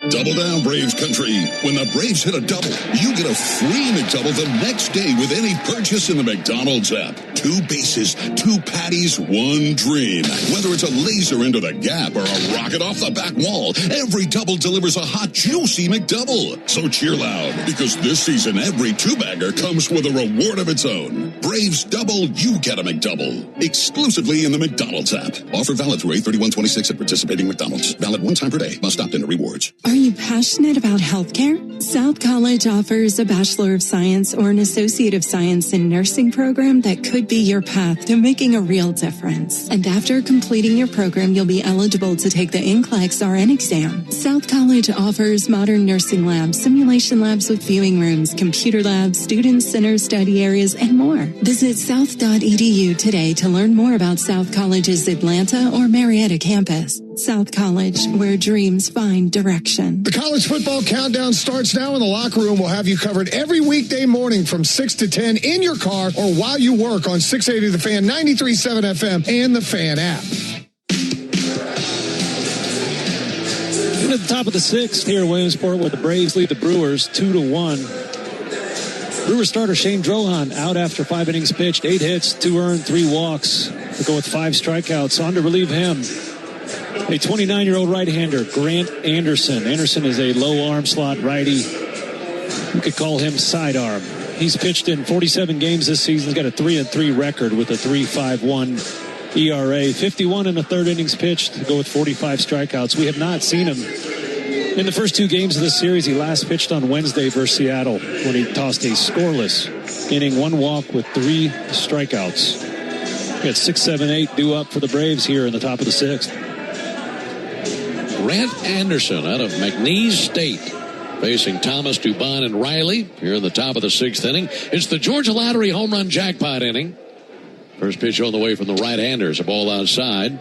Double down, Braves country. When the Braves hit a double, you get a free McDouble the next day with any purchase in the McDonald's app. 2 bases, 2 patties, 1 dream. Whether it's a laser into the gap or a rocket off the back wall, every double delivers a hot, juicy McDouble. So cheer loud, because this season every 2-bagger comes with a reward of its own. Braves double, you get a McDouble. Exclusively in the McDonald's app. Offer valid through 8/31/26 at participating McDonald's. Valid 1 time per day. Must opt into rewards. Are you passionate about healthcare? South College offers a Bachelor of Science or an Associate of Science in Nursing program that could be your path to making a real difference. And after completing your program, you'll be eligible to take the NCLEX RN exam. South College offers modern nursing labs, simulation labs with viewing rooms, computer labs, student center study areas, and more. Visit south.edu today to learn more about South College's Atlanta or Marietta campus. South College, where dreams find direction. The college football countdown starts now in the locker room. We'll have you covered every weekday morning from 6 to 10 in your car or while you work on 680 The Fan, 93.7 FM, and the Fan app. At the top of the 6th here in Williamsport, where the Braves lead the Brewers 2-1. Brewers starter Shane Drohan out after 5 innings pitched, 8 hits, 2 earned, 3 walks. We'll go with 5 strikeouts. On to relieve him, a 29-year-old right-hander, Grant Anderson. Anderson is a low arm slot righty. You could call him sidearm. He's pitched in 47 games this season. He's got a 3-3 record with a 3.51 ERA. 51 in the 3rd innings pitched to go with 45 strikeouts. We have not seen him in the first 2 games of this series. He last pitched on Wednesday versus Seattle when he tossed a scoreless inning, 1 walk with 3 strikeouts. We got 6, 7, 8 due up for the Braves here in the top of the 6th. Grant Anderson out of McNeese State facing Thomas, Dubon, and Riley here in the top of the 6th inning. It's the Georgia Lottery home run jackpot inning. First pitch on the way from the right-handers, a ball outside.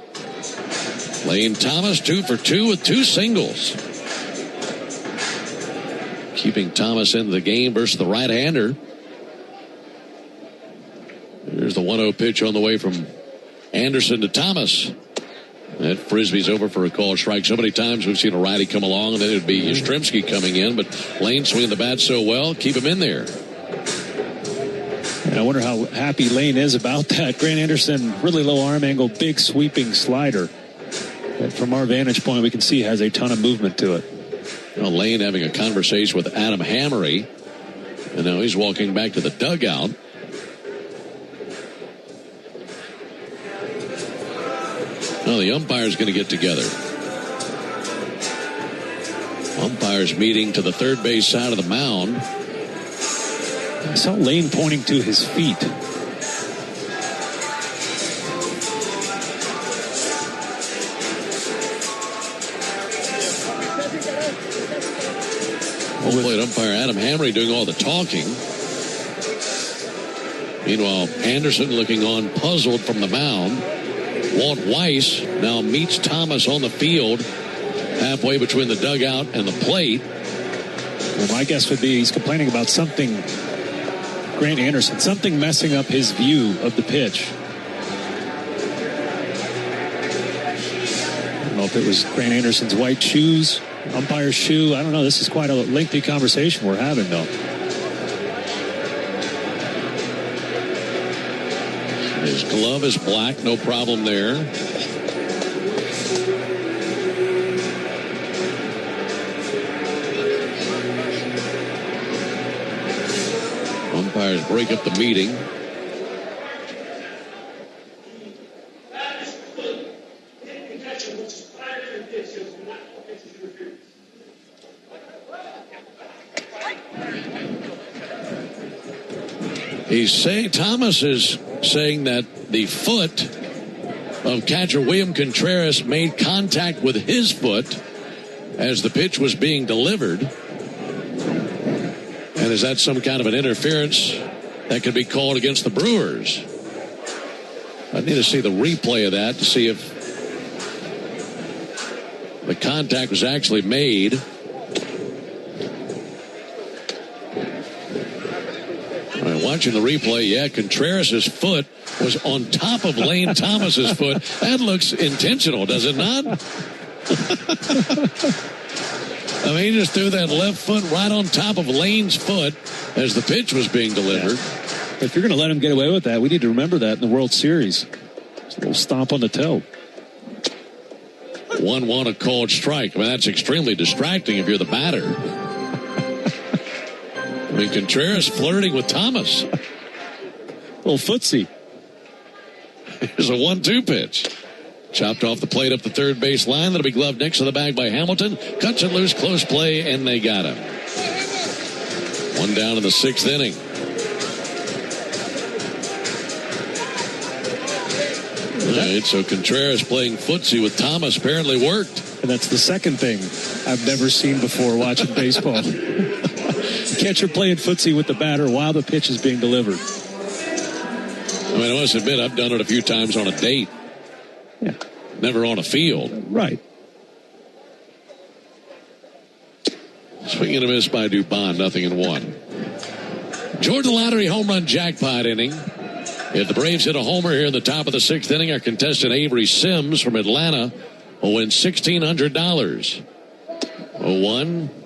Lane Thomas 2 for 2 with 2 singles. Keeping Thomas in the game versus the right-hander. There's the 1-0 pitch on the way from Anderson to Thomas. That frisbee's over for a called strike. So many times we've seen a righty come along, and then it would be Yastrzemski coming in, but Lane swinging the bat so well, keep him in there. And I wonder how happy Lane is about that. Grant Anderson, really low arm angle, big sweeping slider. And from our vantage point, we can see has a ton of movement to it. Well, Lane having a conversation with Adam Hammery, and now he's walking back to the dugout. Well, the umpire's going to get together. Umpires meeting to the third base side of the mound. I saw Lane pointing to his feet. Home plate umpire Adam Hammery doing all the talking. Meanwhile, Anderson looking on puzzled from the mound. Walt Weiss now meets Thomas on the field halfway between the dugout and the plate. Well, my guess would be he's complaining about something, Grant Anderson, something messing up his view of the pitch. I don't know if it was Grant Anderson's white shoes, umpire's shoe. I don't know. This is quite a lengthy conversation we're having, though. His glove is black, no problem there. Umpires break up the meeting. Thomas is saying that the foot of catcher William Contreras made contact with his foot as the pitch was being delivered. And is that some kind of an interference that could be called against the Brewers? I need to see the replay of that to see if the contact was actually made. Watching the replay, yeah, Contreras' foot was on top of Lane Thomas's foot. That looks intentional, does it not? I mean, he just threw that left foot right on top of Lane's foot as the pitch was being delivered. Yeah. If you're going to let him get away with that, we need to remember that in the World Series. It's a little stomp on the toe. 1-1 a called strike. I mean, that's extremely distracting if you're the batter. I mean, Contreras flirting with Thomas. Little footsie. Here's a 1-2 pitch. Chopped off the plate up the third base line. That'll be gloved next to the bag by Hamilton. Cuts it loose, close play, and they got him. 1 down in the 6th inning. All right, so Contreras playing footsie with Thomas apparently worked. And that's the second thing I've never seen before watching baseball. Catcher playing footsie with the batter while the pitch is being delivered. I mean, I must admit, I've done it a few times on a date. Yeah. never on a field. Right. Swing and a miss by Dubon, 0-1. Georgia Lottery home run jackpot inning. If the Braves hit a homer here in the top of the 6th inning, our contestant Avery Sims from Atlanta will win $1,600. 0-1, a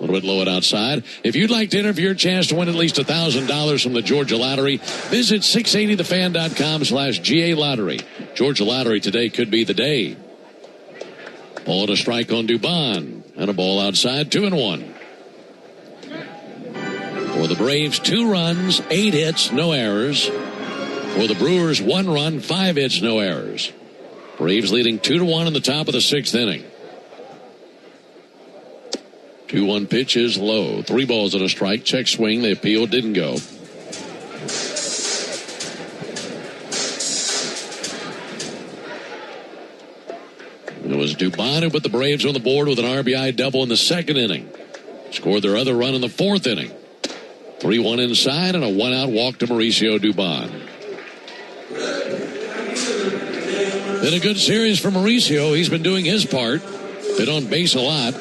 little bit low at outside. If you'd like to enter for your chance to win at least $1,000 from the Georgia Lottery, visit 680thefan.com/GA Lottery. Georgia Lottery, today could be the day. Ball to strike on Dubon, and a ball outside, 2-1. For the Braves, 2 runs, 8 hits, no errors. For the Brewers, 1 run, 5 hits, no errors. Braves leading 2-1 in the top of the 6th inning. 2-1 pitch is low. 3 balls and a strike. Check swing. The appeal didn't go. It was Dubon who put the Braves on the board with an RBI double in the 2nd inning. Scored their other run in the 4th inning. 3-1 inside and a 1-out walk to Mauricio Dubon. Been a good series for Mauricio. He's been doing his part. Been on base a lot.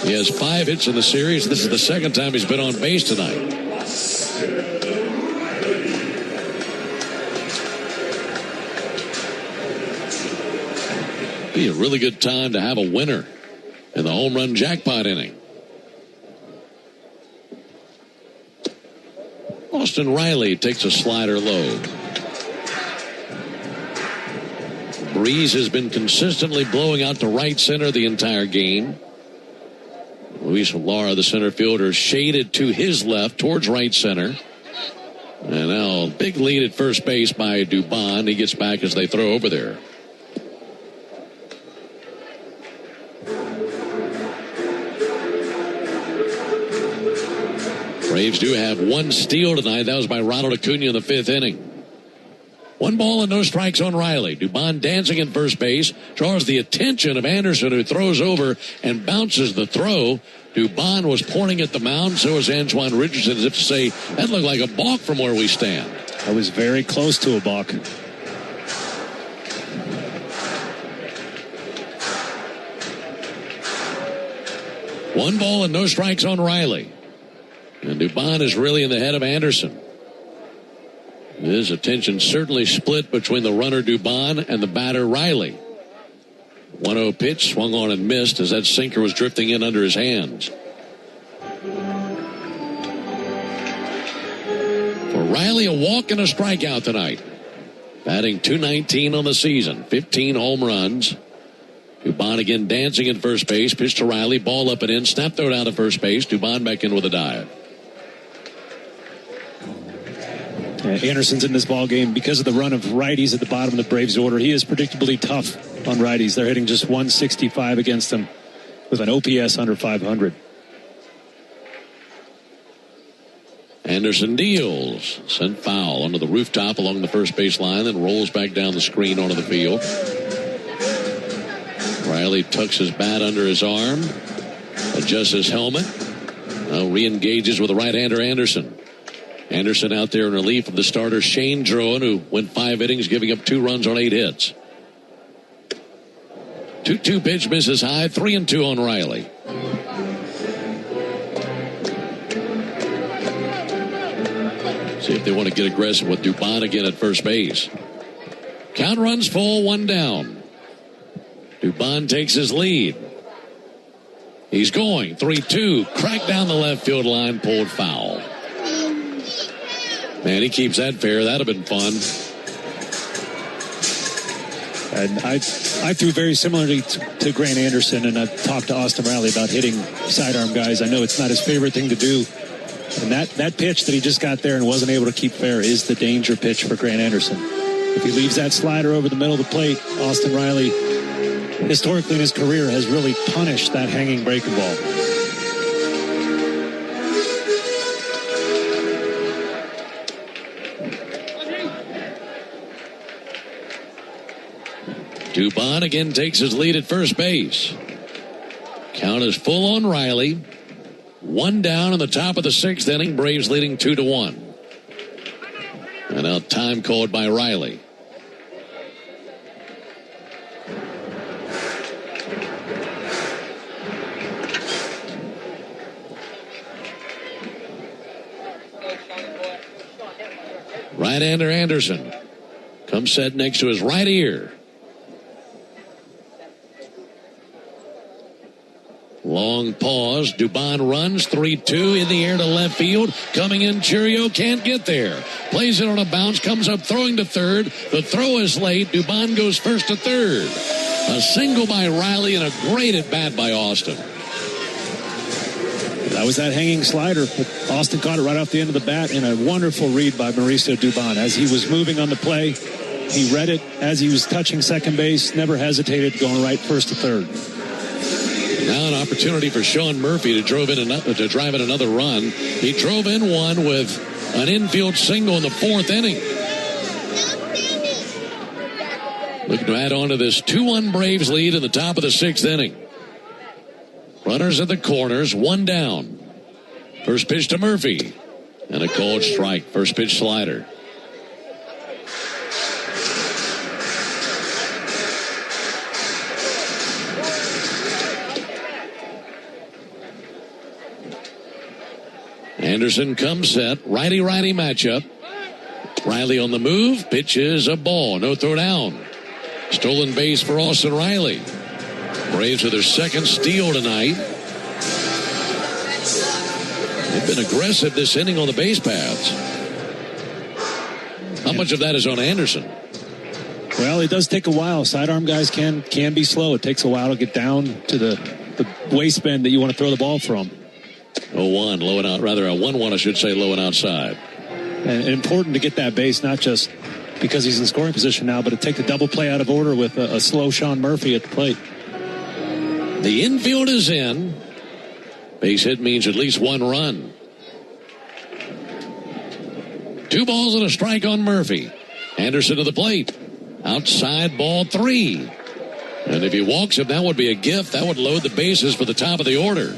He has 5 hits in the series. This is the 2nd time he's been on base tonight. Be a really good time to have a winner in the home run jackpot inning. Austin Riley takes a slider low. Breeze has been consistently blowing out to right center the entire game. Luis Lara, the center fielder, shaded to his left towards right center. And now big lead at first base by Dubon. He gets back as they throw over there. Braves do have 1 steal tonight. That was by Ronald Acuna in the 5th inning. 1 ball and no strikes on Riley. Dubon dancing in first base, draws the attention of Anderson, who throws over and bounces the throw. Dubon was pointing at the mound, so was Antoine Richardson, as if to say, that looked like a balk from where we stand. I was very close to a balk. One ball and no strikes on Riley. And Dubon is really in the head of Anderson. His attention certainly split between the runner Dubon and the batter Riley. 1-0 pitch, swung on and missed as that sinker was drifting in under his hands. For Riley, a walk and a strikeout tonight. Batting .219 on the season, 15 home runs. Dubon again dancing at first base, pitch to Riley, ball up and in, snap throw down to first base. Dubon back in with a dive. Anderson's in this ball game because of the run of righties at the bottom of the Braves order. He is predictably tough on righties. They're hitting just 165 against him with an OPS under 500. Anderson deals, sent foul onto the rooftop along the first base line, then rolls back down the screen onto the field. Riley tucks his bat under his arm, adjusts his helmet, now re-engages with the right-hander Anderson. Anderson out there in relief of the starter Shane Drowan, who went 5 innings, giving up 2 runs on 8 hits. 2-2 pitch misses high, 3-2 on Riley. See if they want to get aggressive with Dubon again at first base. Count runs full, 1 down. Dubon takes his lead. He's going 3-2, cracked down the left field line, pulled foul. Man, he keeps that fair. That'd have been fun. And I threw very similarly to Grant Anderson, and I've talked to Austin Riley about hitting sidearm guys. I know it's not his favorite thing to do. And that pitch that he just got there and wasn't able to keep fair is the danger pitch for Grant Anderson. If he leaves that slider over the middle of the plate, Austin Riley, historically in his career, has really punished that hanging breaking ball. Dubon again takes his lead at first base. Count is full on Riley. 1 down in the top of the 6th inning. Braves leading 2-1. And now time called by Riley. Right-hander Anderson comes set next to his right ear. Long pause. Dubon runs 3-2 in the air to left field. Coming in, Cheerio can't get there. Plays it on a bounce, comes up throwing to third. The throw is late. Dubon goes first to third. A single by Riley and a great at bat by Austin. That was that hanging slider. Austin caught it right off the end of the bat, and a wonderful read by Mauricio Dubon. As he was moving on the play, he read it as he was touching second base, never hesitated, going right first to third. Now an opportunity for Sean Murphy to drive in another run. He drove in one with an infield single in the fourth inning. Looking to add on to this 2-1 Braves lead in the top of the sixth inning. Runners at the corners, one down. First pitch to Murphy. And a called strike. First pitch slider. Anderson comes set. Righty-righty matchup. Riley on the move. Pitches a ball. No throw down. Stolen base for Austin Riley. Braves with their second steal tonight. They've been aggressive this inning on the base paths. How much of that is on Anderson? Well, it does take a while. Sidearm guys can be slow. It takes a while to get down to the waist bend that you want to throw the ball from. 0-1, low and out, rather a 1-1, I should say, low and outside. And important to get that base, not just because he's in scoring position now, but to take the double play out of order with a slow Sean Murphy at the plate. The infield is in. Base hit means at least one run. 2 balls and a strike on Murphy. Anderson to the plate. Outside ball 3. And if he walks him, that would be a gift. That would load the bases for the top of the order.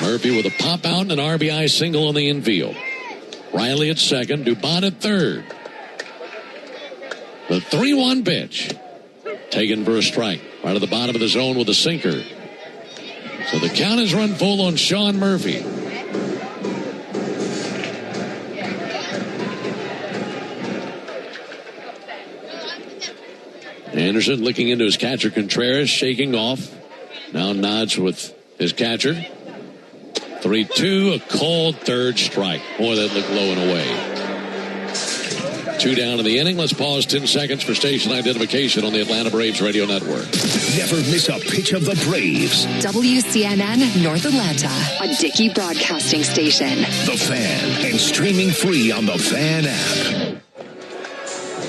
Murphy with a pop out and an RBI single on the infield. Riley at second. Dubon at third. The 3-1 pitch. Taken for a strike. Right at the bottom of the zone with a sinker. So the count is run full on Sean Murphy. Anderson looking into his catcher Contreras, shaking off. Now nods with his catcher. 3-2, a called third strike. Boy, that looked low and away. 2 down in the inning. Let's pause 10 seconds for station identification on the Atlanta Braves Radio Network. Never miss a pitch of the Braves. WCNN North Atlanta, a Dickey broadcasting station. The Fan, and streaming free on the Fan app.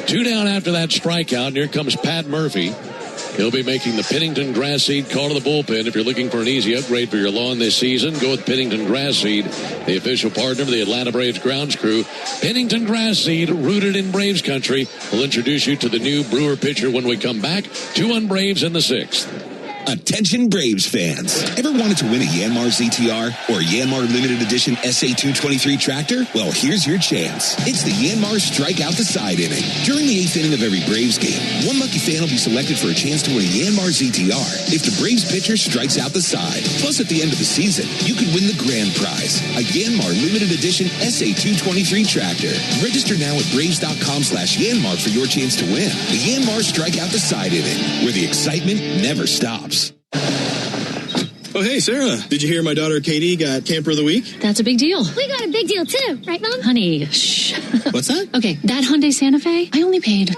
2 down after that strikeout, and here comes Pat Murphy. He'll be making the Pennington Grass Seed call to the bullpen. If you're looking for an easy upgrade for your lawn this season, go with Pennington Grass Seed, the official partner of the Atlanta Braves grounds crew. Pennington Grass Seed, rooted in Braves country. We'll introduce you to the new Brewer pitcher when we come back. 2-1 Braves in the 6th. Attention Braves fans. Ever wanted to win a Yanmar ZTR or a Yanmar Limited Edition SA223 tractor? Well, here's your chance. It's the Yanmar Strike Out the Side inning. During the 8th inning of every Braves game, one lucky fan will be selected for a chance to win a Yanmar ZTR if the Braves pitcher strikes out the side. Plus, at the end of the season, you could win the grand prize, a Yanmar Limited Edition SA223 tractor. Register now at Braves.com/Yanmar for your chance to win. The Yanmar Strike Out the Side inning, where the excitement never stops. Oh, hey, Sarah. Did you hear my daughter Katie got Camper of the Week? That's a big deal. We got a big deal, too. Right, Mom? Honey, shh. What's that? Okay, that Hyundai Santa Fe, I only paid...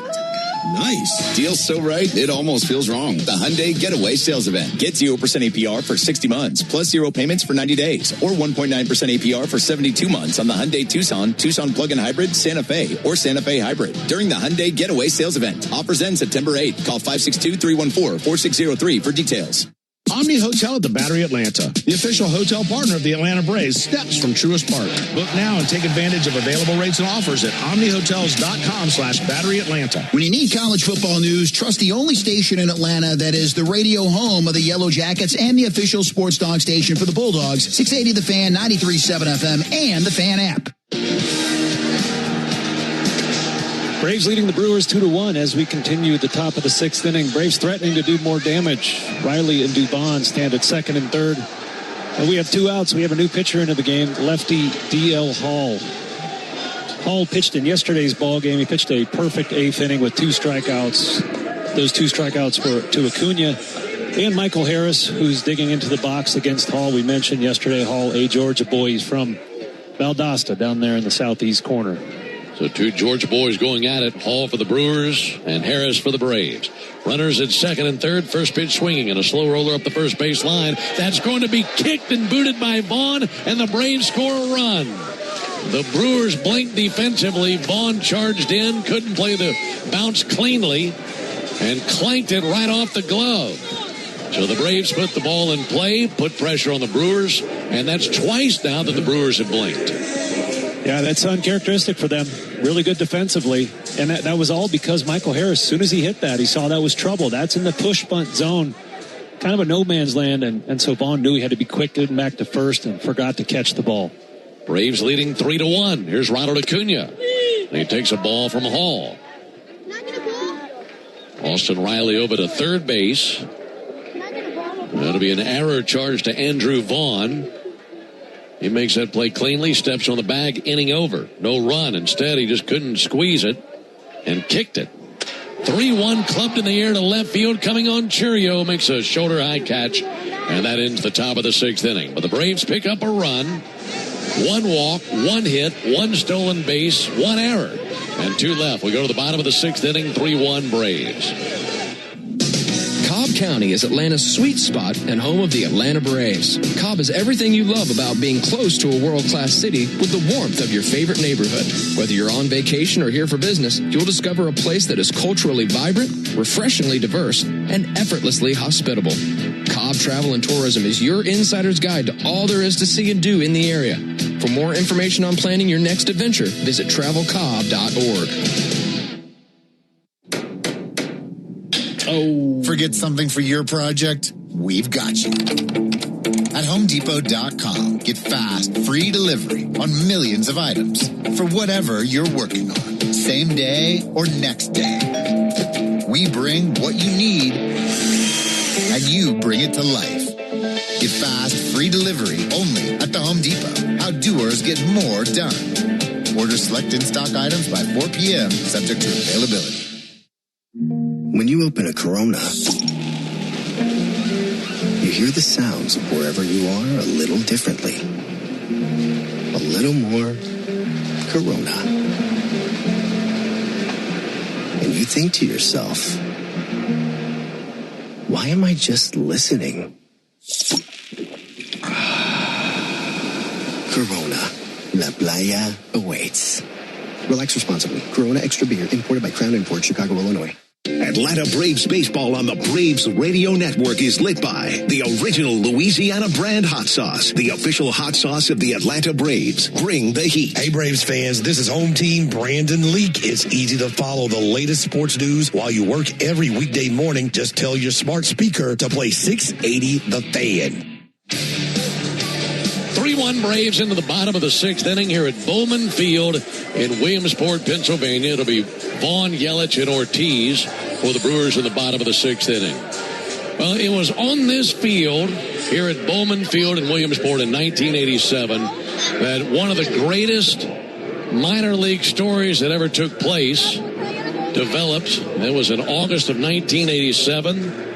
Nice. Deal's so right, it almost feels wrong. The Hyundai Getaway Sales Event. Get 0% APR for 60 months, plus 0 payments for 90 days, or 1.9% APR for 72 months on the Hyundai Tucson, Tucson Plug-in Hybrid, Santa Fe, or Santa Fe Hybrid. During the Hyundai Getaway Sales Event. Offers end September 8th. Call 562-314-4603 for details. Omni Hotel at the Battery Atlanta, the official hotel partner of the Atlanta Braves, steps from Truist Park. Book now and take advantage of available rates and offers at omnihotels.com/Battery Atlanta. When you need college football news, trust the only station in Atlanta that is the radio home of the Yellow Jackets and the official sports dog station for the Bulldogs, 680 The Fan, 93.7 FM, and the Fan app. Braves leading the Brewers 2-1 as we continue at the top of the 6th inning. Braves threatening to do more damage. Riley and Dubon stand at second and third. And we have 2 outs. We have a new pitcher into the game, lefty D.L. Hall. Hall pitched in yesterday's ball game. He pitched a perfect 8th inning with 2 strikeouts. Those 2 strikeouts were to Acuna and Michael Harris, who's digging into the box against Hall. We mentioned yesterday, Hall, a Georgia boy. He's from Valdosta down there in the southeast corner. So 2 Georgia boys going at it. Hall for the Brewers and Harris for the Braves. Runners at second and third. First pitch swinging and a slow roller up the first base line. That's going to be kicked and booted by Vaughn, and the Braves score a run. The Brewers blinked defensively. Vaughn charged in, couldn't play the bounce cleanly, and clanked it right off the glove. So the Braves put the ball in play, put pressure on the Brewers, and that's twice now that the Brewers have blinked. Yeah, that's uncharacteristic for them. Really good defensively. And that was all because Michael Harris, as soon as he hit that, he saw that was trouble. That's in the push bunt zone. Kind of a no man's land. And so Vaughn knew he had to be quick getting back to first and forgot to catch the ball. Braves leading 3-1. Here's Ronald Acuna. And he takes a ball from Hall. Austin Riley over to third base. That'll be an error charge to Andrew Vaughn. He makes that play cleanly, steps on the bag, inning over. No run. Instead, he just couldn't squeeze it and kicked it. 3-1 clubbed in the air to left field. Coming on, Churio makes a shoulder-high catch, and that ends the top of the 6th inning. But the Braves pick up a run. 1 walk, 1 hit, 1 stolen base, 1 error, and 2 left. We go to the bottom of the 6th inning, 3-1 Braves. Cobb County is Atlanta's sweet spot and home of the Atlanta Braves. Cobb is everything you love about being close to a world-class city with the warmth of your favorite neighborhood. Whether you're on vacation or here for business, you'll discover a place that is culturally vibrant, refreshingly diverse, and effortlessly hospitable. Cobb Travel and Tourism is your insider's guide to all there is to see and do in the area. For more information on planning your next adventure, visit travelcobb.org. Oh. Forget something for your project? We've got you. At HomeDepot.com, get fast, free delivery on millions of items for whatever you're working on, same day or next day. We bring what you need, and you bring it to life. Get fast, free delivery only at the Home Depot. How doers get more done. Order select in-stock items by 4 p.m., subject to availability. When you open a Corona, you hear the sounds of wherever you are a little differently. A little more Corona. And you think to yourself, why am I just listening? Corona. La Playa awaits. Relax responsibly. Corona Extra Beer, imported by Crown Imports, Chicago, Illinois. Atlanta Braves baseball on the Braves Radio Network is lit by the original Louisiana brand hot sauce, the official hot sauce of the Atlanta Braves. Bring the heat. Hey, Braves fans, this is home team Brandon Leak. It's easy to follow the latest sports news while you work every weekday morning. Just tell your smart speaker to play 680 The Fan. 3-1 Braves into the bottom of the 6th inning here at Bowman Field in Williamsport, Pennsylvania. It'll be Vaughn, Yelich, and Ortiz for the Brewers in the bottom of the 6th inning. Well, it was on this field here at Bowman Field in Williamsport in 1987 that one of the greatest minor league stories that ever took place developed. It was in August of 1987.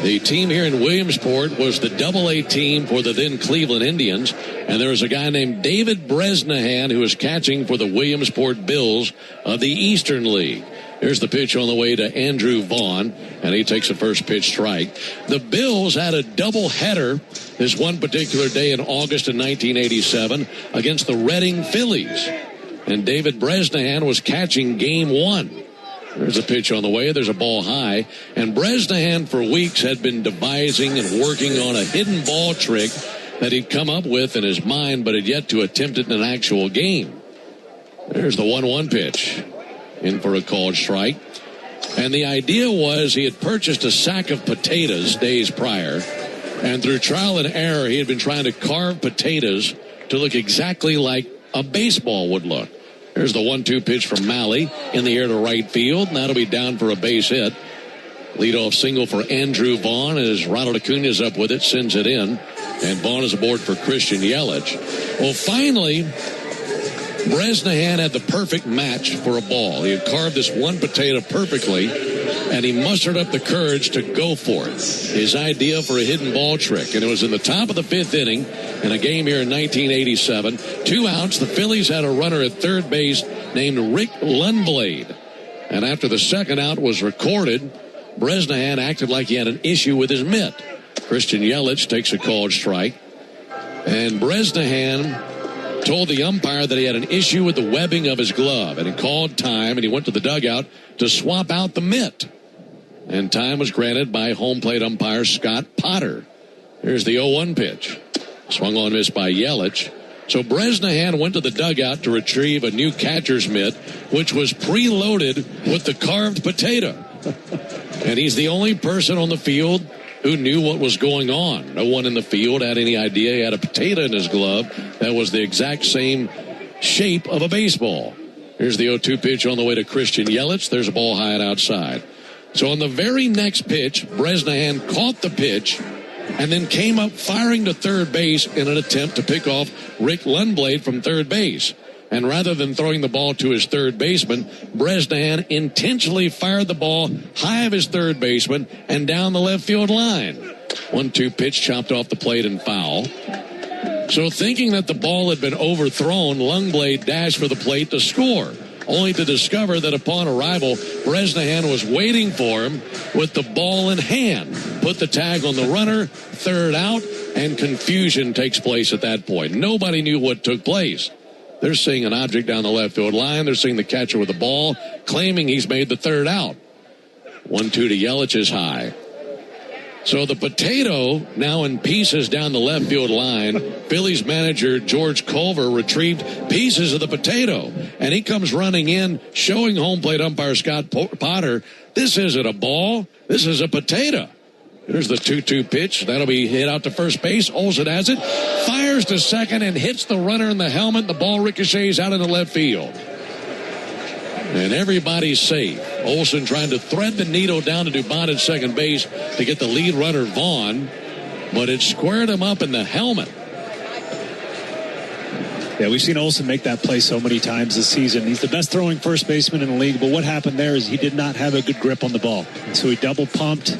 The team here in Williamsport was the Double-A team for the then Cleveland Indians, and there was a guy named David Bresnahan who was catching for the Williamsport Bills of the Eastern League. Here's the pitch on the way to Andrew Vaughn, and he takes a first pitch strike. The Bills had a doubleheader this one particular day in August of 1987 against the Reading Phillies, and David Bresnahan was catching game 1. There's a pitch on the way. There's a ball high. And Bresnahan for weeks had been devising and working on a hidden ball trick that he'd come up with in his mind, but had yet to attempt it in an actual game. There's the 1-1 pitch. In for a called strike. And the idea was he had purchased a sack of potatoes days prior. And through trial and error, he had been trying to carve potatoes to look exactly like a baseball would look. There's the 1-2 pitch from Malley in the air to right field. And that'll be down for a base hit. Leadoff single for Andrew Vaughn as Ronald Acuna's up with it, sends it in. And Vaughn is aboard for Christian Yelich. Well, finally, Bresnahan had the perfect match for a ball. He had carved this one potato perfectly, and he mustered up the courage to go for it. His idea for a hidden ball trick. And it was in the top of the 5th inning in a game here in 1987. 2 outs. The Phillies had a runner at third base named Rick Lundblade. And after the second out was recorded, Bresnahan acted like he had an issue with his mitt. Christian Yelich takes a called strike. And Bresnahan told the umpire that he had an issue with the webbing of his glove. And he called time, and he went to the dugout to swap out the mitt. And time was granted by home plate umpire Scott Potter. Here's the 0-1 pitch. Swung on, missed by Yelich. So Bresnahan went to the dugout to retrieve a new catcher's mitt, which was preloaded with the carved potato. And he's the only person on the field who knew what was going on. No one in the field had any idea he had a potato in his glove that was the exact same shape of a baseball. Here's the 0-2 pitch on the way to Christian Yelich. There's a ball high and outside. So on the very next pitch, Bresnahan caught the pitch and then came up firing to third base in an attempt to pick off Rick Lundblade from third base. And rather than throwing the ball to his third baseman, Bresnahan intentionally fired the ball high of his third baseman and down the left field line. 1-2 pitch chopped off the plate and foul. So thinking that the ball had been overthrown, Lundblade dashed for the plate to score, only to discover that upon arrival, Bresnahan was waiting for him with the ball in hand. Put the tag on the runner, third out, and confusion takes place at that point. Nobody knew what took place. They're seeing an object down the left field line. They're seeing the catcher with the ball, claiming he's made the third out. 1-2 to Yelich is high. So the potato now in pieces down the left field line. Phillies manager George Culver retrieved pieces of the potato, and he comes running in, showing home plate umpire Scott Potter, this isn't a ball, this is a potato. There's the 2-2 pitch. That'll be hit out to first base. Olsen has it, fires to second, and hits the runner in the helmet. The ball ricochets out in the left field. And everybody's safe. Olsen trying to thread the needle down to Dubon at second base to get the lead runner Vaughn, but it squared him up in the helmet. Yeah, we've seen Olsen make that play so many times this season. He's the best throwing first baseman in the league, but what happened there is he did not have a good grip on the ball. And so he double pumped,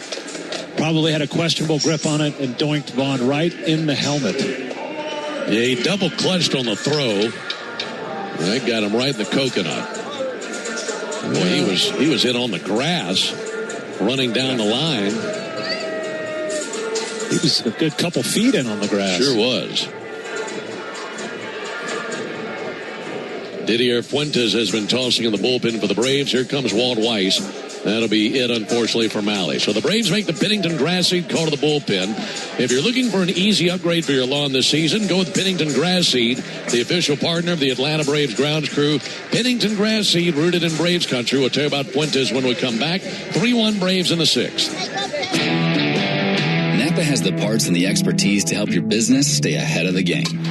probably had a questionable grip on it, and doinked Vaughn right in the helmet. Yeah, he double clutched on the throw. That got him right in the coconut. Boy, he was hit on the grass, running down the line. He was a good couple feet in on the grass. Sure was. Didier Fuentes has been tossing in the bullpen for the Braves. Here comes Walt Weiss. That'll be it, unfortunately, for Malley. So the Braves make the Pennington grass seed call to the bullpen. If you're looking for an easy upgrade for your lawn this season, go with Pennington Grass Seed, the official partner of the Atlanta Braves grounds crew. Pennington Grass Seed, rooted in Braves country. We'll tell you about Fuentes when we come back. 3-1 Braves in the sixth. Napa has the parts and the expertise to help your business stay ahead of the game.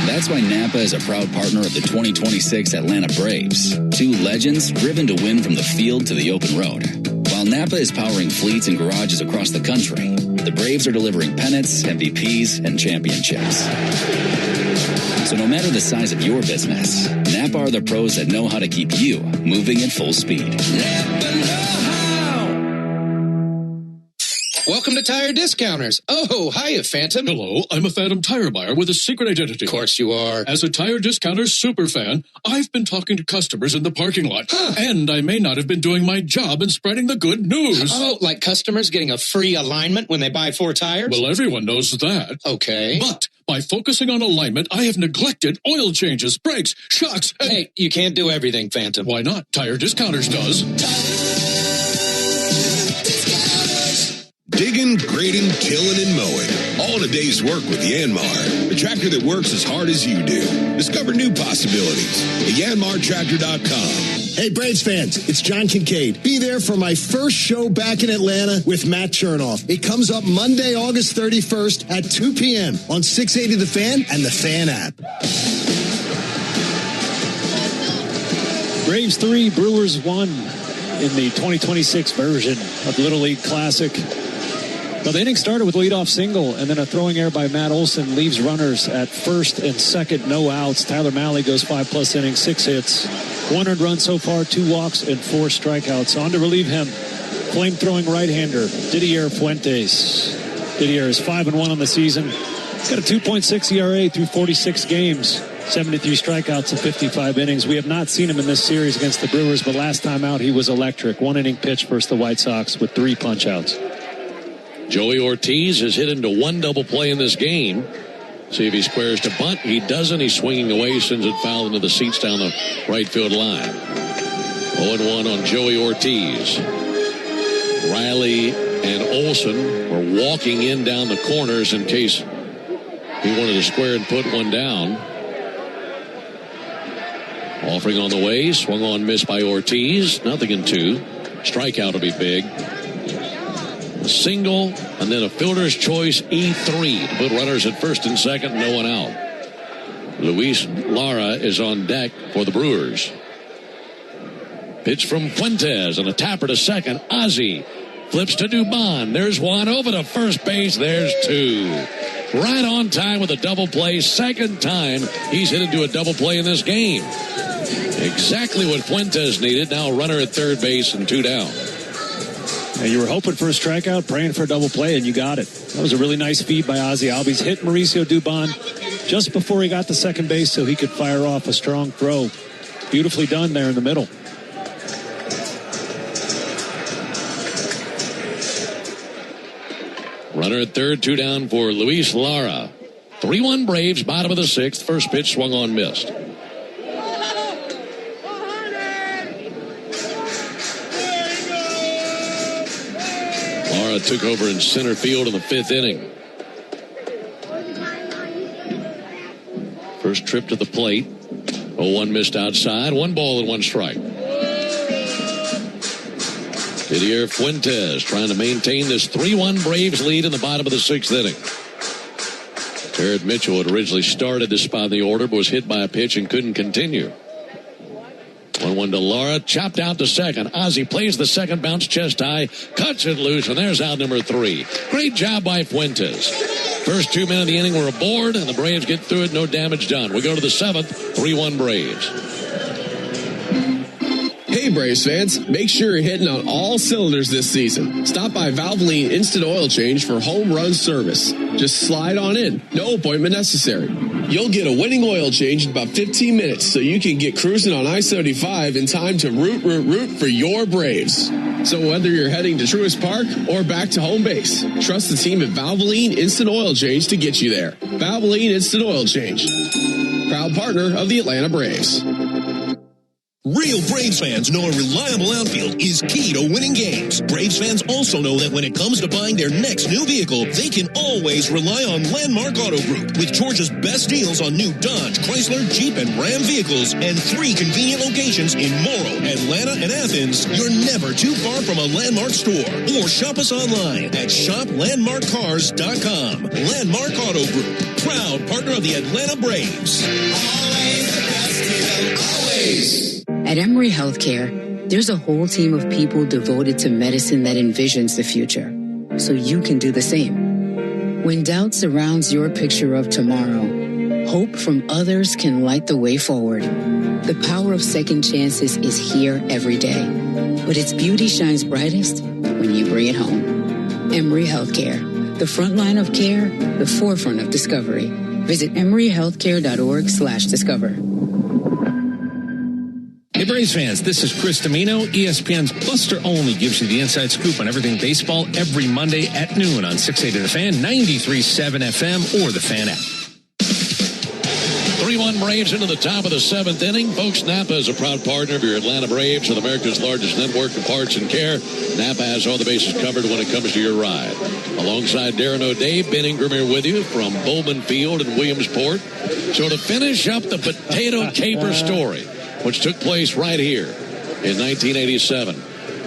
That's why Napa is a proud partner of the 2026 Atlanta Braves. Two legends driven to win from the field to the open road. While Napa is powering fleets and garages across the country, the Braves are delivering pennants, MVPs, and championships. So no matter the size of your business, Napa are the pros that know how to keep you moving at full speed. Welcome to Tire Discounters. Oh, hiya, Phantom. Hello, I'm a Phantom tire buyer with a secret identity. Of course you are. As a Tire Discounters super fan, I've been talking to customers in the parking lot. And I may not have been doing my job in spreading the good news. Oh, like customers getting a free alignment when they buy 4 tires? Well, everyone knows that. Okay. But by focusing on alignment, I have neglected oil changes, brakes, shocks, and... Hey, you can't do everything, Phantom. Why not? Tire Discounters does. Digging, grading, tilling, and mowing. All in a day's work with Yanmar, the tractor that works as hard as you do. Discover new possibilities at yanmartractor.com. Hey, Braves fans, it's John Kincaid. Be there for my first show back in Atlanta with Matt Chernoff. It comes up Monday, August 31st at 2 p.m. on 680 The Fan and the Fan app. Braves 3, Brewers 1 in the 2026 version of Little League Classic. Well, the inning started with leadoff single, and then a throwing error by Matt Olson leaves runners at first and second, no outs. Tyler Mahle goes 5+ innings, 6 hits, 1 earned run so far, 2 walks, and 4 strikeouts. On to relieve him, flame-throwing right-hander Didier Fuentes. Didier is 5-1 on the season. He's got a 2.6 ERA through 46 games, 73 strikeouts and 55 innings. We have not seen him in this series against the Brewers, but last time out he was electric. 1 inning pitch versus the White Sox with 3 punch-outs. Joey Ortiz has hit into 1 double play in this game. See if he squares to bunt. He doesn't. He's swinging away, sends it foul into the seats down the right field line. 0-1 on Joey Ortiz. Riley and Olson were walking in down the corners in case he wanted to square and put one down. Offering on the way, swung on, missed by Ortiz. 0-2. Strikeout will be big. A single, and then a fielder's choice E3 to put runners at first and second, no one out. Luis Lara is on deck for the Brewers. Pitch from Fuentes and a tapper to second. Ozzie flips to Dubon. There's 1 over to first base. There's 2. Right on time with a double play. Second time he's hit into a double play in this game. Exactly what Fuentes needed. Now a runner at third base and 2 down. And you were hoping for a strikeout, praying for a double play, and you got it. That was a really nice feed by Ozzie Albies. Hit Mauricio Dubon just before he got to second base so he could fire off a strong throw. Beautifully done there in the middle. Runner at third, 2 down for Luis Lara. 3-1 Braves, bottom of the 6th. First pitch swung on, missed. Lara took over in center field in the 5th inning. First trip to the plate. 0-1 missed outside. 1 ball and 1 strike. Didier Fuentes trying to maintain this 3-1 Braves lead in the bottom of the 6th inning. Jared Mitchell had originally started this spot in the order, but was hit by a pitch and couldn't continue. 1-1 to Lara, chopped out to second. Ozzie plays the second, bounce chest high, cuts it loose, and there's out number 3. Great job by Fuentes. First 2 men of the inning were aboard, and the Braves get through it, no damage done. We go to the 7th, 3-1 Braves. Hey Braves fans, make sure you're hitting on all cylinders this season. Stop by Valvoline Instant Oil Change for home run service. Just slide on in, no appointment necessary. You'll get a winning oil change in about 15 minutes so you can get cruising on I-75 in time to root for your Braves. So whether you're heading to Truist Park or back to home base, trust the team at Valvoline Instant Oil Change to get you there. Valvoline Instant Oil Change, proud partner of the Atlanta Braves. Real Braves fans know a reliable outfield is key to winning games. Braves fans also know that when it comes to buying their next new vehicle, they can always rely on Landmark Auto Group. With Georgia's best deals on new Dodge, Chrysler, Jeep, and Ram vehicles, and 3 convenient locations in Morrow, Atlanta, and Athens, you're never too far from a Landmark store. Or shop us online at shoplandmarkcars.com. Landmark Auto Group, proud partner of the Atlanta Braves. Always the best deal, always. At Emory Healthcare, there's a whole team of people devoted to medicine that envisions the future, so you can do the same. When doubt surrounds your picture of tomorrow, hope from others can light the way forward. The power of second chances is here every day, but its beauty shines brightest when you bring it home. Emory Healthcare, the front line of care, the forefront of discovery. Visit emoryhealthcare.org/discover. Hey Braves fans, this is Chris Domino. ESPN's Buster Olney gives you the inside scoop on everything baseball every Monday at noon on 680 The Fan, 93.7 FM, or the Fan app. 3-1 Braves into the top of the 7th inning. Folks, Napa is a proud partner of your Atlanta Braves with America's largest network of parts and care. Napa has all the bases covered when it comes to your ride. Alongside Darren O'Day, Ben Ingram here with you from Bowman Field in Williamsport. So to finish up the potato caper story, which took place right here in 1987,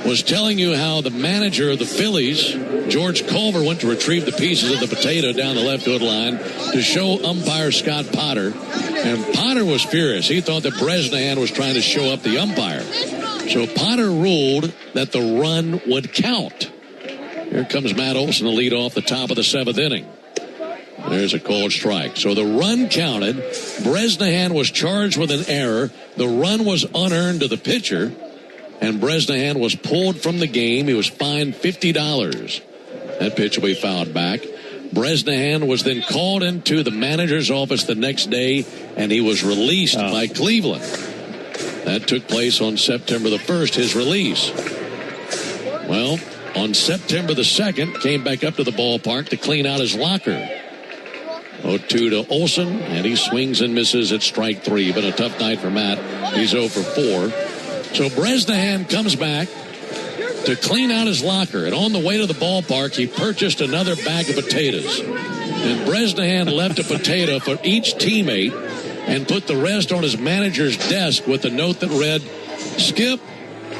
was telling you how the manager of the Phillies, George Culver, went to retrieve the pieces of the potato down the left field line to show umpire Scott Potter. And Potter was furious. He thought that Bresnahan was trying to show up the umpire. So Potter ruled that the run would count. Here comes Matt Olson to lead off the top of the 7th inning. There's a called strike. So the run counted. Bresnahan was charged with an error. The run was unearned to the pitcher, and Bresnahan was pulled from the game. He was fined $50. That pitch will be fouled back. Bresnahan was then called into the manager's office the next day, and he was released by Cleveland. That took place on September the 1st, his release. Well, on September the 2nd, came back up to the ballpark to clean out his locker. 0-2 to Olson, and he swings and misses at strike 3. Been a tough night for Matt. He's 0 for 4. So Bresnahan comes back to clean out his locker, and on the way to the ballpark, he purchased another bag of potatoes. And Bresnahan left a potato for each teammate and put the rest on his manager's desk with a note that read, "Skip,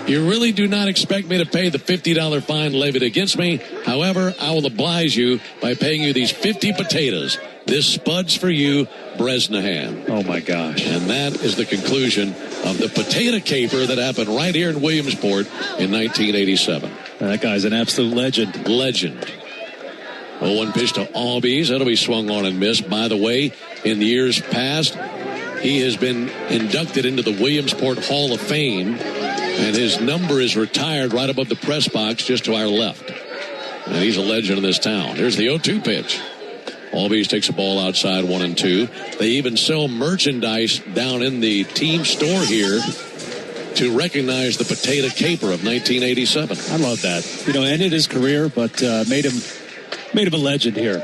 you really do not expect me to pay the $50 fine levied against me. However, I will oblige you by paying you these 50 potatoes. This spud's for you, Bresnahan." Oh, my gosh. And that is the conclusion of the potato caper that happened right here in Williamsport in 1987. That guy's an absolute legend. Legend. 0-1 pitch to Albies. That'll be swung on and missed. By the way, in the years past, he has been inducted into the Williamsport Hall of Fame, and his number is retired right above the press box just to our left. And he's a legend in this town. Here's the 0-2 pitch. Albies takes a ball outside 1-2. They even sell merchandise down in the team store here to recognize the potato caper of 1987. I love that. Ended his career, but made him a legend here.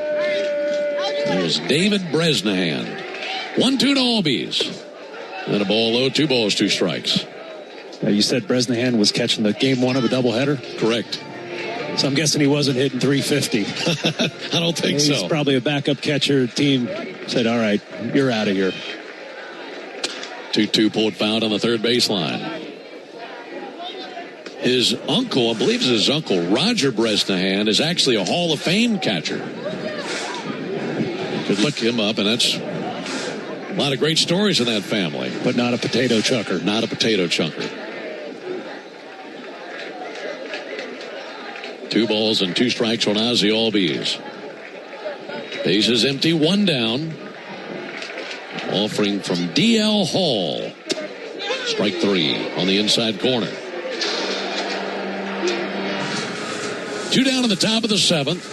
Here's David Bresnahan. 1-2 to Albies. And a ball low, 2 balls, 2 strikes. You said Bresnahan was catching the game 1 of a doubleheader? Correct. So I'm guessing he wasn't hitting 350. I don't think so. He's probably a backup catcher. Team said, all right, you're out of here. 2-2 pulled foul on the third baseline. His uncle, I believe it's his uncle, Roger Bresnahan, is actually a Hall of Fame catcher. You could look him up, and that's a lot of great stories in that family. But not a potato chucker. Not a potato chucker. 2 balls and 2 strikes on Ozzie Albies. Bases empty, 1 down. Offering from D.L. Hall. Strike 3 on the inside corner. 2 down in the top of the 7th.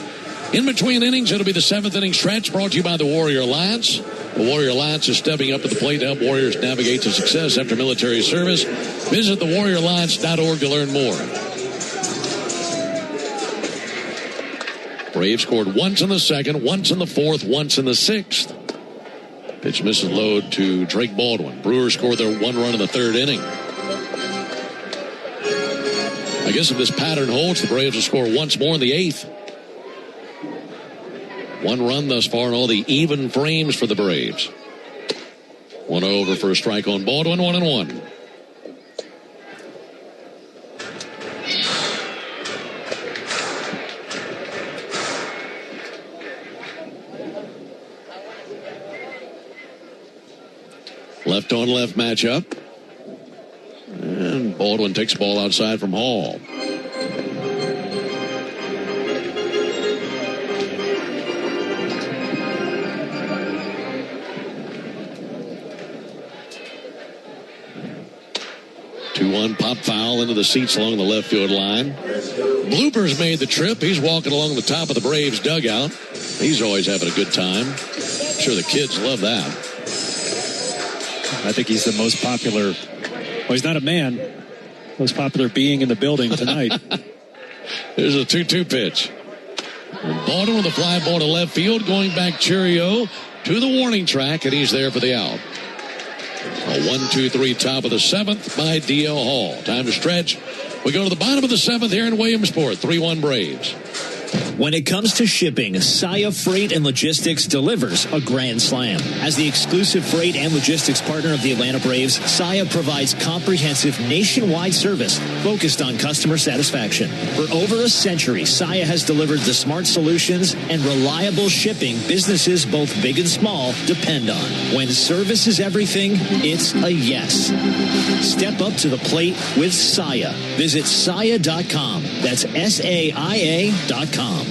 In between innings, it'll be the 7th inning stretch brought to you by the Warrior Alliance. The Warrior Alliance is stepping up to the plate to help Warriors navigate to success after military service. Visit thewarrioralliance.org to learn more. Braves scored once in the 2nd, once in the 4th, once in the 6th. Pitch misses low to Drake Baldwin. Brewers scored their 1 run in the 3rd inning. I guess if this pattern holds, the Braves will score once more in the 8th. 1 run thus far in all the even frames for the Braves. 1 over for a strike on Baldwin, 1-1. Left on left matchup. And Baldwin takes the ball outside from Hall. Pop foul into the seats along the left field line. Bloopers made the trip. He's walking along the top of the Braves dugout. He's always having a good time. I'm sure the kids love that. I think he's the most popular. Well, he's not a man. Most popular being in the building tonight. There's a 2-2 pitch. And Baldwin with a fly ball to left field. Going back Cheerio to the warning track, and he's there for the out. A 1-2-3 top of the 7th by D.L. Hall. Time to stretch. We go to the bottom of the 7th here in Williamsport. 3-1 Braves. When it comes to shipping, Saia Freight and Logistics delivers a grand slam. As the exclusive freight and logistics partner of the Atlanta Braves, Saia provides comprehensive nationwide service focused on customer satisfaction. For over a century, Saia has delivered the smart solutions and reliable shipping businesses both big and small depend on. When service is everything, it's a yes. Step up to the plate with Saia. Visit Saia.com. That's SAIA.com.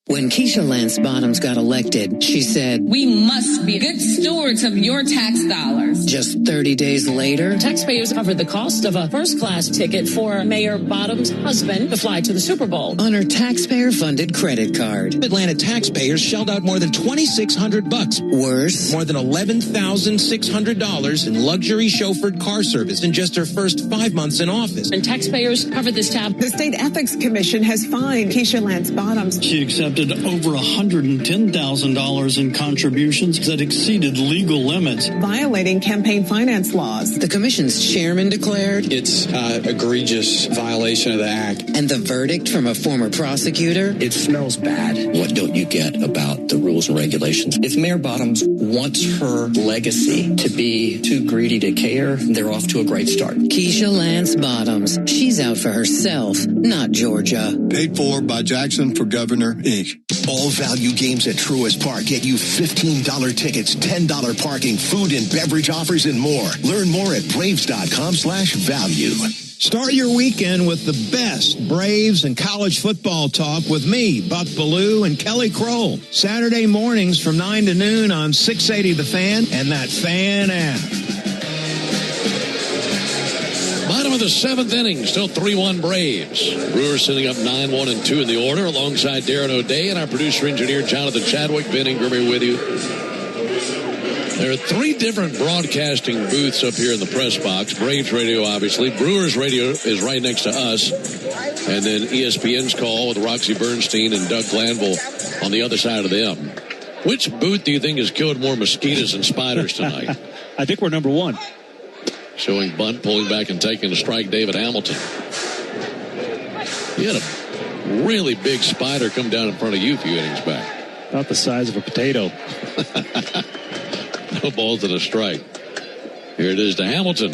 When Keisha Lance Bottoms got elected, she said, "We must be good stewards of your tax dollars." Just 30 days later, taxpayers covered the cost of a first-class ticket for Mayor Bottoms' husband to fly to the Super Bowl on her taxpayer-funded credit card. Atlanta taxpayers shelled out more than $2,600. Worse, more than $11,600 in luxury chauffeured car service in just her first 5 months in office. And taxpayers covered this tab. The State Ethics Commission has fined Keisha Lance Bottoms. She accepted over $110,000 in contributions that exceeded legal limits, violating campaign finance laws. The commission's chairman declared it's an egregious violation of the act. And the verdict from a former prosecutor? It smells bad. What don't you get about the rules and regulations? If Mayor Bottoms wants her legacy to be too greedy to care, they're off to a great start. Keisha Lance Bottoms. She's out for herself, not Georgia. Paid for by Jackson for Governor, Inc. All value games at Truist Park get you $15 tickets, $10 parking, food and beverage offers, and more. Learn more at Braves.com/value. Start your weekend with the best Braves and college football talk with me, Buck Ballou, and Kelly Kroll. Saturday mornings from 9 to noon on 680 The Fan and that Fan app. Bottom of the seventh inning, still 3-1 Braves. Brewers sitting up 9-1 and 2 in the order, alongside Darren O'Day and our producer-engineer Jonathan Chadwick. Ben Ingram here with you. There are 3 different broadcasting booths up here in the press box. Braves radio, obviously. Brewers radio is right next to us. And then ESPN's call with Roxy Bernstein and Doug Glanville on the other side of them. Which booth do you think has killed more mosquitoes and spiders tonight? I think we're number 1. Showing bunt, pulling back and taking a strike, David Hamilton. He had a really big spider come down in front of you a few innings back. About the size of a potato. No balls and a strike. Here it is to Hamilton.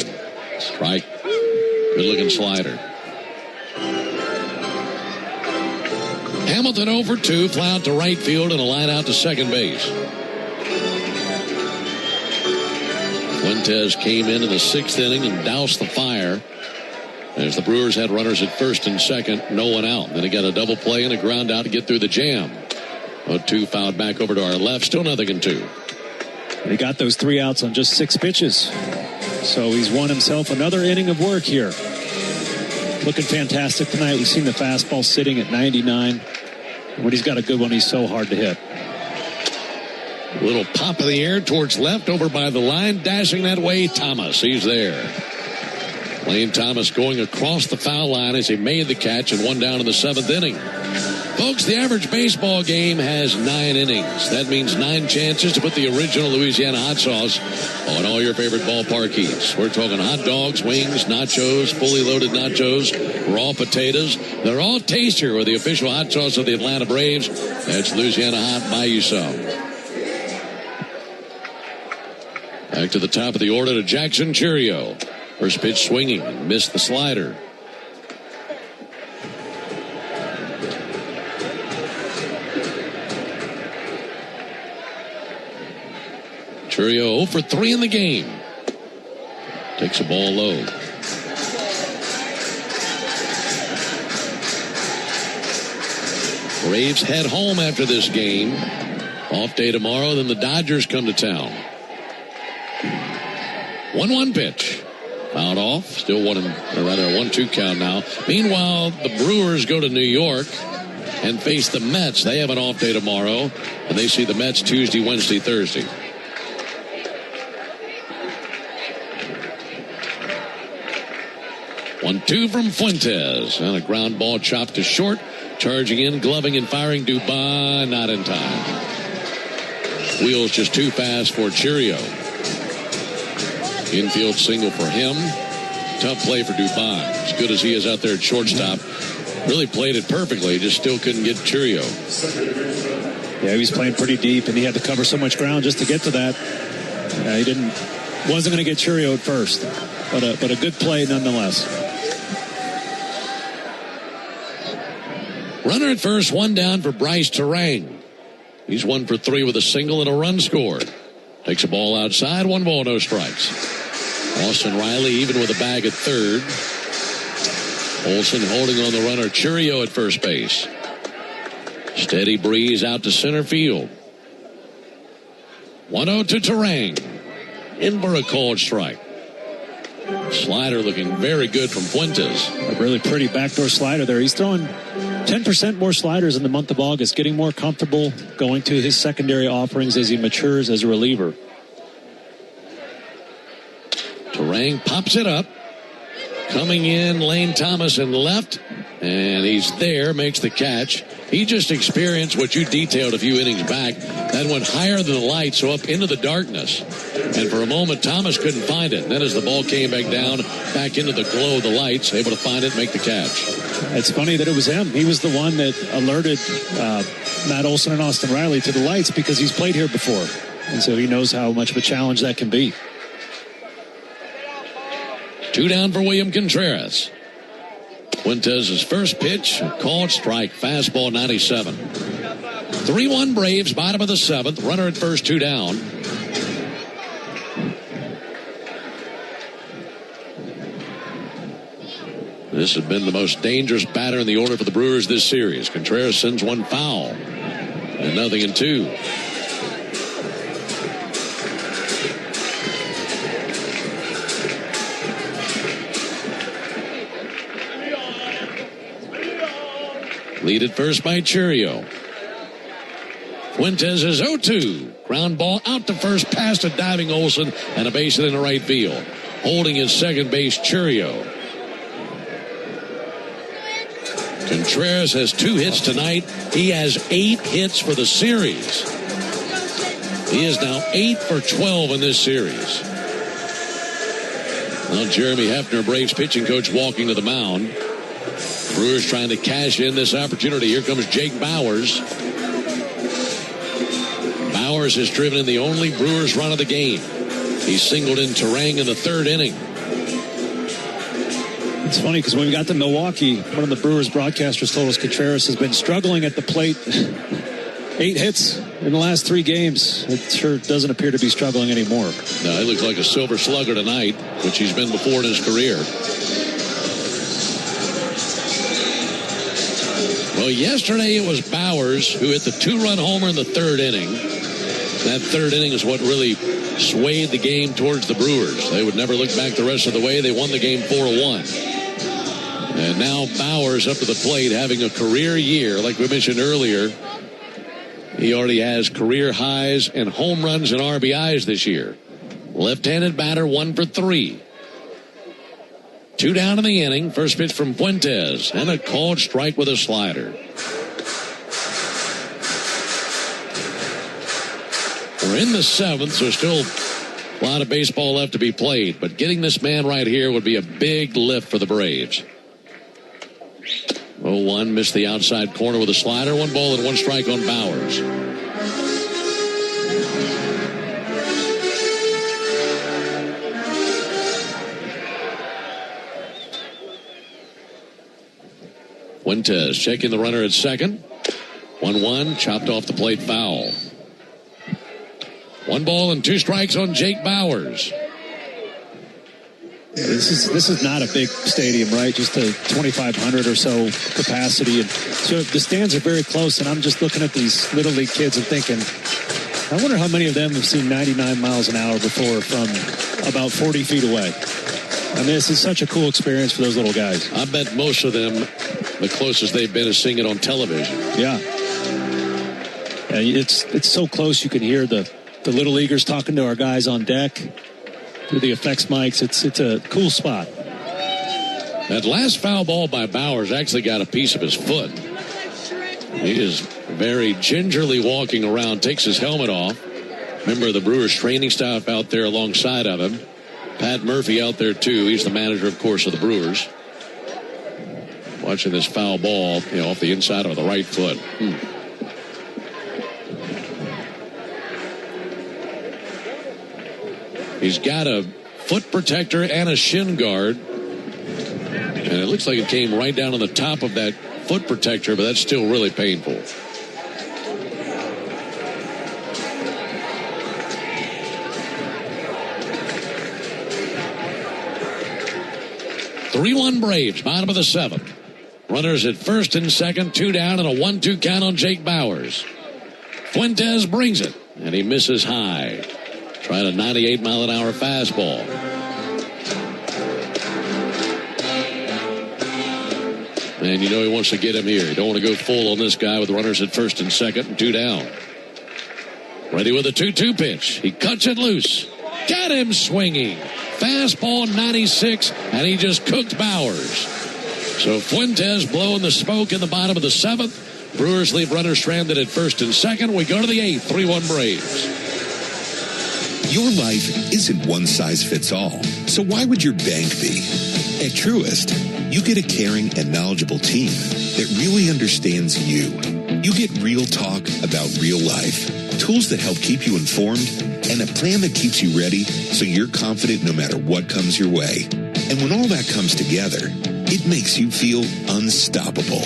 Strike. Good-looking slider. Hamilton 0 for 2, fly out to right field and a line out to second base. Fuentes came in the 6th inning and doused the fire as the Brewers had runners at first and second, no one out. Then he got a double play and a ground out to get through the jam. 0-2 fouled back over to our left, still 0-2. And he got those 3 outs on just 6 pitches. So he's won himself another inning of work here. Looking fantastic tonight. We've seen the fastball sitting at 99. And when he's got a good one, he's so hard to hit. Little pop of the air towards left, over by the line, dashing that way, Thomas. He's there. Lane Thomas going across the foul line as he made the catch and one down in the 7th inning. Folks, the average baseball game has 9 innings. That means 9 chances to put the original Louisiana hot sauce on all your favorite ballpark eats. We're talking hot dogs, wings, nachos, fully loaded nachos, raw potatoes. They're all tastier with the official hot sauce of the Atlanta Braves. That's Louisiana Hot. Buy you some. Back to the top of the order to Jackson Chourio. First pitch swinging and missed the slider. Chourio 0 for 3 in the game. Takes a ball low. Braves head home after this game. Off day tomorrow, then the Dodgers come to town. 1-1 pitch. Fouled off. Still 1-2 count now. Meanwhile, the Brewers go to New York and face the Mets. They have an off day tomorrow, and they see the Mets Tuesday, Wednesday, Thursday. 1-2 from Fuentes. And a ground ball chopped to short. Charging in, gloving and firing Dubon. Not in time. Wheels just too fast for Chourio. Infield single for him. Tough play for Dubon. As good as he is out there at shortstop, Really played it perfectly, just still couldn't get Churio. Yeah, he was playing pretty deep, and he had to cover so much ground just to get to that. Wasn't going to get Churio at first, but a good play nonetheless. Runner at first, one down for Bryce Terang. He's 1 for 3 with a single and a run scored. Takes a ball outside, 1 ball, no strikes. Austin Riley even with a bag at third. Olsen holding on the runner, Churio at first base. Steady breeze out to center field. 1-0 to Terang. In for a called strike. Slider looking very good from Fuentes. A really pretty backdoor slider there. He's throwing 10% more sliders in the month of August, getting more comfortable going to his secondary offerings as he matures as a reliever. Terang pops it up. Coming in, Lane Thomas in left, and he's there, makes the catch. He just experienced what you detailed a few innings back. That went higher than the light, so up into the darkness. And for a moment, Thomas couldn't find it. And then as the ball came back down, back into the glow of the lights, able to find it, make the catch. It's funny that it was him. He was the one that alerted Matt Olson and Austin Riley to the lights because he's played here before. And so he knows how much of a challenge that can be. 2 down for William Contreras. Fuentes' first pitch, called strike, fastball 97. 3-1 Braves, bottom of the 7th. Runner at first, 2 down. This has been the most dangerous batter in the order for the Brewers this series. Contreras sends one foul. And 0-2. Lead at first by Churio. Fuentes is 0-2. Ground ball out to first, past a diving Olsen, and a base hit in the right field. Holding his second base, Churio. Contreras has 2 hits tonight. He has 8 hits for the series. He is now 8 for 12 in this series. Now Jeremy Hefner, Braves pitching coach, walking to the mound. Brewers trying to cash in this opportunity. Here comes Jake Bowers. Bowers has driven in the only Brewers run of the game. He singled in Terang in the 3rd inning. It's funny because when we got to Milwaukee, one of the Brewers broadcasters told us Contreras has been struggling at the plate. 8 hits in the last 3 games. It sure doesn't appear to be struggling anymore. No, he looks like a silver slugger tonight, which he's been before in his career. Well, yesterday it was Bowers who hit the 2-run homer in the 3rd inning. That 3rd inning is what really swayed the game towards the Brewers. They would never look back the rest of the way. They won the game 4-1. And now Bowers up to the plate having a career year. Like we mentioned earlier, he already has career highs in home runs and RBIs this year. Left-handed batter, 1 for 3. 2 down in the inning. First pitch from Fuentes. And a called strike with a slider. We're in the 7th, so still a lot of baseball left to be played. But getting this man right here would be a big lift for the Braves. 0-1, missed the outside corner with a slider. 1 ball and 1 strike on Bowers. Fuentes checking the runner at second. 1-1, chopped off the plate, foul. 1 ball and 2 strikes on Jake Bowers. This is not a big stadium, right? Just a 2,500 or so capacity. And so the stands are very close, and I'm just looking at these Little League kids and thinking, I wonder how many of them have seen 99 miles an hour before from about 40 feet away. I mean, this is such a cool experience for those little guys. I bet most of them, the closest they've been is seeing it on television. Yeah. It's so close you can hear the Little Leaguers talking to our guys on deck through the effects mics. It's a cool spot. That last foul ball by Bowers actually got a piece of his foot. He is very gingerly walking around, takes his helmet off. Member of the Brewers training staff out there alongside of him. Pat Murphy out there too. He's the manager, of course, of the Brewers. Watching this foul ball, off the inside of the right foot. He's got a foot protector and a shin guard. And it looks like it came right down on the top of that foot protector, but that's still really painful. Three-1 Braves, bottom of the seventh. Runners at first and second, 2 down, and a 1-2 count on Jake Bauers. Fuentes brings it, and he misses high. Tried a 98-mile-an-hour fastball. And he wants to get him here. You don't want to go full on this guy with runners at first and second and 2 down. Ready with a 2-2 pitch. He cuts it loose. Got him swinging. Fastball 96, and he just cooked Bauers. So Fuentes blowing the smoke in the bottom of the seventh. Brewers leave runners stranded at first and second. We go to the eighth, 3-1 Braves. Your life isn't one size fits all. So why would your bank be? At Truist, you get a caring and knowledgeable team that really understands you. You get real talk about real life, tools that help keep you informed, and a plan that keeps you ready so you're confident no matter what comes your way. And when all that comes together, it makes you feel unstoppable.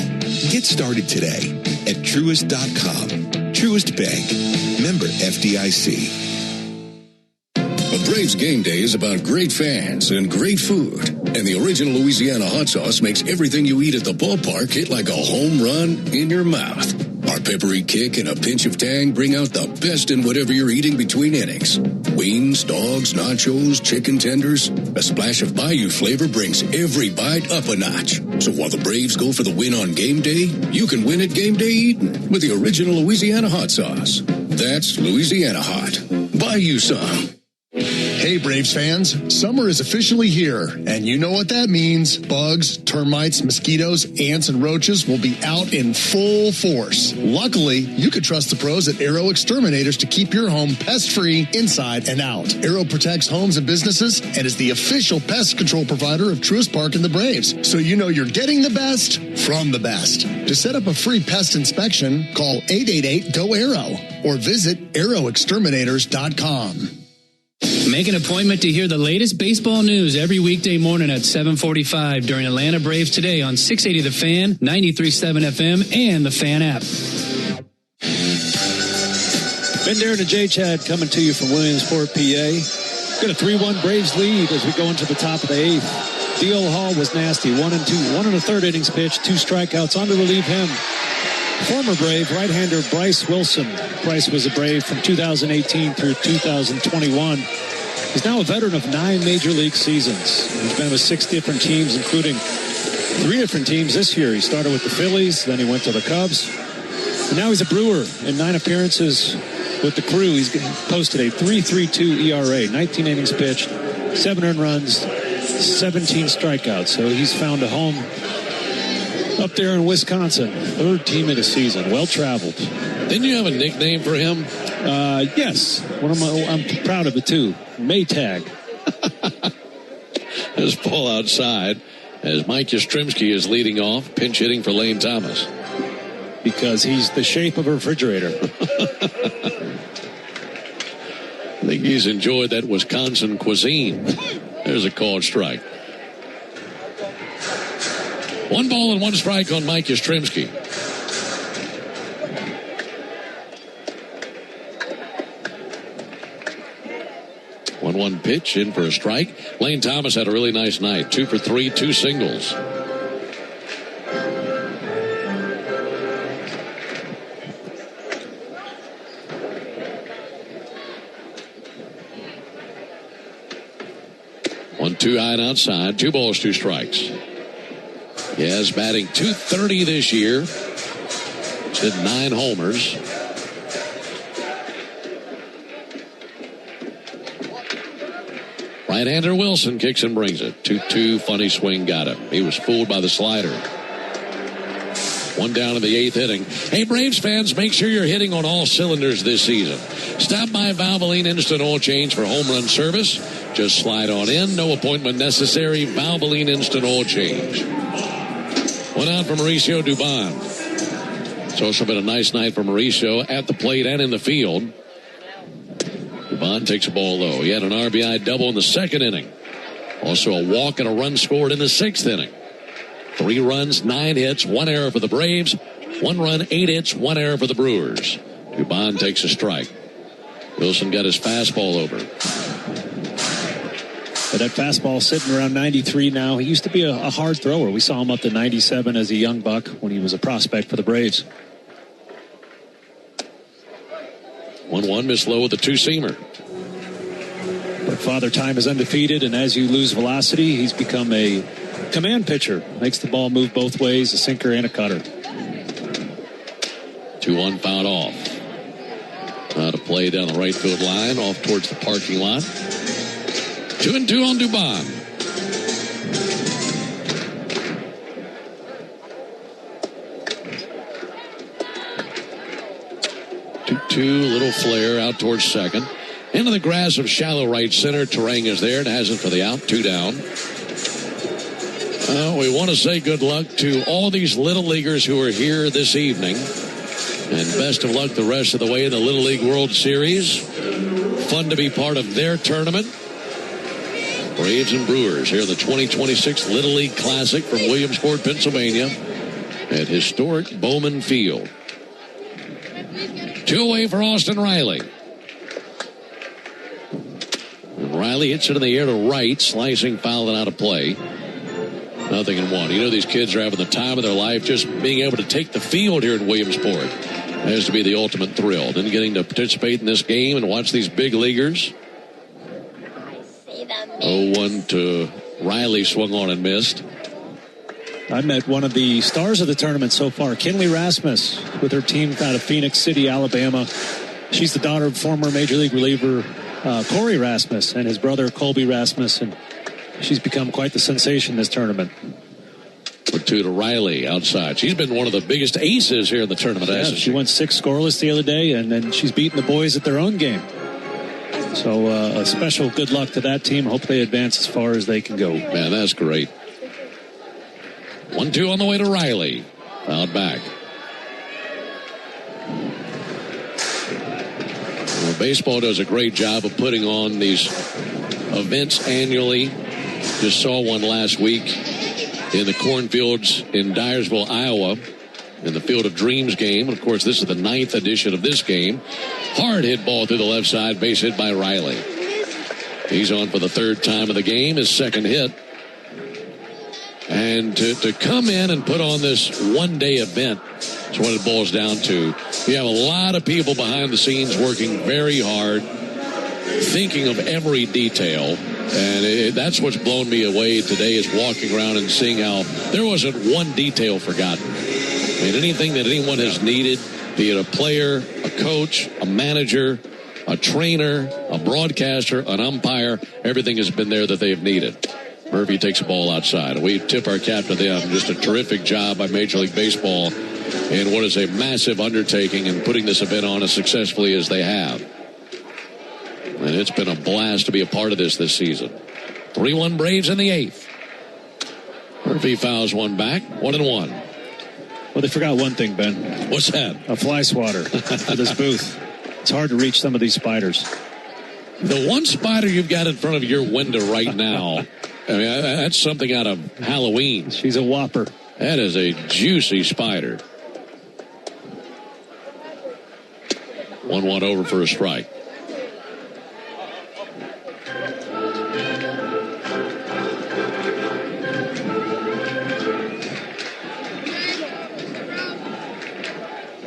Get started today at Truist.com. Truist Bank. Member FDIC. A Braves game day is about great fans and great food. And the original Louisiana hot sauce makes everything you eat at the ballpark hit like a home run in your mouth. Our peppery kick and a pinch of tang bring out the best in whatever you're eating between innings. Wings, dogs, nachos, chicken tenders. A splash of Bayou flavor brings every bite up a notch. So while the Braves go for the win on game day, you can win at game day eating with the original Louisiana hot sauce. That's Louisiana hot. Buy you some. Hey, Braves fans, summer is officially here, and you know what that means. Bugs, termites, mosquitoes, ants, and roaches will be out in full force. Luckily, you can trust the pros at Aero Exterminators to keep your home pest-free inside and out. Aero protects homes and businesses and is the official pest control provider of Truist Park and the Braves, so you know you're getting the best from the best. To set up a free pest inspection, call 888-GO-AERO or visit aeroexterminators.com. Make an appointment to hear the latest baseball news every weekday morning at 7:45 during Atlanta Braves Today on 680 The Fan, 93.7 FM, and the Fan app. Ben Darren and Jay Chad coming to you from Williamsport, PA. Got a 3-1 Braves lead as we go into the top of the eighth. D.L. Hall was nasty, 1-2, 1 1/3 innings pitch, 2 strikeouts. On to relieve him, former Brave right-hander Bryce Wilson. Bryce was a Brave from 2018 through 2021. He's now a veteran of 9 major league seasons. He's been with 6 different teams, including 3 different teams this year. He started with the Phillies, then he went to the Cubs. And now he's a Brewer in 9 appearances with the Crew. He's posted a 3.32 ERA, 19 innings pitched, 7 earned runs, 17 strikeouts. So he's found a home up there in Wisconsin. 3rd team of the season. Well-traveled. Didn't you have a nickname for him? Yes. I'm proud of it, too. Maytag. This ball outside as Mike Yastrzemski is leading off, pinch hitting for Lane Thomas. Because he's the shape of a refrigerator. I think he's enjoyed that Wisconsin cuisine. There's a called strike. 1 ball and 1 strike on Mike Yastrzemski. One pitch in for a strike. Lane Thomas had a really nice night. 2 for 3, 2 singles. One, 2 high and outside. 2 balls, 2 strikes. He has batting .230 this year. He's hit 9 homers. Right-hander Wilson kicks and brings it. 2-2, funny swing, got him. He was fooled by the slider. 1 down in the 8th inning. Hey, Braves fans, make sure you're hitting on all cylinders this season. Stop by Valvoline Instant Oil Change for home run service. Just slide on in. No appointment necessary. Valvoline Instant Oil Change. One out for Mauricio Dubon. It's also been a nice night for Mauricio at the plate and in the field. Dubon takes a ball low. He had an RBI double in the second inning. Also a walk and a run scored in the sixth inning. 3 runs, 9 hits, 1 error for the Braves. 1 run, 8 hits, 1 error for the Brewers. Dubon takes a strike. Wilson got his fastball over. But that fastball sitting around 93 now. He used to be a hard thrower. We saw him up to 97 as a young buck when he was a prospect for the Braves. 1-1, miss low with a two-seamer. But Father Time is undefeated, and as you lose velocity, he's become a command pitcher. Makes the ball move both ways, a sinker and a cutter. 2-1 fouled off. Out of play down the right field line, off towards the parking lot. 2-2 on Dubon. Little flare out towards second. Into the grass of shallow right center. Terang is there and has it for the out. 2 down. We want to say good luck to all these Little Leaguers who are here this evening. And best of luck the rest of the way in the Little League World Series. Fun to be part of their tournament. Braves and Brewers here in the 2026 Little League Classic from Williamsport, Pennsylvania at historic Bowman Field. 2 away for Austin Riley. And Riley hits it in the air to right, slicing foul and out of play. 0-1. You know these kids are having the time of their life. Just being able to take the field here in Williamsport has to be the ultimate thrill. Then getting to participate in this game and watch these big leaguers. 0-1 to Riley, swung on and missed. I met one of the stars of the tournament so far, Kinley Rasmus, with her team out of Phoenix City, Alabama. She's the daughter of former Major League reliever Corey Rasmus and his brother Colby Rasmus, and she's become quite the sensation this tournament. 2 to Riley outside. She's been one of the biggest aces here in the tournament. Yeah, she went 6 scoreless the other day, and then she's beating the boys at their own game. So a special good luck to that team. Hope they advance as far as they can go. Man, that's great. 1-2 on the way to Riley. Fouled back. Well, baseball does a great job of putting on these events annually. Just saw one last week in the cornfields in Dyersville, Iowa, in the Field of Dreams game. And of course, this is the 9th edition of this game. Hard hit ball through the left side, base hit by Riley. He's on for the 3rd time of the game, his 2nd hit. And to come in and put on this one-day event is what it boils down to. You have a lot of people behind the scenes working very hard, thinking of every detail. And that's what's blown me away today is walking around and seeing how there wasn't one detail forgotten. I mean, anything that anyone has needed, be it a player, a coach, a manager, a trainer, a broadcaster, an umpire, everything has been there that they have needed. Murphy takes a ball outside. We tip our cap to them. Just a terrific job by Major League Baseball in what is a massive undertaking in putting this event on as successfully as they have. And it's been a blast to be a part of this season. 3-1 Braves in the 8th. Murphy fouls one back. 1-1. Well, they forgot one thing, Ben. What's that? A fly swatter for this booth. It's hard to reach some of these spiders. The one spider you've got in front of your window right now, I mean, that's something out of Halloween. She's a whopper. That is a juicy spider. 1-1 over for a strike.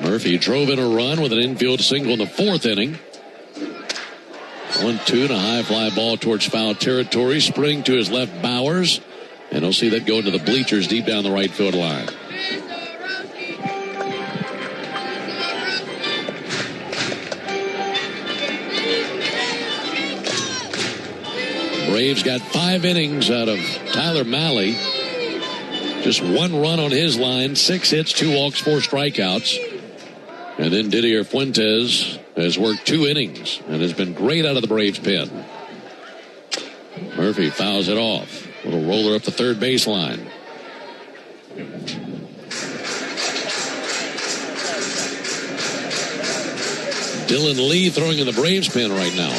Murphy drove in a run with an infield single in the 4th inning. 1-2 and a high fly ball towards foul territory. Spring to his left, Bowers. And he'll see that go into the bleachers deep down the right field line. Braves got 5 innings out of Tyler Malley. Just 1 run on his line, 6 hits, 2 walks, 4 strikeouts. And then Didier Fuentes has worked 2 innings and has been great out of the Braves pen. Murphy fouls it off. Little roller up the third baseline. Dylan Lee throwing in the Braves pen right now.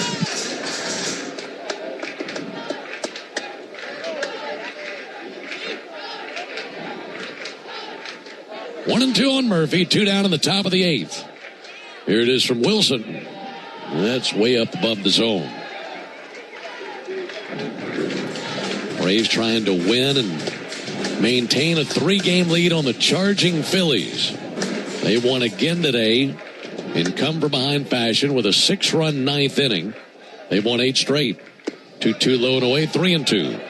One and two on Murphy, 2 down in the top of the 8th. Here it is from Wilson. That's way up above the zone. Braves trying to win and maintain a 3-game lead on the charging Phillies. They won again today in come-from-behind fashion with a 6-run 9th inning. They've won 8 straight. 2-2 low and away, 3-2.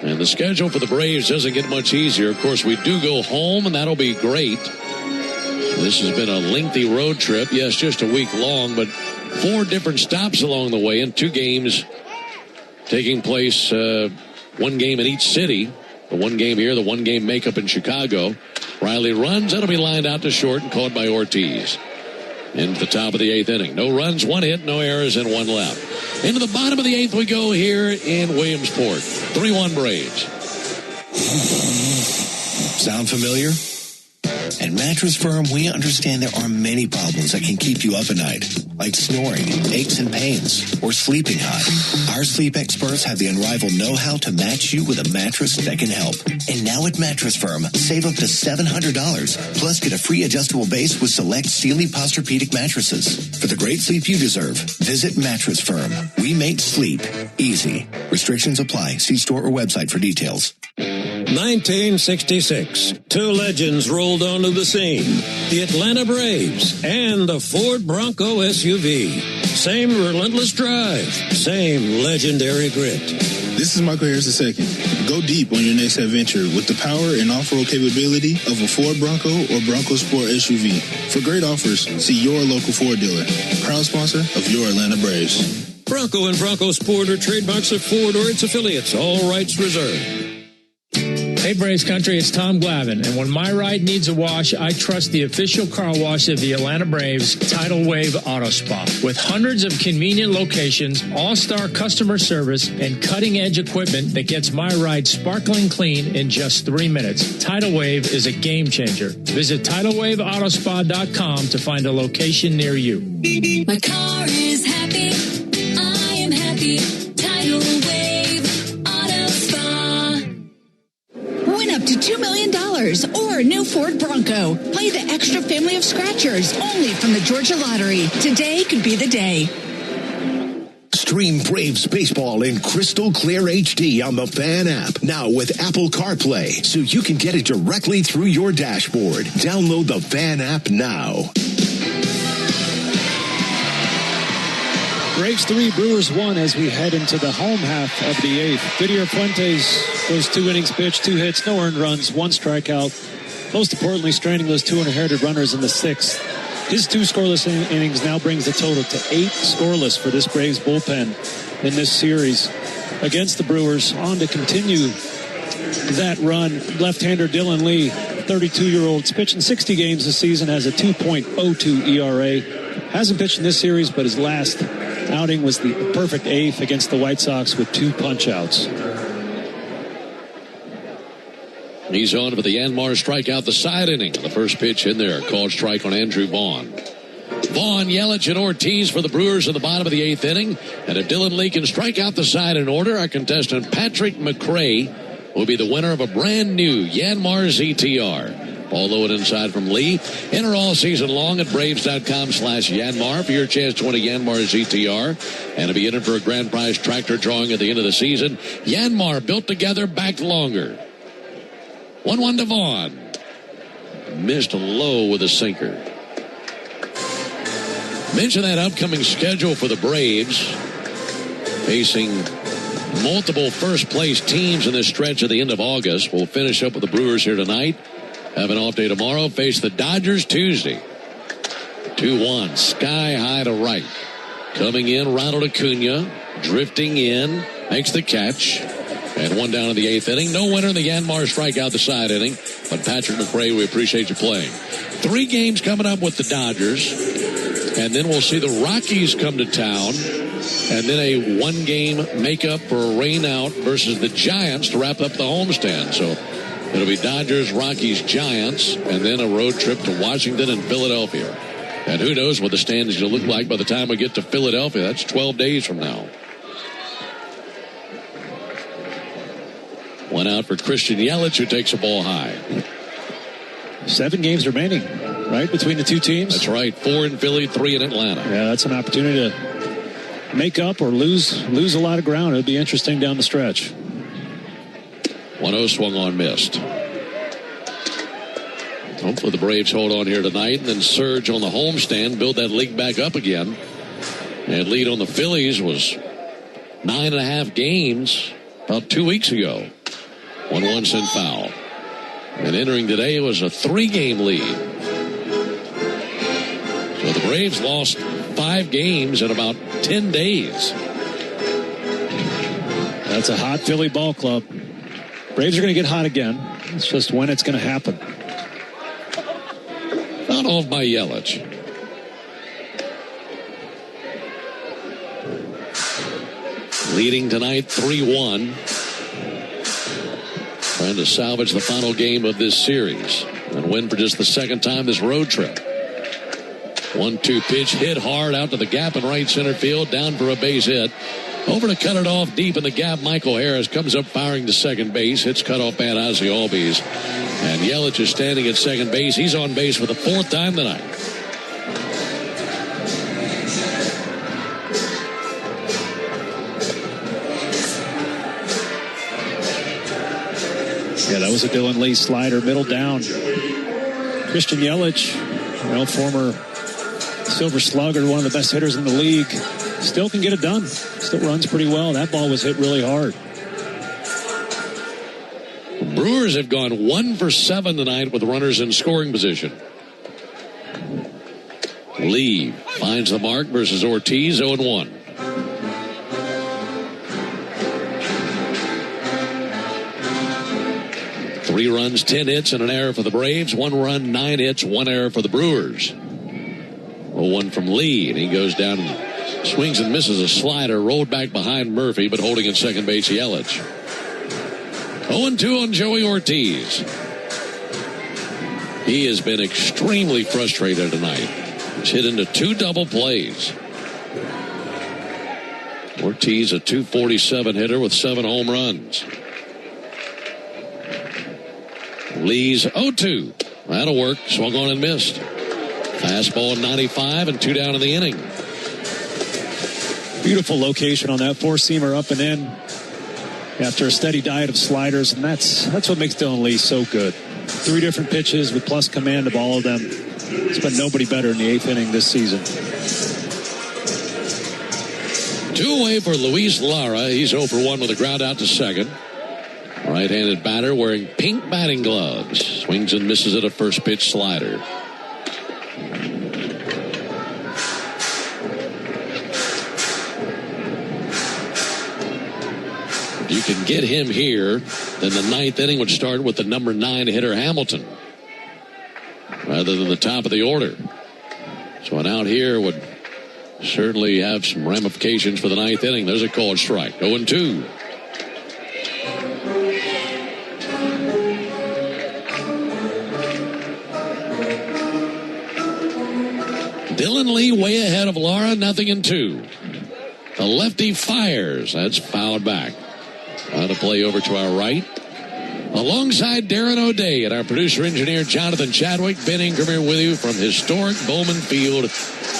And the schedule for the Braves doesn't get much easier. Of course, we do go home, and that'll be great. This has been a lengthy road trip. Yes, just a week long, but 4 different stops along the way and 2 games taking place, 1 game in each city. The 1 game here, the 1 game makeup in Chicago. Riley runs. That'll be lined out to short and caught by Ortiz. Into the top of the 8th inning. No runs, 1 hit, no errors, and 1 left. Into the bottom of the 8th we go here in Williamsport. 3-1 Braves. Sound familiar? At Mattress Firm, we understand there are many problems that can keep you up at night, like snoring, aches and pains, or sleeping hot. Our sleep experts have the unrivaled know-how to match you with a mattress that can help. And now at Mattress Firm, save up to $700, plus get a free adjustable base with select Sealy Posturepedic mattresses. For the great sleep you deserve, visit Mattress Firm. We make sleep easy. Restrictions apply. See store or website for details. 1966, 2 legends rolled onto the scene. The Atlanta Braves and the Ford Bronco SUV. Same relentless drive, same legendary grit. This is Michael Harris II. Go deep on your next adventure with the power and off-road capability of a Ford Bronco or Bronco Sport SUV. For great offers, see your local Ford dealer. Proud sponsor of your Atlanta Braves. Bronco and Bronco Sport are trademarks of Ford or its affiliates. All rights reserved. Hey, Braves Country, it's Tom Glavine, and when my ride needs a wash, I trust the official car wash of the Atlanta Braves, Tidal Wave Auto Spa. With hundreds of convenient locations, all-star customer service, and cutting-edge equipment that gets my ride sparkling clean in just 3 minutes, Tidal Wave is a game-changer. Visit TidalWaveAutoSpa.com to find a location near you. My car is happy. I am happy. Tidal Wave Auto Spa. Win up to $2 million or a new Ford Bronco. Play the extra family of scratchers only from the Georgia Lottery. Today could be the day. Stream Braves baseball in crystal clear HD on the Fan app. Now with Apple CarPlay, so you can get it directly through your dashboard. Download the Fan app now. Braves 3, Brewers 1 as we head into the home half of the 8th. Didier Fuentes goes 2 innings pitched, 2 hits, no earned runs, 1 strikeout. Most importantly, straining those 2 inherited runners in the 6th. His 2 scoreless innings now brings the total to 8 scoreless for this Braves bullpen in this series against the Brewers. On to continue that run, left-hander Dylan Lee, 32-year-old, pitched in 60 games this season, has a 2.02 ERA. Hasn't pitched in this series, but his last outing was the perfect 8th against the White Sox with 2 punch-outs. He's on for the Yanmar strikeout, the side inning. The first pitch in there, called strike on Andrew Vaughn. Vaughn, Yelich, and Ortiz for the Brewers at the bottom of the 8th inning. And if Dylan Lee can strike out the side in order, our contestant Patrick McRae will be the winner of a brand new Yanmar ZTR. Ball low and inside from Lee. Enter all season long at Braves.com/Yanmar for your chance to win a Yanmar ZTR. And to be entered for a grand prize tractor drawing at the end of the season. Yanmar, built together, backed longer. 1-1 to Vaughn. Missed low with a sinker. Mention that upcoming schedule for the Braves. Facing multiple first-place teams in this stretch at the end of August. We'll finish up with the Brewers here tonight. Have an off day tomorrow. Face the Dodgers Tuesday. 2-1. Sky high to right. Coming in, Ronald Acuna. Drifting in. Makes the catch. And 1 down in the 8th inning. No winner in the Yanmar strikeout the side inning. But Patrick McRae, we appreciate you playing. 3 games coming up with the Dodgers. And then we'll see the Rockies come to town. And then a 1-game makeup for a rain out versus the Giants to wrap up the homestand. So it'll be Dodgers, Rockies, Giants, and then a road trip to Washington and Philadelphia. And who knows what the standings will look like by the time we get to Philadelphia. That's 12 days from now. One out for Christian Yelich, who takes a ball high. 7 games remaining, right, between the two teams? That's right. 4 in Philly, 3 in Atlanta. Yeah, that's an opportunity to make up or lose a lot of ground. It'll be interesting down the stretch. 1-0 swung on, missed. Hopefully the Braves hold on here tonight and then surge on the homestand, build that league back up again. And lead on the Phillies was 9.5 games about 2 weeks ago. 1-1 sent foul. And entering today was a 3-game lead. So the Braves lost 5 games in about 10 days. That's a hot Philly ball club. Braves are going to get hot again. It's just when it's going to happen. Not off by Yelich. Leading tonight 3-1. Trying to salvage the final game of this series and win for just the second time this road trip. 1-2 pitch hit hard out to the gap in right center field, down for a base hit. Over to cut it off deep in the gap, Michael Harris comes up firing to second base. Hits cut off by Ozzie Albies. And Yelich is standing at second base. He's on base for the 4th time tonight. Yeah, that was a Dylan Lee slider, middle down. Christian Yelich, former Silver Slugger, one of the best hitters in the league, still can get it done. Still runs pretty well. That ball was hit really hard. Brewers have gone 1 for 7 tonight with runners in scoring position. Lee finds the mark versus Ortiz, 0-1. Three runs, 10 hits, and an error for the Braves. 1 run, 9 hits, 1 error for the Brewers. 0-1 from Lee, and he goes down and swings and misses a slider, rolled back behind Murphy, but holding at second base, Yelich. 0-2 on Joey Ortiz. He has been extremely frustrated tonight. He's hit into 2 double plays. Ortiz, a .247 hitter with 7 home runs. Lee's 0-2. That'll work. Swung on and missed. Fastball 95 and 2 down in the inning. Beautiful location on that 4-seamer up and in after a steady diet of sliders, and that's what makes Dylan Lee so good. 3 different pitches with plus command of all of them. There's been nobody better in the 8th inning this season. 2 away for Luis Lara. He's 0 for 1 with a ground out to second. Right-handed batter wearing pink batting gloves. Swings and misses at a first pitch slider. If you can get him here, then the 9th inning would start with the number 9 hitter Hamilton, rather than the top of the order. So an out here would certainly have some ramifications for the 9th inning. There's a called strike. 0-2. Dylan Lee way ahead of Lara, 0-2. The lefty fires. That's fouled back. On to play over to our right. Alongside Darren O'Day and our producer-engineer Jonathan Chadwick, Ben Ingram here with you from historic Bowman Field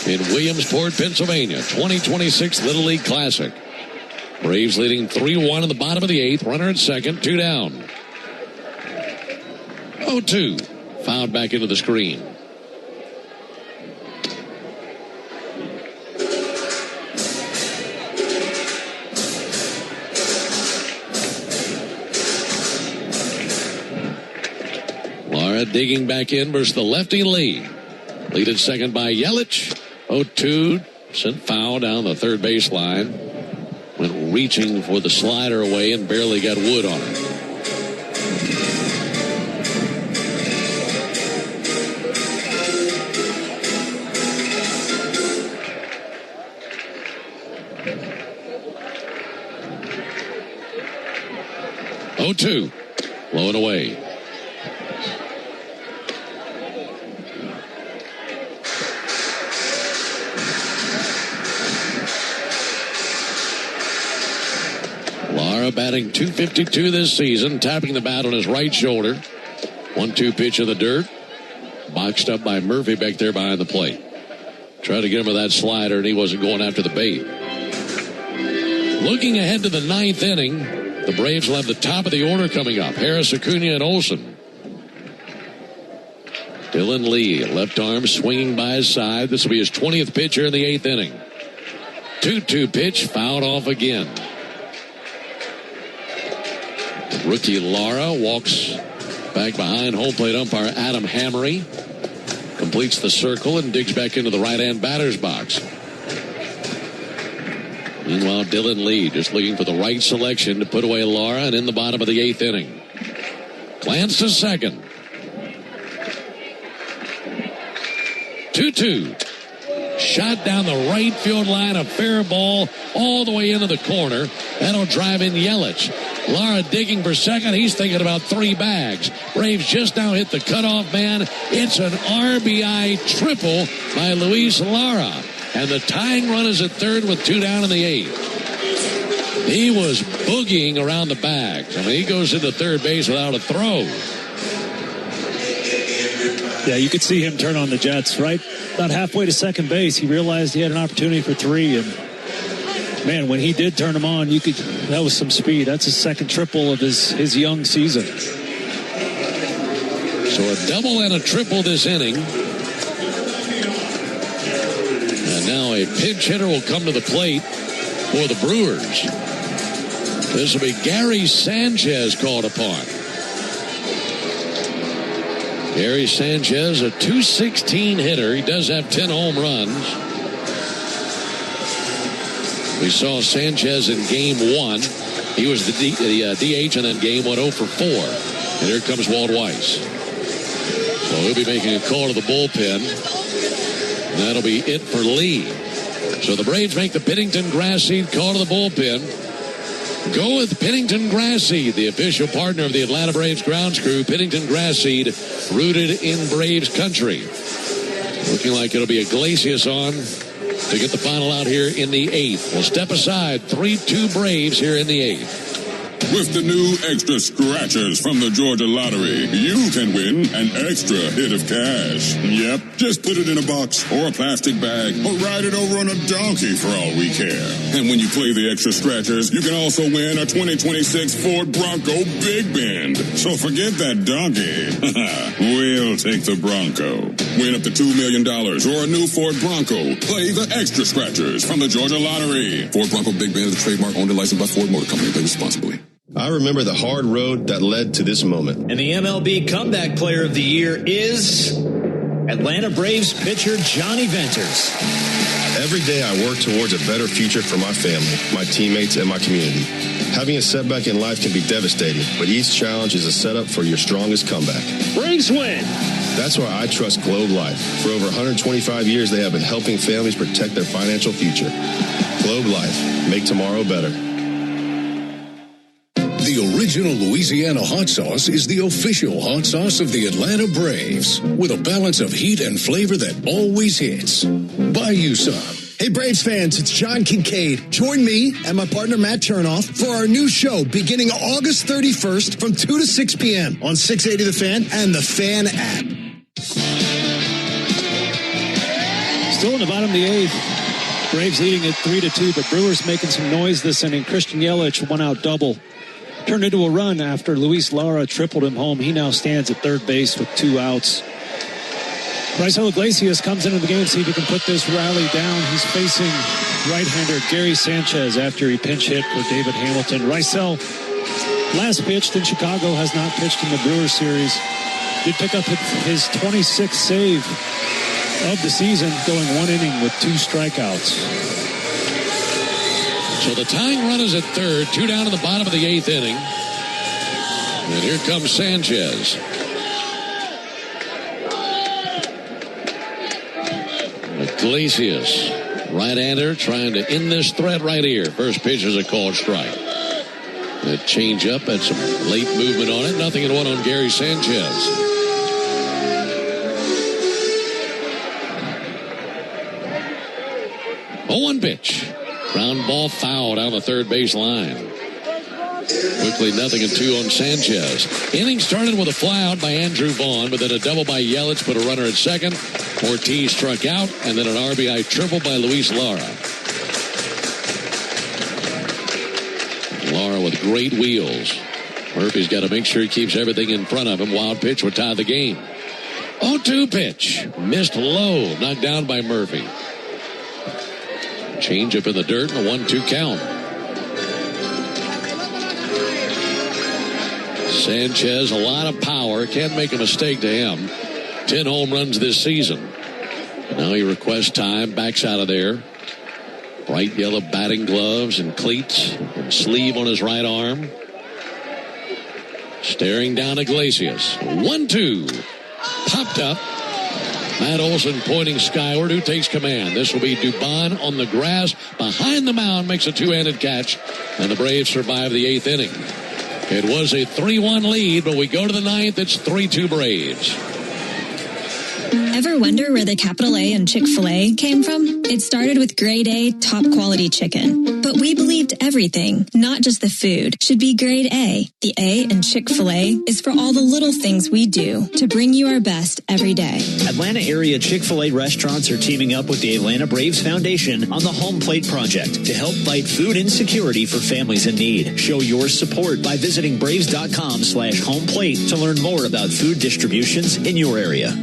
in Williamsport, Pennsylvania. 2026 Little League Classic. Braves leading 3-1 in the bottom of the 8th. Runner at second, 2 down. 0-2. Fouled back into the screen. Digging back in versus the lefty Lee. Lead at second by Yelich. 0-2. Sent foul down the third baseline. Went reaching for the slider away and barely got wood on it. Oh-2. Low and away. Lara batting .252 this season, tapping the bat on his right shoulder. 1-2 pitch in the dirt. Boxed up by Murphy back there behind the plate. Tried to get him with that slider, and he wasn't going after the bait. Looking ahead to the ninth inning, the Braves will have the top of the order coming up. Harris, Acuna, and Olsen. Dylan Lee, left arm swinging by his side. This will be his 20th pitch here in the eighth inning. 2-2 pitch, fouled off again. Rookie Lara walks back behind home plate umpire Adam Hammery. Completes the circle and digs back into the right-hand batter's box. Meanwhile, Dylan Lee just looking for the right selection to put away Lara, and in the bottom of the eighth inning. Glance to second. 2-2. Shot down the right field line, a fair ball all the way into the corner. That'll drive in Yelich. Lara digging for second. He's thinking about 3 bags. Braves just now hit the cutoff man. It's an RBI triple by Luis Lara. And the tying run is at third with 2 down in the eighth. He was boogieing around the bags. I mean, he goes into third base without a throw. Yeah, you could see him turn on the Jets, right? About halfway to second base, he realized he had an opportunity for 3, and man, when he did turn him on, that was some speed. That's his second triple of his young season. So a double and a triple this inning. And now a pinch hitter will come to the plate for the Brewers. This will be Gary Sanchez called upon. Gary Sanchez, a .216 hitter. He does have 10 home runs. We saw Sanchez in game 1. He was the DH in that game, went 0 for 4. And here comes Walt Weiss. So he'll be making a call to the bullpen. And that'll be it for Lee. So the Braves make the Pennington grass seed call to the bullpen. Go with Pennington Grass Seed, the official partner of the Atlanta Braves grounds crew. Pennington Grass Seed, rooted in Braves country. Looking like it'll be Iglesias on to get the final out here in the eighth. We'll step aside. 3-2 Braves here in the eighth. With the new extra scratchers from the Georgia Lottery, you can win an extra hit of cash. Yep, just put it in a box or a plastic bag or ride it over on a donkey for all we care. And when you play the extra scratchers, you can also win a 2026 Ford Bronco Big Bend. So forget that donkey. We'll take the Bronco. Win up to $2 million or a new Ford Bronco. Play the extra scratchers from the Georgia Lottery. Ford Bronco Big Bend is a trademark owned and licensed by Ford Motor Company. Play responsibly. I remember the hard road that led to this moment. And the MLB Comeback Player of the Year is Atlanta Braves pitcher Johnny Venters. Every day I work towards a better future for my family, my teammates, and my community. Having a setback in life can be devastating, but each challenge is a setup for your strongest comeback. Braves win! That's why I trust Globe Life. For over 125 years, they have been helping families protect their financial future. Globe Life. Make tomorrow better. The original Louisiana hot sauce is the official hot sauce of the Atlanta Braves, with a balance of heat and flavor that always hits. Buy you some. Hey, Braves fans, it's John Kincaid. Join me and my partner Matt Chernoff for our new show beginning August 31st from 2 to 6 p.m. on 680 The Fan and the Fan app. Still in the bottom of the eighth. Braves leading at 3-2, but Brewers making some noise this inning. Christian Yelich, one out double. Turned into a run after Luis Lara tripled him home. He now stands at third base with 2 outs. Raisel Iglesias comes into the game to see if he can put this rally down. He's facing right-hander Gary Sanchez after he pinch hit for David Hamilton. Raisel last pitched in Chicago, has not pitched in the Brewers series. Did pick up his 26th save of the season, going 1 inning with 2 strikeouts. So the tying run is at third, 2 down in the bottom of the eighth inning. And here comes Sanchez. Iglesias, right-hander, trying to end this threat right here. First pitch is a called strike. The change-up had some late movement on it. Nothing in one on Gary Sanchez. Oh, 1 pitch. Ground ball foul down the third base line. Quickly 0-2 on Sanchez. Inning started with a flyout by Andrew Vaughn, but then a double by Yelich put a runner at second. Ortiz struck out, and then an RBI triple by Luis Lara. Lara with great wheels. Murphy's got to make sure he keeps everything in front of him. Wild pitch would tie the game. 0-2 pitch. Missed low. Knocked down by Murphy. Change up in the dirt and a 1-2 count. Sanchez, a lot of power. Can't make a mistake to him. 10 home runs this season. Now he requests time. Backs out of there. Bright yellow batting gloves and cleats and sleeve on his right arm. Staring down Iglesias. 1-2. Popped up. Matt Olson pointing skyward. Who takes command? This will be Dubon on the grass. Behind the mound, makes a two-handed catch. And the Braves survive the 8th inning. It was a 3-1 lead, but we go to the 9th. It's 3-2 Braves. Ever wonder where the capital A in Chick-fil-A came from? It started with grade A, top quality chicken. But we believed everything, not just the food, should be grade A. The A in Chick-fil-A is for all the little things we do to bring you our best every day. Atlanta area Chick-fil-A restaurants are teaming up with the Atlanta Braves Foundation on the Home Plate Project to help fight food insecurity for families in need. Show your support by visiting braves.com/homeplate to learn more about food distributions in your area.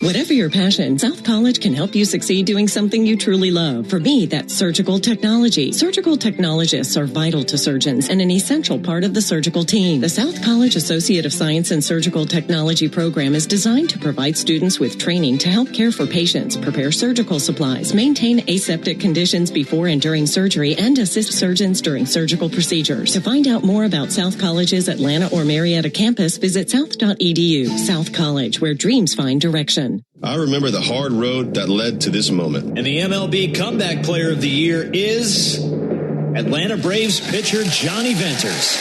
Whatever your passion, South College can help you succeed doing something you truly love. For me, that's surgical technology. Surgical technologists are vital to surgeons and an essential part of the surgical team. The South College Associate of Science and Surgical Technology program is designed to provide students with training to help care for patients, prepare surgical supplies, maintain aseptic conditions before and during surgery, and assist surgeons during surgical procedures. To find out more about South College's Atlanta or Marietta campus, visit south.edu. South College, where dreams find direction. I remember the hard road that led to this moment. And the MLB Comeback Player of the Year is Atlanta Braves pitcher Johnny Venters.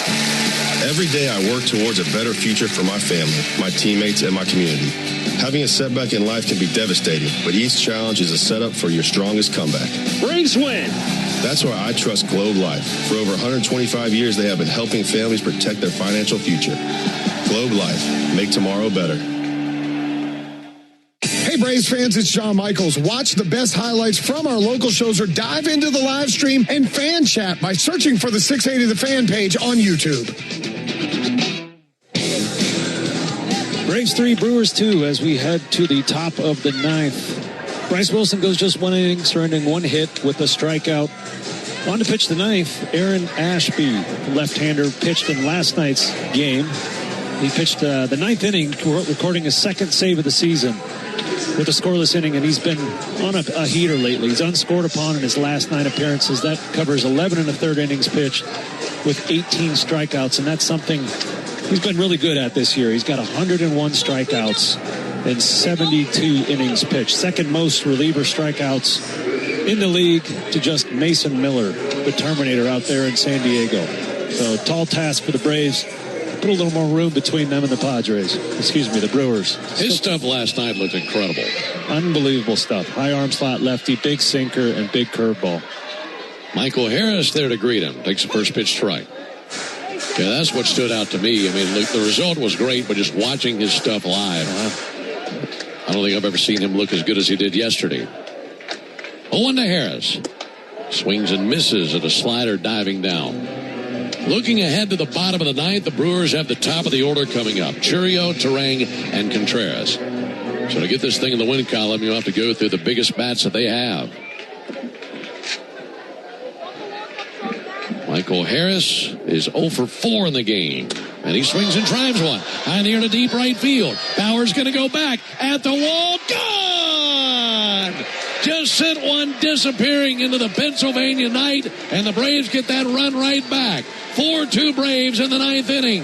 Every day I work towards a better future for my family, my teammates, and my community. Having a setback in life can be devastating, but each challenge is a setup for your strongest comeback. Braves win! That's why I trust Globe Life. For over 125 years, they have been helping families protect their financial future. Globe Life. Make tomorrow better. Hey, Braves fans, it's John Michaels. Watch the best highlights from our local shows or dive into the live stream and fan chat by searching for the 680 The Fan page on YouTube. Braves 3, Brewers 2 as we head to the top of the 9th. Bryce Wilson goes just 1 inning, surrendering 1 hit with a strikeout. On to pitch the 9th, Aaron Ashby, left-hander, pitched in last night's game. He pitched the 9th inning, recording his 2nd save of the season with a scoreless inning, and he's been on a heater lately. He's unscored upon in his last 9 appearances. That covers 11 1/3 innings pitched with 18 strikeouts, and that's something he's been really good at this year. He's got 101 strikeouts in 72 innings pitched. Second most reliever strikeouts in the league to just Mason Miller, the Terminator out there in San Diego. So tall task for the Braves. Put a little more room between them and the Padres. Excuse me, the Brewers. His stuff last night looked incredible. Unbelievable stuff. High arm slot lefty, big sinker, and big curveball. Michael Harris there to greet him. Takes the first pitch strike. Okay, that's what stood out to me. I mean, look, the result was great, but just watching his stuff live, I don't think I've ever seen him look as good as he did yesterday. 0-1 to Harris. Swings and misses at a slider diving down. Looking ahead to the bottom of the 9th, the Brewers have the top of the order coming up. Churio, Terang, and Contreras. So to get this thing in the win column, you'll have to go through the biggest bats that they have. Michael Harris is 0 for 4 in the game. And he swings and drives one. High in the air to deep right field. Bauer's going to go back at the wall. Gone! Just sent one disappearing into the Pennsylvania night, and the Braves get that run right back. 4-2 Braves in the 9th inning.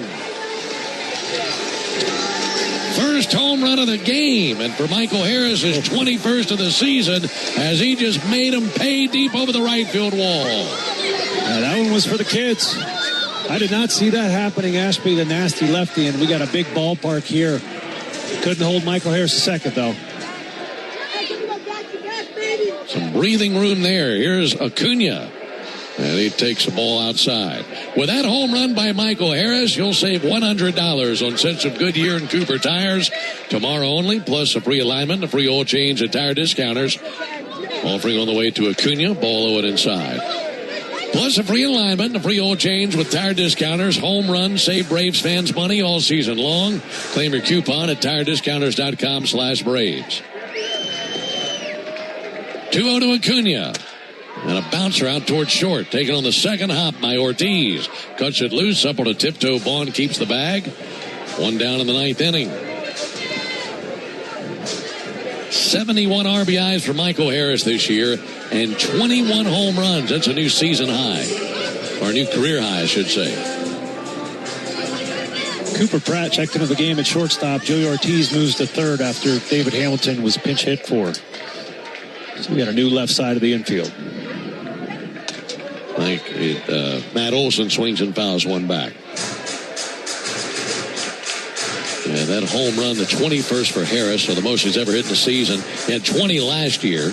First home run of the game, and for Michael Harris, his 21st of the season, as he just made him pay deep over the right field wall. That one was for the kids. I did not see that happening. Ashby, the nasty lefty, and we got a big ballpark here. Couldn't hold Michael Harris a second, though. Some breathing room there. Here's Acuna. And he takes the ball outside. With that home run by Michael Harris, you'll save $100 on sets of Goodyear and Cooper tires tomorrow only, plus a free alignment, a free oil change at Tire Discounters. Offering on the way to Acuna, ball low and inside. Plus a free alignment and a free oil change with Tire Discounters. Home run, save Braves fans money all season long. Claim your coupon at tirediscounters.com/Braves. 2-0 to Acuna. And a bouncer out towards short. Taken on the second hop by Ortiz. Cuts it loose. Up on a tiptoe. Vaughn keeps the bag. One down in the ninth inning. 71 RBIs for Michael Harris this year. And 21 home runs. That's a new season high. Or a new career high, I should say. Cooper Pratt checked into the game at shortstop. Joey Ortiz moves to third after David Hamilton was pinch hit for. So we got a new left side of the infield. I think Matt Olson swings and fouls one back. Yeah, that home run, the 21st for Harris, so the most he's ever hit in the season. He had 20 last year.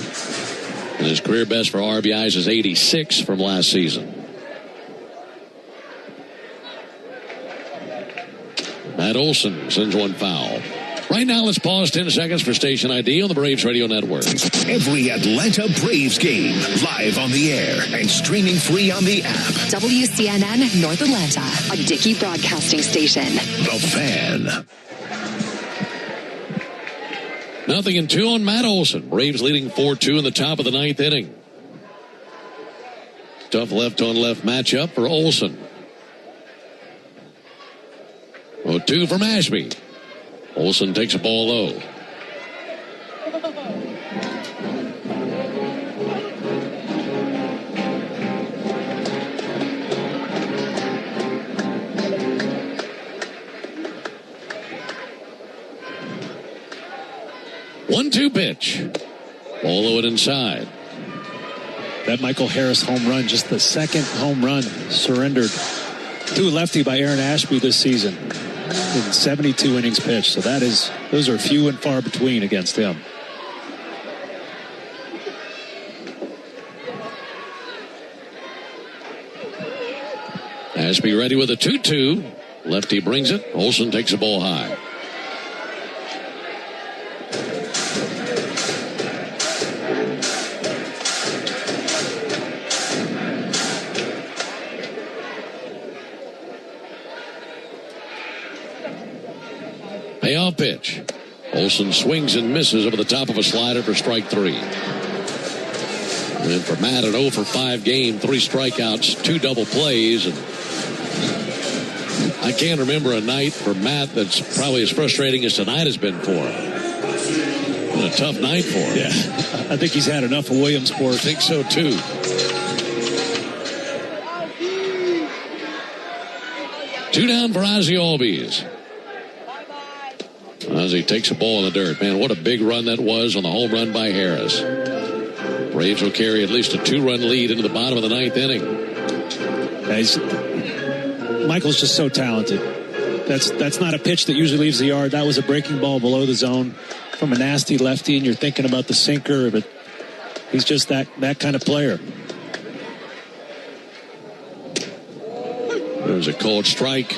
And his career best for RBIs is 86 from last season. Matt Olson sends one foul. Right now, let's pause 10 seconds for station ID on the Braves Radio Network. Every Atlanta Braves game, live on the air and streaming free on the app. WCNN North Atlanta, a Dickey broadcasting station. The Fan. 0-2 on Matt Olson. Braves leading 4-2 in the top of the ninth inning. Tough left-on-left matchup for Olson. 0-2 from Ashby. Olson takes a ball low. One-two pitch. Ball low and inside. That Michael Harris home run, just the second home run surrendered to a lefty by Aaron Ashby this season. In 72 innings pitched. So those are few and far between against him. Ashby ready with a 2-2. Lefty brings it. Olson takes the ball high. Payoff pitch. Olson swings and misses over the top of a slider for strike three. And for Matt, an 0 for 5 game, 3 strikeouts, 2 double plays. And I can't remember a night for Matt that's probably as frustrating as tonight has been for him. Been a tough night for him. Yeah, I think he's had enough of Williamsport. I think so too. Two down for Ozzie Albies. Ozzie takes a ball in the dirt. Man, what a big run that was on the home run by Harris. Braves will carry at least a 2-run lead into the bottom of the ninth inning. Michael's just so talented. That's not a pitch that usually leaves the yard. That was a breaking ball below the zone from a nasty lefty, and you're thinking about the sinker, but he's just that kind of player. There's a called strike.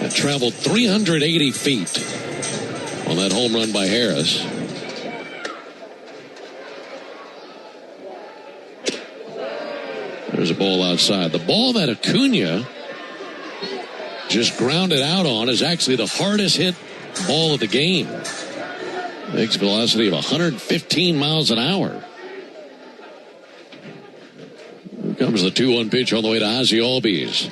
It traveled 380 feet on that home run by Harris. There's a ball outside. The ball that Acuna just grounded out on is actually the hardest hit ball of the game. Makes a velocity of 115 miles an hour. Here comes the 2-1 pitch on the way to Ozzie Albies.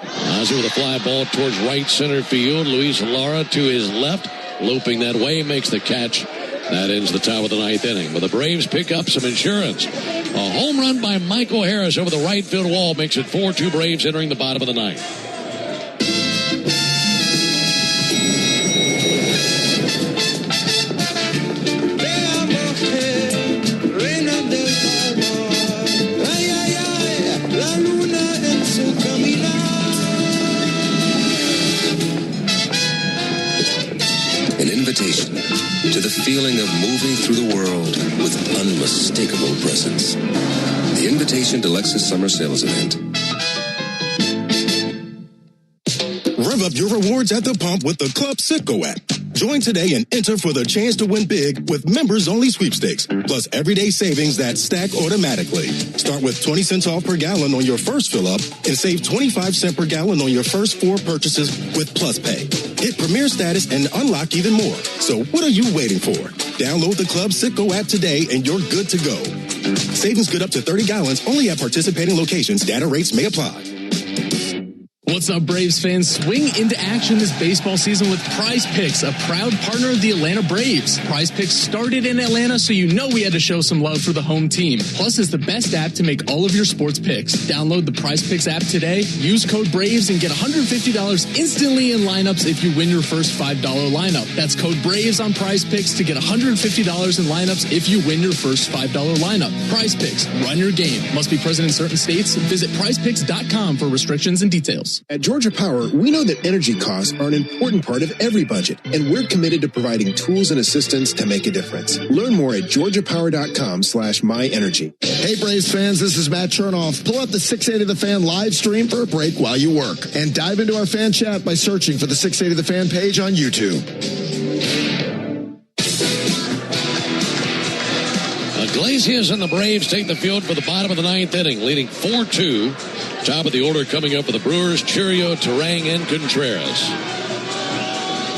Ozzie with a fly ball towards right center field. Luis Lara to his left, looping that way, makes the catch. That ends the top of the ninth inning. But the Braves pick up some insurance. A home run by Michael Harris over the right field wall makes it 4-2 Braves entering the bottom of the ninth. An invitation to to the feeling of moving through the world with unmistakable presence. The invitation to Lexus Summer Sales Event. Rev up your rewards at the pump with the Club Citgo app. Join today and enter for the chance to win big with members-only sweepstakes, plus everyday savings that stack automatically. Start with 20 cents off per gallon on your first fill-up and save 25 cents per gallon on your first 4 purchases with Plus Pay. Hit Premier status and unlock even more. So what are you waiting for? Download the Club Citgo app today and you're good to go. Savings good up to 30 gallons only at participating locations. Data rates may apply. What's up, Braves fans? Swing into action this baseball season with Prize Picks, a proud partner of the Atlanta Braves. Prize Picks started in Atlanta, so you know we had to show some love for the home team. Plus, it's the best app to make all of your sports picks. Download the Prize Picks app today, use code BRAVES, and get $150 instantly in lineups if you win your first $5 lineup. That's code BRAVES on Prize Picks to get $150 in lineups if you win your first $5 lineup. Prize Picks, run your game. Must be present in certain states. Visit prizepicks.com for restrictions and details. At Georgia Power, we know that energy costs are an important part of every budget, and we're committed to providing tools and assistance to make a difference. Learn more at georgiapower.com/myenergy. Hey, Braves fans, this is Matt Chernoff. Pull up the 680 The Fan live stream for a break while you work, and dive into our fan chat by searching for the 680 The Fan page on YouTube. Iglesias and the Braves take the field for the bottom of the 9th inning, leading 4-2. Top of the order coming up for the Brewers, Churio, Terang, and Contreras.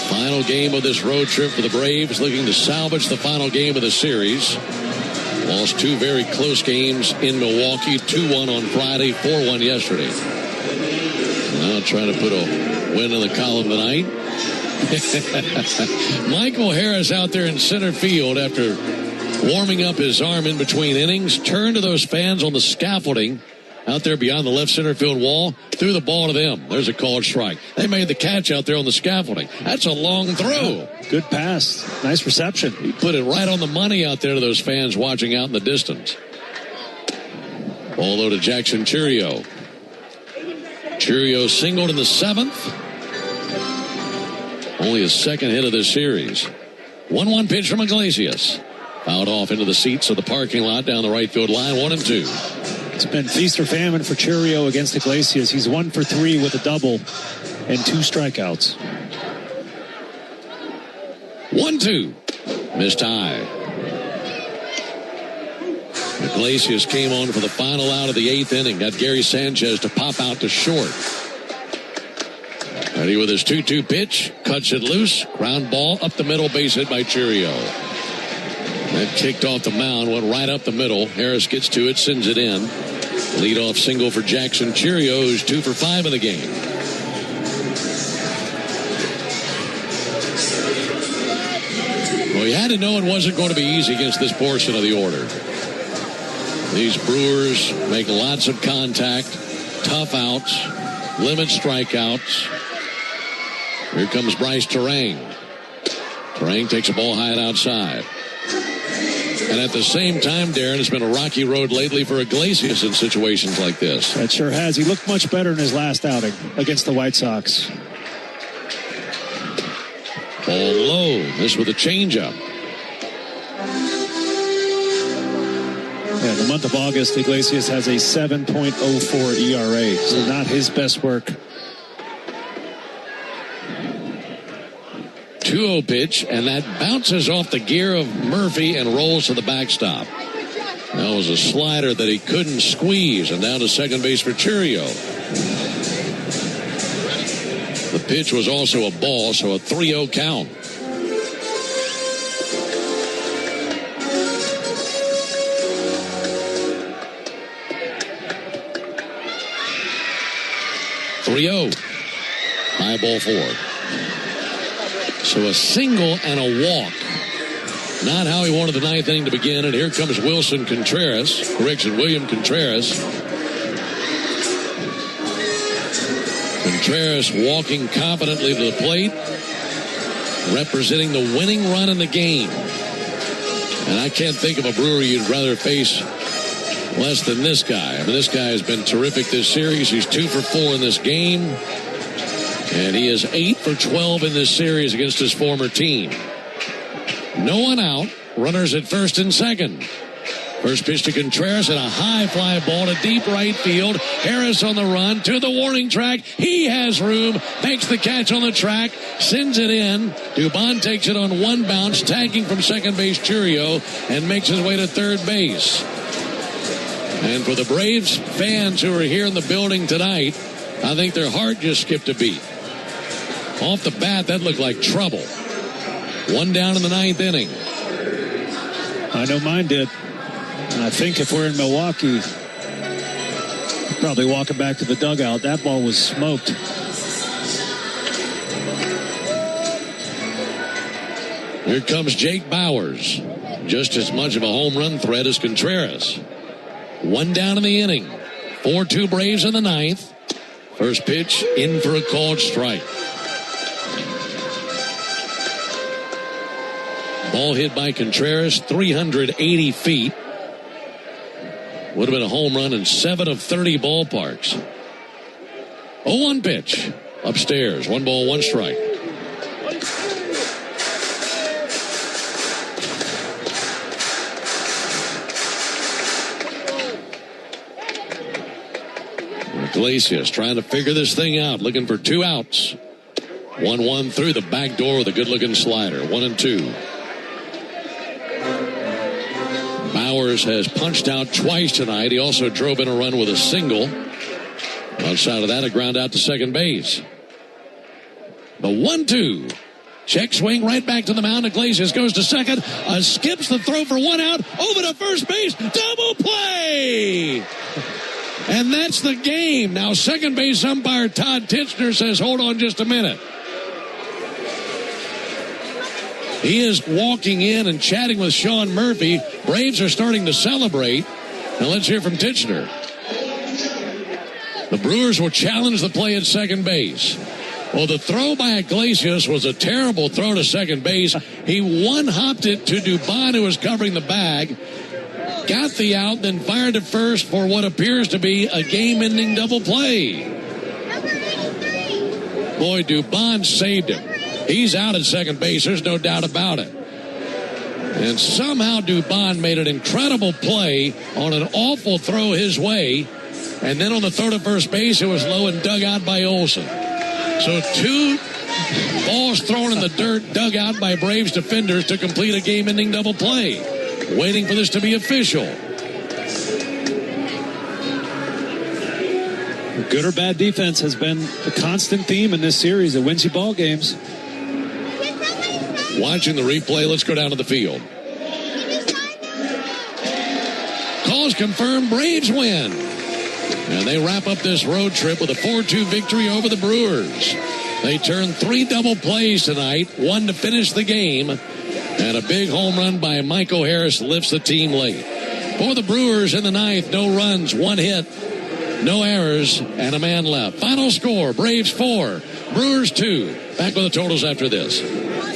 Final game of this road trip for the Braves, looking to salvage the final game of the series. Lost 2 very close games in Milwaukee, 2-1 on Friday, 4-1 yesterday. Now trying to put a win in the column tonight. Michael Harris out there in center field after warming up his arm in between innings, turned to those fans on the scaffolding out there beyond the left center field wall, threw the ball to them. There's a called strike. They made the catch out there on the scaffolding. That's a long throw. Good pass. Nice reception. He put it right on the money out there to those fans watching out in the distance. Ball low to Jackson Churio. Churio singled in the 7th. Only his second hit of this series. 1-1 pitch from Iglesias. Fouled off into the seats of the parking lot down the right field line, 1-2. It's been feast or famine for Churio against Iglesias. He's 1 for 3 with a double and 2 strikeouts. 1-2. Missed high. Iglesias came on for the final out of the 8th inning. Got Gary Sanchez to pop out to short. Ready with his 2-2 pitch. Cuts it loose. Ground ball up the middle. Base hit by Churio. That kicked off the mound, went right up the middle. Harris gets to it, sends it in. Leadoff single for Jackson Churio, who's 2 for 5 in the game. Well, you had to know it wasn't going to be easy against this portion of the order. These Brewers make lots of contact, tough outs, limit strikeouts. Here comes Bryce Terang. Terang takes a ball high and outside. And at the same time, Darren, it's been a rocky road lately for Iglesias in situations like this. That sure has. He looked much better in his last outing against the White Sox. Ball low. This with a changeup. Yeah, the month of August, Iglesias has a 7.04 ERA, so not his best work. 2-0 pitch, and that bounces off the gear of Murphy and rolls to the backstop. That was a slider that he couldn't squeeze, and down to second base for Churio. The pitch was also a ball, so a 3-0 count. High ball 4. So a single and a walk. Not how he wanted the 9th inning to begin. And here comes William Contreras. Contreras walking confidently to the plate, representing the winning run in the game. And I can't think of a Brewer you'd rather face less than this guy. I mean, this guy has been terrific this series. He's 2 for 4 in this game. And he is 8 for 12 in this series against his former team. No one out. Runners at first and second. First pitch to Contreras and a high fly ball to deep right field. Harris on the run to the warning track. He has room. Makes the catch on the track. Sends it in. Dubon takes it on one bounce, tagging from second base Churio, and makes his way to third base. And for the Braves fans who are here in the building tonight, I think their heart just skipped a beat. Off the bat, that looked like trouble. One down in the ninth inning. I know mine did. And I think if we're in Milwaukee, probably walking back to the dugout. That ball was smoked. Here comes Jake Bauers. Just as much of a home run threat as Contreras. One down in the inning. 4-2 Braves in the ninth. First pitch in for a called strike. Ball hit by Contreras 380 feet. Would have been a home run in 7 of 30 ballparks. 0-1 pitch. Upstairs. 1 ball, 1 strike. Iglesias trying to figure this thing out. Looking for 2 outs. 1-1 through the back door with a good-looking slider. 1-2. Bauers has punched out twice tonight. He also drove in a run with a single. Outside of that, a ground out to second base. The 1-2. Check swing right back to the mound. Iglesias goes to second. Skips the throw for 1 out. Over to first base. Double play! And that's the game. Now second base umpire Todd Titchener says, hold on just a minute. He is walking in and chatting with Sean Murphy. Braves are starting to celebrate. Now let's hear from Titchener. The Brewers will challenge the play at second base. Well, the throw by Iglesias was a terrible throw to second base. He one-hopped it to Dubon, who was covering the bag. Got the out, then fired to first for what appears to be a game-ending double play. Boy, Dubon saved him. He's out at second base. There's no doubt about it. And somehow Dubon made an incredible play on an awful throw his way. And then on the throw to first base, it was low and dug out by Olsen. So 2 balls thrown in the dirt, dug out by Braves defenders to complete a game-ending double play. Waiting for this to be official. Good or bad defense has been the constant theme in this series that wins you ball games. Watching the replay, let's go down to the field. Calls confirmed, Braves win. And they wrap up this road trip with a 4-2 victory over the Brewers. They turned 3 double plays tonight, 1 to finish the game. And a big home run by Michael Harris lifts the team late. For the Brewers in the ninth, no runs, 1 hit, no errors, and a man left. Final score, Braves 4, Brewers 2. Back with the totals after this.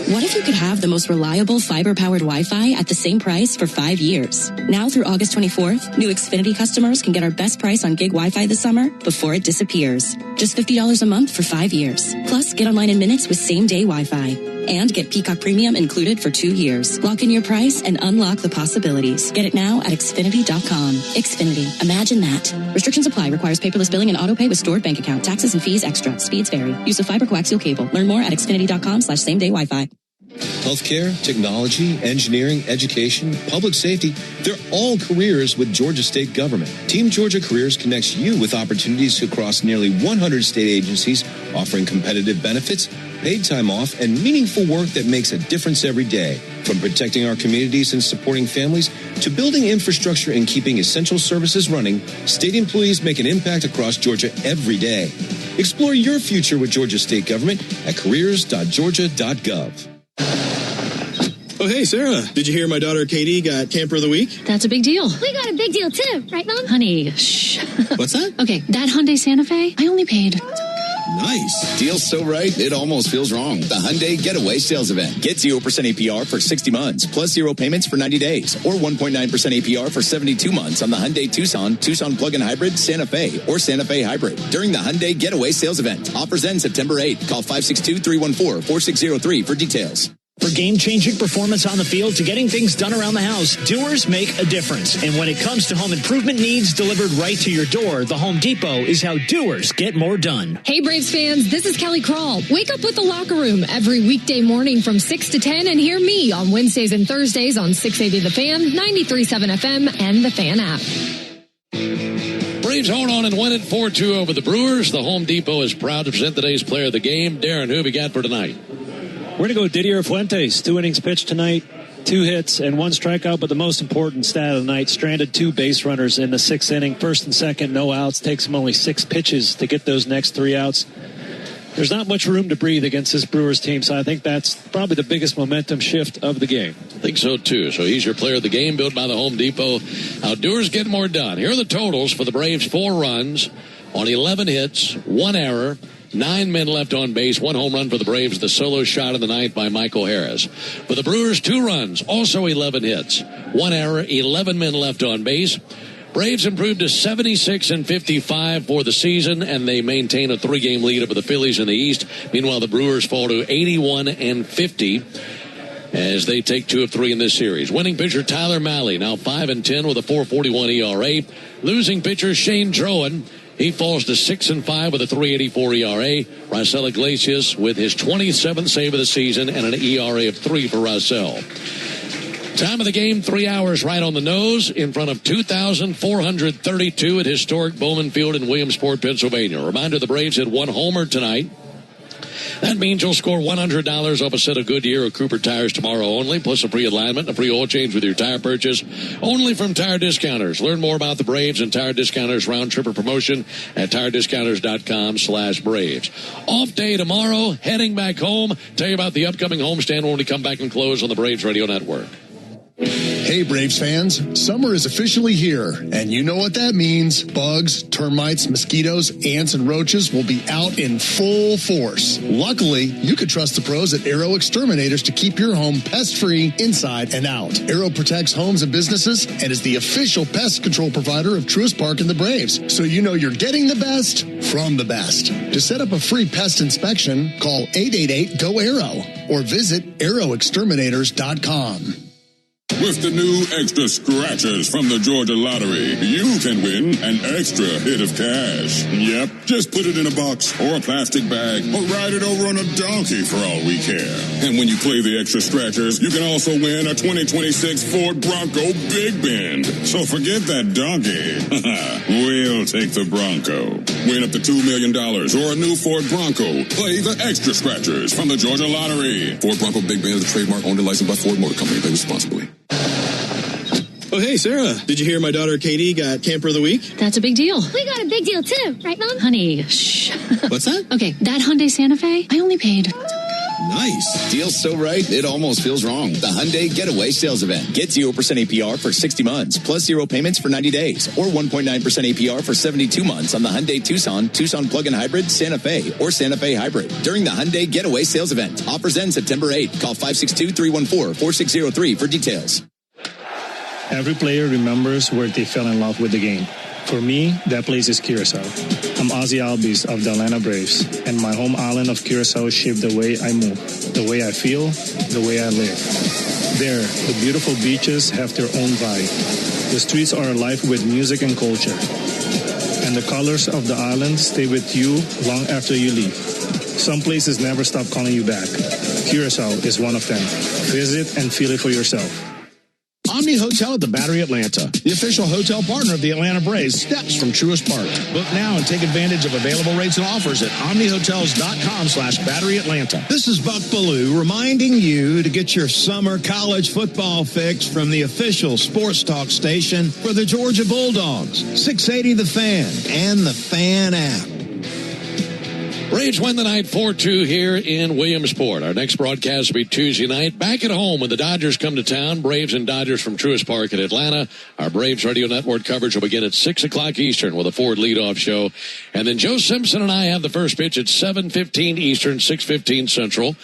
What if you could have the most reliable fiber-powered Wi-Fi at the same price for 5 years? Now through August 24th, new Xfinity customers can get our best price on gig Wi-Fi this summer before it disappears. Just $50 a month for 5 years. Plus, get online in minutes with same-day Wi-Fi. And get Peacock Premium included for 2 years. Lock in your price and unlock the possibilities. Get it now at Xfinity.com. Xfinity. Imagine that. Restrictions apply. Requires paperless billing and auto pay with stored bank account. Taxes and fees extra. Speeds vary. Use of fiber coaxial cable. Learn more at Xfinity.com/same-day Wi-Fi. Healthcare, technology, engineering, education, public safety, they're all careers with Georgia State Government. Team Georgia Careers connects you with opportunities across nearly 100 state agencies, offering competitive benefits, paid time off, and meaningful work that makes a difference every day. From protecting our communities and supporting families to building infrastructure and keeping essential services running, state employees make an impact across Georgia every day. Explore your future with Georgia State Government at careers.georgia.gov. Oh, hey, Sarah, did you hear my daughter Katie got Camper of the Week? That's a big deal. We got a big deal, too. Right, Mom? Honey, shh. What's that? Okay, that Hyundai Santa Fe, I only paid... Nice. Deal's so right, it almost feels wrong. The Hyundai Getaway Sales Event. Get 0% APR for 60 months, plus 0 payments for 90 days, or 1.9% APR for 72 months on the Hyundai Tucson, Tucson Plug-in Hybrid, Santa Fe, or Santa Fe Hybrid. During the Hyundai Getaway Sales Event. Offers end September 8th. Call 562-314-4603 for details. For game-changing performance on the field to getting things done around the house, doers make a difference. And when it comes to home improvement needs delivered right to your door, the Home Depot is how doers get more done. Hey, Braves fans, this is Kelly Crawl. Wake up with the Locker Room every weekday morning from 6 to 10 and hear me on Wednesdays and Thursdays on 680 The Fan, 93.7 FM, and the Fan app. Braves hold on and win it 4-2 over the Brewers. The Home Depot is proud to present today's player of the game. Darren, who have we got for tonight? We're going to go Didier Fuentes. 2 innings pitched tonight, 2 hits and 1 strikeout, but the most important stat of the night, stranded 2 base runners in the 6th inning. First and second, no outs. Takes him only 6 pitches to get those next 3 outs. There's not much room to breathe against this Brewers team, so I think that's probably the biggest momentum shift of the game. I think so, too. So he's your player of the game, built by the Home Depot. How doers get more done. Here are the totals for the Braves. 4 runs on 11 hits, 1 error. 9 men left on base, 1 home run for the Braves, the solo shot in the ninth by Michael Harris. For the Brewers, 2 runs, also 11 hits, 1 error, 11 men left on base. Braves improved to 76-55 for the season, and they maintain a 3-game lead over the Phillies in the East. Meanwhile, the Brewers fall to 81-50 as they take 2 of 3 in this series. Winning pitcher Tyler Mahle, now 5-10 with a 4.41 ERA. Losing pitcher Shane Drowan, he falls to 6-5 with a 3.84 ERA. Raisel Iglesias with his 27th save of the season and an ERA of 3 for Raisel. Time of the game, 3 hours right on the nose in front of 2,432 at historic Bowman Field in Williamsport, Pennsylvania. Reminder, the Braves hit 1 homer tonight. That means you'll score $100 off a set of Goodyear or Cooper tires tomorrow only, plus a free alignment and a free oil change with your tire purchase, only from Tire Discounters. Learn more about the Braves and Tire Discounters round-tripper promotion at tirediscounters.com/Braves. Off day tomorrow, heading back home. Tell you about the upcoming homestand when we come back and close on the Braves Radio Network. Hey, Braves fans, summer is officially here, and you know what that means. Bugs, termites, mosquitoes, ants, and roaches will be out in full force. Luckily, you can trust the pros at Arrow Exterminators to keep your home pest-free inside and out. Arrow protects homes and businesses and is the official pest control provider of Truist Park and the Braves, so you know you're getting the best from the best. To set up a free pest inspection, call 888-GO-ARROW or visit arrowexterminators.com. With the new extra scratchers from the Georgia Lottery, you can win an extra hit of cash. Yep, just put it in a box or a plastic bag or ride it over on a donkey for all we care. And when you play the extra scratchers, you can also win a 2026 Ford Bronco Big Bend. So forget that donkey. We'll take the Bronco. Win up to $2 million or a new Ford Bronco. Play the extra scratchers from the Georgia Lottery. Ford Bronco Big Bend is a trademark owned and licensed by Ford Motor Company. Play responsibly. Oh, hey, Sarah. Did you hear my daughter Katie got Camper of the Week? That's a big deal. We got a big deal, too. Right, Mom? Honey, shh. What's that? Okay, that Hyundai Santa Fe, I only paid... Nice. Deal's so right, it almost feels wrong. The Hyundai Getaway Sales Event. Get 0% APR for 60 months, plus 0 payments for 90 days, or 1.9% APR for 72 months on the Hyundai Tucson, Tucson Plug-in Hybrid, Santa Fe, or Santa Fe Hybrid. During the Hyundai Getaway Sales Event. Offers end September 8th. Call 562-314-4603 for details. Every player remembers where they fell in love with the game. For me, that place is Curacao. I'm Ozzy Albies of the Atlanta Braves, and my home island of Curacao shaped the way I move, the way I feel, the way I live. There, the beautiful beaches have their own vibe. The streets are alive with music and culture. And the colors of the island stay with you long after you leave. Some places never stop calling you back. Curacao is one of them. Visit and feel it for yourself. Omni Hotel at the Battery Atlanta, the official hotel partner of the Atlanta Braves, steps from Truist Park. Book now and take advantage of available rates and offers at omnihotels.com/Battery Atlanta. This is Buck Ballou reminding you to get your summer college football fix from the official sports talk station for the Georgia Bulldogs, 680 The Fan and the Fan app. Braves win the night 4-2 here in Williamsport. Our next broadcast will be Tuesday night. Back at home when the Dodgers come to town. Braves and Dodgers from Truist Park in Atlanta. Our Braves Radio Network coverage will begin at 6 o'clock Eastern with a Ford leadoff show. And then Joe Simpson and I have the first pitch at 7:15 Eastern, 6:15 Central.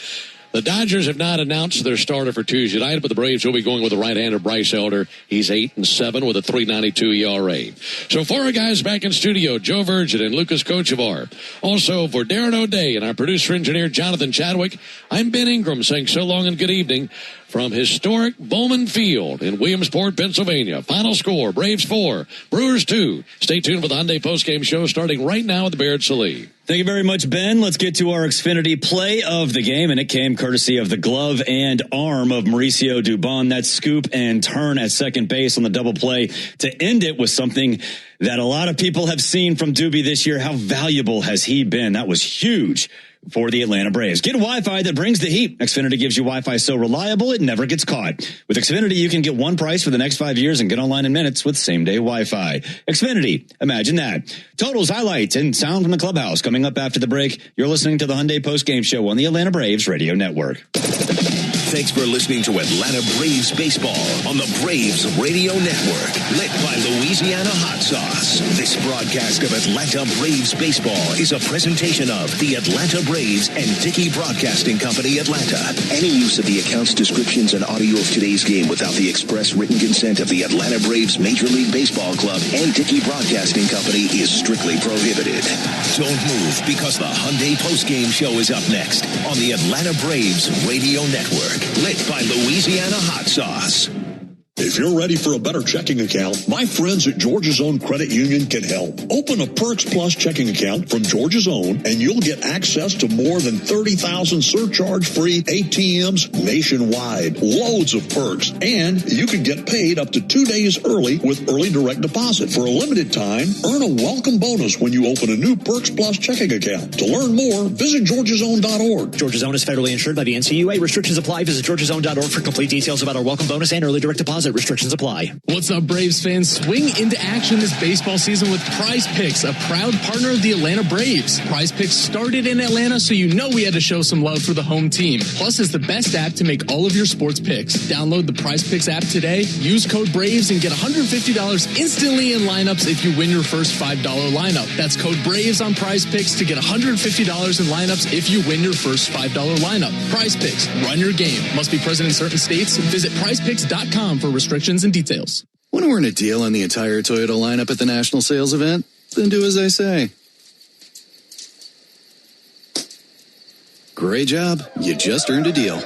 The Dodgers have not announced their starter for Tuesday night, but the Braves will be going with the right-hander Bryce Elder. He's 8-7 with a 3.92 ERA. So for our guys back in studio, Joe Virgin and Lucas Kochevar. Also for Darren O'Day and our producer-engineer Jonathan Chadwick, I'm Ben Ingram saying so long and good evening from historic Bowman Field in Williamsport, Pennsylvania. Final score, Braves 4, Brewers 2. Stay tuned for the Hyundai postgame show starting right now at the Baird Sallee. Thank you very much, Ben. Let's get to our Xfinity play of the game, and it came courtesy of the glove and arm of Mauricio Dubon. That scoop and turn at second base on the double play to end it was something that a lot of people have seen from Doobie this year. How valuable has he been? That was huge for the Atlanta Braves. Get Wi-Fi that brings the heat. Xfinity gives you Wi-Fi so reliable it never gets caught. With Xfinity, you can get one price for the next 5 years and get online in minutes with same-day Wi-Fi. Xfinity, imagine that. Totals, highlights, and sound from the clubhouse coming up after the break. You're listening to the Hyundai Postgame Show on the Atlanta Braves Radio Network. Thanks for listening to Atlanta Braves Baseball on the Braves Radio Network, lit by Louisiana Hot Sauce. This broadcast of Atlanta Braves Baseball is a presentation of the Atlanta Braves and Dickey Broadcasting Company, Atlanta. Any use of the accounts, descriptions, and audio of today's game without the express written consent of the Atlanta Braves Major League Baseball Club and Dickey Broadcasting Company is strictly prohibited. Don't move, because the Hyundai Postgame Show is up next on the Atlanta Braves Radio Network, lit by Louisiana Hot Sauce. If you're ready for a better checking account, my friends at Georgia's Own Credit Union can help. Open a Perks Plus checking account from Georgia's Own, and you'll get access to more than 30,000 surcharge-free ATMs nationwide. Loads of perks, and you can get paid up to 2 days early with early direct deposit. For a limited time, earn a welcome bonus when you open a new Perks Plus checking account. To learn more, visit georgiasown.org. Georgia's Own is federally insured by the NCUA. Restrictions apply. Visit georgiasown.org for complete details about our welcome bonus and early direct deposit. Restrictions apply. What's up, Braves fans? Swing into action this baseball season with Prize Picks, a proud partner of the Atlanta Braves. Prize Picks started in Atlanta, so you know we had to show some love for the home team. Plus, it's the best app to make all of your sports picks. Download the Prize Picks app today, use code BRAVES, and get $150 instantly in lineups if you win your first $5 lineup. That's code BRAVES on Prize Picks to get $150 in lineups if you win your first $5 lineup. Prize Picks, run your game. Must be present in certain states. Visit prizepicks.com for restrictions and details. Want to earn a deal on the entire Toyota lineup at the national sales event? Then do as I say. Great job. You just earned a deal.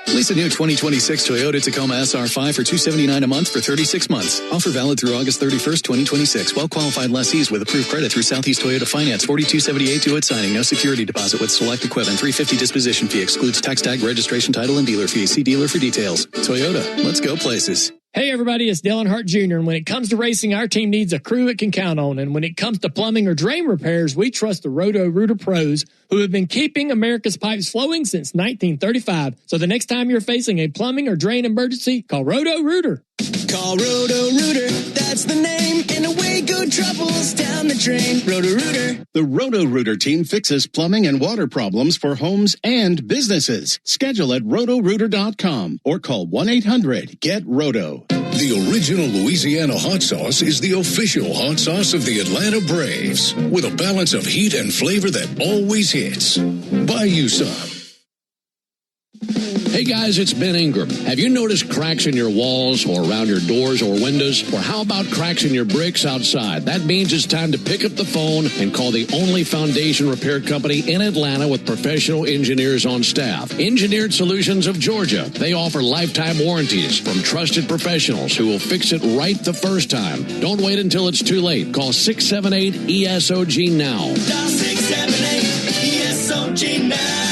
Lease a new 2026 Toyota Tacoma SR5 for $279 a month for 36 months. Offer valid through August 31st, 2026. Well-qualified lessees with approved credit through Southeast Toyota Finance. $42.78 due at signing. No security deposit with select equipment. $350 disposition fee. Excludes tax tag, registration, title, and dealer fees. See dealer for details. Toyota. Let's go places. Hey everybody, it's Dylan Hart Jr. And when it comes to racing, our team needs a crew it can count on. And when it comes to plumbing or drain repairs, we trust the Roto-Rooter pros who have been keeping America's pipes flowing since 1935. So the next time you're facing a plumbing or drain emergency, call Roto-Rooter. Call Roto-Rooter, that's the name, and away go troubles down the drain. Roto-Rooter. The Roto-Rooter team fixes plumbing and water problems for homes and businesses. Schedule at rotorooter.com or call 1-800-GET-ROTO. The original Louisiana hot sauce is the official hot sauce of the Atlanta Braves, with a balance of heat and flavor that always hits. Buy you some. Hey guys, it's Ben Ingram. Have you noticed cracks in your walls or around your doors or windows? Or how about cracks in your bricks outside? That means it's time to pick up the phone and call the only foundation repair company in Atlanta with professional engineers on staff. Engineered Solutions of Georgia. They offer lifetime warranties from trusted professionals who will fix it right the first time. Don't wait until it's too late. Call 678-ESOG now. Dial 678-ESOG now.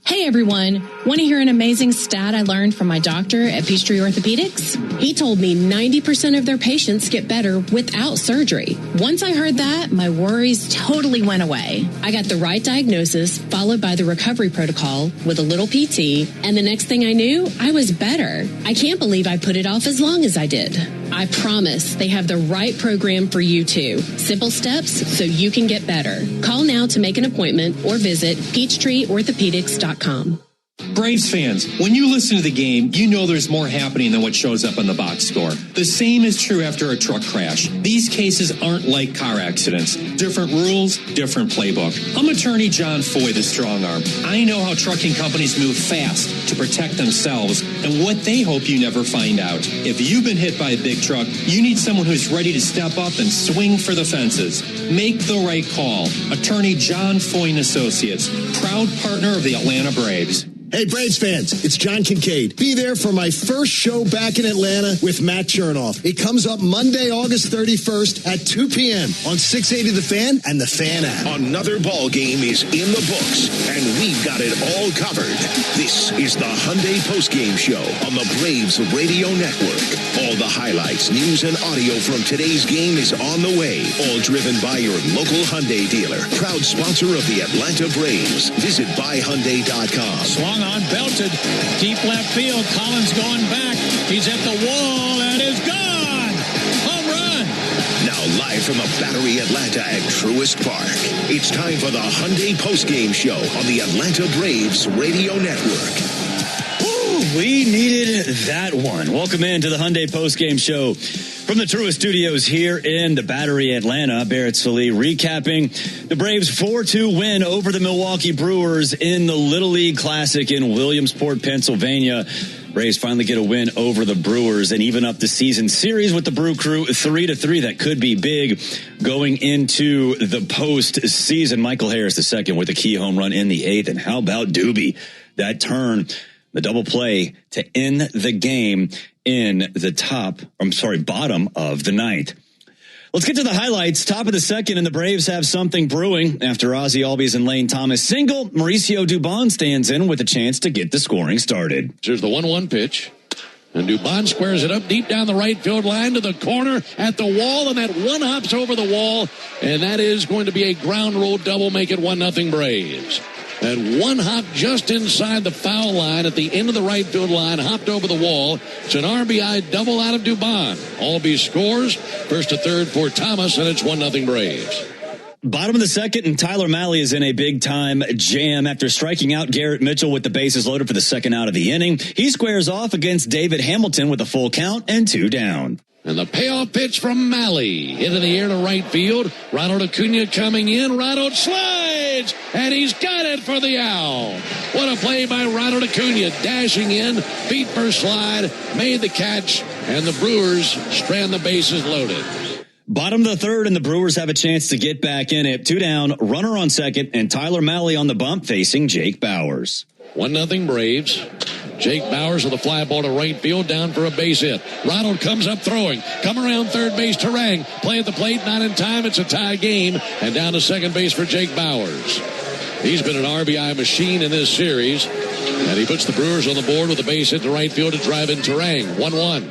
Hey everyone, want to hear an amazing stat I learned from my doctor at Peachtree Orthopedics? He told me 90% of their patients get better without surgery. Once I heard that, my worries totally went away. I got the right diagnosis, followed by the recovery protocol with a little PT, and the next thing I knew, I was better. I can't believe I put it off as long as I did. I promise they have the right program for you too. Simple steps so you can get better. Call now to make an appointment or visit PeachtreeOrthopedics.com. Braves fans, when you listen to the game, you know there's more happening than what shows up on the box score. The same is true after a truck crash. These cases aren't like car accidents. Different rules, different playbook. I'm attorney John Foy, the strong arm. I know how trucking companies move fast to protect themselves and what they hope you never find out. If you've been hit by a big truck, you need someone who's ready to step up and swing for the fences. Make the right call. Attorney John Foy and Associates, proud partner of the Atlanta Braves. Hey, Braves fans, it's John Kincaid. Be there for my first show back in Atlanta with Matt Chernoff. It comes up Monday, August 31st at 2 p.m. on 680 The Fan and the Fan app. Another ball game is in the books, and we've got it all covered. This is the Hyundai Postgame Show on the Braves Radio Network. All the highlights, news, and audio from today's game is on the way. All driven by your local Hyundai dealer. Proud sponsor of the Atlanta Braves. Visit buyhyundai.com. On, belted, deep left field. Collins going back. He's at the wall and is gone. Home run. Now live from the Battery Atlanta at Truist Park. It's time for the Hyundai Postgame Show on the Atlanta Braves Radio Network. Ooh, we needed that one. Welcome into the Hyundai Postgame Show from the Truist Studios here in the Battery Atlanta. Barrett Sallee recapping the Braves' 4-2 win over the Milwaukee Brewers in the Little League Classic in Williamsport, Pennsylvania. Braves finally get a win over the Brewers and even up the season series with the Brew Crew 3-3. That could be big going into the postseason. Michael Harris II with a key home run in the 8th. And how about Doobie? That turn, the double play to end the game in the bottom of the 9th. Let's get to the highlights. Top of the 2nd, and the Braves have something brewing. After Ozzie Albies and Lane Thomas single, Mauricio Dubon stands in with a chance to get the scoring started. Here's the 1-1 pitch. And Dubon squares it up deep down the right field line to the corner at the wall, and that one hops over the wall, and that is going to be a ground rule double, make it 1-0 Braves. And one hop just inside the foul line at the end of the right field line, hopped over the wall. It's an RBI double out of Dubon. Albies scores, first to third for Thomas, and it's 1-0 Braves. Bottom of the 2nd, and Tyler Mahle is in a big-time jam after striking out Garrett Mitchell with the bases loaded for the second out of the inning. He squares off against David Hamilton with a full count and 2 down. And the payoff pitch from Mahle into the air to right field. Ronald Acuna coming in. Ronald slides, and he's got it for the out. What a play by Ronald Acuna, dashing in, feet first slide, made the catch, and the Brewers strand the bases loaded. Bottom of the 3rd, and the Brewers have a chance to get back in it. 2 down, runner on second, and Tyler Mahle on the bump facing Jake Bauers. 1-0 Braves. Jake Bauers with a fly ball to right field, down for a base hit. Ronald comes up throwing. Come around third base, Terang. Play at the plate, not in time. It's a tie game. And down to second base for Jake Bauers. He's been an RBI machine in this series. And he puts the Brewers on the board with a base hit to right field to drive in Terang. 1-1.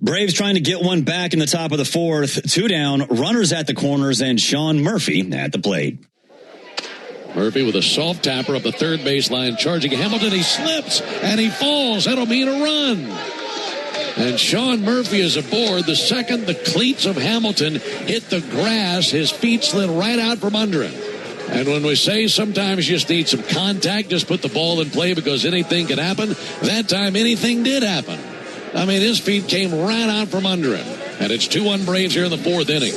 Braves trying to get one back in the top of the 4th. 2 down, runners at the corners, and Sean Murphy at the plate. Murphy with a soft tapper up the third baseline, charging Hamilton. He slips and he falls. That'll mean a run. And Sean Murphy is aboard. The second the cleats of Hamilton hit the grass, his feet slid right out from under him. And when we say sometimes you just need some contact, just put the ball in play because anything can happen, that time anything did happen. I mean, his feet came right out from under him. And it's 2-1 Braves here in the 4th inning.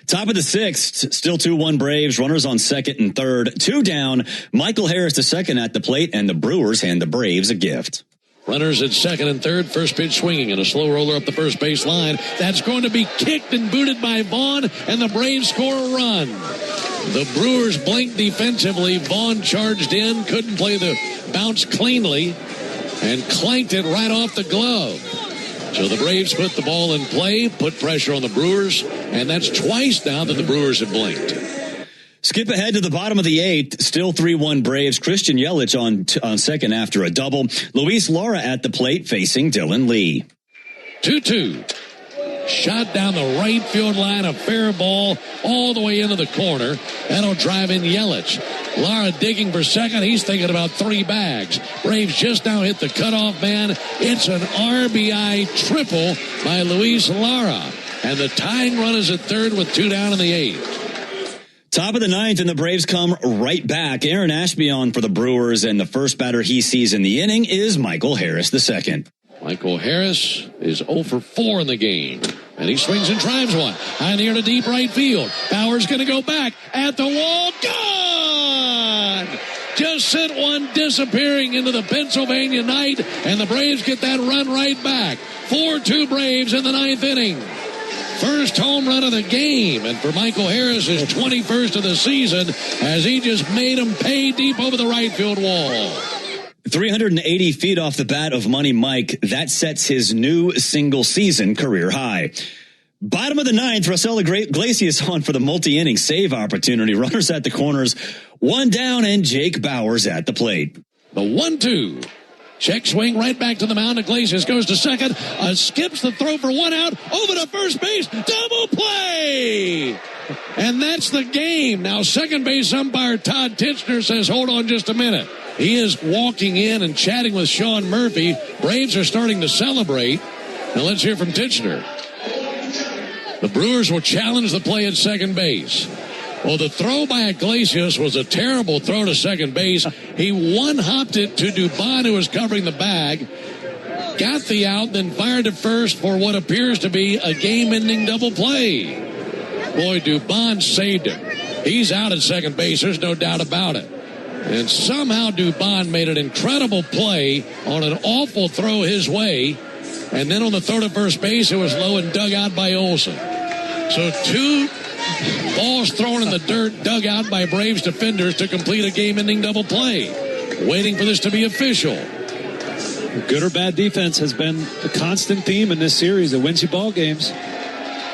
Top of the 6th, still 2-1 Braves, runners on second and third. 2 down, Michael Harris II at the plate, and the Brewers hand the Braves a gift. Runners at second and third, first pitch swinging, and a slow roller up the first base line. That's going to be kicked and booted by Vaughn, and the Braves score a run. The Brewers blinked defensively. Vaughn charged in, couldn't play the bounce cleanly, and clanked it right off the glove. So the Braves put the ball in play, put pressure on the Brewers, and that's twice now that the Brewers have blinked. Skip ahead to the bottom of the 8th, still 3-1 Braves. Christian Yelich on second after a double. Luis Lara at the plate facing Dylan Lee. 2-2. Shot down the right field line, a fair ball all the way into the corner. That'll drive in Yelich. Lara digging for second. He's thinking about 3 bags. Braves just now hit the cutoff man. It's an RBI triple by Luis Lara. And the tying run is at third with 2 down in the 8th. Top of the ninth, and the Braves come right back. Aaron Ashby on for the Brewers, and the first batter he sees in the inning is Michael Harris II. Michael Harris is 0 for 4 in the game. And he swings and drives one. High near to deep right field. Bauer's going to go back at the wall. Gone! Just sent one disappearing into the Pennsylvania night, and the Braves get that run right back. 4-2 Braves in the ninth inning. First home run of the game, and for Michael Harris, his 21st of the season, as he just made him pay deep over the right field wall. 380 feet off the bat of Money Mike. That sets his new single-season career high. Bottom of the ninth, Raisel Iglesias on for the multi-inning save opportunity. Runners at the corners, one down, and Jake Bauers at the plate. The 1-2. Check swing right back to the mound. Iglesias goes to second. Skips the throw for one out. Over to first base. Double play! And that's the game. Now, second base umpire Todd Titchener says, hold on just a minute. He is walking in and chatting with Sean Murphy. Braves are starting to celebrate. Now let's hear from Titchener. The Brewers will challenge the play at second base. Well, the throw by Iglesias was a terrible throw to second base. He one-hopped it to Dubon, who was covering the bag. Got the out, then fired to first for what appears to be a game-ending double play. Boy, Dubon saved him. He's out at second base. There's no doubt about it. And somehow Dubon made an incredible play on an awful throw his way. And then on the throw to first base, it was low and dug out by Olsen. So 2 balls thrown in the dirt, dug out by Braves defenders to complete a game-ending double play. Waiting for this to be official. Good or bad defense has been a constant theme in this series. It wins you ball games.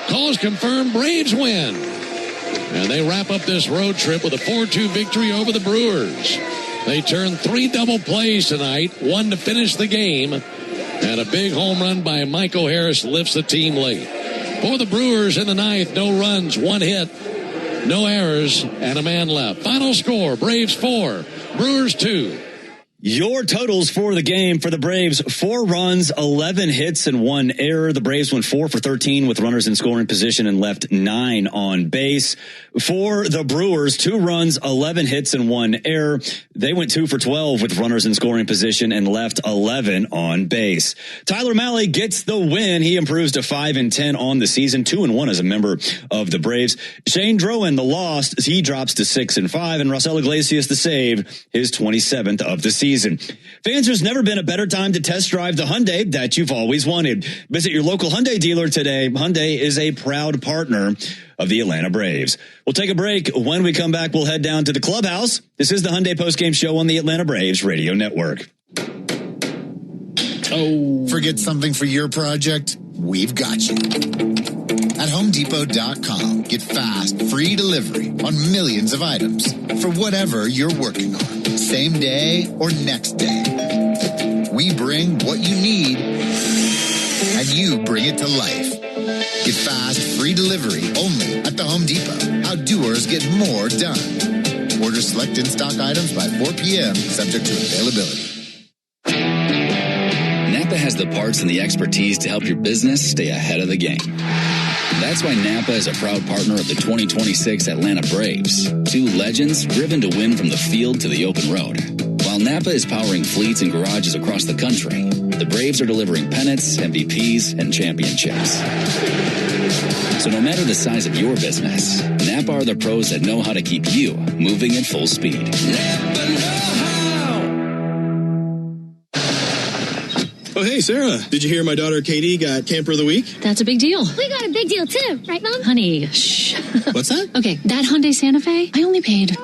Calls confirm Braves win. And they wrap up this road trip with a 4-2 victory over the Brewers. They turned 3 double plays tonight, 1 to finish the game, and a big home run by Michael Harris lifts the team late. For the Brewers in the ninth, no runs, 1 hit, no errors, and a man left. Final score, Braves 4, Brewers 2. Your totals for the game for the Braves: 4 runs, 11 hits, and 1 error. The Braves went 4 for 13 with runners in scoring position and left 9 on base. For the Brewers, 2 runs, 11 hits, and 1 error. They went 2 for 12 with runners in scoring position and left 11 on base. Tyler Mahle gets the win. He improves to 5-10 on the season, 2-1 as a member of the Braves. Shane Drowan, the loss, he drops to 6-5, and Raisel Iglesias, the save, his 27th of the season. Fans, there's never been a better time to test drive the Hyundai that you've always wanted. Visit your local Hyundai dealer today. Hyundai is a proud partner of the Atlanta Braves. We'll take a break. When we come back, we'll head down to the clubhouse. This is the Hyundai postgame show on the Atlanta Braves radio network. Oh. Forget something for your project? We've got you. At HomeDepot.com, get fast, free delivery on millions of items for whatever you're working on, same day or next day. We bring what you need, and you bring it to life. Get fast, free delivery only at the Home Depot. How doers get more done. Order select in-stock items by 4 p.m., subject to availability. Napa has the parts and the expertise to help your business stay ahead of the game. That's why Napa is a proud partner of the 2026 Atlanta Braves. 2 legends driven to win from the field to the open road. While Napa is powering fleets and garages across the country, the Braves are delivering pennants, MVPs, and championships. So no matter the size of your business, Napa are the pros that know how to keep you moving at full speed. Napa know-how. Oh, hey, Sarah, did you hear my daughter Katie got Camper of the Week? That's a big deal. We got a big deal, too. Right, Mom? Honey, shh. What's that? Okay, that Hyundai Santa Fe, I only paid.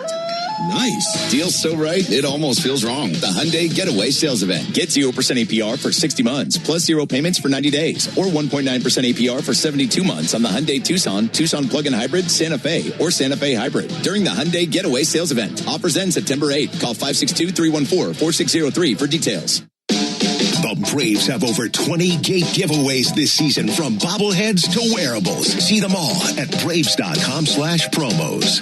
Nice. Deal's so right, it almost feels wrong. The Hyundai Getaway Sales Event. Get 0% APR for 60 months, plus 0 payments for 90 days, or 1.9% APR for 72 months on the Hyundai Tucson, Tucson Plug-in Hybrid, Santa Fe, or Santa Fe Hybrid. During the Hyundai Getaway Sales Event. Offers end September 8th. Call 562-314-4603 for details. The Braves have over 20 gate giveaways this season, from bobbleheads to wearables. See them all at Braves.com/promos.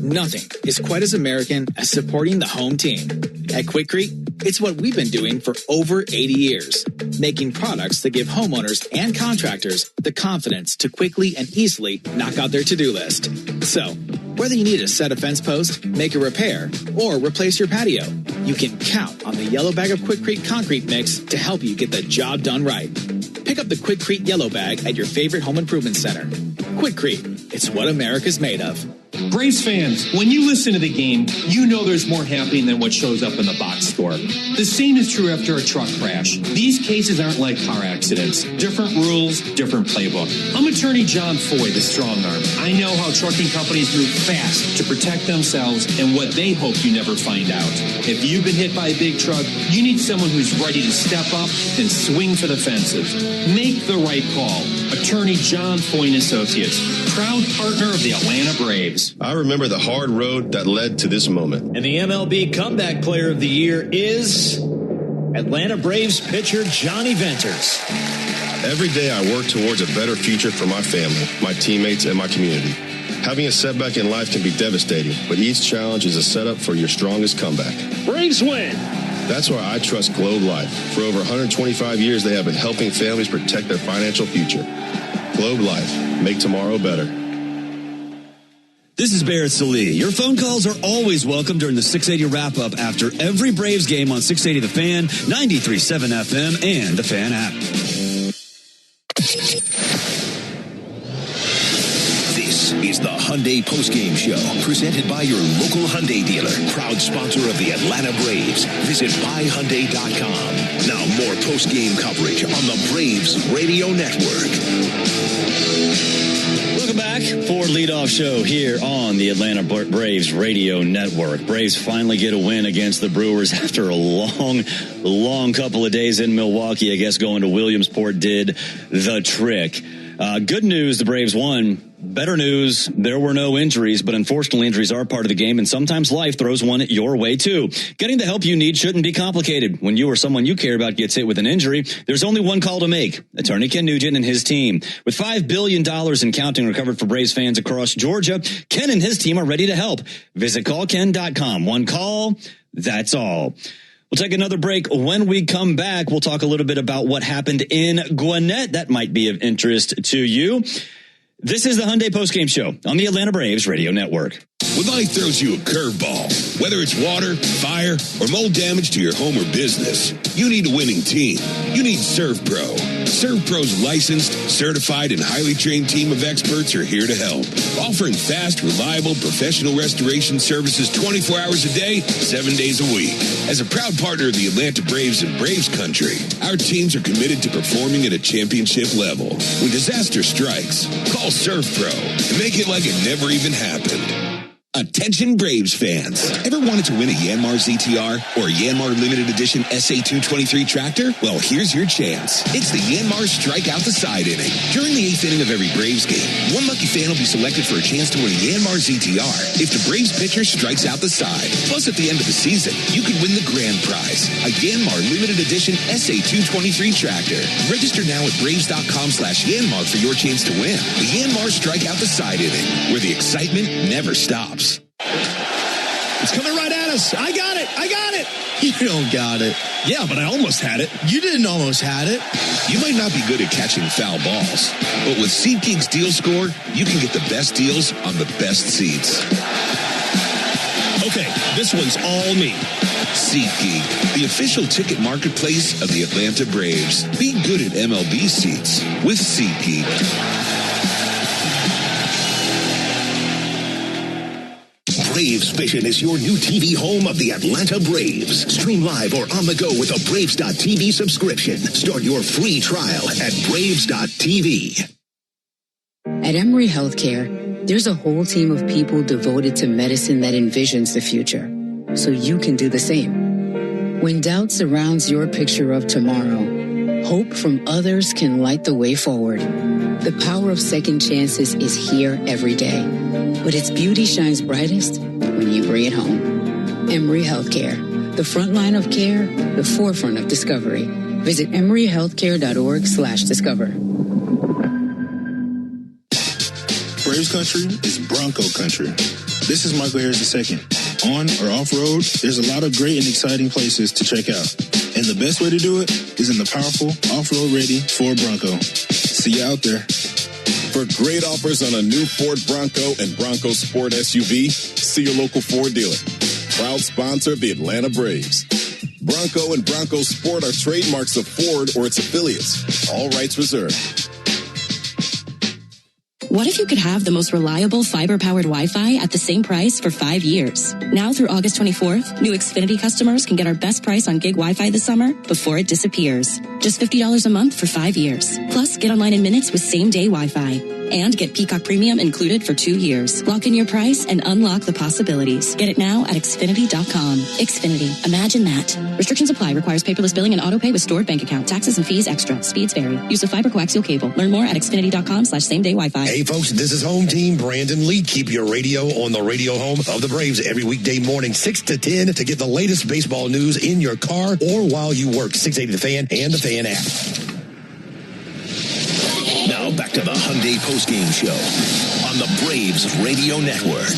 Nothing is quite as American as supporting the home team. At Quikrete, it's what we've been doing for over 80 years, making products that give homeowners and contractors the confidence to quickly and easily knock out their to-do list. So, whether you need to set a fence post, make a repair, or replace your patio, you can count on the yellow bag of Quikrete concrete mix to help you get the job done right. Pick up the Quikrete yellow bag at your favorite home improvement center. Quikrete, it's what America's made of. Braves fans, when you listen to the game, you know there's more happening than what shows up in the box score. The same is true after a truck crash. These cases aren't like car accidents. Different rules, different playbook. I'm attorney John Foy, the strong arm. I know how trucking companies move fast to protect themselves and what they hope you never find out. If you've been hit by a big truck, you need someone who's ready to step up and swing for the fences. Make the right call. Attorney John Foy & Associates, proud partner of the Atlanta Braves. I remember the hard road that led to this moment. And the MLB Comeback Player of the Year is Atlanta Braves pitcher Johnny Venters. Every day I work towards a better future for my family, my teammates, and my community. Having a setback in life can be devastating, but each challenge is a setup for your strongest comeback. Braves win. That's why I trust Globe Life. For over 125 years, they have been helping families protect their financial future. Globe Life. Make tomorrow better. This is Barrett Salee. Your phone calls are always welcome during the 680 wrap-up after every Braves game on 680 The Fan, 93.7 FM, and the Fan app. This is the Hyundai Postgame Show, presented by your local Hyundai dealer, proud sponsor of the Atlanta Braves. Visit buyhyundai.com. Now more postgame coverage on the Braves Radio Network. Welcome back. Ford leadoff show here on the Atlanta Braves Radio Network. Braves finally get a win against the Brewers after a long couple of days in Milwaukee. I guess going to Williamsport did the trick. Good news, the Braves won. Better news, there were no injuries, but unfortunately injuries are part of the game, and sometimes life throws one your way too. Getting the help you need shouldn't be complicated. When you or someone you care about gets hit with an injury, there's only one call to make. Attorney Ken Nugent and his team. With $5 billion in counting recovered for Braves fans across Georgia, Ken and his team are ready to help. Visit callken.com. One call, that's all. We'll take another break. When we come back, we'll talk a little bit about what happened in Gwinnett. That might be of interest to you. This is the Hyundai Postgame Show on the Atlanta Braves Radio Network. When life throws you a curveball, whether it's water, fire, or mold damage to your home or business, you need a winning team. You need ServPro. ServPro's licensed, certified, and highly trained team of experts are here to help, offering fast, reliable, professional restoration services 24 hours a day, 7 days a week. As a proud partner of the Atlanta Braves and Braves Country, our teams are committed to performing at a championship level. When disaster strikes, call ServPro and make it like it never even happened. Attention Braves fans. Ever wanted to win a Yanmar ZTR or a Yanmar Limited Edition SA223 tractor? Well, here's your chance. It's the Yanmar Strike Out the Side inning. During the 8th inning of every Braves game, one lucky fan will be selected for a chance to win a Yanmar ZTR if the Braves pitcher strikes out the side. Plus, at the end of the season, you could win the grand prize, a Yanmar Limited Edition SA223 tractor. Register now at Braves.com/Yanmar for your chance to win. The Yanmar Strike Out the Side inning, where the excitement never stops. It's coming right at us. I got it. You don't got it. Yeah, but I almost had it. You didn't almost had it. You might not be good at catching foul balls, but with SeatGeek's Deal Score, you can get the best deals on the best seats. Okay, this one's all me. SeatGeek, the official ticket marketplace of the Atlanta Braves. Be good at MLB seats with SeatGeek. Braves Vision is your new TV home of the Atlanta Braves. Stream live or on the go with a Braves.tv subscription. Start your free trial at Braves.tv. At Emory Healthcare, there's a whole team of people devoted to medicine that envisions the future, so you can do the same. When doubt surrounds your picture of tomorrow, hope from others can light the way forward. The power of second chances is here every day, but its beauty shines brightest when you bring it home. Emory Healthcare, the front line of care, the forefront of discovery. Visit emoryhealthcare.org/discover. Braves country is Bronco country. This is Michael Harris II. On or off-road, there's a lot of great and exciting places to check out. And the best way to do it is in the powerful, off-road ready Ford Bronco. See you out there. For great offers on a new Ford Bronco and Bronco Sport SUV, see your local Ford dealer. Proud sponsor of the Atlanta Braves. Bronco and Bronco Sport are trademarks of Ford or its affiliates. All rights reserved. What if you could have the most reliable fiber-powered Wi-Fi at the same price for 5 years? Now through August 24th, new Xfinity customers can get our best price on gig Wi-Fi this summer before it disappears. Just $50 a month for 5 years. Plus, get online in minutes with same-day Wi-Fi. And get Peacock Premium included for 2 years. Lock in your price and unlock the possibilities. Get it now at Xfinity.com. Xfinity. Imagine that. Restrictions apply. Requires paperless billing and autopay with stored bank account. Taxes and fees extra. Speeds vary. Use of fiber coaxial cable. Learn more at Xfinity.com/same-day Wi-Fi. Hey folks, this is home team Brandon Lee. Keep your radio on the radio home of the Braves every weekday morning, 6 to 10, to get the latest baseball news in your car or while you work. 680 The Fan and the Fan app. Now back to the Hyundai postgame show on the Braves Radio Network.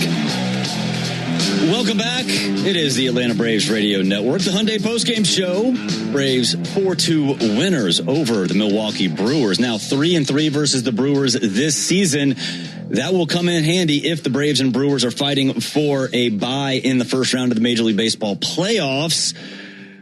Welcome back. It is the Atlanta Braves Radio Network, the Hyundai postgame show. Braves 4-2 winners over the Milwaukee Brewers. Now 3-3 versus the Brewers this season. That will come in handy if the Braves and Brewers are fighting for a bye in the first round of the Major League Baseball playoffs.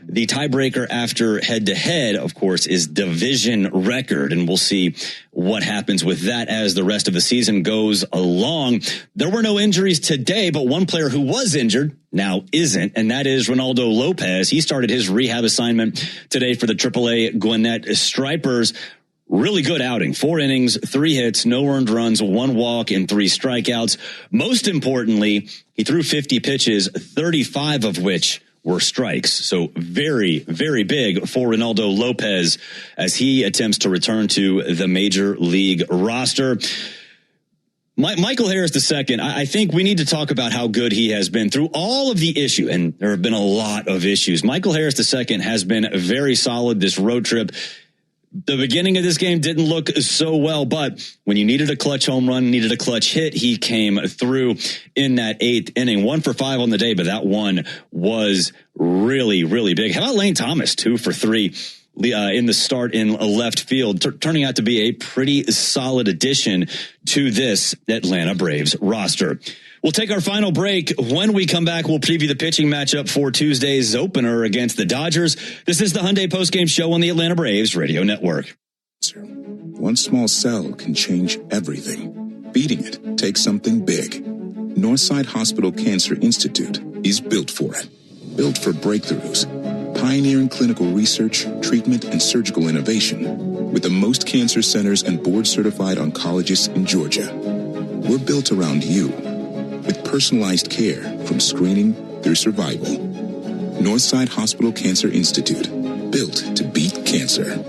The tiebreaker after head-to-head, of course, is division record, and we'll see what happens with that as the rest of the season goes along. There were no injuries today, but one player who was injured now isn't, and that is Ronaldo Lopez. He started his rehab assignment today for the AAA Gwinnett Stripers. Really good outing. 4 innings, 3 hits, no earned runs, 1 walk, and 3 strikeouts. Most importantly, he threw 50 pitches, 35 of which were strikes. So very, very big for Ronaldo Lopez as he attempts to return to the major league roster. Michael Harris II, I think we need to talk about how good he has been through all of the issue, and there have been a lot of issues. Michael Harris II has been very solid this road trip. The beginning of this game didn't look so well, but when you needed a clutch home run, needed a clutch hit, he came through in that 8th inning. 1 for 5 on the day, but that one was really, really big. How about Lane Thomas, 2 for 3 in the start in left field, turning out to be a pretty solid addition to this Atlanta Braves roster. We'll take our final break. When we come back, we'll preview the pitching matchup for Tuesday's opener against the Dodgers. This is the Hyundai postgame show on the Atlanta Braves Radio Network. One small cell can change everything. Beating it takes something big. Northside Hospital Cancer Institute is built for it. Built for breakthroughs. Pioneering clinical research, treatment, and surgical innovation. With the most cancer centers and board-certified oncologists in Georgia. We're built around you. With personalized care from screening through survival. Northside Hospital Cancer Institute, built to beat cancer.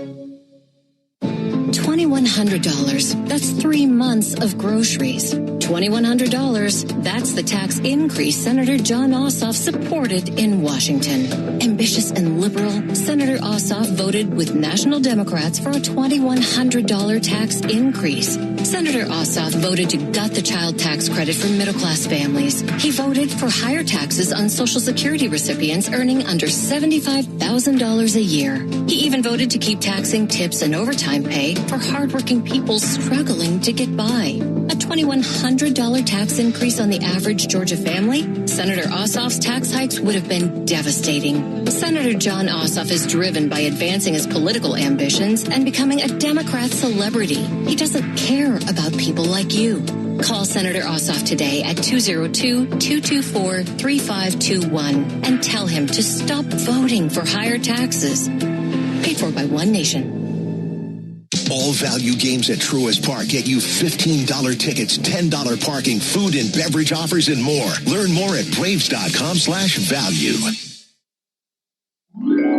$2,100. That's 3 months of groceries. $2,100. That's the tax increase Senator John Ossoff supported in Washington. Ambitious and liberal, Senator Ossoff voted with national Democrats for a $2,100 tax increase. Senator Ossoff voted to gut the child tax credit for middle-class families. He voted for higher taxes on Social Security recipients earning under $75,000 a year. He even voted to keep taxing tips and overtime pay for hardworking people struggling to get by. A $2,100 tax increase on the average Georgia family? Senator Ossoff's tax hikes would have been devastating. Senator John Ossoff is driven by advancing his political ambitions and becoming a Democrat celebrity. He doesn't care about people like you. Call Senator Ossoff today at 202-224-3521 and tell him to stop voting for higher taxes. Paid for by One Nation. All value games at Truist Park get you $15 tickets, $10 parking, food and beverage offers, and more. Learn more at Braves.com/value.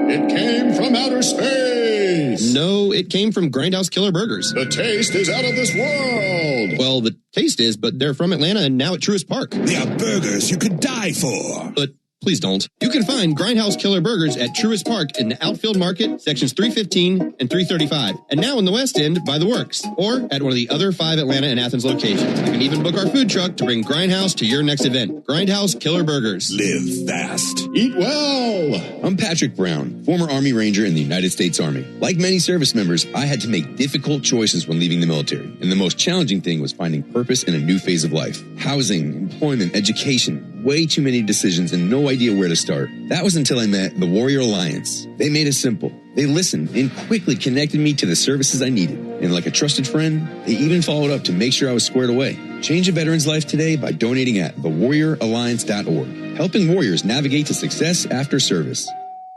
It came from outer space. No, it came from Grindhouse Killer Burgers. The taste is out of this world. Well, the taste is, but they're from Atlanta and now at Truist Park. They are burgers you could die for. But Please don't. You can find Grindhouse Killer Burgers at Truist Park in the Outfield Market, sections 315 and 335. And now in the West End by the Works, or at one of the other 5 Atlanta and Athens locations. You can even book our food truck to bring Grindhouse to your next event. Grindhouse Killer Burgers. Live fast. Eat well. I'm Patrick Brown, former Army Ranger in the United States Army. Like many service members, I had to make difficult choices when leaving the military. And the most challenging thing was finding purpose in a new phase of life. Housing, employment, education, way too many decisions and no idea where to start. That was until I met the Warrior Alliance. They made it simple. They listened and quickly connected me to the services I needed. And like a trusted friend, they even followed up to make sure I was squared away. Change a veteran's life today by donating at thewarrioralliance.org, helping warriors navigate to success after service.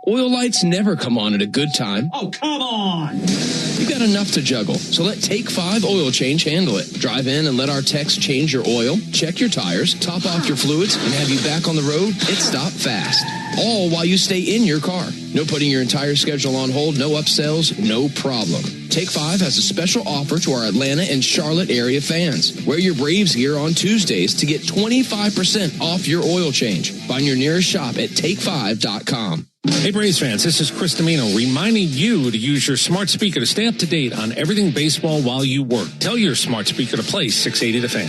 Oil lights never come on at a good time. Oh, come on! You got enough to juggle, so let Take 5 Oil Change handle it. Drive in and let our techs change your oil, check your tires, top off your fluids, and have you back on the road at Stop Fast. All while you stay in your car. No putting your entire schedule on hold, no upsells, no problem. Take 5 has a special offer to our Atlanta and Charlotte area fans. Wear your Braves gear on Tuesdays to get 25% off your oil change. Find your nearest shop at take5.com. Hey Braves fans, this is Chris Domino reminding you to use your smart speaker to stay up to date on everything baseball while you work. Tell your smart speaker to play 680 The Fan.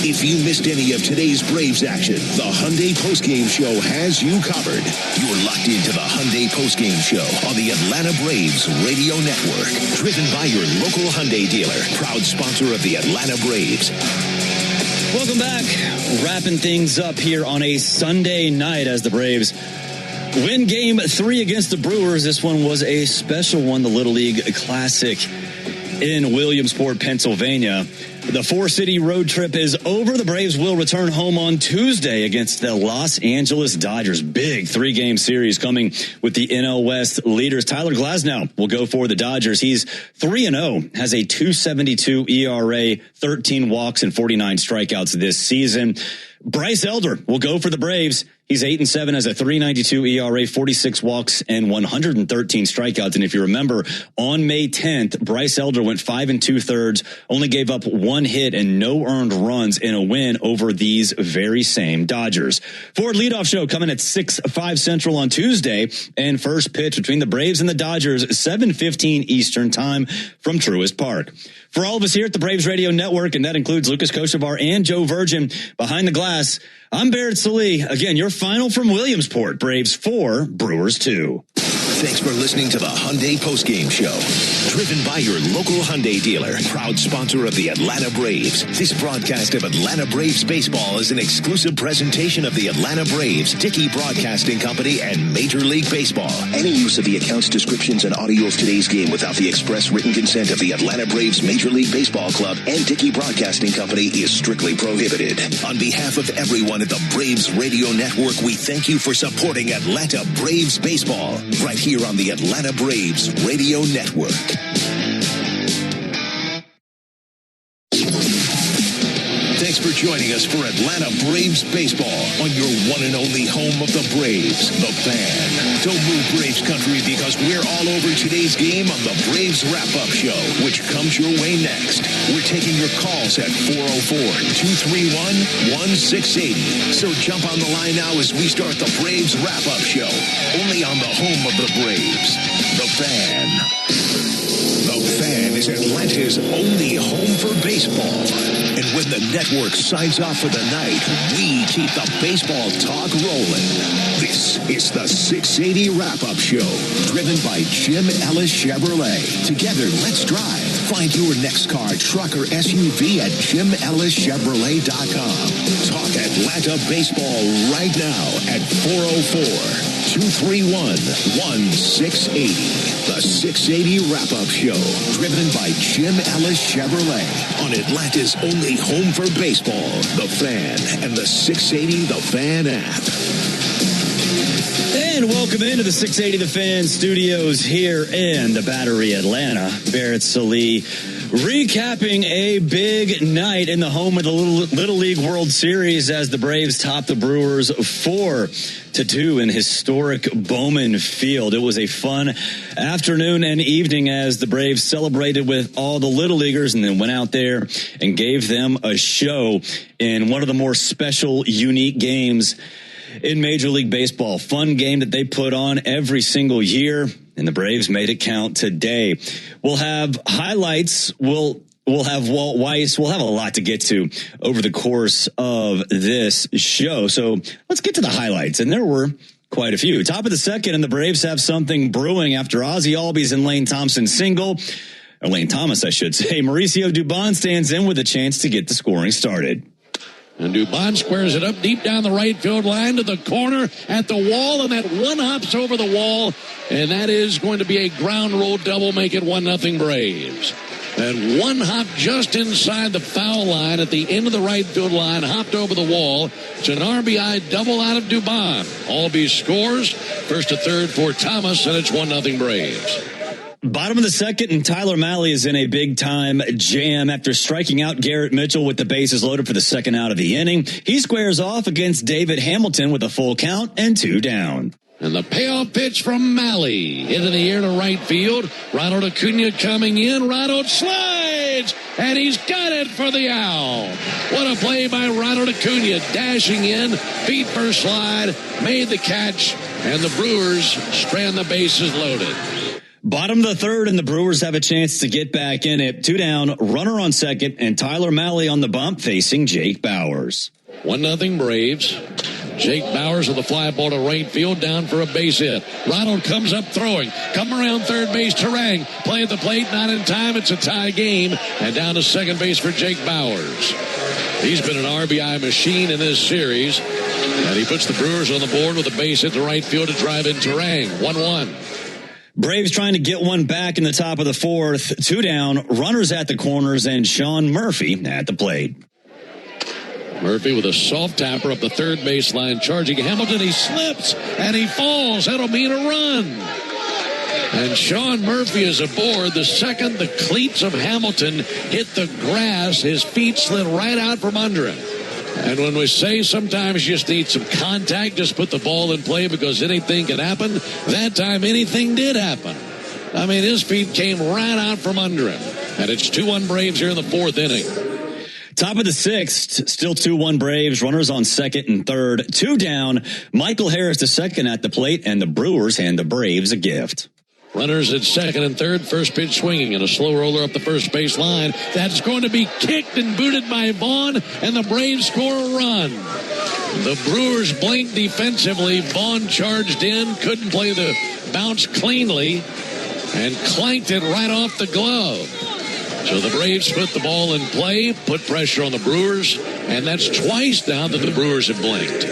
If you missed any of today's Braves action, the Hyundai Postgame Show has you covered. You're locked into the Hyundai Postgame Show on the Atlanta Braves Radio Network. Driven by your local Hyundai dealer, proud sponsor of the Atlanta Braves. Welcome back. Wrapping things up here on a Sunday night as the Braves win Game 3 against the Brewers. This one was a special one, the Little League Classic in Williamsport, Pennsylvania. The 4-city road trip is over. The Braves will return home on Tuesday against the Los Angeles Dodgers. Big 3-game series coming with the NL West leaders. Tyler Glasnow will go for the Dodgers. He's 3-0, has a 2.72 ERA, 13 walks and 49 strikeouts this season. Bryce Elder will go for the Braves. He's 8-7, has a 3.92 ERA, 46 walks, and 113 strikeouts. And if you remember, on May 10th, Bryce Elder went 5 2/3, only gave up 1 hit and no earned runs in a win over these very same Dodgers. Ford leadoff show coming at 6-5 Central on Tuesday, and first pitch between the Braves and the Dodgers, 7:15 Eastern time from Truist Park. For all of us here at the Braves Radio Network, and that includes Lucas Kochevar and Joe Virgin behind the glass, I'm Barrett Salee. Again, your final from Williamsport. Braves 4, Brewers 2. Thanks for listening to the Hyundai Postgame Show. Driven by your local Hyundai dealer, proud sponsor of the Atlanta Braves. This broadcast of Atlanta Braves baseball is an exclusive presentation of the Atlanta Braves, Dickey Broadcasting Company, and Major League Baseball. Any use of the accounts, descriptions, and audio of today's game without the express written consent of the Atlanta Braves Major League Baseball Club and Dickey Broadcasting Company is strictly prohibited. On behalf of everyone at the Braves Radio Network, we thank you for supporting Atlanta Braves baseball right here on the Atlanta Braves Radio Network. Thanks for joining us for Atlanta Braves baseball on your one and only home of the Braves, The Fan. Don't move, Braves country, because we're all over today's game on the Braves Wrap-Up Show, which comes your way next. We're taking your calls at 404-231-1680. So jump on the line now as we start the Braves Wrap-Up Show, only on the home of the Braves, The Fan. The Fan is Atlanta's only home for baseball. And when the network signs off for the night, we keep the baseball talk rolling. This is the 680 Wrap-Up Show, driven by Jim Ellis Chevrolet. Together, let's drive. Find your next car, truck, or SUV at JimEllisChevrolet.com. Talk Atlanta baseball right now at 404-231-1680. The 680 Wrap-Up Show, driven by Jim Ellis Chevrolet on Atlanta's only home for baseball, The Fan, and the 680 The Fan app. And welcome into the 680 The Fan studios here in the Battery, Atlanta. Barrett Salee Recapping a big night in the home of the Little League World Series as the Braves topped the Brewers 4-2 in historic Bowman Field. It was a fun afternoon and evening as the Braves celebrated with all the Little Leaguers and then went out there and gave them a show in one of the more special, unique games in Major League Baseball. Fun game that they put on every single year, and the Braves made it count today. We'll have highlights. We'll have Walt Weiss. We'll have a lot to get to over the course of this show. So let's get to the highlights. And there were quite a few. Top of the second, and the Braves have something brewing after Ozzie Albies and Lane Thompson single. Or Lane Thomas, I should say. Mauricio Dubon stands in with a chance to get the scoring started. And Dubon squares it up deep down the right field line to the corner at the wall, and that one hops over the wall, and that is going to be a ground rule double, make it 1-0 Braves. And one hop just inside the foul line at the end of the right field line, hopped over the wall. It's an RBI double out of Dubon. Albies scores, first to third for Thomas, and it's 1-0 Braves. Bottom of the second, and Tyler Mahle is in a big-time jam after striking out Garrett Mitchell with the bases loaded for the second out of the inning. He squares off against David Hamilton with a full count and 2 down. And the payoff pitch from Mahle. Hit in the air to right field. Ronald Acuna coming in. Ronald slides, and he's got it for the out. What a play by Ronald Acuna. Dashing in, feet first slide, made the catch, and the Brewers strand the bases loaded. Bottom of the third, and the Brewers have a chance to get back in it. 2 down, runner on second, and Tyler Mahle on the bump facing Jake Bauers. 1-0 Braves. Jake Bauers with a fly ball to right field, down for a base hit. Ronald comes up throwing. Come around third base, Terang. Play at the plate, not in time. It's a tie game. And down to second base for Jake Bauers. He's been an RBI machine in this series. And he puts the Brewers on the board with a base hit to right field to drive in Terang. 1-1. Braves trying to get one back in the top of the fourth. 2 down, runners at the corners, and Sean Murphy at the plate. Murphy with a soft tapper up the third baseline, charging Hamilton. He slips and he falls. That'll mean a run. And Sean Murphy is aboard. The second the cleats of Hamilton hit the grass, his feet slid right out from under him. And when we say sometimes you just need some contact, just put the ball in play because anything can happen, that time anything did happen. I mean, his feet came right out from under him. And it's 2-1 Braves here in the fourth inning. Top of the sixth, still 2-1 Braves, runners on second and third. 2 down, Michael Harris the second at the plate, and the Brewers hand the Braves a gift. Runners at second and third, first pitch swinging, and a slow roller up the first base line. That's going to be kicked and booted by Vaughn, and the Braves score a run. The Brewers blinked defensively. Vaughn charged in, couldn't play the bounce cleanly, and clanked it right off the glove. So the Braves put the ball in play, put pressure on the Brewers, and that's twice now that the Brewers have blinked.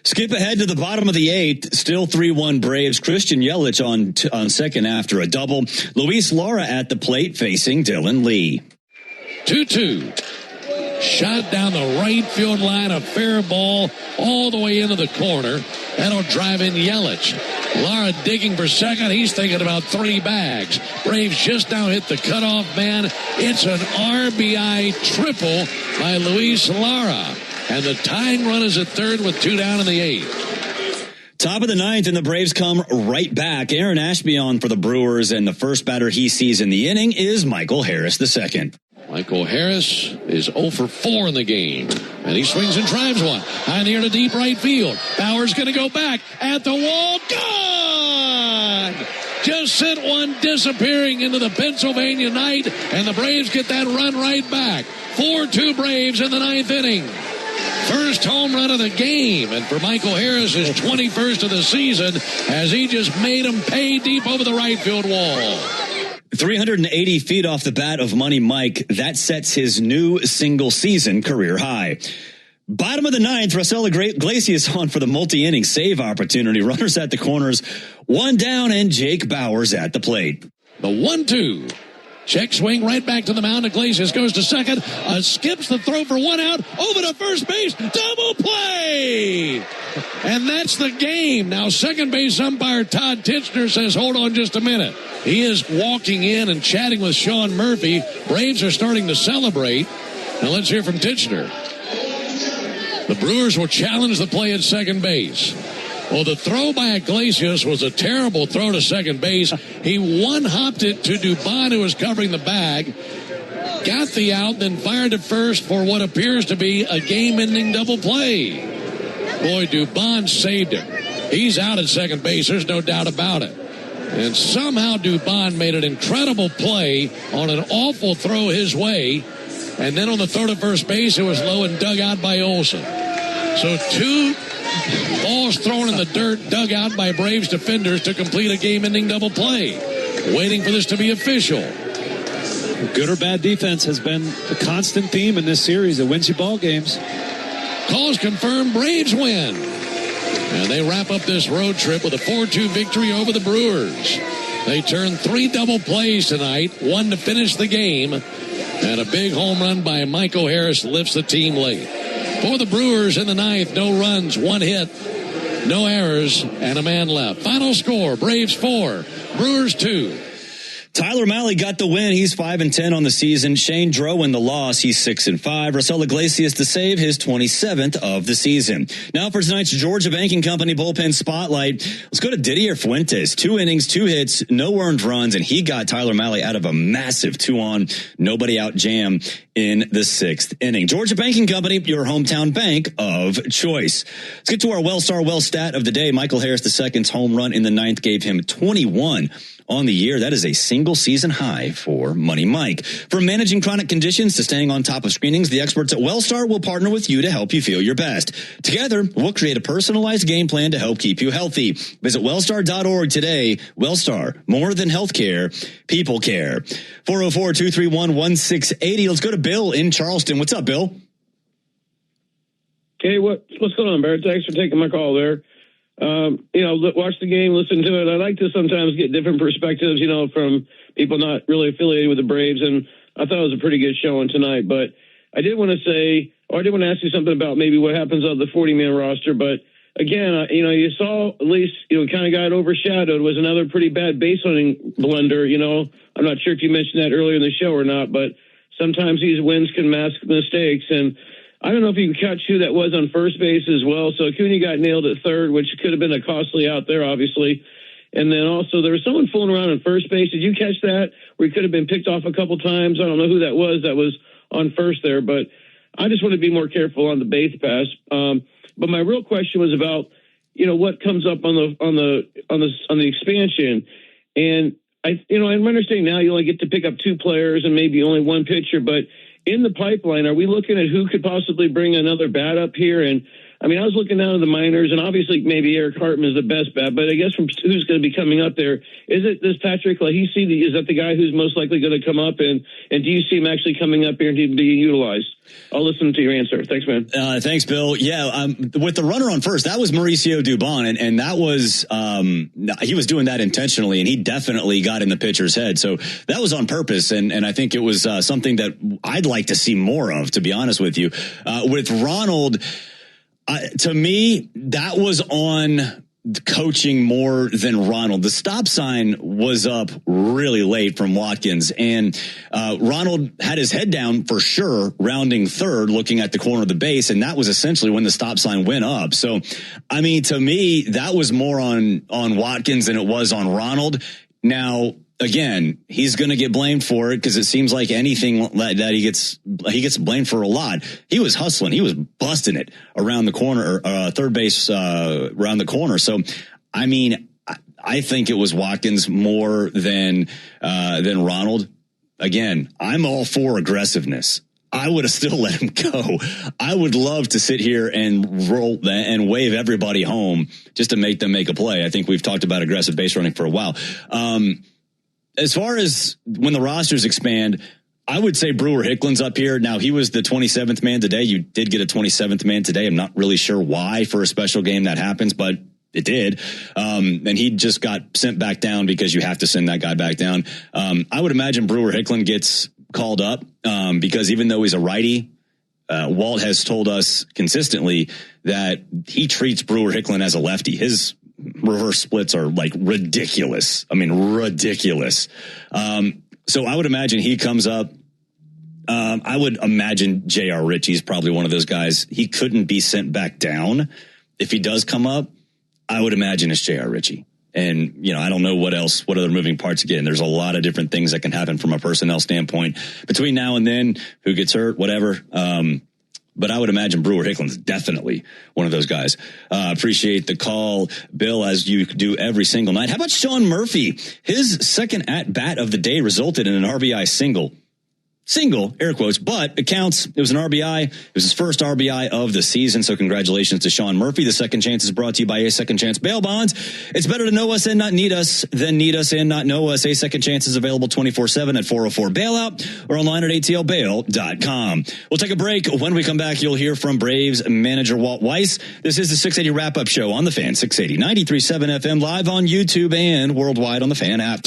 Skip ahead to the bottom of the eighth, still 3-1 Braves. Christian Yelich on second after a double. Luis Lara at the plate facing Dylan Lee. 2-2. Shot down the right field line, a fair ball all the way into the corner. That'll drive in Yelich. Lara digging for second. He's thinking about 3 bags. Braves just now hit the cutoff man. It's an RBI triple by Luis Lara. And the tying run is at third with 2 down in the eighth. Top of the ninth, and the Braves come right back. Aaron Ashby on for the Brewers, and the first batter he sees in the inning is Michael Harris II. Michael Harris is 0 for 4 in the game. And he swings and drives one. High in the air to deep right field. Bauer's going to go back at the wall. Gone! Just sent one disappearing into the Pennsylvania night, and the Braves get that run right back. 4-2 Braves in the ninth inning. First home run of the game, and for Michael Harris, his 21st of the season, as he just made him pay deep over the right field wall. 380 feet off the bat of Money Mike. That sets his new single-season career high. Bottom of the ninth, Raisel Iglesias on for the multi-inning save opportunity. Runners at the corners, 1 down, and Jake Bauers at the plate. The 1-2. Check swing right back to the mound. Iglesias goes to second. Skips the throw for 1 out. Over to first base. Double play. And that's the game. Now, second base umpire Todd Titchener says, hold on just a minute. He is walking in and chatting with Sean Murphy. Braves are starting to celebrate. Now, let's hear from Titchener. The Brewers will challenge the play at second base. Well, the throw by Iglesias was a terrible throw to second base. He one-hopped it to Dubon, who was covering the bag. Got the out, then fired to first for what appears to be a game-ending double play. Boy, Dubon saved him. He's out at second base. There's no doubt about it. And somehow Dubon made an incredible play on an awful throw his way. And then on the throw to first base, it was low and dug out by Olsen. So 2 balls thrown in the dirt, dug out by Braves defenders to complete a game-ending double play. Waiting for this to be official. Good or bad defense has been a constant theme in this series. It wins you ball games. Calls confirm Braves win. And they wrap up this road trip with a 4-2 victory over the Brewers. They turned 3 double plays tonight, 1 to finish the game. And a big home run by Michael Harris lifts the team late. For the Brewers in the 9th, no runs, 1 hit, no errors, and a man left. Final score, Braves 4, Brewers 2. Tyler Mahle got the win. He's 5-10 on the season. Shane Drowan the loss. He's 6-5. Raisel Iglesias the save, his 27th of the season. Now for tonight's Georgia Banking Company bullpen spotlight. Let's go to Didier Fuentes. 2 innings, 2 hits, no earned runs, and he got Tyler Mahle out of a massive 2-on, nobody out jam in the 6th inning. Georgia Banking Company, your hometown bank of choice. Let's get to our Wellstar Well stat of the day. Michael Harris II's home run in the 9th gave him 21 on the year. That is a single season high for Money Mike. From managing chronic conditions to staying on top of screenings, the experts at Wellstar will partner with you to help you feel your best. Together, we'll create a personalized game plan to help keep you healthy. Visit wellstar.org today. Wellstar, more than healthcare, people care. 404-231-1680. Let's go to Bill in Charleston. What's up, Bill? Hey, what's going on, Barrett? Thanks for taking my call there. Watch the game, listen to it. I like to sometimes get different perspectives, from people not really affiliated with the Braves. And I thought it was a pretty good showing tonight. But I did want to ask you something about maybe what happens on the 40-man roster. But again, you saw at least, kind of got overshadowed was another pretty bad base running blunder. I'm not sure if you mentioned that earlier in the show or not, but sometimes these wins can mask mistakes. And I don't know if you can catch who that was on first base as well. So Acuna got nailed at third, which could have been a costly out there, obviously. And then also there was someone fooling around on first base. Did you catch that? Where he could have been picked off a couple times. I don't know who that was on first there, but I just want to be more careful on the base pass. But my real question was about, what comes up on the expansion. And I'm understanding now you only get to pick up 2 players and maybe only 1 pitcher, but in the pipeline, are we looking at who could possibly bring another bat up here? And I was looking down at the minors, and obviously maybe Eric Hartman is the best bat, but I guess from who's going to be coming up there, is it this Patrick Lahisi? Is that the guy who's most likely going to come up? And do you see him actually coming up here and being utilized? I'll listen to your answer. Thanks, man. Thanks, Bill. Yeah, with the runner on first, that was Mauricio Dubon, and that was he was doing that intentionally, and he definitely got in the pitcher's head. So that was on purpose, and I think it was something that I'd like to see more of, to be honest with you. With Ronald, to me, that was on coaching more than Ronald. The stop sign was up really late from Watkins, and Ronald had his head down for sure, rounding third, looking at the corner of the base, and that was essentially when the stop sign went up. So, to me, that was more on Watkins than it was on Ronald. Now, again, he's going to get blamed for it because it seems like anything that he gets blamed for a lot. He was hustling. He was busting it around the corner, third base, around the corner. So, I think it was Watkins more than Ronald. Again, I'm all for aggressiveness. I would have still let him go. I would love to sit here and roll and wave everybody home just to make them make a play. I think we've talked about aggressive base running for a while. As far as when the rosters expand, I would say Brewer Hicklin's up here. Now, he was the 27th man today. You did get a 27th man today. I'm not really sure why for a special game that happens, but it did. And he just got sent back down because you have to send that guy back down. I would imagine Brewer Hicklin gets called up because even though he's a righty, Walt has told us consistently that he treats Brewer Hicklin as a lefty. His reverse splits are like ridiculous. I mean, ridiculous. So I would imagine he comes up. I would imagine J.R. Ritchie's probably one of those guys. He couldn't be sent back down. If he does come up, I would imagine it's J.R. Ritchie. And, I don't know what other moving parts again. There's a lot of different things that can happen from a personnel standpoint between now and then, who gets hurt, whatever. But I would imagine Brewer Hicklin's definitely one of those guys. Appreciate the call, Bill, as you do every single night. How about Sean Murphy? His second at-bat of the day resulted in an RBI single. Single, air quotes, but it counts. It was an RBI. It was his first RBI of the season. So congratulations to Sean Murphy. The Second Chance is brought to you by A Second Chance Bail Bonds. It's better to know us and not need us than need us and not know us. A Second Chance is available 24/7 at 404 Bailout or online at atlbail.com. We'll take a break. When we come back, you'll hear from Braves manager Walt Weiss. This is the 680 wrap-up show on the Fan 680, 93.7 FM, live on YouTube and worldwide on the Fan app.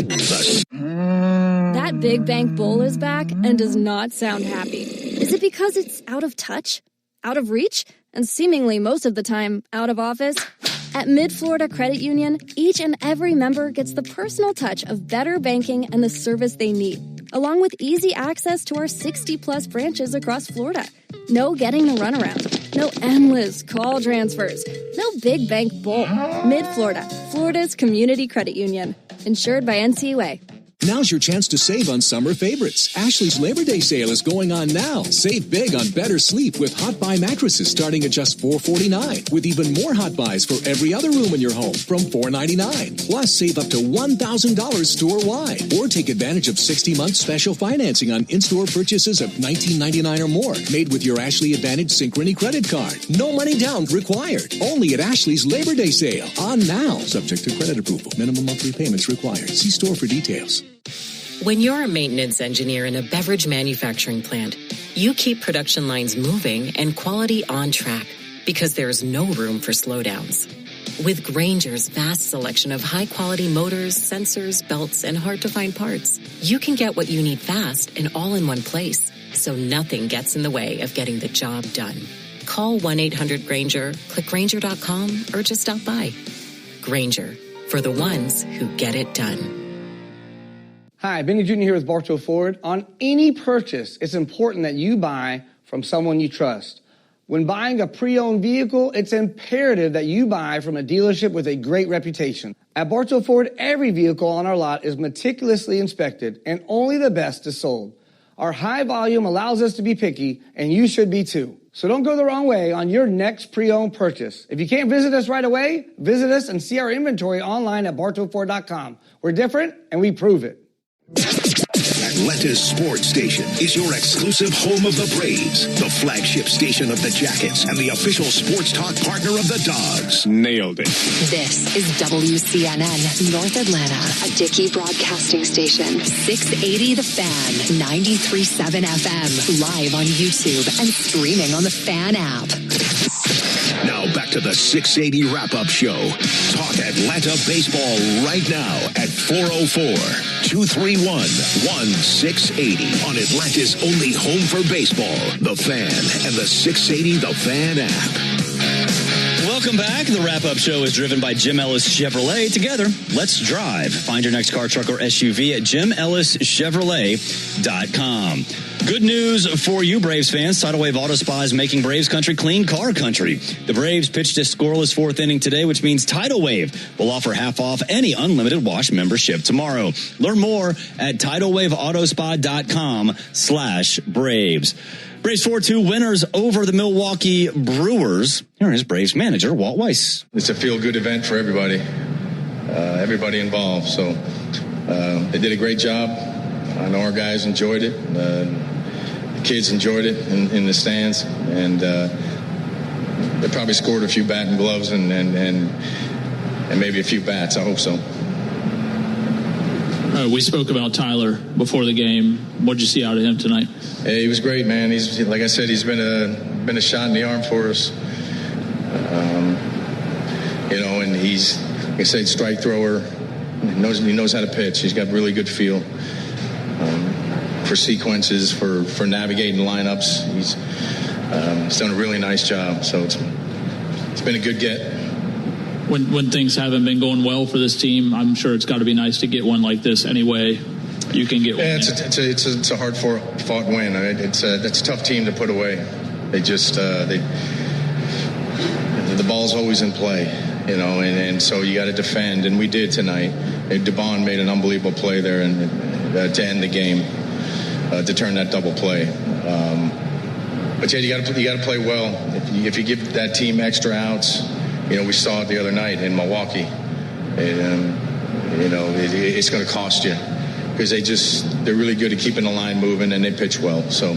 That big bank bull is back and does not sound happy. Is it because it's out of touch, out of reach, and seemingly most of the time out of office? At Mid-Florida Credit Union, each and every member gets the personal touch of better banking and the service they need, along with easy access to our 60-plus branches across Florida. No getting the runaround. No endless call transfers. No big bank bull. Mid-Florida, Florida's community credit union. Insured by NCUA. Now's your chance to save on summer favorites. Ashley's Labor Day sale is going on now. Save big on better sleep with Hot Buy mattresses starting at just $449, with even more Hot Buys for every other room in your home from $499. Plus, save up to $1,000 store-wide. Or take advantage of 60-month special financing on in-store purchases of $19.99 or more, made with your Ashley Advantage Synchrony credit card. No money down required. Only at Ashley's Labor Day sale. On now. Subject to credit approval. Minimum monthly payments required. See store for details. When you're a maintenance engineer in a beverage manufacturing plant, you keep production lines moving and quality on track because there's no room for slowdowns. With Grainger's vast selection of high-quality motors, sensors, belts, and hard-to-find parts, you can get what you need fast and all in one place, so nothing gets in the way of getting the job done. Call 1-800-GRAINGER, click Grainger.com, or just stop by. Grainger, for the ones who get it done. Hi, Benny Jr. here with Bartow Ford. On any purchase, it's important that you buy from someone you trust. When buying a pre-owned vehicle, it's imperative that you buy from a dealership with a great reputation. At Bartow Ford, every vehicle on our lot is meticulously inspected, and only the best is sold. Our high volume allows us to be picky, and you should be too. So don't go the wrong way on your next pre-owned purchase. If you can't visit us right away, visit us and see our inventory online at bartowford.com. We're different, and we prove it. Atlanta's sports station is your exclusive home of the Braves, the flagship station of the Jackets, and the official sports talk partner of the Dogs. Nailed it. This is WCNN North Atlanta, a Dickey broadcasting station. 680 The Fan, 93.7 FM, live on YouTube and streaming on the Fan app. Now back to the 680 wrap-up show. Talk Atlanta baseball right now at 404-231-1680 on Atlanta's only home for baseball, The Fan, and the 680 The Fan app. Welcome back. The wrap-up show is driven by Jim Ellis Chevrolet. Together, let's drive. Find your next car, truck, or SUV at JimEllisChevrolet.com. Good news for you, Braves fans. Tidal Wave Auto Spa is making Braves country clean car country. The Braves pitched a scoreless fourth inning today, which means Tidal Wave will offer half off any unlimited wash membership tomorrow. Learn more at TidalWaveAutoSpa.com/Braves. Braves 4-2 winners over the Milwaukee Brewers. Here is Braves manager Walt Weiss. It's a feel-good event for everybody involved. So they did a great job. I know our guys enjoyed it. The kids enjoyed it in the stands, and they probably scored a few batting gloves and maybe a few bats. I hope so. We spoke about Tyler before the game. What did you see out of him tonight? Yeah, he was great, man. He's, like I said, he's been a shot in the arm for us. And he's, like I said, strike thrower. He knows how to pitch. He's got really good feel for sequences, for navigating lineups. He's done a really nice job. So it's been a good get. When things haven't been going well for this team, I'm sure it's got to be nice to get one like this anyway. You can get one. Yeah, it's a hard fought win. I mean, it's a tough team to put away. They just the ball's always in play, you know, and so you got to defend, and we did tonight. Dubon made an unbelievable play there and to end the game, to turn that double play. But yeah, you got to play well. If you give that team extra outs, you know, we saw it the other night in Milwaukee. And, you know, it's going to cost you because they're really good at keeping the line moving and they pitch well. So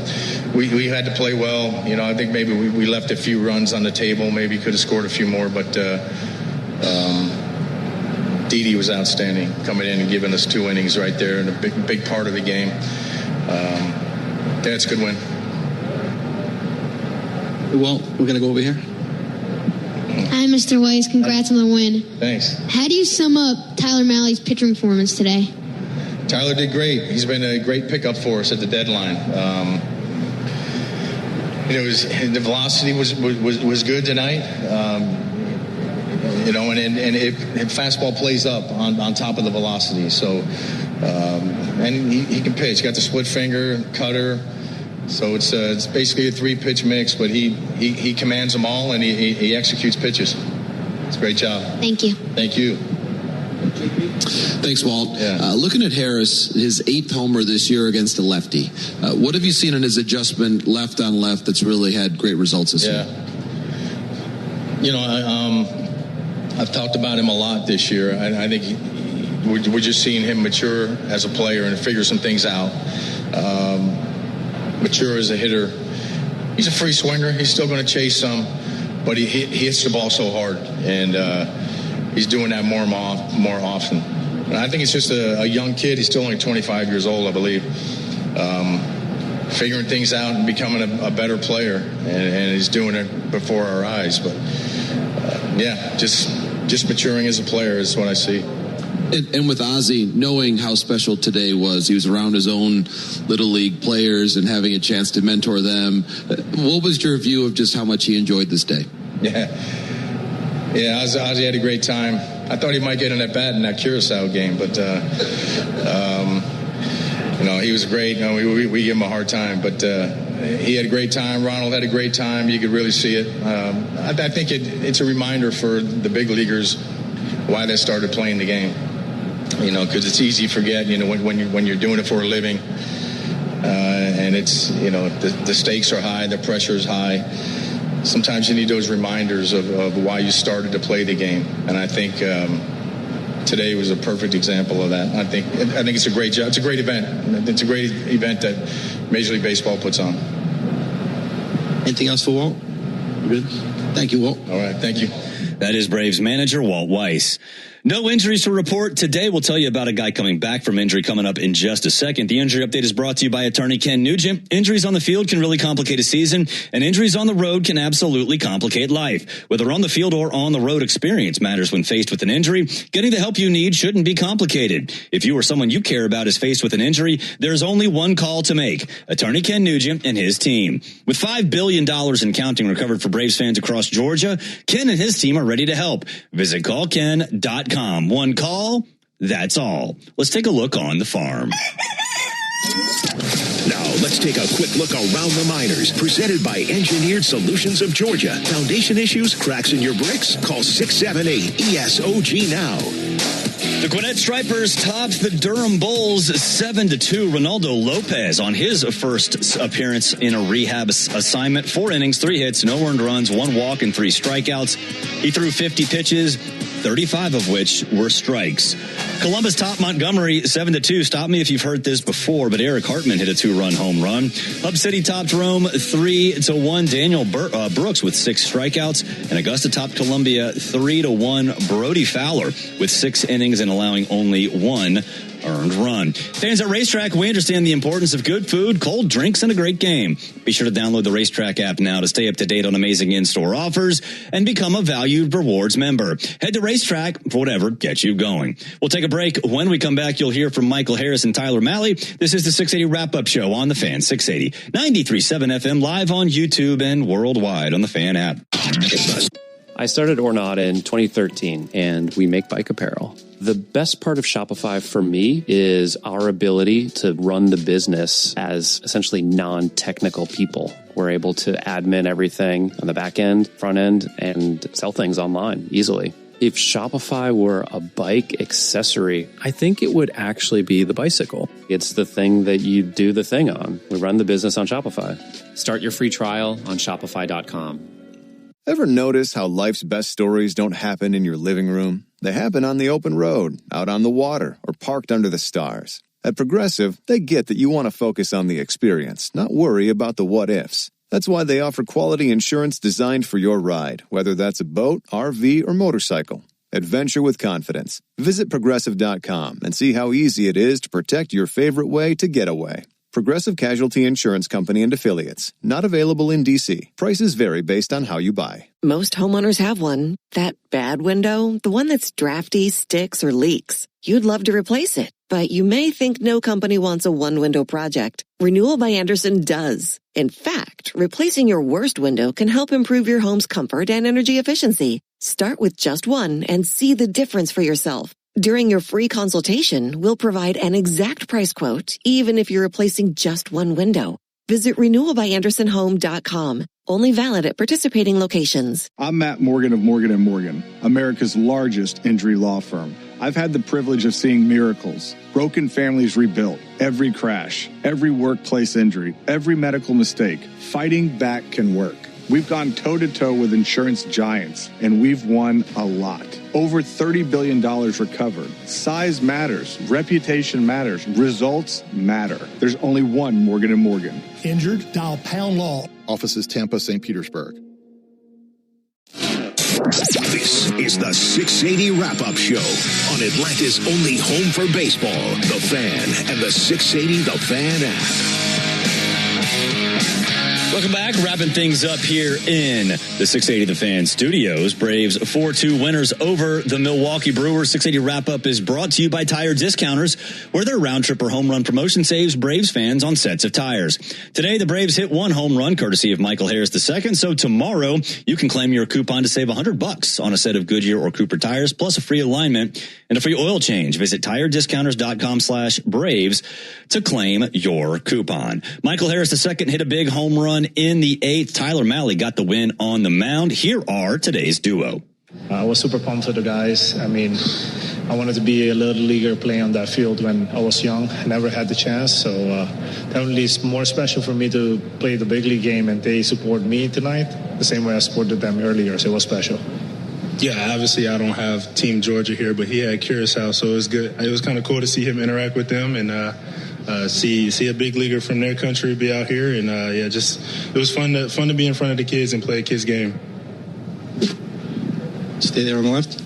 we had to play well. You know, I think maybe we left a few runs on the table. Maybe could have scored a few more, but Didi was outstanding coming in and giving us 2 innings right there and a big part of the game. Yeah, it's a good win. Well, we're going to go over here. Hi, Mr. Weiss. Congrats on the win. Thanks. How do you sum up Tyler Mahle's pitching performance today? Tyler did great. He's been a great pickup for us at the deadline. You know, the velocity was good tonight. You know, and fastball plays up on top of the velocity. So, and he can pitch. Got the split finger, cutter. So it's basically a 3-pitch mix, but he commands them all and he executes pitches. It's a great job. Thank you. Thank you. Thanks, Walt. Yeah. Looking at Harris, his 8th homer this year against a lefty. What have you seen in his adjustment left on left that's really had great results this year? You know, I've talked about him a lot this year. I think we're just seeing him mature as a player and figure some things out. Mature as a hitter. He's a free swinger. He's still going to chase some, but he hits the ball so hard, and he's doing that more often. And I think it's just a young kid. He's still only 25 years old, I believe. Figuring things out and becoming a better player, and he's doing it before our eyes. But yeah, just maturing as a player is what I see. And with Ozzie, knowing how special today was, he was around his own Little League players and having a chance to mentor them. What was your view of just how much he enjoyed this day? Yeah, Ozzie had a great time. I thought he might get an at-bat in that Curacao game, but, you know, he was great. You know, we give him a hard time, but he had a great time. Ronald had a great time. You could really see it. I think it's a reminder for the big leaguers why they started playing the game. You know, because it's easy to forget, you know, when you're doing it for a living, and it's, you know, the stakes are high, the pressure is high. Sometimes you need those reminders of why you started to play the game, and I think today was a perfect example of that. I think it's a great job. It's a great event. It's a great event that Major League Baseball puts on. Anything else for Walt? Good. Thank you, Walt. All right, thank you. That is Braves manager Walt Weiss. No injuries to report today. We'll tell you about a guy coming back from injury coming up in just a second. The injury update is brought to you by attorney Ken Nugent. Injuries on the field can really complicate a season, and injuries on the road can absolutely complicate life. Whether on the field or on the road, experience matters when faced with an injury. Getting the help you need shouldn't be complicated. If you or someone you care about is faced with an injury, there's only one call to make. Attorney Ken Nugent and his team. With $5 billion and counting recovered for Braves fans across Georgia, Ken and his team are ready to help. Visit callken.com. One call, that's all. Let's take a look on the farm. Now, let's take a quick look around the minors. Presented by Engineered Solutions of Georgia. Foundation issues, cracks in your bricks? Call 678-ESOG now. The Gwinnett Stripers topped the Durham Bulls 7-2. Ronaldo Lopez on his first appearance in a rehab assignment. 4 innings, 3 hits, no earned runs, 1 walk, and 3 strikeouts. He threw 50 pitches, 35 of which were strikes. Columbus topped Montgomery 7-2. Stop me if you've heard this before, but Eric Hartman hit a 2-run home run. Hub City topped Rome 3-1. Daniel Brooks with 6 strikeouts, and Augusta topped Columbia 3-1. Brody Fowler with 6 innings and allowing only 1 earned run. Fans at Racetrack, we understand the importance of good food, cold drinks, and a great game. Be sure to download the Racetrack app now to stay up to date on amazing in-store offers and become a valued rewards member. Head to Racetrack for whatever gets you going. We'll take a break. When we come back, you'll hear from Michael Harris and Tyler Malley. This is the 680 Wrap-Up Show on The Fan, 680, 93.7 FM, live on YouTube and worldwide on the Fan app. I started Ornata in 2013, and we make bike apparel. The best part of Shopify for me is our ability to run the business as essentially non-technical people. We're able to admin everything on the back end, front end, and sell things online easily. If Shopify were a bike accessory, I think it would actually be the bicycle. It's the thing that you do the thing on. We run the business on Shopify. Start your free trial on shopify.com. Ever notice how life's best stories don't happen in your living room? They happen on the open road, out on the water, or parked under the stars. At Progressive, they get that you want to focus on the experience, not worry about the what-ifs. That's why they offer quality insurance designed for your ride, whether that's a boat, RV, or motorcycle. Adventure with confidence. Visit Progressive.com and see how easy it is to protect your favorite way to get away. Progressive Casualty Insurance Company and Affiliates. Not available in D.C. Prices vary based on how you buy. Most homeowners have one. That bad window, the one that's drafty, sticks, or leaks. You'd love to replace it, but you may think no company wants a one-window project. Renewal by Andersen does. In fact, replacing your worst window can help improve your home's comfort and energy efficiency. Start with just one and see the difference for yourself. During your free consultation, we'll provide an exact price quote, even if you're replacing just one window. Visit renewalbyandersonhome.com. Only valid at participating locations. I'm Matt Morgan of Morgan & Morgan, America's largest injury law firm. I've had the privilege of seeing miracles, broken families rebuilt, every crash, every workplace injury, every medical mistake. Fighting back can work. We've gone toe-to-toe with insurance giants, and we've won a lot. Over $30 billion recovered. Size matters. Reputation matters. Results matter. There's only one Morgan & Morgan. Injured? Dial Pound Law. Offices Tampa, St. Petersburg. This is the 680 Wrap-Up Show on Atlanta's only home for baseball, The Fan, and the 680 The Fan app. Welcome back. Wrapping things up here in the 680 The Fan studios. Braves 4-2 winners over the Milwaukee Brewers. 680 Wrap-Up is brought to you by Tire Discounters, where their round trip or home run promotion saves Braves fans on sets of tires. Today, the Braves hit one home run courtesy of Michael Harris II. So tomorrow, you can claim your coupon to save $100 on a set of Goodyear or Cooper tires, plus a free alignment and a free oil change. Visit tirediscounters.com/Braves to claim your coupon. Michael Harris II hit a big home run in the 8th. Tyler Malley got the win on the mound. Here are today's duo. I was super pumped for the guys. I mean, I wanted to be a little leaguer playing on that field when I was young. I never had the chance, so definitely it's more special for me to play the big league game, and they support me tonight the same way I supported them earlier, so it was special. Yeah, obviously I don't have Team Georgia here, but he had Curacao, so it was good. It was kind of cool to see him interact with them and see a big leaguer from their country be out here, and it was fun to be in front of the kids and play a kids game. Stay there on the left.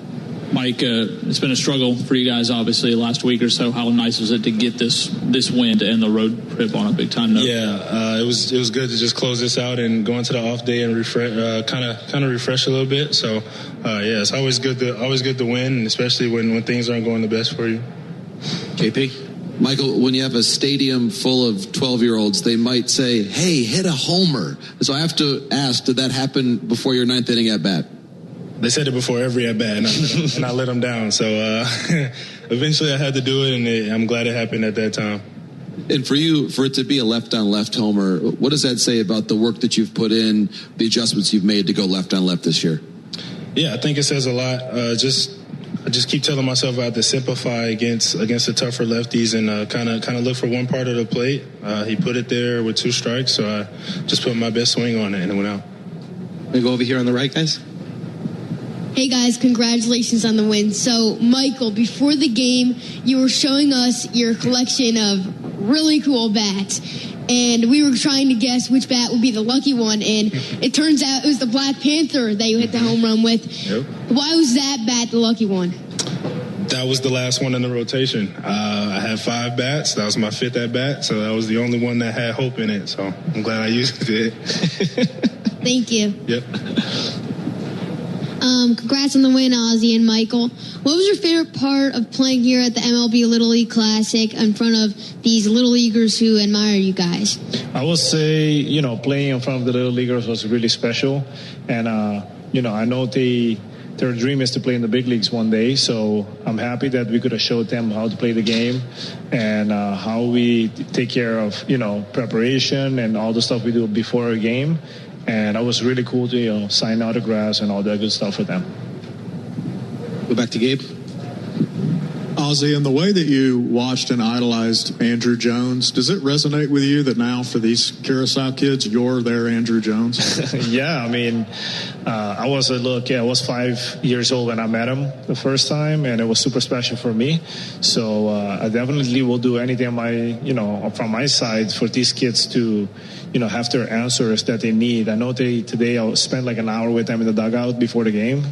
Mike, it's been a struggle for you guys, obviously, last week or so. How nice was it to get this win to end the road trip on a big time note? Yeah, it was good to just close this out and go into the off day and refresh, kind of refresh a little bit. So, it's always good to win, especially when things aren't going the best for you. KP? Michael, when you have a stadium full of 12-year-olds, they might say, hey, hit a homer. So I have to ask, did that happen before your ninth inning at bat? They said it before every at bat, and I let them down. So eventually I had to do it, and I'm glad it happened at that time. And for it to be a left-on-left homer, what does that say about the work that you've put in, the adjustments you've made to go left-on-left this year? Yeah, I think it says a lot. I just keep telling myself I have to simplify against the tougher lefties and kind of look for one part of the plate. He put it there with 2 strikes, so I just put my best swing on it, and it went out. We go over here on the right, guys. Hey guys, congratulations on the win. So, Michael, before the game, you were showing us your collection of really cool bats. And we were trying to guess which bat would be the lucky one. And it turns out it was the Black Panther that you hit the home run with. Yep. Why was that bat the lucky one? That was the last one in the rotation. I had 5 bats. That was my 5th at bat, so that was the only one that had hope in it. So I'm glad I used it. Thank you. Yep. Congrats on the win, Ozzie and Michael. What was your favorite part of playing here at the MLB Little League Classic in front of these Little Leaguers who admire you guys? I would say, playing in front of the Little Leaguers was really special. And, I know their dream is to play in the big leagues one day. So I'm happy that we could have showed them how to play the game and how we take care of, preparation and all the stuff we do before a game. And it was really cool to, sign autographs and all that good stuff with them. Go back to Gabe. Ozzie, in the way that you watched and idolized Andrew Jones, does it resonate with you that now for these Curacao kids, you're their Andrew Jones? Yeah, I mean, I was 5 years old when I met him the first time, and it was super special for me. So I definitely will do anything from my side for these kids to, have their answers that they need. I know today I spent like an hour with them in the dugout before the game.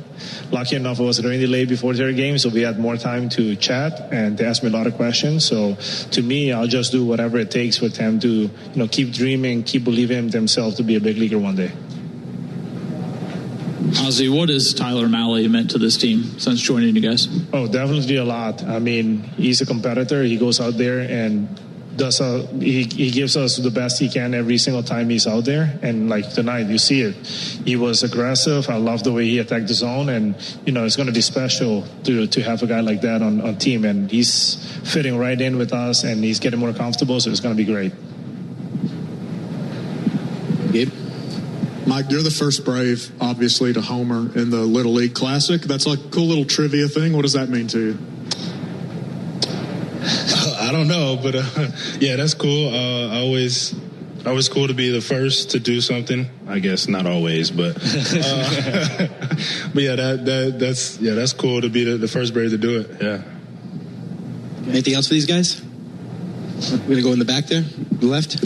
Lucky enough, I was really late before their game, so we had more time to chat, and they asked me a lot of questions. So to me, I'll just do whatever it takes for them to, keep dreaming, keep believing in themselves to be a big leaguer one day. Ozzie, what has Tyler Mahle meant to this team since joining you guys? Oh, definitely a lot. I mean, he's a competitor. He goes out there and he gives us the best he can every single time he's out there. And like tonight, you see it. He was aggressive. I love the way he attacked the zone. And, it's going to be special to have a guy like that on team. And he's fitting right in with us, and he's getting more comfortable, so it's going to be great. Gabe? Mike, you're the first Brave, obviously, to homer in the Little League Classic. That's like a cool little trivia thing. What does that mean to you? I don't know, but yeah, that's cool. Always cool to be the first to do something. I guess not always, but but yeah, that's cool to be the first Brave to do it. Yeah. Anything else for these guys? We're gonna go in the back there, left.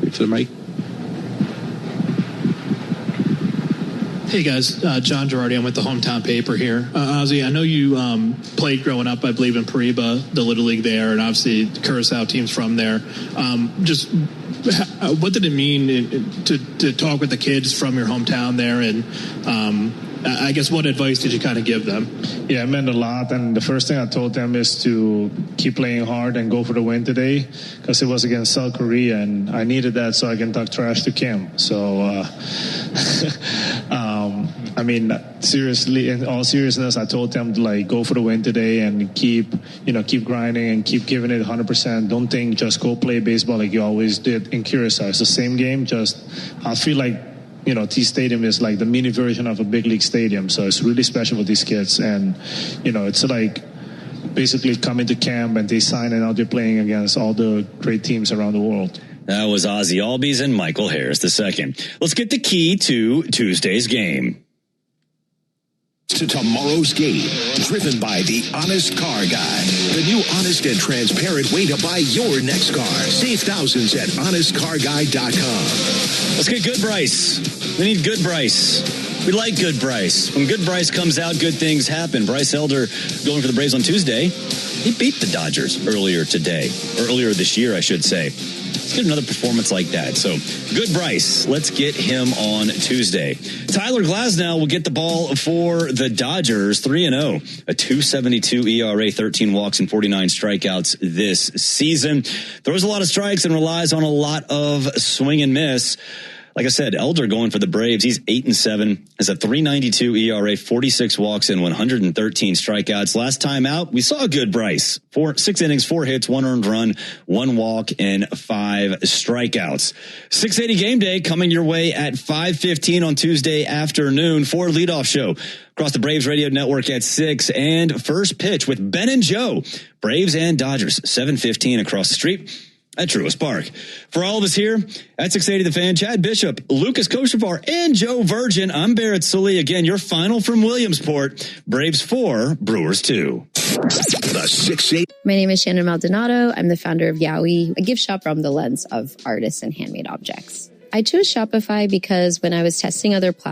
Wait for the mic. Hey guys, John Girardi. I'm with the Hometown Paper here. Ozzie, I know you played growing up, I believe, in Pariba, the Little League there, and obviously the Curacao team's from there. What did it mean to talk with the kids from your hometown there, and I guess what advice did you kind of give them? Yeah, it meant a lot, and the first thing I told them is to keep playing hard and go for the win today, because it was against South Korea, and I needed that so I can talk trash to Kim. So, I mean, seriously, in all seriousness, I told them to go for the win today and keep grinding and keep giving it 100%. Don't think just go play baseball like you always did in Curacao. It's the same game. I feel like, T Stadium is like the mini version of a big league stadium. So it's really special for these kids. And, it's like basically coming to camp and they sign and out there playing against all the great teams around the world. That was Ozzie Albies and Michael Harris II. Let's get the key to Tuesday's game. To tomorrow's game, driven by the Honest Car Guy, the new honest and transparent way to buy your next car. Save thousands at honestcarguy.com. Let's get Good Bryce. We need Good Bryce. We like Good Bryce. When Good Bryce comes out, good things happen. Bryce Elder going for the Braves on Tuesday. He beat the Dodgers earlier this year, I should say. Let's get another performance like that. So, Good Bryce. Let's get him on Tuesday. Tyler Glasnow will get the ball for the Dodgers, 3-0. A 2.72 ERA, 13 walks, and 49 strikeouts this season. Throws a lot of strikes and relies on a lot of swing and miss. Like I said, Elder going for the Braves. He's 8-7, has a 3.92 ERA, 46 walks, and 113 strikeouts. Last time out, we saw a Good Bryce. 6 innings, 4 hits, 1 earned run, 1 walk, and 5 strikeouts. 680 game day coming your way at 5:15 on Tuesday afternoon. Ford leadoff show across the Braves radio network at 6, and first pitch with Ben and Joe. Braves and Dodgers, 7:15 across the street at Truist Park. For all of us here at 680 The Fan, Chad Bishop, Lucas Koshivar, and Joe Virgin, I'm Barrett Sully. Again, your final from Williamsport. Braves 4, Brewers 2. The 680. My name is Shannon Maldonado. I'm the founder of Yowie, a gift shop from the lens of artists and handmade objects. I chose Shopify because when I was testing other platforms,